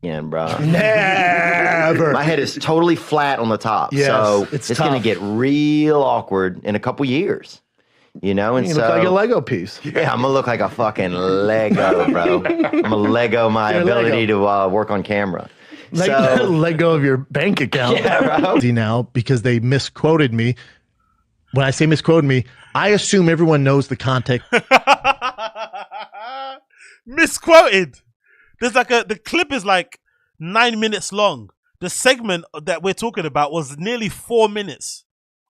[SPEAKER 5] again, bro.
[SPEAKER 8] Never.
[SPEAKER 5] My head is totally flat on the top.
[SPEAKER 8] Yes,
[SPEAKER 5] so
[SPEAKER 8] it's
[SPEAKER 5] gonna
[SPEAKER 8] tough.
[SPEAKER 5] get real awkward in a couple years. You know, and
[SPEAKER 8] You
[SPEAKER 5] so
[SPEAKER 8] look like a Lego piece.
[SPEAKER 5] yeah, I'm gonna look like a fucking Lego, bro. I'm gonna Lego my
[SPEAKER 8] You're
[SPEAKER 5] ability to work on camera.
[SPEAKER 8] Let go of your bank account.
[SPEAKER 5] Yeah, bro.
[SPEAKER 8] See now, because they misquoted me. When I say misquoted me, I assume everyone knows the context.
[SPEAKER 1] misquoted. There's like the clip is like 9 minutes long. The segment that we're talking about was nearly 4 minutes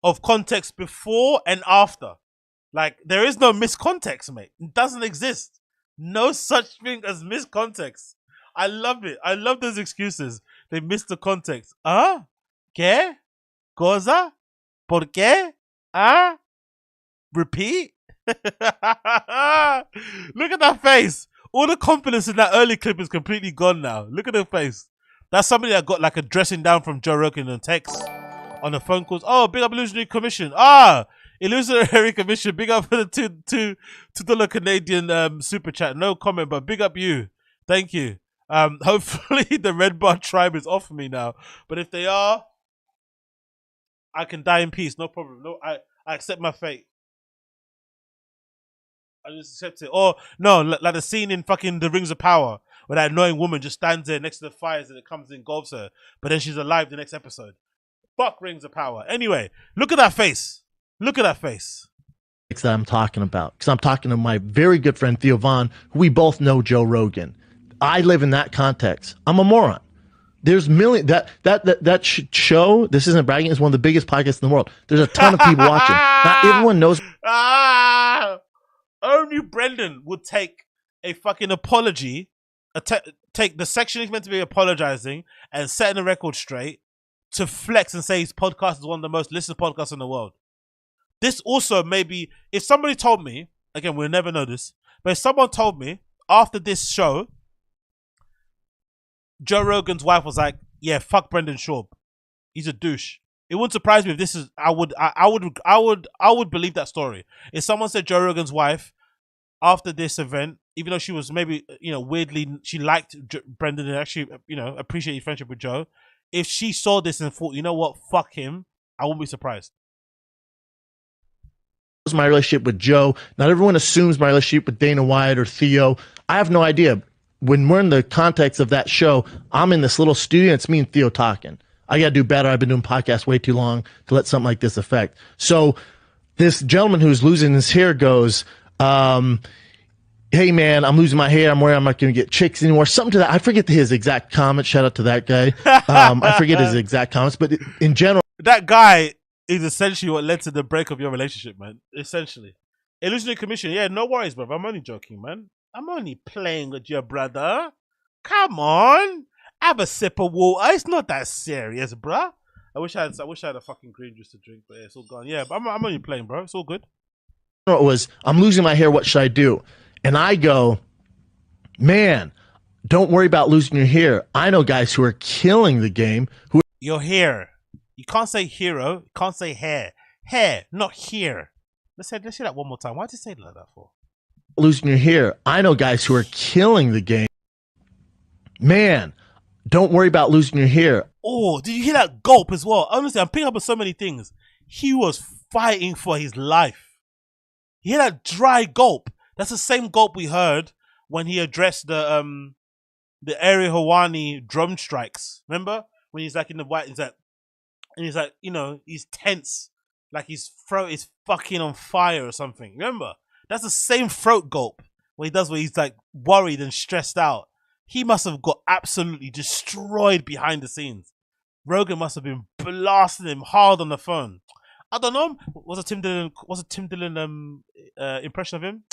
[SPEAKER 1] of context before and after. Like, there is no miscontext, mate. It doesn't exist. No such thing as miscontext. I love it. I love those excuses. They miss the context. ¿Ah? ¿Qué? ¿Cosa? ¿Por qué? ¿Ah? Repeat? Look at that face. All the confidence in that early clip is completely gone now. Look at her face. That's somebody that got like a dressing down from Joe Rogan and text on the phone calls. Oh, big up Illusionary Commission. Ah, Illusionary Commission. Big up for the $2 Canadian super chat. No comment, but big up you. Thank you. Hopefully the Red Bar tribe is off me now. But if they are, I can die in peace. No problem. No, I accept my fate. I just accept it. Or no, like the scene in fucking The Rings of Power where that annoying woman just stands there next to the fires and it comes and engulfs her, but then she's alive the next episode. Fuck Rings of Power. Anyway, look at that face. Look at that face.
[SPEAKER 8] That I'm talking about, because I'm talking to my very good friend Theo Vaughn, who we both know Joe Rogan. I live in that context. I'm a moron. There's that show. This isn't bragging. It's one of the biggest podcasts in the world. There's a ton of people watching. Not everyone knows.
[SPEAKER 1] Only Brendan would take a fucking apology, take the section he's meant to be apologizing and setting the record straight to flex and say his podcast is one of the most listened podcasts in the world. This also maybe, if somebody told me, again, we'll never know this, but if someone told me after this show, Joe Rogan's wife was like, yeah, fuck Brendan Schaub. He's a douche. It wouldn't surprise me if this is, I would believe that story. If someone said Joe Rogan's wife after this event, even though she was maybe, weirdly, she liked Brendan and actually, appreciated friendship with Joe. If she saw this and thought, you know what, fuck him, I wouldn't be surprised.
[SPEAKER 8] My relationship with Joe. Not everyone assumes my relationship with Dana White or Theo. I have no idea. When we're in the context of that show, I'm in this little studio. It's me and Theo talking. I got to do better. I've been doing podcasts way too long to let something like this affect. So this gentleman who's losing his hair goes, hey, man, I'm losing my hair. I'm worried I'm not going to get chicks anymore. Something to that. I forget his exact comment. Shout out to that guy. I forget his exact comments. But in general.
[SPEAKER 1] That guy is essentially what led to the break of your relationship, man. Essentially. Illusionary Commission. Yeah, no worries, bro. I'm only joking, man. I'm only playing with your brother. Come on. Have a sip of water. It's not that serious, bruh. I wish I had a fucking green juice to drink, but yeah, it's all gone. Yeah, but I'm only playing, bro. It's all good.
[SPEAKER 8] It was, I'm losing my hair. What should I do? And I go, man, don't worry about losing your hair. I know guys who are killing the game.
[SPEAKER 1] Your hair. You can't say hero. You can't say hair. Hair, not here. Let's say that one more time. Why did you say it like that for?
[SPEAKER 8] Losing your hair. I know guys who are killing the game. Man, don't worry about losing your hair.
[SPEAKER 1] Oh, did you hear that gulp as well? Honestly, I'm picking up on so many things. He was fighting for his life. You hear that dry gulp? That's the same gulp we heard when he addressed the Area Hawani drum strikes. Remember? When he's like in the white, he's like, he's tense. Like his throat is fucking on fire or something. Remember? That's the same throat gulp where he's like worried and stressed out. He must have got absolutely destroyed behind the scenes. Rogan must have been blasting him hard on the phone. I don't know. Was a Tim Dillon impression of him?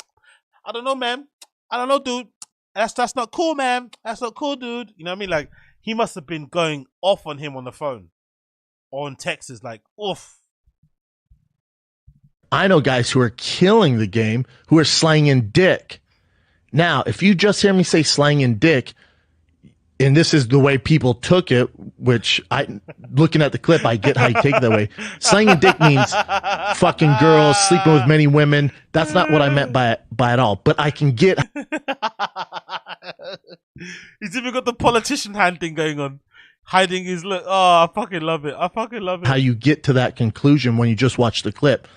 [SPEAKER 1] I don't know, man. I don't know, dude. That's not cool, man. That's not cool, dude. You know what I mean? Like, he must have been going off on him on the phone. Or on texts, like, oof.
[SPEAKER 8] I know guys who are killing the game, who are slanging dick. Now, if you just hear me say slanging dick, and this is the way people took it, which looking at the clip, I get how you take it that way. Slanging dick means fucking girls, sleeping with many women. That's not what I meant by it all. But I can get.
[SPEAKER 1] He's even got the politician hand thing going on. Hiding his look. Oh, I fucking love it. I fucking love it.
[SPEAKER 8] How you get to that conclusion when you just watch the clip.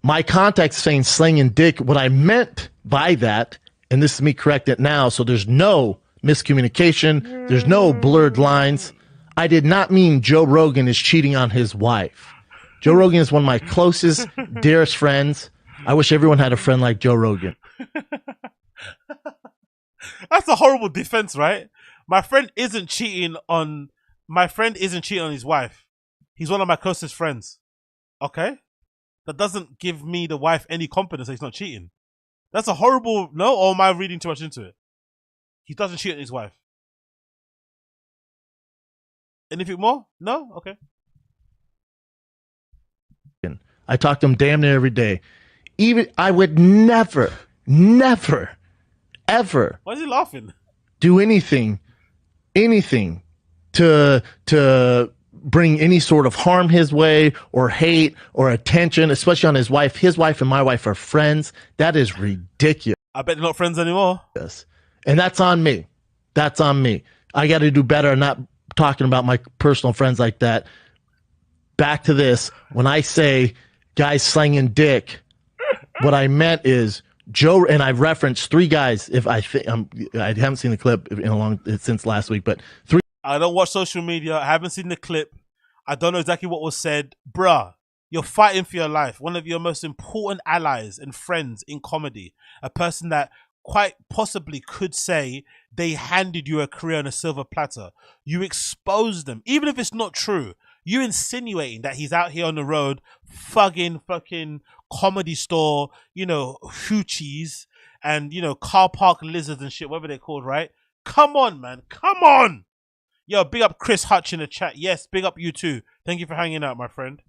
[SPEAKER 8] My context saying slanging dick, what I meant by that, and this is me correct it now, so there's no miscommunication, there's no blurred lines. I did not mean Joe Rogan is cheating on his wife. Joe Rogan is one of my closest, dearest friends. I wish everyone had a friend like Joe Rogan.
[SPEAKER 1] That's a horrible defense, right? My friend isn't cheating on his wife. He's one of my closest friends. Okay? that doesn't give me, the wife, any confidence that he's not cheating. That's a horrible, no? Or am I reading too much into it? He doesn't cheat on his wife. Anything more? No? Okay.
[SPEAKER 8] I talk to him damn near every day. Even I would never, ever.
[SPEAKER 1] Why is he laughing?
[SPEAKER 8] Do anything to bring any sort of harm his way or hate or attention, especially on his wife. His wife and my wife are friends. That is ridiculous.
[SPEAKER 1] I bet they're not friends anymore.
[SPEAKER 8] Yes. And that's on me. That's on me. I got to do better. I'm not talking about my personal friends like that. Back to this. When I say guys slanging dick, what I meant is Joe, and I've referenced 3 guys. If I think I haven't seen the clip since last week, but 3.
[SPEAKER 1] I don't watch social media. I haven't seen the clip. I don't know exactly what was said. Bruh, you're fighting for your life. One of your most important allies and friends in comedy. A person that quite possibly could say they handed you a career on a silver platter. You exposed them. Even if it's not true, you insinuating that he's out here on the road fucking comedy store, hoochies and, car park lizards and shit, whatever they're called, right? Come on, man. Come on. Yo, big up Chris Hutch in the chat. Yes, big up you too. Thank you for hanging out, my friend.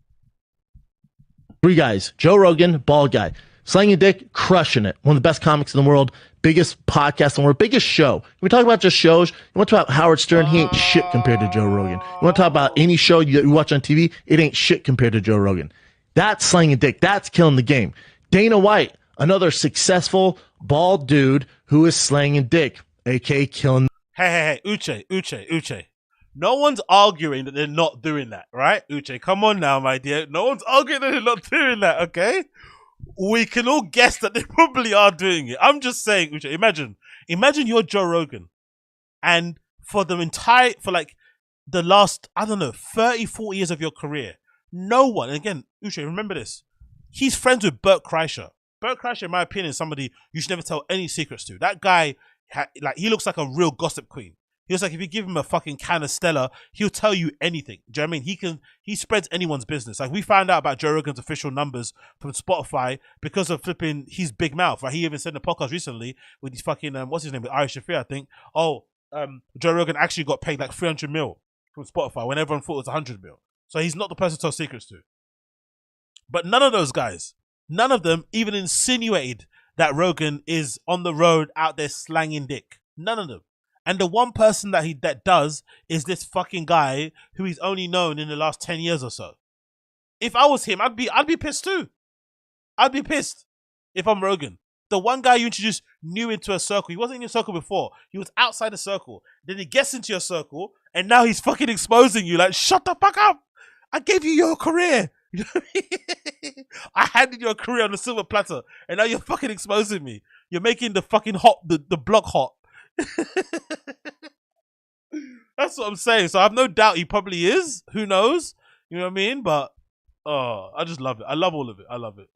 [SPEAKER 8] 3 guys. Joe Rogan, bald guy. Slanging dick, crushing it. One of the best comics in the world. Biggest podcast in the world. Biggest show. When we talk about just shows, you want to talk about Howard Stern, he ain't shit compared to Joe Rogan. You want to talk about any show you watch on TV, it ain't shit compared to Joe Rogan. That's slanging dick. That's killing the game. Dana White, another successful bald dude who is slanging dick, aka killing.
[SPEAKER 1] Hey, Uche. No one's arguing that they're not doing that, right? Uche, come on now, my dear. No one's arguing that they're not doing that, okay? We can all guess that they probably are doing it. I'm just saying, Uche, imagine you're Joe Rogan. And for the last, 30, 40 years of your career, no one, and again, Uche, remember this. He's friends with Bert Kreischer. Bert Kreischer, in my opinion, is somebody you should never tell any secrets to. That guy, he looks like a real gossip queen. He looks like if you give him a fucking can of Stella, he'll tell you anything. Do you know what I mean? He spreads anyone's business. Like, we found out about Joe Rogan's official numbers from Spotify because of flipping his big mouth, right? He even said in a podcast recently with his fucking, what's his name? With Irish Shafir, I think. Joe Rogan actually got paid like 300 mil from Spotify when everyone thought it was 100 mil. So he's not the person to tell secrets to. But none of those guys, none of them even insinuated that Rogan is on the road out there slanging dick. None of them. And the one person that does is this fucking guy who he's only known in the last 10 years or so. If I was him, I'd be pissed too. I'd be pissed if I'm Rogan. The one guy you introduced new into a circle. He wasn't in your circle before. He was outside the circle. Then he gets into your circle and now he's fucking exposing you. Like, shut the fuck up. I gave you your career. You know what I mean? I handed you a career on a silver platter and now you're fucking exposing me. You're making the fucking the block hot. That's what I'm saying. So I have no doubt he probably is. Who knows? You know what I mean? But I just love it. I love all of it. I love it.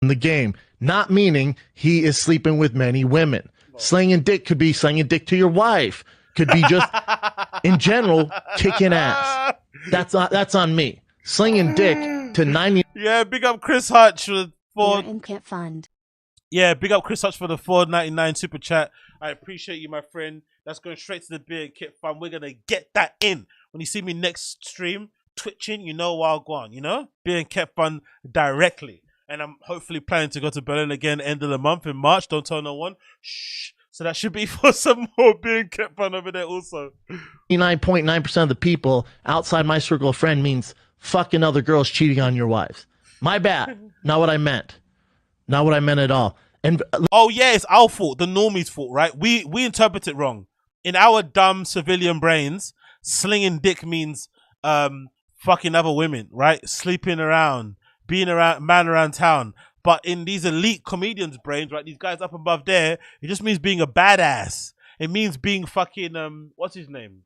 [SPEAKER 8] In the game, not meaning he is sleeping with many women. No. Slanging dick could be slanging dick to your wife. Could be just in general kicking ass. That's on me. Slinging dick to 90.
[SPEAKER 1] Yeah, big up Chris Hutch for
[SPEAKER 9] and can't fund.
[SPEAKER 1] Yeah, big up Chris Hutch for the $4.99 super chat. I appreciate you, my friend. That's going straight to the beer and kit fund. We're going to get that in. When you see me next stream, twitching, you know where I'll go on, Beer and kit fund directly. And I'm hopefully planning to go to Berlin again end of the month in March. Don't tell no one. Shh. So that should be for some more beer and kit fund over there also.
[SPEAKER 8] 99.9% of the people outside my circle of friend means fucking other girls cheating on your wives. My bad. Not what I meant. Not what I meant at all. And
[SPEAKER 1] oh yeah, it's our fault, the normie's fault, right? We interpret it wrong. In our dumb civilian brains, slinging dick means fucking other women, right? Sleeping around, being around man around town. But in these elite comedians' brains, right, these guys up above there, it just means being a badass. It means being fucking what's his name?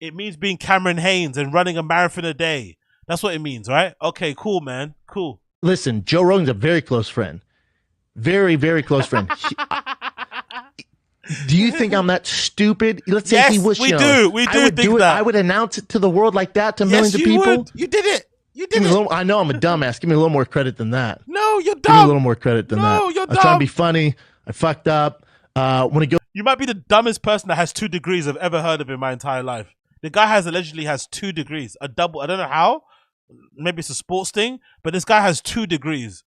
[SPEAKER 1] It means being Cameron Haynes and running a marathon a day. That's what it means, right? Okay, cool, man. Cool.
[SPEAKER 8] Listen, Joe Rogan's a very close friend. Very, very close friend. Do you think I'm that stupid? Let's say
[SPEAKER 1] yes,
[SPEAKER 8] he was
[SPEAKER 1] we
[SPEAKER 8] young.
[SPEAKER 1] do. We do think that.
[SPEAKER 8] I would announce it to the world like that to millions of people.
[SPEAKER 1] You did it. You
[SPEAKER 8] Give me
[SPEAKER 1] did
[SPEAKER 8] a little, I know I'm a dumbass. Give me a little more credit than that.
[SPEAKER 1] No, you're dumb.
[SPEAKER 8] Give me a little more credit than that.
[SPEAKER 1] No, you're
[SPEAKER 8] I'm trying to
[SPEAKER 1] dumb.
[SPEAKER 8] be funny. I fucked up. When it goes,
[SPEAKER 1] You might be the dumbest person that has 2 degrees I've ever heard of in my entire life. The guy allegedly has 2 degrees, a double. I don't know how. Maybe it's a sports thing, but this guy has 2 degrees.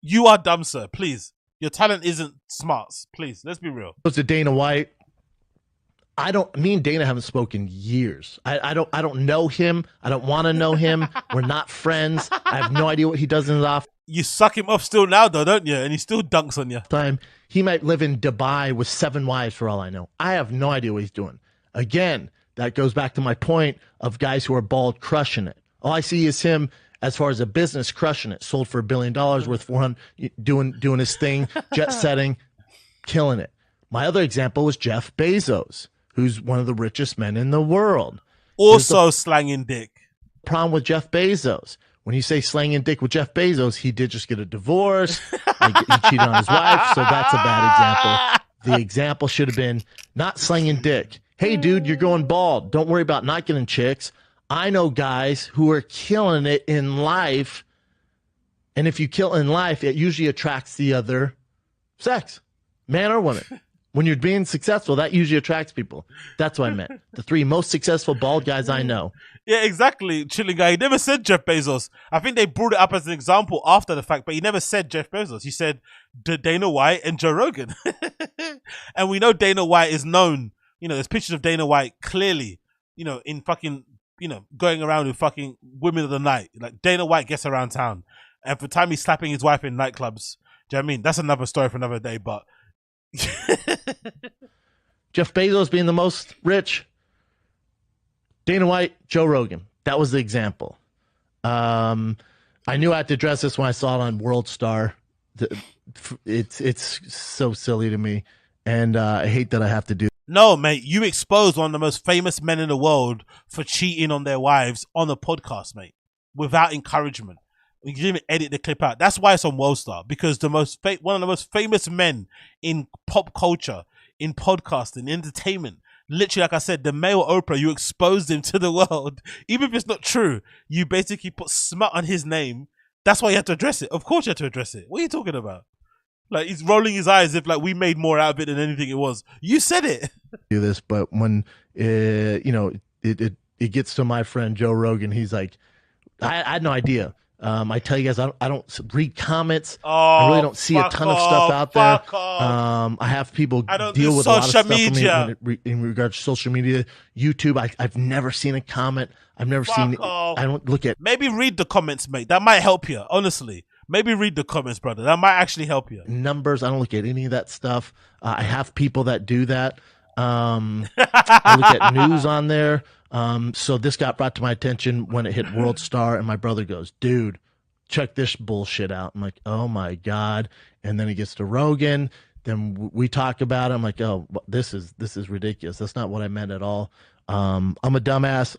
[SPEAKER 1] You are dumb, sir. Please, your talent isn't smarts. Please, let's be real.
[SPEAKER 8] to Dana White. Me and Dana haven't spoken years. I don't know him. I don't want to know him. We're not friends. I have no idea what he does in his off
[SPEAKER 1] You suck him off still now, though, don't you? And he still dunks on you.
[SPEAKER 8] time. He might live in Dubai with 7 wives for all I know. I have no idea what he's doing. Again, that goes back to my point of guys who are bald crushing it. All I see is him as far as a business crushing it. Sold for $1 billion, worth 400, doing his thing, jet setting, killing it. My other example was Jeff Bezos, who's one of the richest men in the world.
[SPEAKER 1] Also slanging dick.
[SPEAKER 8] Problem with Jeff Bezos. When you say slanging dick with Jeff Bezos, he did just get a divorce. He cheated on his wife, so that's a bad example. The example should have been not slanging dick. Hey, dude, you're going bald. Don't worry about not getting chicks. I know guys who are killing it in life, and if you kill in life, it usually attracts the other sex, man or woman. When you're being successful, that usually attracts people. That's what I meant. The 3 most successful bald guys I know.
[SPEAKER 1] Yeah, exactly. Chilling guy. He never said Jeff Bezos. I think they brought it up as an example after the fact, but he never said Jeff Bezos. He said Dana White and Joe Rogan. And we know Dana White is known. You know, there's pictures of Dana White clearly, you know, in fucking, you know, going around with fucking women of the night. Like, Dana White gets around town. And for the time he's slapping his wife in nightclubs, do you know what I mean? That's another story for another day, but
[SPEAKER 8] Jeff Bezos being the most rich. Dana White, Joe Rogan. That was the example. I knew I had to address this when I saw it on World Star. It's so silly to me, and I hate that I have to do.
[SPEAKER 1] No, mate, you exposed one of the most famous men in the world for cheating on their wives on a podcast, mate, without encouragement. You didn't even edit the clip out. That's why it's on World Star, because one of the most famous men in pop culture, in podcasting, entertainment, literally, like I said, the male Oprah, you exposed him to the world. Even if it's not true, you basically put smut on his name. That's why you have to address it. Of course you have to address it. What are you talking about? Like, he's rolling his eyes if like we made more out of it than anything it was. You said it.
[SPEAKER 8] Do this, but when you know it gets to my friend Joe Rogan, he's like, I had no idea. I tell you guys, I don't read comments. I really don't see a ton of stuff out there. I have people deal with a lot of stuff for me in regards to social media. YouTube, I've never seen a comment. I've never seen. I don't look at.
[SPEAKER 1] Maybe read the comments, mate. That might help you, honestly. Maybe read the comments, brother. That might actually help you.
[SPEAKER 8] Numbers, I don't look at any of that stuff. I have people that do that. I look at news on there. So this got brought to my attention when it hit World Star, and my brother goes, dude, check this bullshit out. I'm like, oh my God. And then he gets to Rogan. Then we talk about it. I'm like, oh, this is ridiculous. That's not what I meant at all. I'm a dumbass.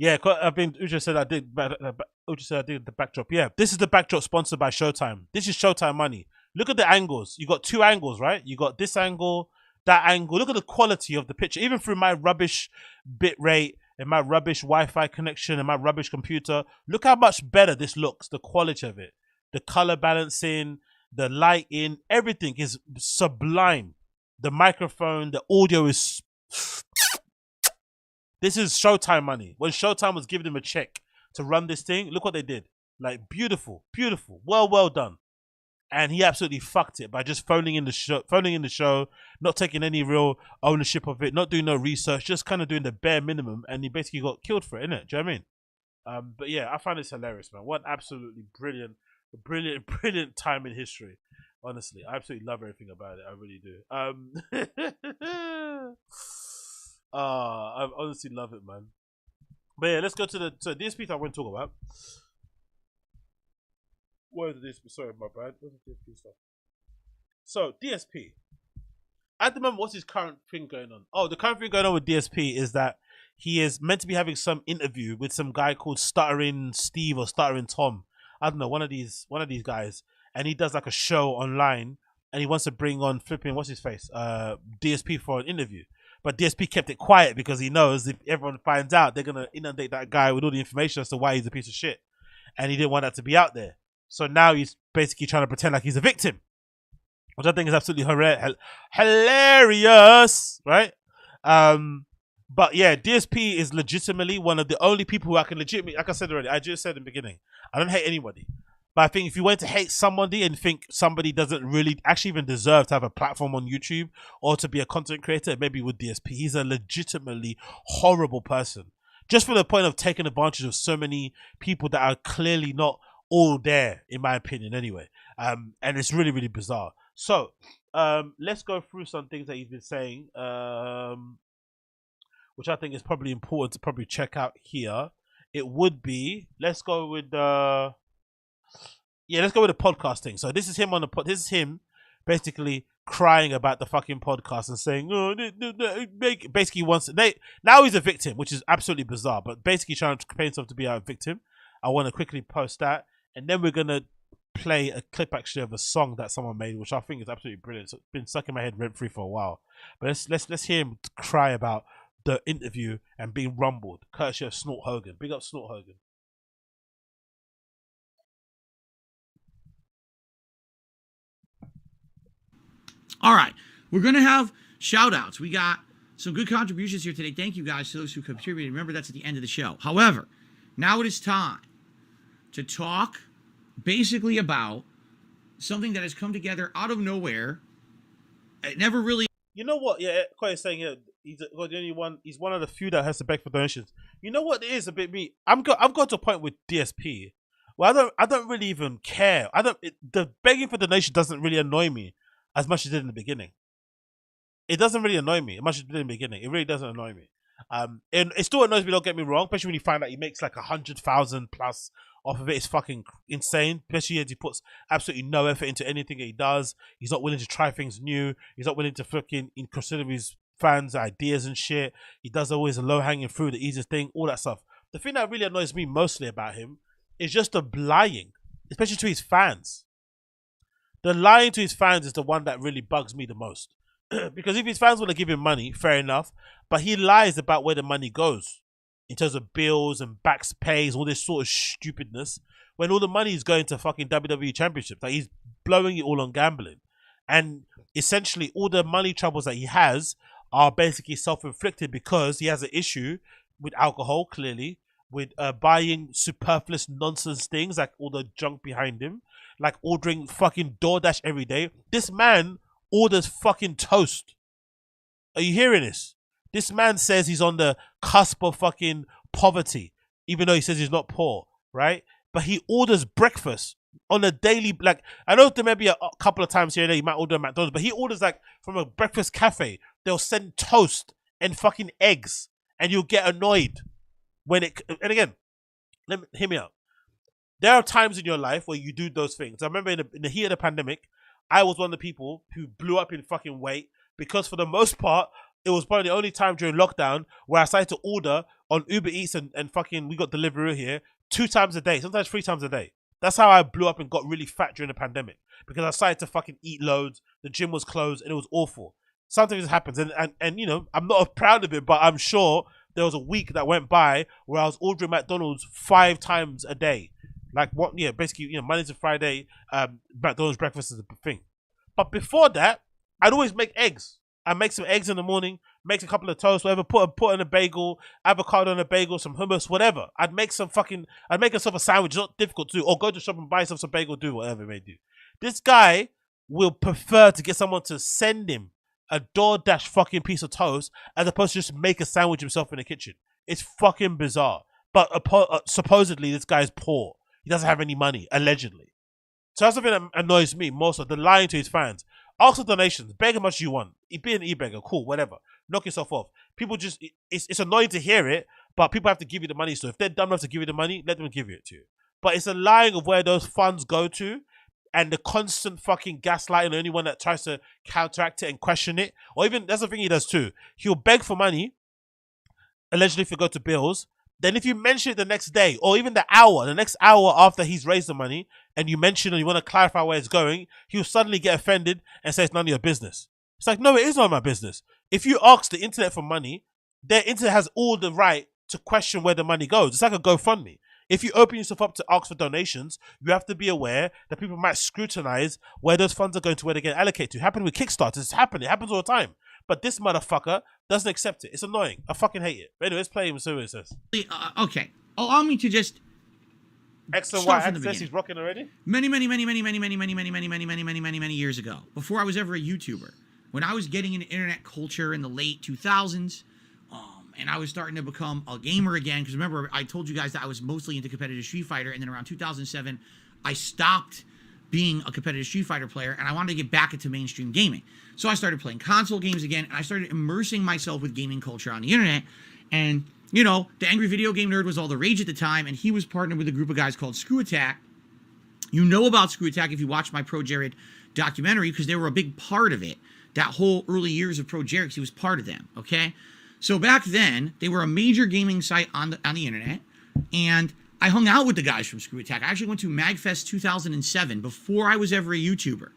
[SPEAKER 1] Yeah, I mean, Uja said I did the backdrop. Yeah, this is the backdrop sponsored by Showtime. This is Showtime money. Look at the angles. You got 2 angles, right? You got this angle, that angle. Look at the quality of the picture. Even through my rubbish bit rate and my rubbish Wi-Fi connection and my rubbish computer, look how much better this looks. The quality of it, the color balancing, the lighting, everything is sublime. The microphone, the audio is. This is Showtime money. When Showtime was giving him a check to run this thing, look what they did. Like, beautiful, beautiful. Well done. And he absolutely fucked it by just phoning in the show, not taking any real ownership of it, not doing no research, just kind of doing the bare minimum, and he basically got killed for it, innit? Do you know what I mean? But yeah, I find this hilarious, man. What absolutely brilliant time in history. Honestly, I absolutely love everything about it. I really do. I honestly love it, man. But yeah, let's go to the DSP I want to talk about. What is the DSP? Sorry, my bad. What's the DSP stuff? So, DSP. At the moment, what's his current thing going on? Oh, the current thing going on with DSP is that he is meant to be having some interview with some guy called Stuttering Steve or Stuttering Tom. I don't know, one of these guys. And he does like a show online, and he wants to bring on flipping, what's his face? DSP for an interview. But DSP kept it quiet because he knows if everyone finds out, they're going to inundate that guy with all the information as to why he's a piece of shit. and he didn't want that to be out there. So now he's basically trying to pretend like he's a victim, which I think is absolutely hilarious, right? But yeah, DSP is legitimately one of the only people who I can legitimately, like I said already, I just said in the beginning, I don't hate anybody. But I think if you went to hate somebody and think somebody doesn't really actually even deserve to have a platform on YouTube or to be a content creator, maybe with DSP. He's a legitimately horrible person. Just for the point of taking advantage of so many people that are clearly not all there, in my opinion, anyway. And it's really, really bizarre. So, let's go through some things that he's been saying, which I think is probably important to probably check out here. It would be, let's go with the podcast thing. So this is him on the this is him basically crying about the fucking podcast and saying, oh, basically wants now he's a victim, which is absolutely bizarre, but basically trying to paint himself to be a victim. I want to quickly post that, and then we're gonna play a clip actually of a song that someone made, which I think is absolutely brilliant. So it's been stuck in my head rent free for a while. But let's hear him cry about the interview and being rumbled, courtesy of Snort Hogan. Big up Snort Hogan.
[SPEAKER 6] All right, we're going to have shout-outs. We got some good contributions here today. Thank you guys to those who contributed. Remember, that's at the end of the show. However, now it is time to talk basically about something that has come together out of nowhere. It never really...
[SPEAKER 1] You know what? Yeah, quite saying here, he's the only one. He's one of the few that has to beg for donations. You know what? It is a bit me. I've got to a point with DSP. Well, I don't really even care. The begging for donation doesn't really annoy me as much as it did in the beginning. It doesn't really annoy me as much as it did in the beginning. It really doesn't annoy me. And it still annoys me. Don't get me wrong. Especially when you find out he makes like 100,000 plus off of it. It's fucking insane. Especially as he puts absolutely no effort into anything that he does. He's not willing to try things new. He's not willing to fucking consider his fans' ideas and shit. He does always a low hanging fruit, the easiest thing, all that stuff. The thing that really annoys me mostly about him is just the lying, especially to his fans. The lying to his fans is the one that really bugs me the most. Because if his fans want to give him money, fair enough, but he lies about where the money goes in terms of bills and backs pays, all this sort of stupidness, when all the money is going to fucking WWE Championship. Like, he's blowing it all on gambling. And essentially all the money troubles that he has are basically self-inflicted because he has an issue with alcohol, clearly, with buying superfluous nonsense things, like all the junk behind him, like ordering fucking DoorDash every day. This man orders fucking toast. Are you hearing this? This man says he's on the cusp of fucking poverty, even though he says he's not poor, right? But he orders breakfast on a daily, like, I know there may be a couple of times here and there he might order at McDonald's, but he orders like from a breakfast cafe. They'll send toast and fucking eggs, and you'll get annoyed when it, and again, hear me out. There are times in your life where you do those things. I remember in the heat of the pandemic, I was one of the people who blew up in fucking weight because for the most part, it was probably the only time during lockdown where I started to order on Uber Eats and fucking, we got Deliveroo here 2 times a day, sometimes 3 times a day. That's how I blew up and got really fat during the pandemic, because I started to fucking eat loads. The gym was closed and it was awful. Sometimes it happens, and you know, I'm not proud of it, but I'm sure there was a week that went by where I was ordering McDonald's 5 times a day. Like what? Yeah, basically, you know, Monday to Friday, McDonald's breakfast is a thing. But before that, I'd always make eggs. I make some eggs in the morning, make a couple of toast, whatever, put in a bagel, avocado on a bagel, some hummus, whatever. I'd make myself a sandwich, not difficult to do, or go to the shop and buy some bagel, do whatever it may do. This guy will prefer to get someone to send him a DoorDash fucking piece of toast as opposed to just make a sandwich himself in the kitchen. It's fucking bizarre. But supposedly this guy's poor. He doesn't have any money, allegedly. So that's something that annoys me most of the lying to his fans. Ask for donations, beg how much you want. Be an e-beggar, cool, whatever. Knock yourself off. People just, it's annoying to hear it, but people have to give you the money. So if they're dumb enough to give you the money, let them give it to you. But it's a lying of where those funds go to, and the constant fucking gaslighting, the only one that tries to counteract it and question it. Or even, that's the thing he does too. He'll beg for money, allegedly if you go to bills. Then if you mention it the next day, or even the next hour after he's raised the money, and you mention and you want to clarify where it's going, he'll suddenly get offended and say it's none of your business. It's like, no, it is none of my business. If you ask the internet for money, the internet has all the right to question where the money goes. It's like a GoFundMe. If you open yourself up to ask for donations, you have to be aware that people might scrutinize where those funds are going to, where they get allocated to. It happened with Kickstarter. It's happened. It happens all the time. But this motherfucker doesn't accept it. It's annoying. I fucking hate it. But anyway, let's play him. See what it says.
[SPEAKER 6] Okay. Allow me to just
[SPEAKER 1] X and
[SPEAKER 6] start
[SPEAKER 1] Y
[SPEAKER 6] from the
[SPEAKER 1] access.
[SPEAKER 6] beginning.
[SPEAKER 1] He's rocking already.
[SPEAKER 6] Many years ago, before I was ever a YouTuber, when I was getting into internet culture in the late 2000s, and I was starting to become a gamer again, because remember, I told you guys that I was mostly into competitive Street Fighter, and then around 2007, I stopped being a competitive Street Fighter player, and I wanted to get back into mainstream gaming. So I started playing console games again, and I started immersing myself with gaming culture on the internet, and, you know, the Angry Video Game Nerd was all the rage at the time, and he was partnered with a group of guys called Screw Attack. You know about Screw Attack if you watched my Pro Jared documentary, because they were a big part of it. That whole early years of Pro Jared, he was part of them, okay? So back then, they were a major gaming site on the internet, and I hung out with the guys from Screw Attack. I actually went to MagFest 2007 before I was ever a YouTuber,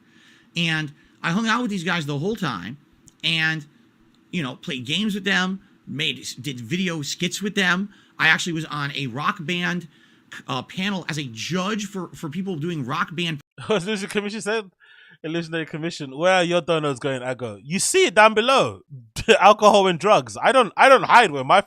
[SPEAKER 6] and I hung out with these guys the whole time, and, you know, played games with them, did video skits with them. I actually was on a rock band panel as a judge for people doing rock band.
[SPEAKER 1] Illusionary Commission said, Illusionary Commission, where are your donos going? I go, you see it down below. Alcohol and drugs. I don't hide where my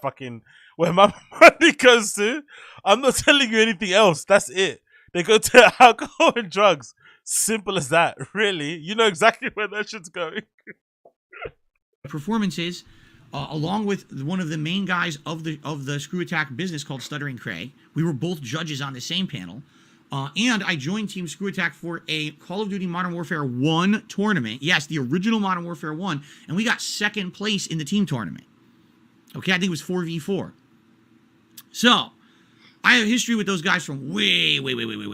[SPEAKER 1] money goes to. I'm not telling you anything else. That's it. They go to alcohol and drugs. Simple as that. Really, you know exactly where that shit's going.
[SPEAKER 6] Performances, along with one of the main guys of the Screw Attack business called Stuttering Craig. We were both judges on the same panel. And I joined Team Screw Attack for a Call of Duty Modern Warfare 1 tournament. Yes, the original Modern Warfare 1. And we got second place in the team tournament. Okay, I think it was 4v4. So, I have history with those guys from way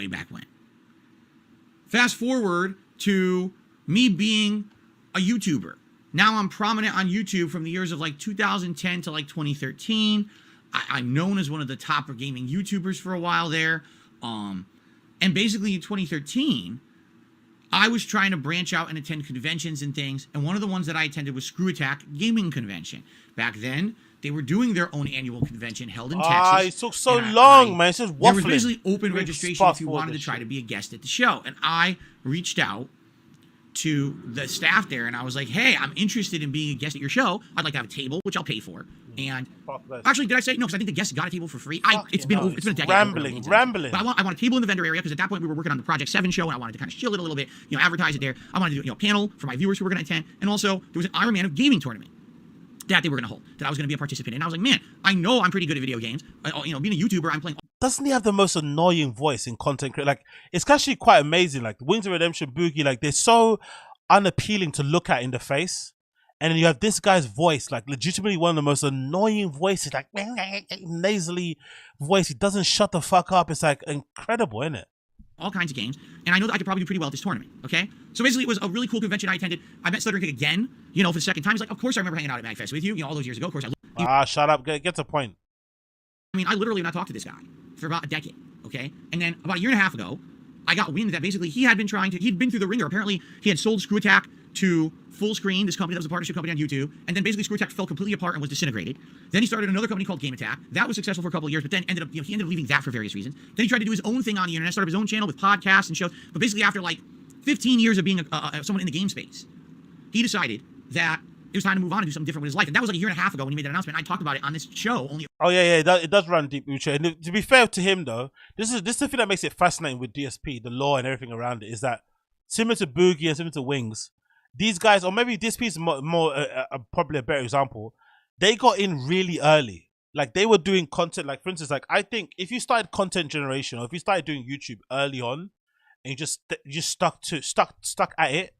[SPEAKER 6] back when. Fast forward to me being a YouTuber. Now I'm prominent on YouTube from the years of like 2010 to like 2013. I'm known as one of the top gaming YouTubers for a while there. And basically in 2013, I was trying to branch out and attend conventions and things. And one of the ones that I attended was Screw Attack Gaming Convention. Back then, they were doing their own annual convention held in Texas.
[SPEAKER 1] It took so long, man. It's just waffling.
[SPEAKER 6] There was basically open registration if you wanted to try to be a guest at the show. And I reached out to the staff there, and I was like, hey, I'm interested in being a guest at your show. I'd like to have a table, which I'll pay for. And actually, did I say no? Because I think the guests got a table for free. It's been a decade.
[SPEAKER 1] Rambling.
[SPEAKER 6] But I want a table in the vendor area, because at that point we were working on the Project 7 show, and I wanted to kind of chill it a little bit, you know, advertise it there. I wanted to do a panel for my viewers who were going to attend, and also there was an Iron Man of Gaming tournament that they were going to hold that I was going to be a participant in. And I was like, man, I know I'm pretty good at video games. You know, being a YouTuber, I'm playing.
[SPEAKER 1] Doesn't he have the most annoying voice in content creation? Like, it's actually quite amazing. Like, Wings of Redemption, Boogie, like, they're so unappealing to look at in the face. And then you have this guy's voice, like, legitimately one of the most annoying voices, like, nasally voice. He doesn't shut the fuck up. It's, like, incredible, isn't it?
[SPEAKER 6] All kinds of games, and I know that I could probably do pretty well at this tournament, okay? So basically, it was a really cool convention I attended. I met Stuttering again, you know, for the second time. He's like, of course I remember hanging out at MagFest with you, you know, all those years ago. Of course I...
[SPEAKER 1] shut up. Get to the point.
[SPEAKER 6] I mean, I literally have not talked to this guy for about a decade, okay? And then about a year and a half ago, I got wind that basically he'd been through the ringer. Apparently, he had sold Screw Attack to Full Screen, this company that was a partnership company on YouTube, and then basically Screw Attack fell completely apart and was disintegrated. Then he started another company called Game Attack. That was successful for a couple of years, but then he ended up leaving that for various reasons. Then he tried to do his own thing on the internet, started his own channel with podcasts and shows. But basically, after like 15 years of being someone in the game space, he decided that it was time to move on and do something different with his life. And that was like a year and a half ago when he made that announcement. I talked about it on this show only.
[SPEAKER 1] Oh yeah, it does run deep, Uche. And to be fair to him though, this is the thing that makes it fascinating with DSP, the law and everything around it, is that similar to Boogie and similar to Wings, these guys, or maybe DSP is probably a better example, they got in really early. Like, they were doing content, like, for instance, like, I think if you started content generation, or if you started doing YouTube early on, and you just stuck at it,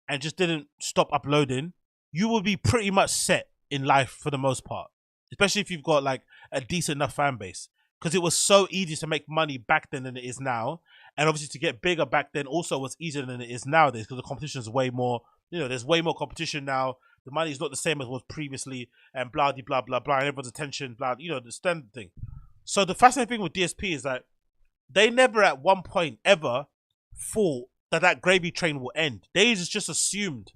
[SPEAKER 1] and just didn't stop uploading, you will be pretty much set in life for the most part. Especially if you've got, like, a decent enough fan base. Because it was so easy to make money back then than it is now. And obviously to get bigger back then also was easier than it is nowadays, because the competition is way more, you know, there's way more competition now. The money is not the same as it was previously, and blah, blah, blah, blah, and everyone's attention, blah, you know, the standard thing. So the fascinating thing with DSP is that they never at one point ever thought that gravy train will end. They just assumed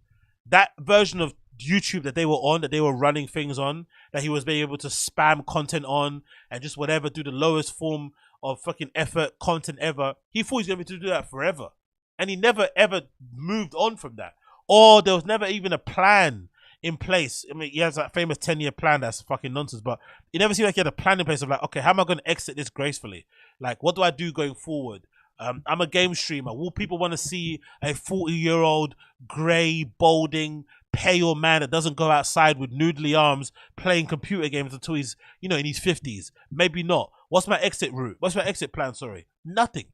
[SPEAKER 1] that version of YouTube that they were on, that they were running things on, that he was being able to spam content on and just whatever, do the lowest form of fucking effort content ever. He thought he was going to be able to do that forever. And he never ever moved on from that. Or there was never even a plan in place. I mean, he has that famous 10-year plan that's fucking nonsense, but it never seemed like he had a plan in place of like, okay, how am I going to exit this gracefully? Like, what do I do going forward? I'm a game streamer. Will people want to see a 40-year-old, grey, balding, pale man that doesn't go outside with noodly arms playing computer games until he's, you know, in his 50s? Maybe not. What's my exit route? What's my exit plan? Sorry. Nothing.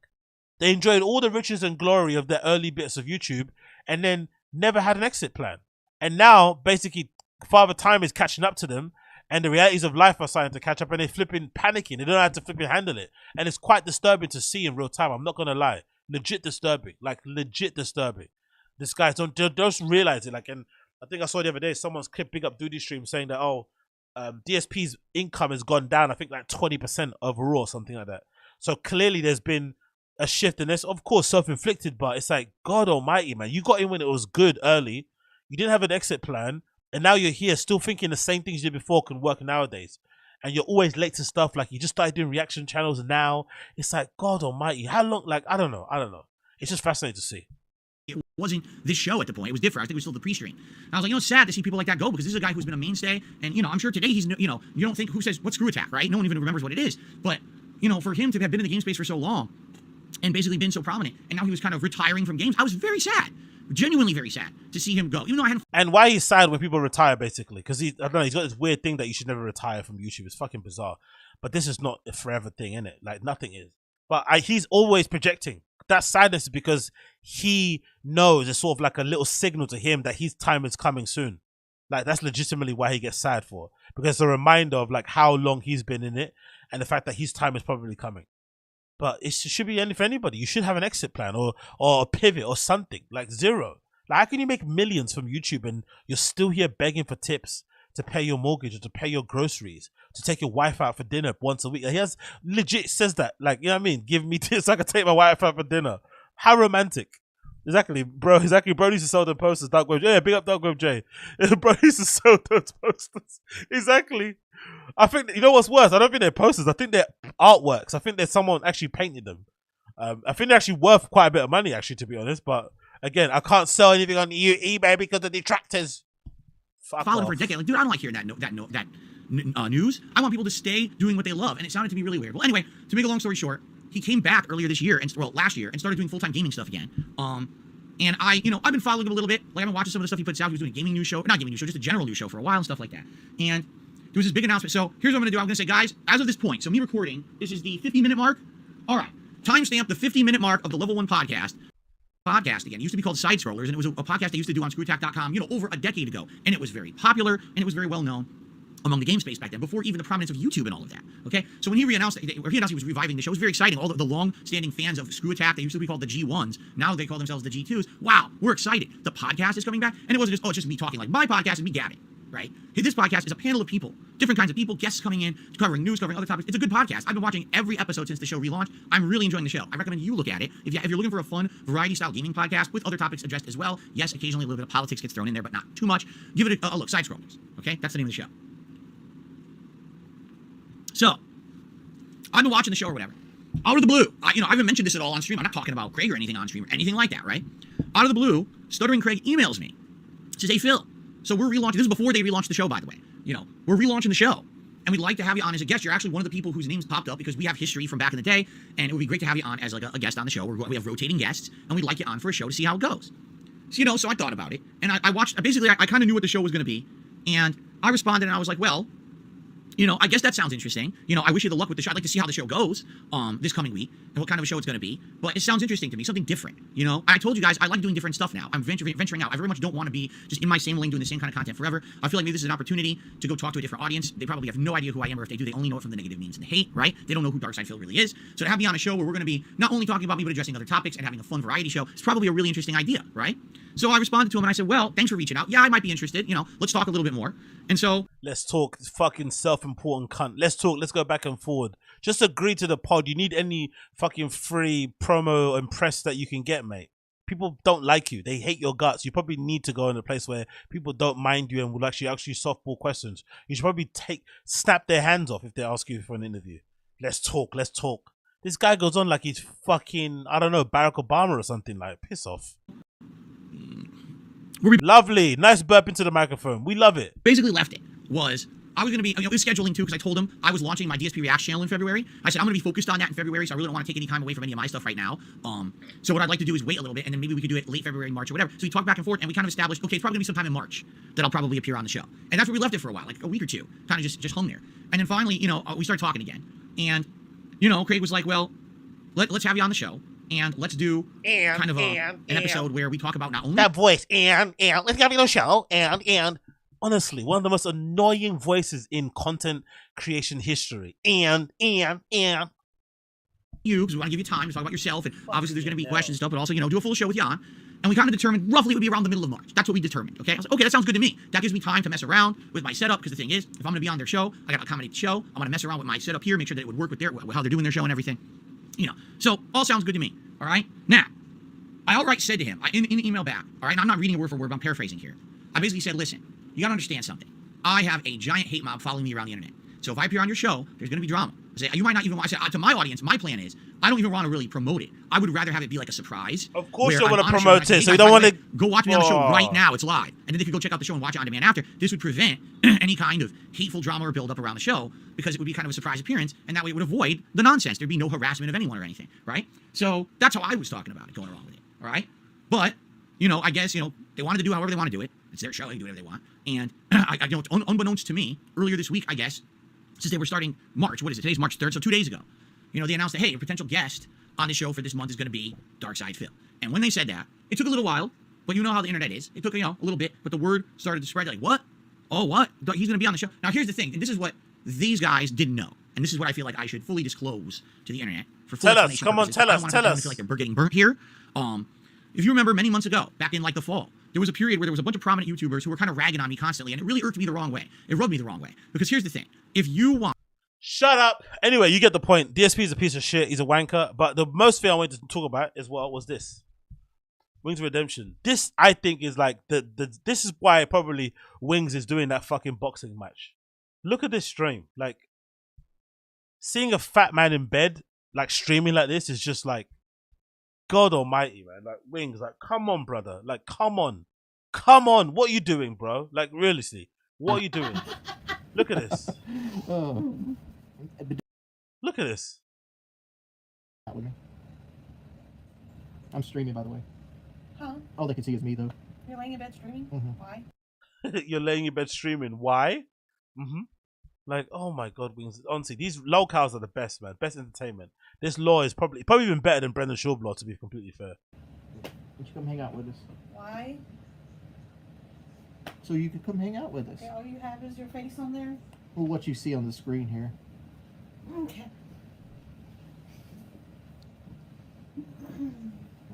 [SPEAKER 1] They enjoyed all the riches and glory of their early bits of YouTube and then never had an exit plan. And now, basically, Father Time is catching up to them and the realities of life are starting to catch up and they're flipping panicking. They don't know how to flipping handle it. And it's quite disturbing to see in real time. I'm not going to lie. Legit disturbing. Like, legit disturbing. This guy, don't realize it. Like, and I think I saw the other day, someone's clip big up Duty Stream saying that, oh, DSP's income has gone down, I think like 20% overall, something like that. So clearly there's been a shift in this. Of course, self-inflicted, but it's like, God almighty, man. You got in when it was good early. You didn't have an exit plan. And now you're here still thinking the same things you did before can work nowadays. And you're always late to stuff. Like, you just started doing reaction channels now. It's like, God almighty. How long? Like, I don't know. It's just fascinating to see.
[SPEAKER 6] It wasn't this show at the point. It was different. I think it was still the pre-stream. And I was like, you know, it's sad to see people like that go because this is a guy who's been a mainstay. And, you know, I'm sure today he's, you know, you don't think, who says, what screw attack, right? No one even remembers what it is. But, you know, for him to have been in the game space for so long and basically been so prominent, and now he was kind of retiring from games, I was very sad. Genuinely very sad to see him go. Even though I hadn't. And
[SPEAKER 1] why he's sad when people retire, basically, because I don't know, he's got this weird thing that you should never retire from YouTube. It's fucking bizarre. But this is not a forever thing, innit? Like, nothing is. But he's always projecting. That sadness is because he knows it's sort of like a little signal to him that his time is coming soon. Like, that's legitimately why he gets sad for. Because it's a reminder of like how long he's been in it and the fact that his time is probably coming. But it should be for anybody. You should have an exit plan or a pivot or something. Like, zero. Like, how can you make millions from YouTube and you're still here begging for tips to pay your mortgage or to pay your groceries, to take your wife out for dinner once a week? He has legit says that. Like, you know what I mean? Give me tips so I can take my wife out for dinner. How romantic. Exactly, bro. Exactly. Bro used to sell the posters. Dark Wave J. Yeah, big up Dark Wave J. Bro used to sell those posters. Exactly. I think, you know what's worse? I don't think they're posters. I think they're artworks. I think there's someone actually painted them. I think they're actually worth quite a bit of money, actually, to be honest. But again, I can't sell anything on eBay because of the detractors.
[SPEAKER 6] Followed for a decade. Like, dude, I don't like hearing that news. I want people to stay doing what they love, and it sounded to me really weird. Well, anyway, to make a long story short, he came back earlier this year, last year, and started doing full-time gaming stuff again. And I've been following him a little bit. Like, I've been watching some of the stuff he puts out. He was doing a gaming news show, not gaming news show, just a general news show for a while and stuff like that. And there was this big announcement. So here's what I'm going to do. I'm going to say, guys, as of this point, so me recording, this is the 50-minute mark. All right, timestamp the 50-minute mark of the Level 1 podcast. Again, it used to be called Side Scrollers, and it was a podcast I used to do on ScrewAttack.com, over a decade ago. And it was very popular, and it was very well known among the game space back then, before even the prominence of YouTube and all of that. Okay, so when he announced he was reviving the show, it was very exciting. All the long-standing fans of Screw Attack, they used to be called the G1s. Now they call themselves the G2s. Wow, we're excited. The podcast is coming back, and it wasn't just, it's just me talking. Like, my podcast is me gabbing, right? This podcast is a panel of people, different kinds of people, guests coming in, covering news, covering other topics. It's a good podcast. I've been watching every episode since the show relaunched. I'm really enjoying the show. I recommend you look at it. If you're looking for a fun, variety-style gaming podcast with other topics addressed as well, yes, occasionally a little bit of politics gets thrown in there, but not too much. Give it a look. Side Scrollers, okay? That's the name of the show. So, I've been watching the show or whatever. Out of the blue, I haven't mentioned this at all on stream. I'm not talking about Craig or anything on stream or anything like that, right? Out of the blue, Stuttering Craig emails me. Says, hey, Phil, so we're relaunching. This is before they relaunched the show, by the way. We're relaunching the show, and we'd like to have you on as a guest. You're actually one of the people whose names popped up because we have history from back in the day, and it would be great to have you on as like a guest on the show. We have rotating guests, and we'd like you on for a show to see how it goes. So, so I thought about it, and I watched. Basically, I kind of knew what the show was going to be, and I responded, and I was like, well, I guess that sounds interesting. I wish you the luck with the show. I'd like to see how the show goes this coming week and what kind of a show it's going to be. But it sounds interesting to me, something different. I told you guys I like doing different stuff now. I'm venturing out. I very much don't want to be just in my same lane doing the same kind of content forever. I feel like maybe this is an opportunity to go talk to a different audience. They probably have no idea who I am, or if they do, they only know it from the negative means and the hate, right? They don't know who DARKSYDEPHIL really is. So to have me on a show where we're going to be not only talking about me, but addressing other topics and having a fun variety show, it's probably a really interesting idea, right? So I responded to him and I said, well, thanks for reaching out. Yeah, I might be interested. Let's talk a little bit more. And so
[SPEAKER 1] let's talk, fucking self-important cunt. Let's talk. Let's go back and forward. Just agree to the pod. You need any fucking free promo and press that you can get, mate. people don't like you. They hate your guts. You probably need to go in a place where people don't mind you and will actually ask you softball questions. You should probably snap their hands off if they ask you for an interview. Let's talk. Let's talk. This guy goes on like he's fucking, I don't know, Barack Obama or something. Like, piss off. Lovely. Nice burp into the microphone. We love it.
[SPEAKER 6] Basically left it was, I was going to be, it was scheduling too, because I told him I was launching my DSP React channel in February. I said, I'm going to be focused on that in February, so I really don't want to take any time away from any of my stuff right now. So what I'd like to do is wait a little bit, and then maybe we could do it late February, March, or whatever. So we talked back and forth, and we kind of established, okay, it's probably going to be sometime in March that I'll probably appear on the show. And that's where we left it for a while, like a week or two, kind of just hung there. And then finally, we started talking again. And, Craig was like, well, let's have you on the show. And let's do kind of an episode where we talk about not only
[SPEAKER 1] that voice and let's have you on the show and honestly, one of the most annoying voices in content creation history. And you, because
[SPEAKER 6] we want to give you time to talk about yourself, and obviously there's going to be questions and stuff, but also, do a full show with Jan. And we kind of determined roughly it would be around the middle of March. That's what we determined, okay? I was like, okay, that sounds good to me. That gives me time to mess around with my setup, because the thing is, if I'm going to be on their show, I got to accommodate the show. I want to mess around with my setup here, make sure that it would work with how they're doing their show and everything. So all sounds good to me, all right? Now, I outright said to him, in the email back, all right, and I'm not reading it word for word, but I'm paraphrasing here. I basically said, listen, you got to understand something. I have a giant hate mob following me around the internet. So if I appear on your show, there's going to be drama. I say, you might not even want, I said, to my audience, my plan is, I don't even want to really promote it. I would rather have it be like a surprise.
[SPEAKER 1] Of course you want to promote it, so you don't want to...
[SPEAKER 6] Go watch me on the show right now, it's live. And then if you go check out the show and watch it on demand after, this would prevent any kind of hateful drama or build-up around the show, because it would be kind of a surprise appearance, and that way it would avoid the nonsense. There'd be no harassment of anyone or anything, right? So that's how I was talking about it, going along with it, all right? But, I guess, they wanted to do however they want to do it. It's their show, they can do whatever they want. And, unbeknownst to me, earlier this week, I guess, since they were starting March, what is it? Today's March 3rd, so 2 days ago. They announced that, hey, a potential guest on the show for this month is going to be DARKSYDEPHIL. And when they said that, it took a little while, but you know how the internet is. It took, a little bit, but the word started to spread. Like, what? Oh, what? He's going to be on the show. Now, here's the thing, and this is what these guys didn't know. And this is what I feel like I should fully disclose to the internet. For full
[SPEAKER 1] tell us, come on, tell us.
[SPEAKER 6] I feel like they're getting burnt here. If you remember many months ago, back in like the fall, there was a period where there was a bunch of prominent YouTubers who were kind of ragging on me constantly, and it really irked me the wrong way. It rubbed me the wrong way. Because here's the thing. If you want...
[SPEAKER 1] Shut up. Anyway, you get the point. DSP is a piece of shit. He's a wanker. But the most thing I wanted to talk about as well was this. Wings of Redemption. This, I think, is like this is why probably Wings is doing that fucking boxing match. Look at this stream. Like, seeing a fat man in bed, like, streaming like this is just like, God almighty, man. Like, Wings, like, come on, brother. Like, come on. Come on. What are you doing, bro? Like, realistically, what are you doing? Look at this. Look at this.
[SPEAKER 7] I'm streaming, by the way.
[SPEAKER 12] Huh?
[SPEAKER 7] All they can see is me, though.
[SPEAKER 12] You're laying in bed streaming? Why?
[SPEAKER 1] You're laying in bed streaming. Why? Like, oh my God, Wings. Honestly, these locals are the best, man. Best entertainment. This law is probably even better than Brendan Schaub's law, to be completely fair.
[SPEAKER 7] Would you come hang out with us?
[SPEAKER 12] Why?
[SPEAKER 7] So you could come hang out with us.
[SPEAKER 12] Okay, all you have is your face on there?
[SPEAKER 7] Well, what you see on the screen here.
[SPEAKER 12] Okay.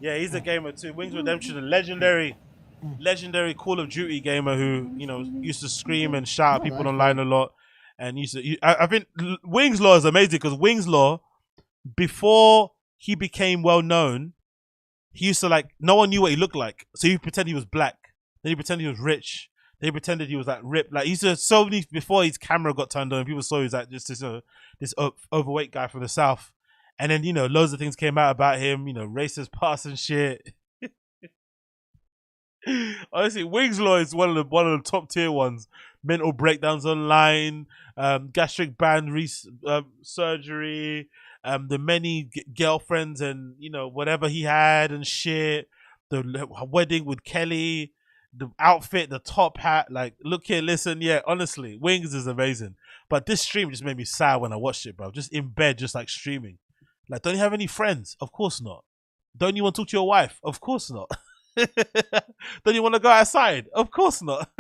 [SPEAKER 1] Yeah, he's a gamer too. Wings Redemption, a legendary Call of Duty gamer who, used to scream and shout at people online a lot. And I think Wings Law is amazing because Wings Law, before he became well known, he used to no one knew what he looked like. So he pretended he was black. Then he pretended he was rich. Then he pretended he was ripped. Like, he used to, so many, before his camera got turned on, people saw he was just this overweight guy from the South. And then, loads of things came out about him, racist past and shit. Honestly, Wings Law is one of the top tier ones. Mental breakdowns online, gastric band surgery, the many girlfriends and whatever he had and shit. The wedding with Kelly, the outfit, the top hat. Like, look here, listen, yeah. Honestly, Wings is amazing. But this stream just made me sad when I watched it, bro. Just in bed, just streaming. Like, don't you have any friends? Of course not. Don't you want to talk to your wife? Of course not. Don't you want to go outside? Of course not.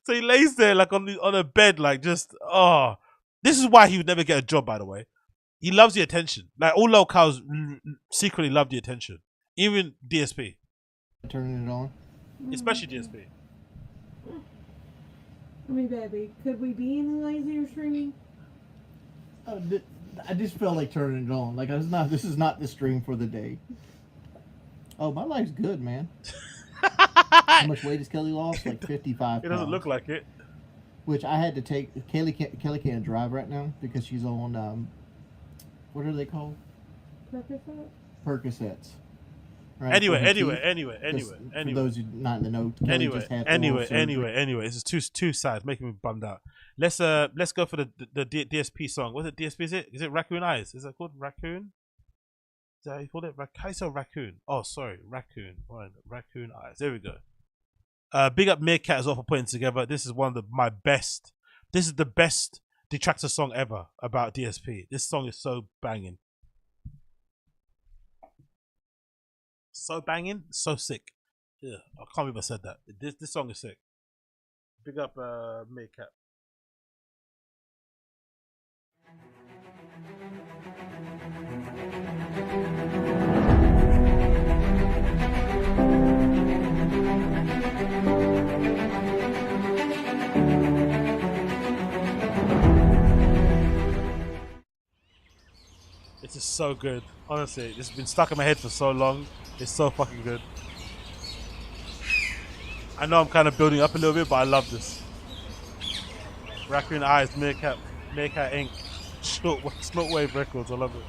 [SPEAKER 1] So he lays there on a bed, this is why he would never get a job, by the way. He loves the attention. Like, all locals secretly love the attention. Even DSP.
[SPEAKER 7] Turning it on.
[SPEAKER 1] Especially DSP.
[SPEAKER 12] I mean, baby, could we be in the lazier streaming?
[SPEAKER 7] I just felt like turning it on. Like, this is not the stream for the day. Oh, my life's good, man. How much weight has Kelly lost? Like 55
[SPEAKER 1] It doesn't
[SPEAKER 7] pounds.
[SPEAKER 1] look like it.
[SPEAKER 7] Which I had to take. Kelly can't drive right now because she's on, what are they called? Percocets. Right?
[SPEAKER 1] Anyway,
[SPEAKER 7] For her
[SPEAKER 1] anyway.
[SPEAKER 7] For those who not in the know, Kelly just had oral surgery.
[SPEAKER 1] Anyway. This is two sides, making me bummed out. Let's go for the DSP song. What's it? DSP? Is it Raccoon Eyes? Is that called Raccoon? Is that how you call it? How you say Raccoon? Oh, sorry, Raccoon. Right, Raccoon Eyes. There we go. Big up Meerkat as well for putting together. This is one of my best. This is the best detractor song ever about DSP. This song is so banging. So banging, so sick. Yeah, I can't believe I said that. This song is sick. Big up Meerkat. This is so good. Honestly, it's been stuck in my head for so long. It's so fucking good. I know I'm kind of building up a little bit, but I love this. Raccoon Eyes, Meerkat Inc. Shortwave Records. I love it.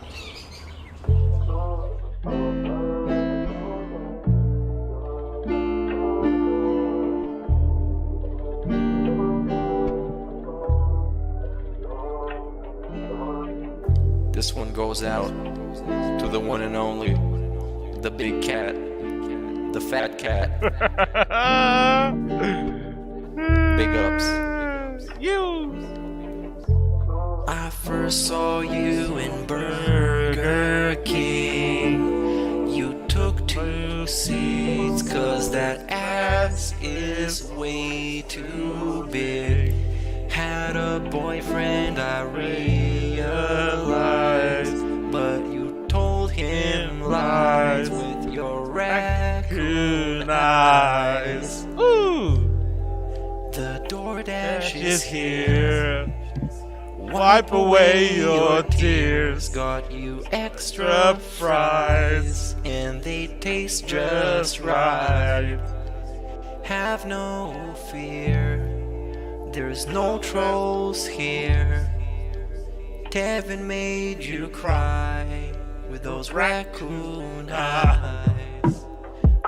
[SPEAKER 11] This one goes out to the one and only, the big cat, the fat cat. Big ups.
[SPEAKER 1] You.
[SPEAKER 11] I first saw you in Burger King. You took 2 seats, cause that ass is way too big. Had a boyfriend, I realized, but you told him lies with your raccoon eyes.
[SPEAKER 1] Ooh.
[SPEAKER 11] The DoorDash is
[SPEAKER 1] here. Wipe away your tears.
[SPEAKER 11] Got you extra fries, and they taste just right. Have no fear, there's no trolls here. Kevin made you cry with those raccoon eyes.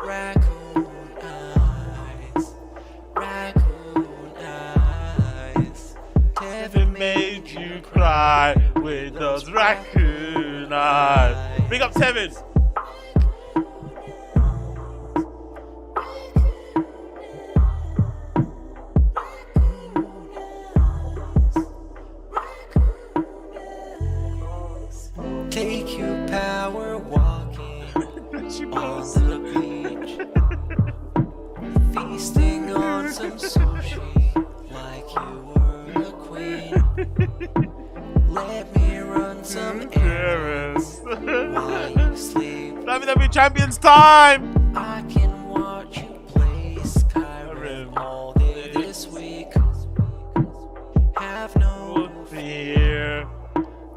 [SPEAKER 11] Raccoon eyes. Raccoon eyes.
[SPEAKER 1] Kevin made you cry with those raccoon eyes. Big up Tevin.
[SPEAKER 11] Take you power walking on the beach, feasting on some sushi like you were a queen. Let me run some errands while you sleep.
[SPEAKER 1] WWE Champions time!
[SPEAKER 11] I can watch you play Skyrim all day this week. Have no fear,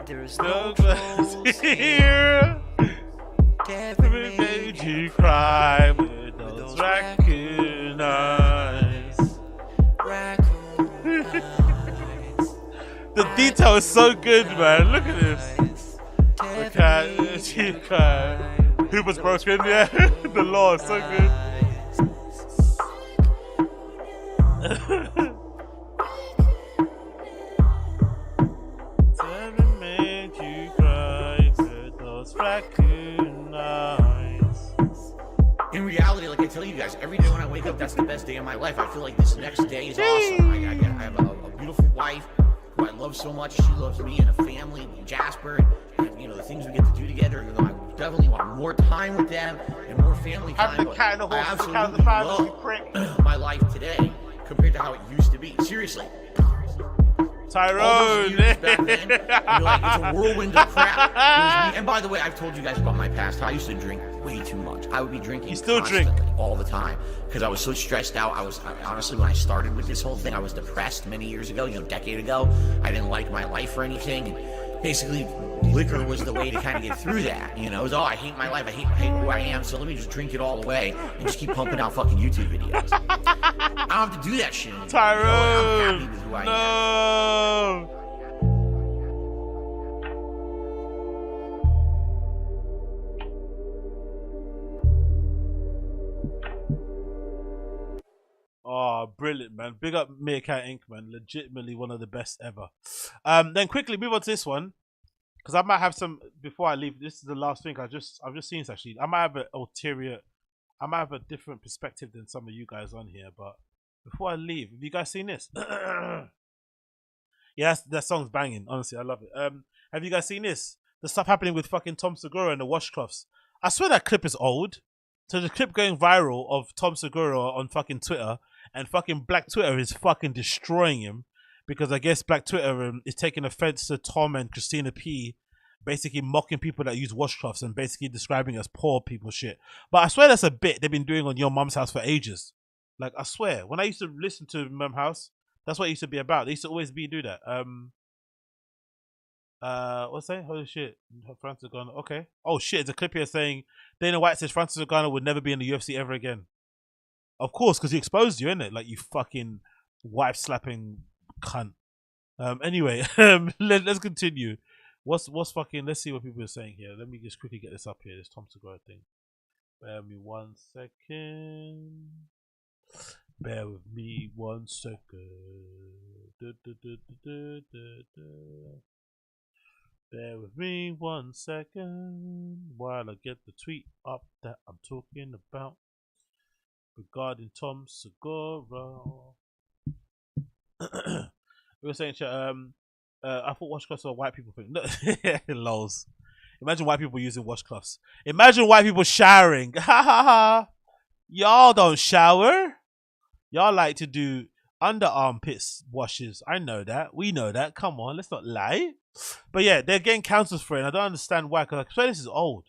[SPEAKER 11] there's no trolls here. Kevin made
[SPEAKER 1] you cry with those raccoon eyes.
[SPEAKER 11] Raccoon eyes.
[SPEAKER 1] The detail is so good, man. Look at this. The cat, she cried. Hoover's broken, yeah. The law is so good. Seven made you cry with those raccoon eyes.
[SPEAKER 6] In reality, like I tell you guys, every day when I wake up, that's the best day of my life. I feel like this next day is awesome. I have a beautiful wife who I love so much. She loves me and a family and Jasper. And, you know, the things we get to do together. You know, I definitely want more time with them and more family time.
[SPEAKER 1] Have the cat and the horse,
[SPEAKER 6] I
[SPEAKER 1] the cat and the family, you prick.
[SPEAKER 6] my life today compared to how it used to be. Seriously.
[SPEAKER 1] Tyrone.
[SPEAKER 6] Back then, you're like, it's a whirlwind of crap. It was me. And by the way, I've told you guys about my past. I used to drink way too much. I would be drinking constantly, all the time, because I was so stressed out. Honestly, when I started with this whole thing, I was depressed many years ago, you know, a decade ago. I didn't like my life or anything. basically liquor was the way to kind of get through that. You know, it was, oh, I hate my life, I hate who I am, so let me just drink it all away and just keep pumping out fucking YouTube videos. I don't have to do that shit anymore.
[SPEAKER 1] Tyrone,
[SPEAKER 6] you know, I'm happy with who I am.
[SPEAKER 1] Oh, brilliant, man. Big up Meerkat Inc., man. Legitimately one of the best ever. Then quickly move on to this one. Because I might have some, before I leave, this is the last thing. I've just seen this actually. I might have I might have a different perspective than some of you guys on here. But before I leave, have you guys seen this? Yeah, that song's banging. Honestly, I love it. Have you guys seen this? The stuff happening with fucking Tom Segura and the washcloths. I swear that clip is old. So the clip going viral of Tom Segura on fucking Twitter, and fucking Black Twitter is fucking destroying him, because I guess Black Twitter is taking offense to Tom and Christina P basically mocking people that use washcloths and basically describing as poor people shit. But I swear that's a bit they've been doing on Your Mum's House for ages. Like, I swear, when I used to listen to Mum House, that's what it used to be about. They used to always do that. What's that? Holy shit. Francis Ngannou. Okay. Oh shit, it's a clip here saying Dana White says Francis Ngannou would never be in the UFC ever again. Of course, because he exposed you, innit? Like, you fucking wife slapping cunt. Anyway, let's continue. What's fucking, let's see what people are saying here. Let me just quickly get this up here, this Tom Segura thing. Bear me 1 second. Bear with me 1 second. Bear with me 1 second while I get the tweet up that I'm talking about regarding Tom Segura. We were saying, I thought washcloths are a white people thing. No, lols. Imagine white people using washcloths. Imagine white people showering. Ha ha ha. Y'all don't shower. Y'all like to do under armpits washes. I know that. We know that. Come on, let's not lie. But yeah, they're getting counsels for it, and I don't understand why, because I swear this is old.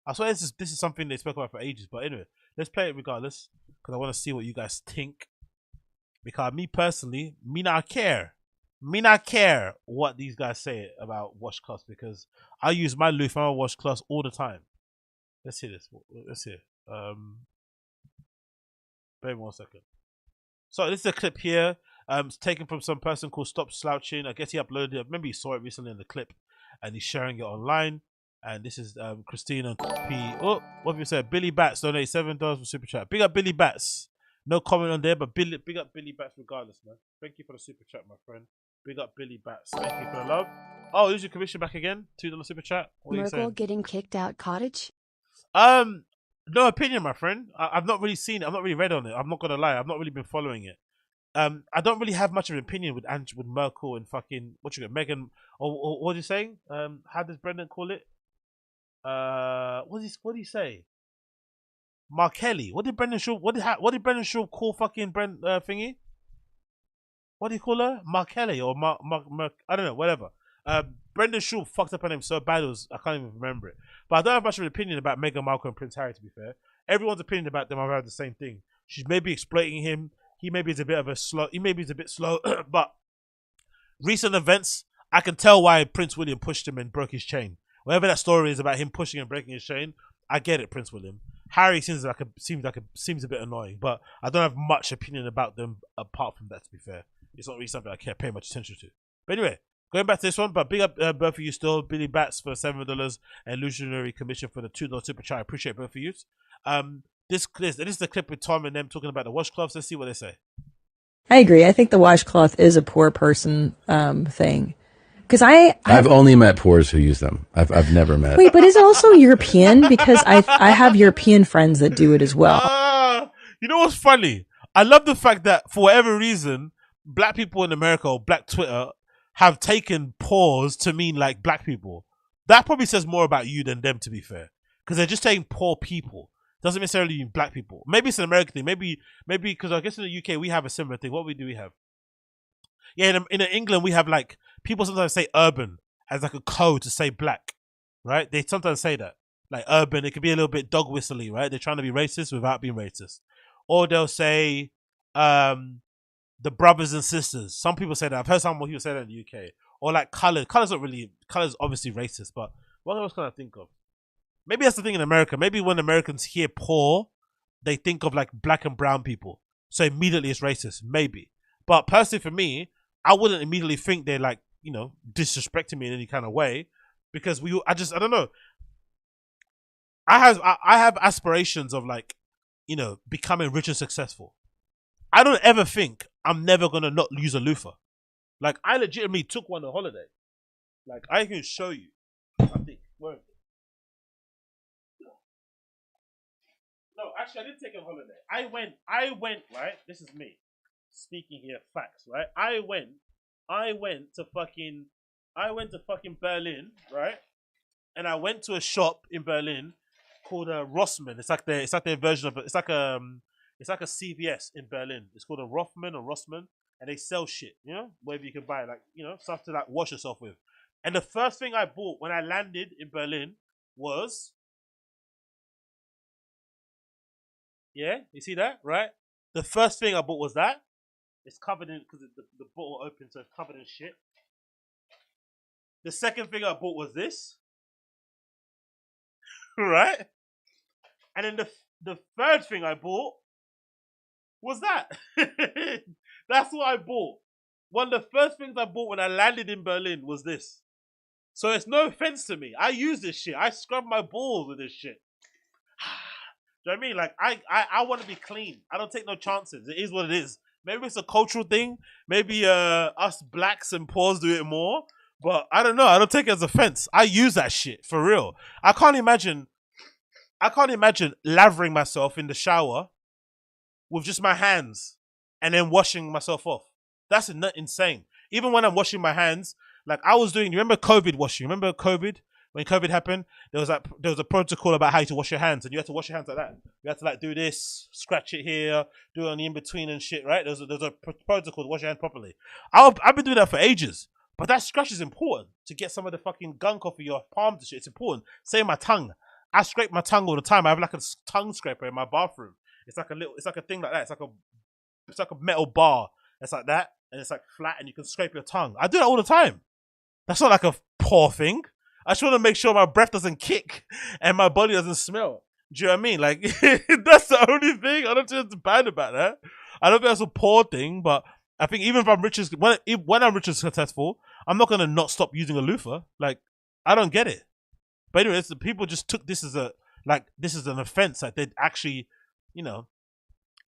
[SPEAKER 1] I swear this is something they spoke about for ages. But anyway, let's play it regardless, because I want to see what you guys think. Because me personally, me not care. Me not care what these guys say about washcloths, because I use my loofah and my washcloths all the time. Let's hear this. Let's hear. Wait 1 second. So this is a clip here. It's taken from some person called Stop Slouching. I guess he uploaded it. Maybe you saw it recently in the clip, and he's sharing it online. And this is Christina P. Oh, what have you said? Billy Bats donate $7 for super chat. Big up Billy Bats. No comment on there, but big up Billy Bats regardless, man. Thank you for the super chat, my friend. Big up Billy Bats. Thank you for the love. Oh, here's your commission back again. $2 super chat. What are you saying?
[SPEAKER 9] Merkel getting kicked out cottage?
[SPEAKER 1] No opinion, my friend. I've not really seen it. I've not really read on it. I'm not gonna lie. I've not really been following it. I don't really have much of an opinion with Merkel and fucking what you got, Megan. Or what are you saying? How does Brendan call it? What did he say? Mark Kelly. What did Brendan Shaw? What did Brendan Shaw call fucking thingy? What do you call her? Mark Kelly or Mark? I don't know. Whatever. Brendan Shaw fucked up her name so bad I can't even remember it. But I don't have much of an opinion about Meghan Markle and Prince Harry, to be fair. Everyone's opinion about them are the same thing. She's maybe exploiting him. He maybe is a bit slow. But recent events, I can tell why Prince William pushed him and broke his chain. Whatever that story is about him pushing and breaking his chain, I get it, Prince William. Harry seems a bit annoying, but I don't have much opinion about them apart from that, to be fair. It's not really something I care pay much attention to. But anyway, going back to this one, but big up both of you still. Billy Bats for $7 and Illusionary Commission for the $2 super chat. I appreciate both of you. This is the clip with Tom and them talking about the washcloths. Let's see what they say.
[SPEAKER 15] I agree. I think the washcloth is a poor person thing. Because I've
[SPEAKER 16] only met poors who use them. I've never met.
[SPEAKER 15] Wait, but is it also European? Because I have European friends that do it as well.
[SPEAKER 1] You know what's funny? I love the fact that for whatever reason, black people in America or black Twitter have taken poors to mean like black people. That probably says more about you than them, to be fair. Because they're just saying poor people. Doesn't necessarily mean black people. Maybe it's an American thing. Maybe because I guess in the UK we have a similar thing. What do we have? Yeah, in England we have like people sometimes say urban as like a code to say black, right? They sometimes say that, like urban. It could be a little bit dog whistly, right? They're trying to be racist without being racist, or they'll say the brothers and sisters. Some people say that. I've heard some people say that in the UK, or like color. Color's not really, color's obviously racist, but what else can I think of? Maybe that's the thing in America. Maybe when Americans hear poor, they think of like black and brown people. So immediately it's racist. Maybe. But personally for me, I wouldn't immediately think they're like, you know, disrespecting me in any kind of way, because I don't know. I have aspirations of like, you know, becoming rich and successful. I don't ever think I'm never gonna not use a loofah. Like I legitimately took one on holiday. Like I can show you. I think where is it? No, actually I didn't take a holiday. I went, right? This is me speaking here facts, right? I went to fucking Berlin, right? And I went to a shop in Berlin called Rossmann. It's like their version of it. It's like a CVS in Berlin. It's called a Rothman or Rossmann, and they sell shit, you know, wherever you can buy like, you know, stuff to like wash yourself with. And the first thing I bought when I landed in Berlin was, yeah, you see that, right? The first thing I bought was that. It's covered in, because the bottle opened, so it's covered in shit. The second thing I bought was this, right? And then the third thing I bought was that. That's what I bought. One of the first things I bought when I landed in Berlin was this. So it's no offense to me. I use this shit. I scrub my balls with this shit. Do you know what I mean? Like I want to be clean. I don't take no chances. It is what it is. Maybe it's a cultural thing. Maybe us blacks and poors do it more. But I don't know. I don't take it as offense. I use that shit for real. I can't imagine lavering myself in the shower with just my hands and then washing myself off. That's insane. Even when I'm washing my hands, like I was doing, you remember COVID washing? Remember COVID? When COVID happened, there was a protocol about how to wash your hands, and you had to wash your hands like that. You had to like do this, scratch it here, do it on the in-between and shit, right? There's a protocol to wash your hands properly. I've been doing that for ages. But that scratch is important to get some of the fucking gunk off of your palms and shit. It's important. Same my tongue. I scrape my tongue all the time. I have like a tongue scraper in my bathroom. It's like a thing like that. It's like a metal bar. It's like that, and it's like flat, and you can scrape your tongue. I do that all the time. That's not like a poor thing. I just want to make sure my breath doesn't kick and my body doesn't smell. Do you know what I mean? Like that's the only thing. I don't think it's bad about that. I don't think that's a poor thing, but I think even if I'm rich, when I'm rich and successful, I'm not gonna not stop using a loofah. Like I don't get it. But anyway, the people just took this as an offense. Like they're actually, you know,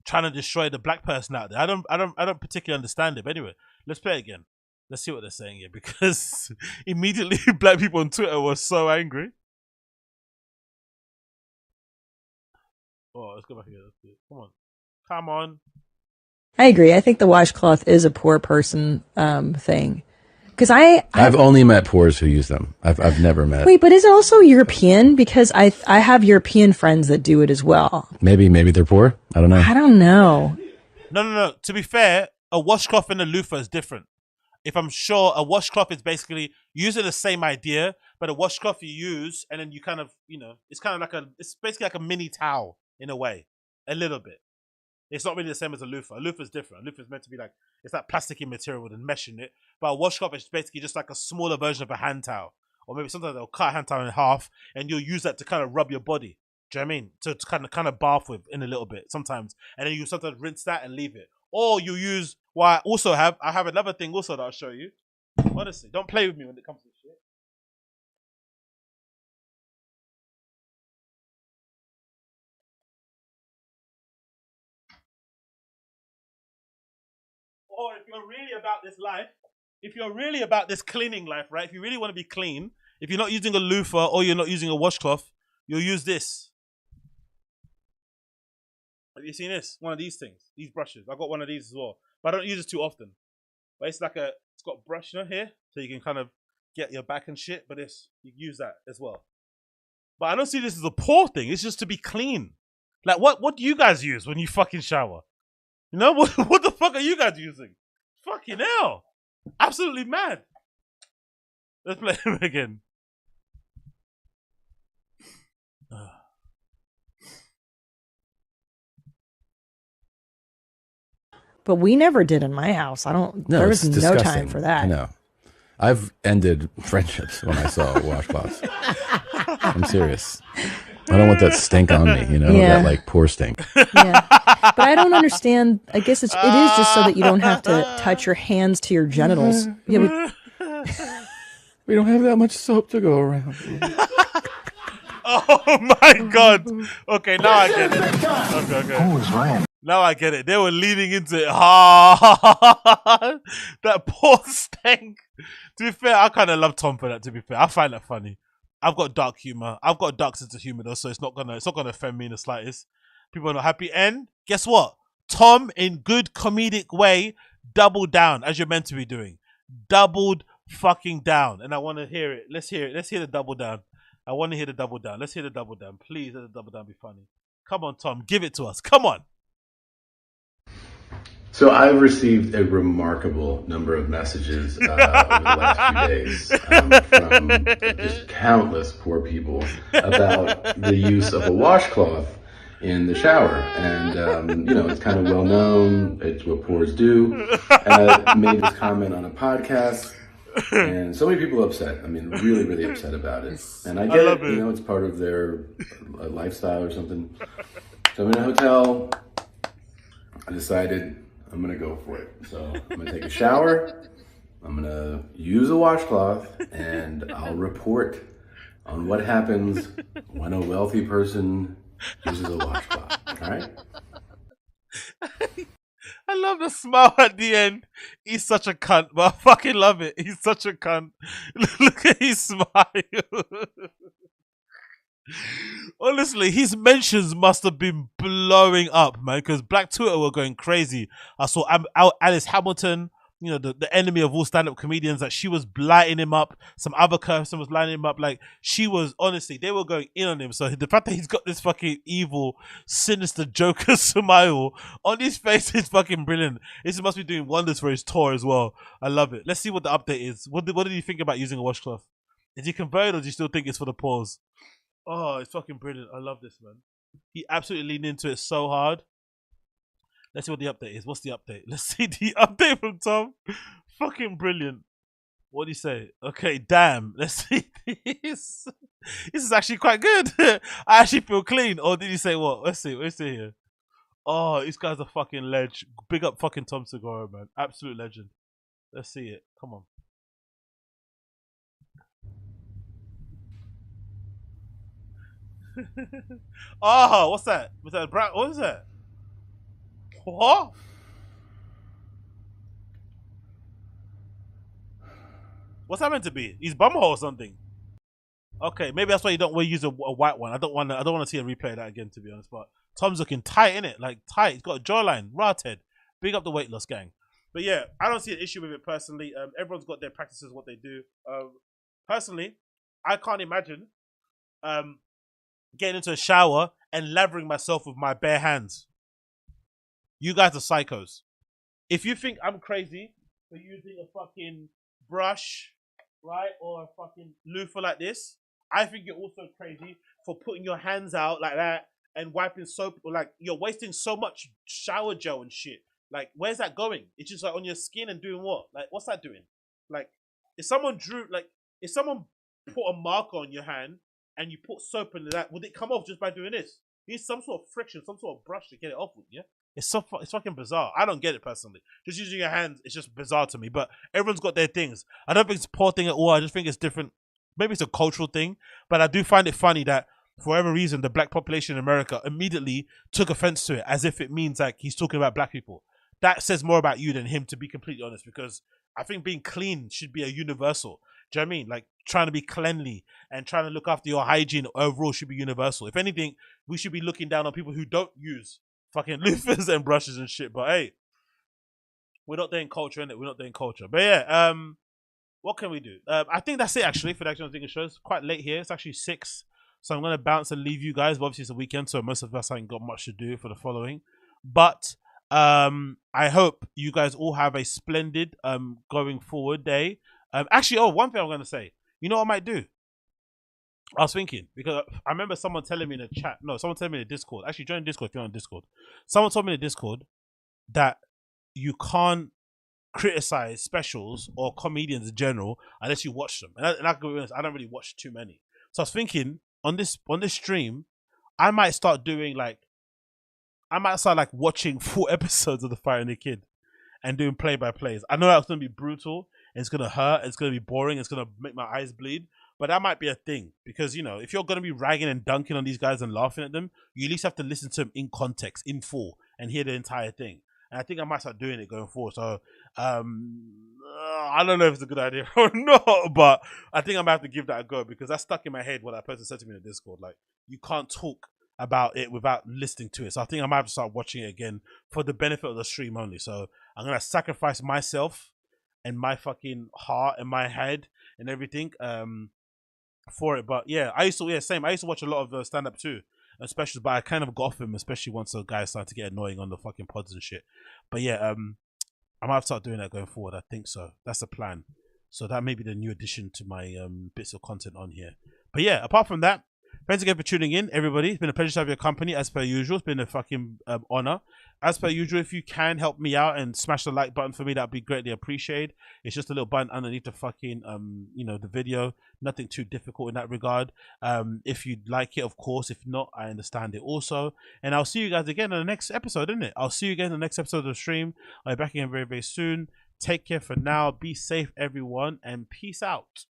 [SPEAKER 1] trying to destroy the black person out there. I don't particularly understand it. But anyway, let's play it again. Let's see what they're saying here, because immediately black people on Twitter were so angry. Oh, let's go back here. Let's do it. Come on.
[SPEAKER 15] I agree. I think the washcloth is a poor person thing. Because I've
[SPEAKER 16] only met poors who use them. I've never met.
[SPEAKER 15] Wait, but is it also European? Because I have European friends that do it as well.
[SPEAKER 16] Maybe they're poor. I don't know.
[SPEAKER 15] I don't know.
[SPEAKER 1] No. To be fair, a washcloth and a loofah is different. If I'm sure, a washcloth is basically using the same idea, but a washcloth you use and then you kind of, you know, it's basically like a mini towel in a way, a little bit. It's not really the same as a loofah. A loofah is different. A loofah is meant to be like, it's like plasticky material with a mesh in it. But a washcloth is basically just like a smaller version of a hand towel. Or maybe sometimes they'll cut a hand towel in half and you'll use that to kind of rub your body. Do you know what I mean? To kind of bath with in a little bit sometimes. And then you sometimes rinse that and leave it. Or you use, I have another thing also that I'll show you. Honestly, don't play with me when it comes to this shit. Or if you're really about this life, if you're really about this cleaning life, right? If you really want to be clean, if you're not using a loofah or you're not using a washcloth, you'll use this. Have you seen this? One of these things, these brushes. I got one of these as well, but I don't use this too often. But it's got a brush here, so you can kind of get your back and shit. But you can use that as well. But I don't see this as a poor thing. It's just to be clean. Like what do you guys use when you fucking shower? You know what the fuck are you guys using? Fucking hell! Absolutely mad. Let's play him again.
[SPEAKER 15] But we never did in my house. There was no time for that.
[SPEAKER 16] I know. I've ended friendships when I saw washcloths. I'm serious. I don't want that stink on me, you know,
[SPEAKER 15] Yeah.
[SPEAKER 16] that like poor stink.
[SPEAKER 15] Yeah, but I don't understand. I guess it is just so that you don't have to touch your hands to your genitals. Yeah,
[SPEAKER 16] we don't have that much soap to go around.
[SPEAKER 1] Oh my god. Okay, now I get it. Okay. Now I get it. They were leaning into it hard. That poor stank. To be fair, I kind of love Tom for that, to be fair. I find that funny. I've got dark humor. I've got a dark sense of humor though, so it's not gonna offend me in the slightest. People are not happy. And guess what? Tom, in good comedic way, doubled down as you're meant to be doing. Doubled fucking down. And I want to hear it. Let's hear it. Let's hear the double down. I want to hear the double down. Let's hear the double down. Please let the double down be funny. Come on, Tom. Give it to us. Come on.
[SPEAKER 17] So I've received a remarkable number of messages over the last few days from just countless poor people about the use of a washcloth in the shower. And, you know, it's kind of well known. It's what poors do. And I made this comment on a podcast. And so many people upset. I mean, really, really upset about it. And I get it. You know, it's part of their lifestyle or something. So I'm in a hotel. I decided I'm going to go for it. So I'm going to take a shower. I'm going to use a washcloth. And I'll report on what happens when a wealthy person uses a washcloth. All right?
[SPEAKER 1] I love the smile at the end. He's such a cunt, but I fucking love it. He's such a cunt. Look at his smile. Honestly, his mentions must have been blowing up, man, because Black Twitter were going crazy. I saw Alice Hamilton, you know, the enemy of all stand-up comedians, that she was lighting him up. Some other person was lighting him up. Like, she was, honestly, they were going in on him. So the fact that he's got this fucking evil, sinister Joker smile on his face is fucking brilliant. This must be doing wonders for his tour as well. I love it. Let's see what the update is. What did you think about using a washcloth? Is he converted, or do you still think it's for the pause? Oh, it's fucking brilliant. I love this, man. He absolutely leaned into it so hard. Let's see what the update is. What's the update? Let's see the update from Tom. Fucking brilliant. What do you say? Okay, damn. Let's see this. This is actually quite good. I actually feel clean. Or did you say what? Let's see. Let's see here. Oh, this guy's a fucking ledge. Big up fucking Tom Segura, man. Absolute legend. Let's see it. Come on. Oh, what's that? Was that Brad? What is that? What? What's that meant to be? He's bumhole or something. Okay, maybe that's why you don't want to use a white one. I don't want to see a replay of that again, to be honest. But Tom's looking tight, innit? Like tight. He's got a jawline, rat head. Big up the weight loss gang. But yeah, I don't see an issue with it personally. Everyone's got their practices, what they do. Personally, I can't imagine getting into a shower and lathering myself with my bare hands. You guys are psychos. If you think I'm crazy for using a fucking brush, right, or a fucking loofah like this, I think you're also crazy for putting your hands out like that and wiping soap. Like, you're wasting so much shower gel and shit. Like, where's that going? It's just like on your skin and doing what? Like, what's that doing? Like, if someone put a marker on your hand and you put soap into that, would it come off just by doing this? You need some sort of friction, some sort of brush to get it off with, yeah? It's fucking bizarre. I don't get it personally. Just using your hands, it's just bizarre to me. But everyone's got their things. I don't think it's a poor thing at all. I just think it's different. Maybe it's a cultural thing. But I do find it funny that for whatever reason, the black population in America immediately took offense to it as if it means like he's talking about black people. That says more about you than him, to be completely honest, because I think being clean should be a universal. Do you know what I mean? Like, trying to be cleanly and trying to look after your hygiene overall should be universal. If anything, we should be looking down on people who don't use fucking loofahs and brushes and shit. But hey, we're not there in culture, innit? We're not there in culture. But yeah, what can we do? I think that's it actually for the Action Thinking show. It's quite late here. It's actually 6. So I'm going to bounce and leave you guys. But obviously it's a weekend, so most of us haven't got much to do for the following. But I hope you guys all have a splendid going forward day. Actually, one thing I'm going to say. You know what I might do? I was thinking, because I remember someone telling me in the chat, someone telling me in the Discord, actually join Discord if you're on Discord. Someone told me in the Discord that you can't criticize specials or comedians in general unless you watch them. And I can be honest, I don't really watch too many. So I was thinking on this stream, I might start watching 4 episodes of The Fighter and the Kid and doing play-by-plays. I know that's gonna be brutal, and it's gonna hurt, it's gonna be boring, it's gonna make my eyes bleed. But that might be a thing because, you know, if you're going to be ragging and dunking on these guys and laughing at them, you at least have to listen to them in context, in full, and hear the entire thing. And I think I might start doing it going forward. So I don't know if it's a good idea or not, but I think I might have to give that a go because that's stuck in my head what that person said to me in the Discord. Like, you can't talk about it without listening to it. So I think I might have to start watching it again for the benefit of the stream only. So I'm going to sacrifice myself and my fucking heart and my head and everything for it. But yeah, I used to watch a lot of stand-up too, especially, but I kind of got off him, especially once the guys started to get annoying on the fucking pods and shit. But yeah, I might have to start doing that going forward. I think so. That's the plan. So that may be the new addition to my bits of content on here. But yeah, apart from that, thanks again for tuning in, everybody. It's been a pleasure to have your company, as per usual. It's been a fucking honor. As per usual, if you can help me out and smash the like button for me, that'd be greatly appreciated. It's just a little button underneath the fucking, you know, the video. Nothing too difficult in that regard. If you'd like it, of course. If not, I understand it also. And I'll see you guys again in the next episode, isn't it? I'll see you again in the next episode of the stream. I'll be back again very, very soon. Take care for now. Be safe, everyone, and peace out.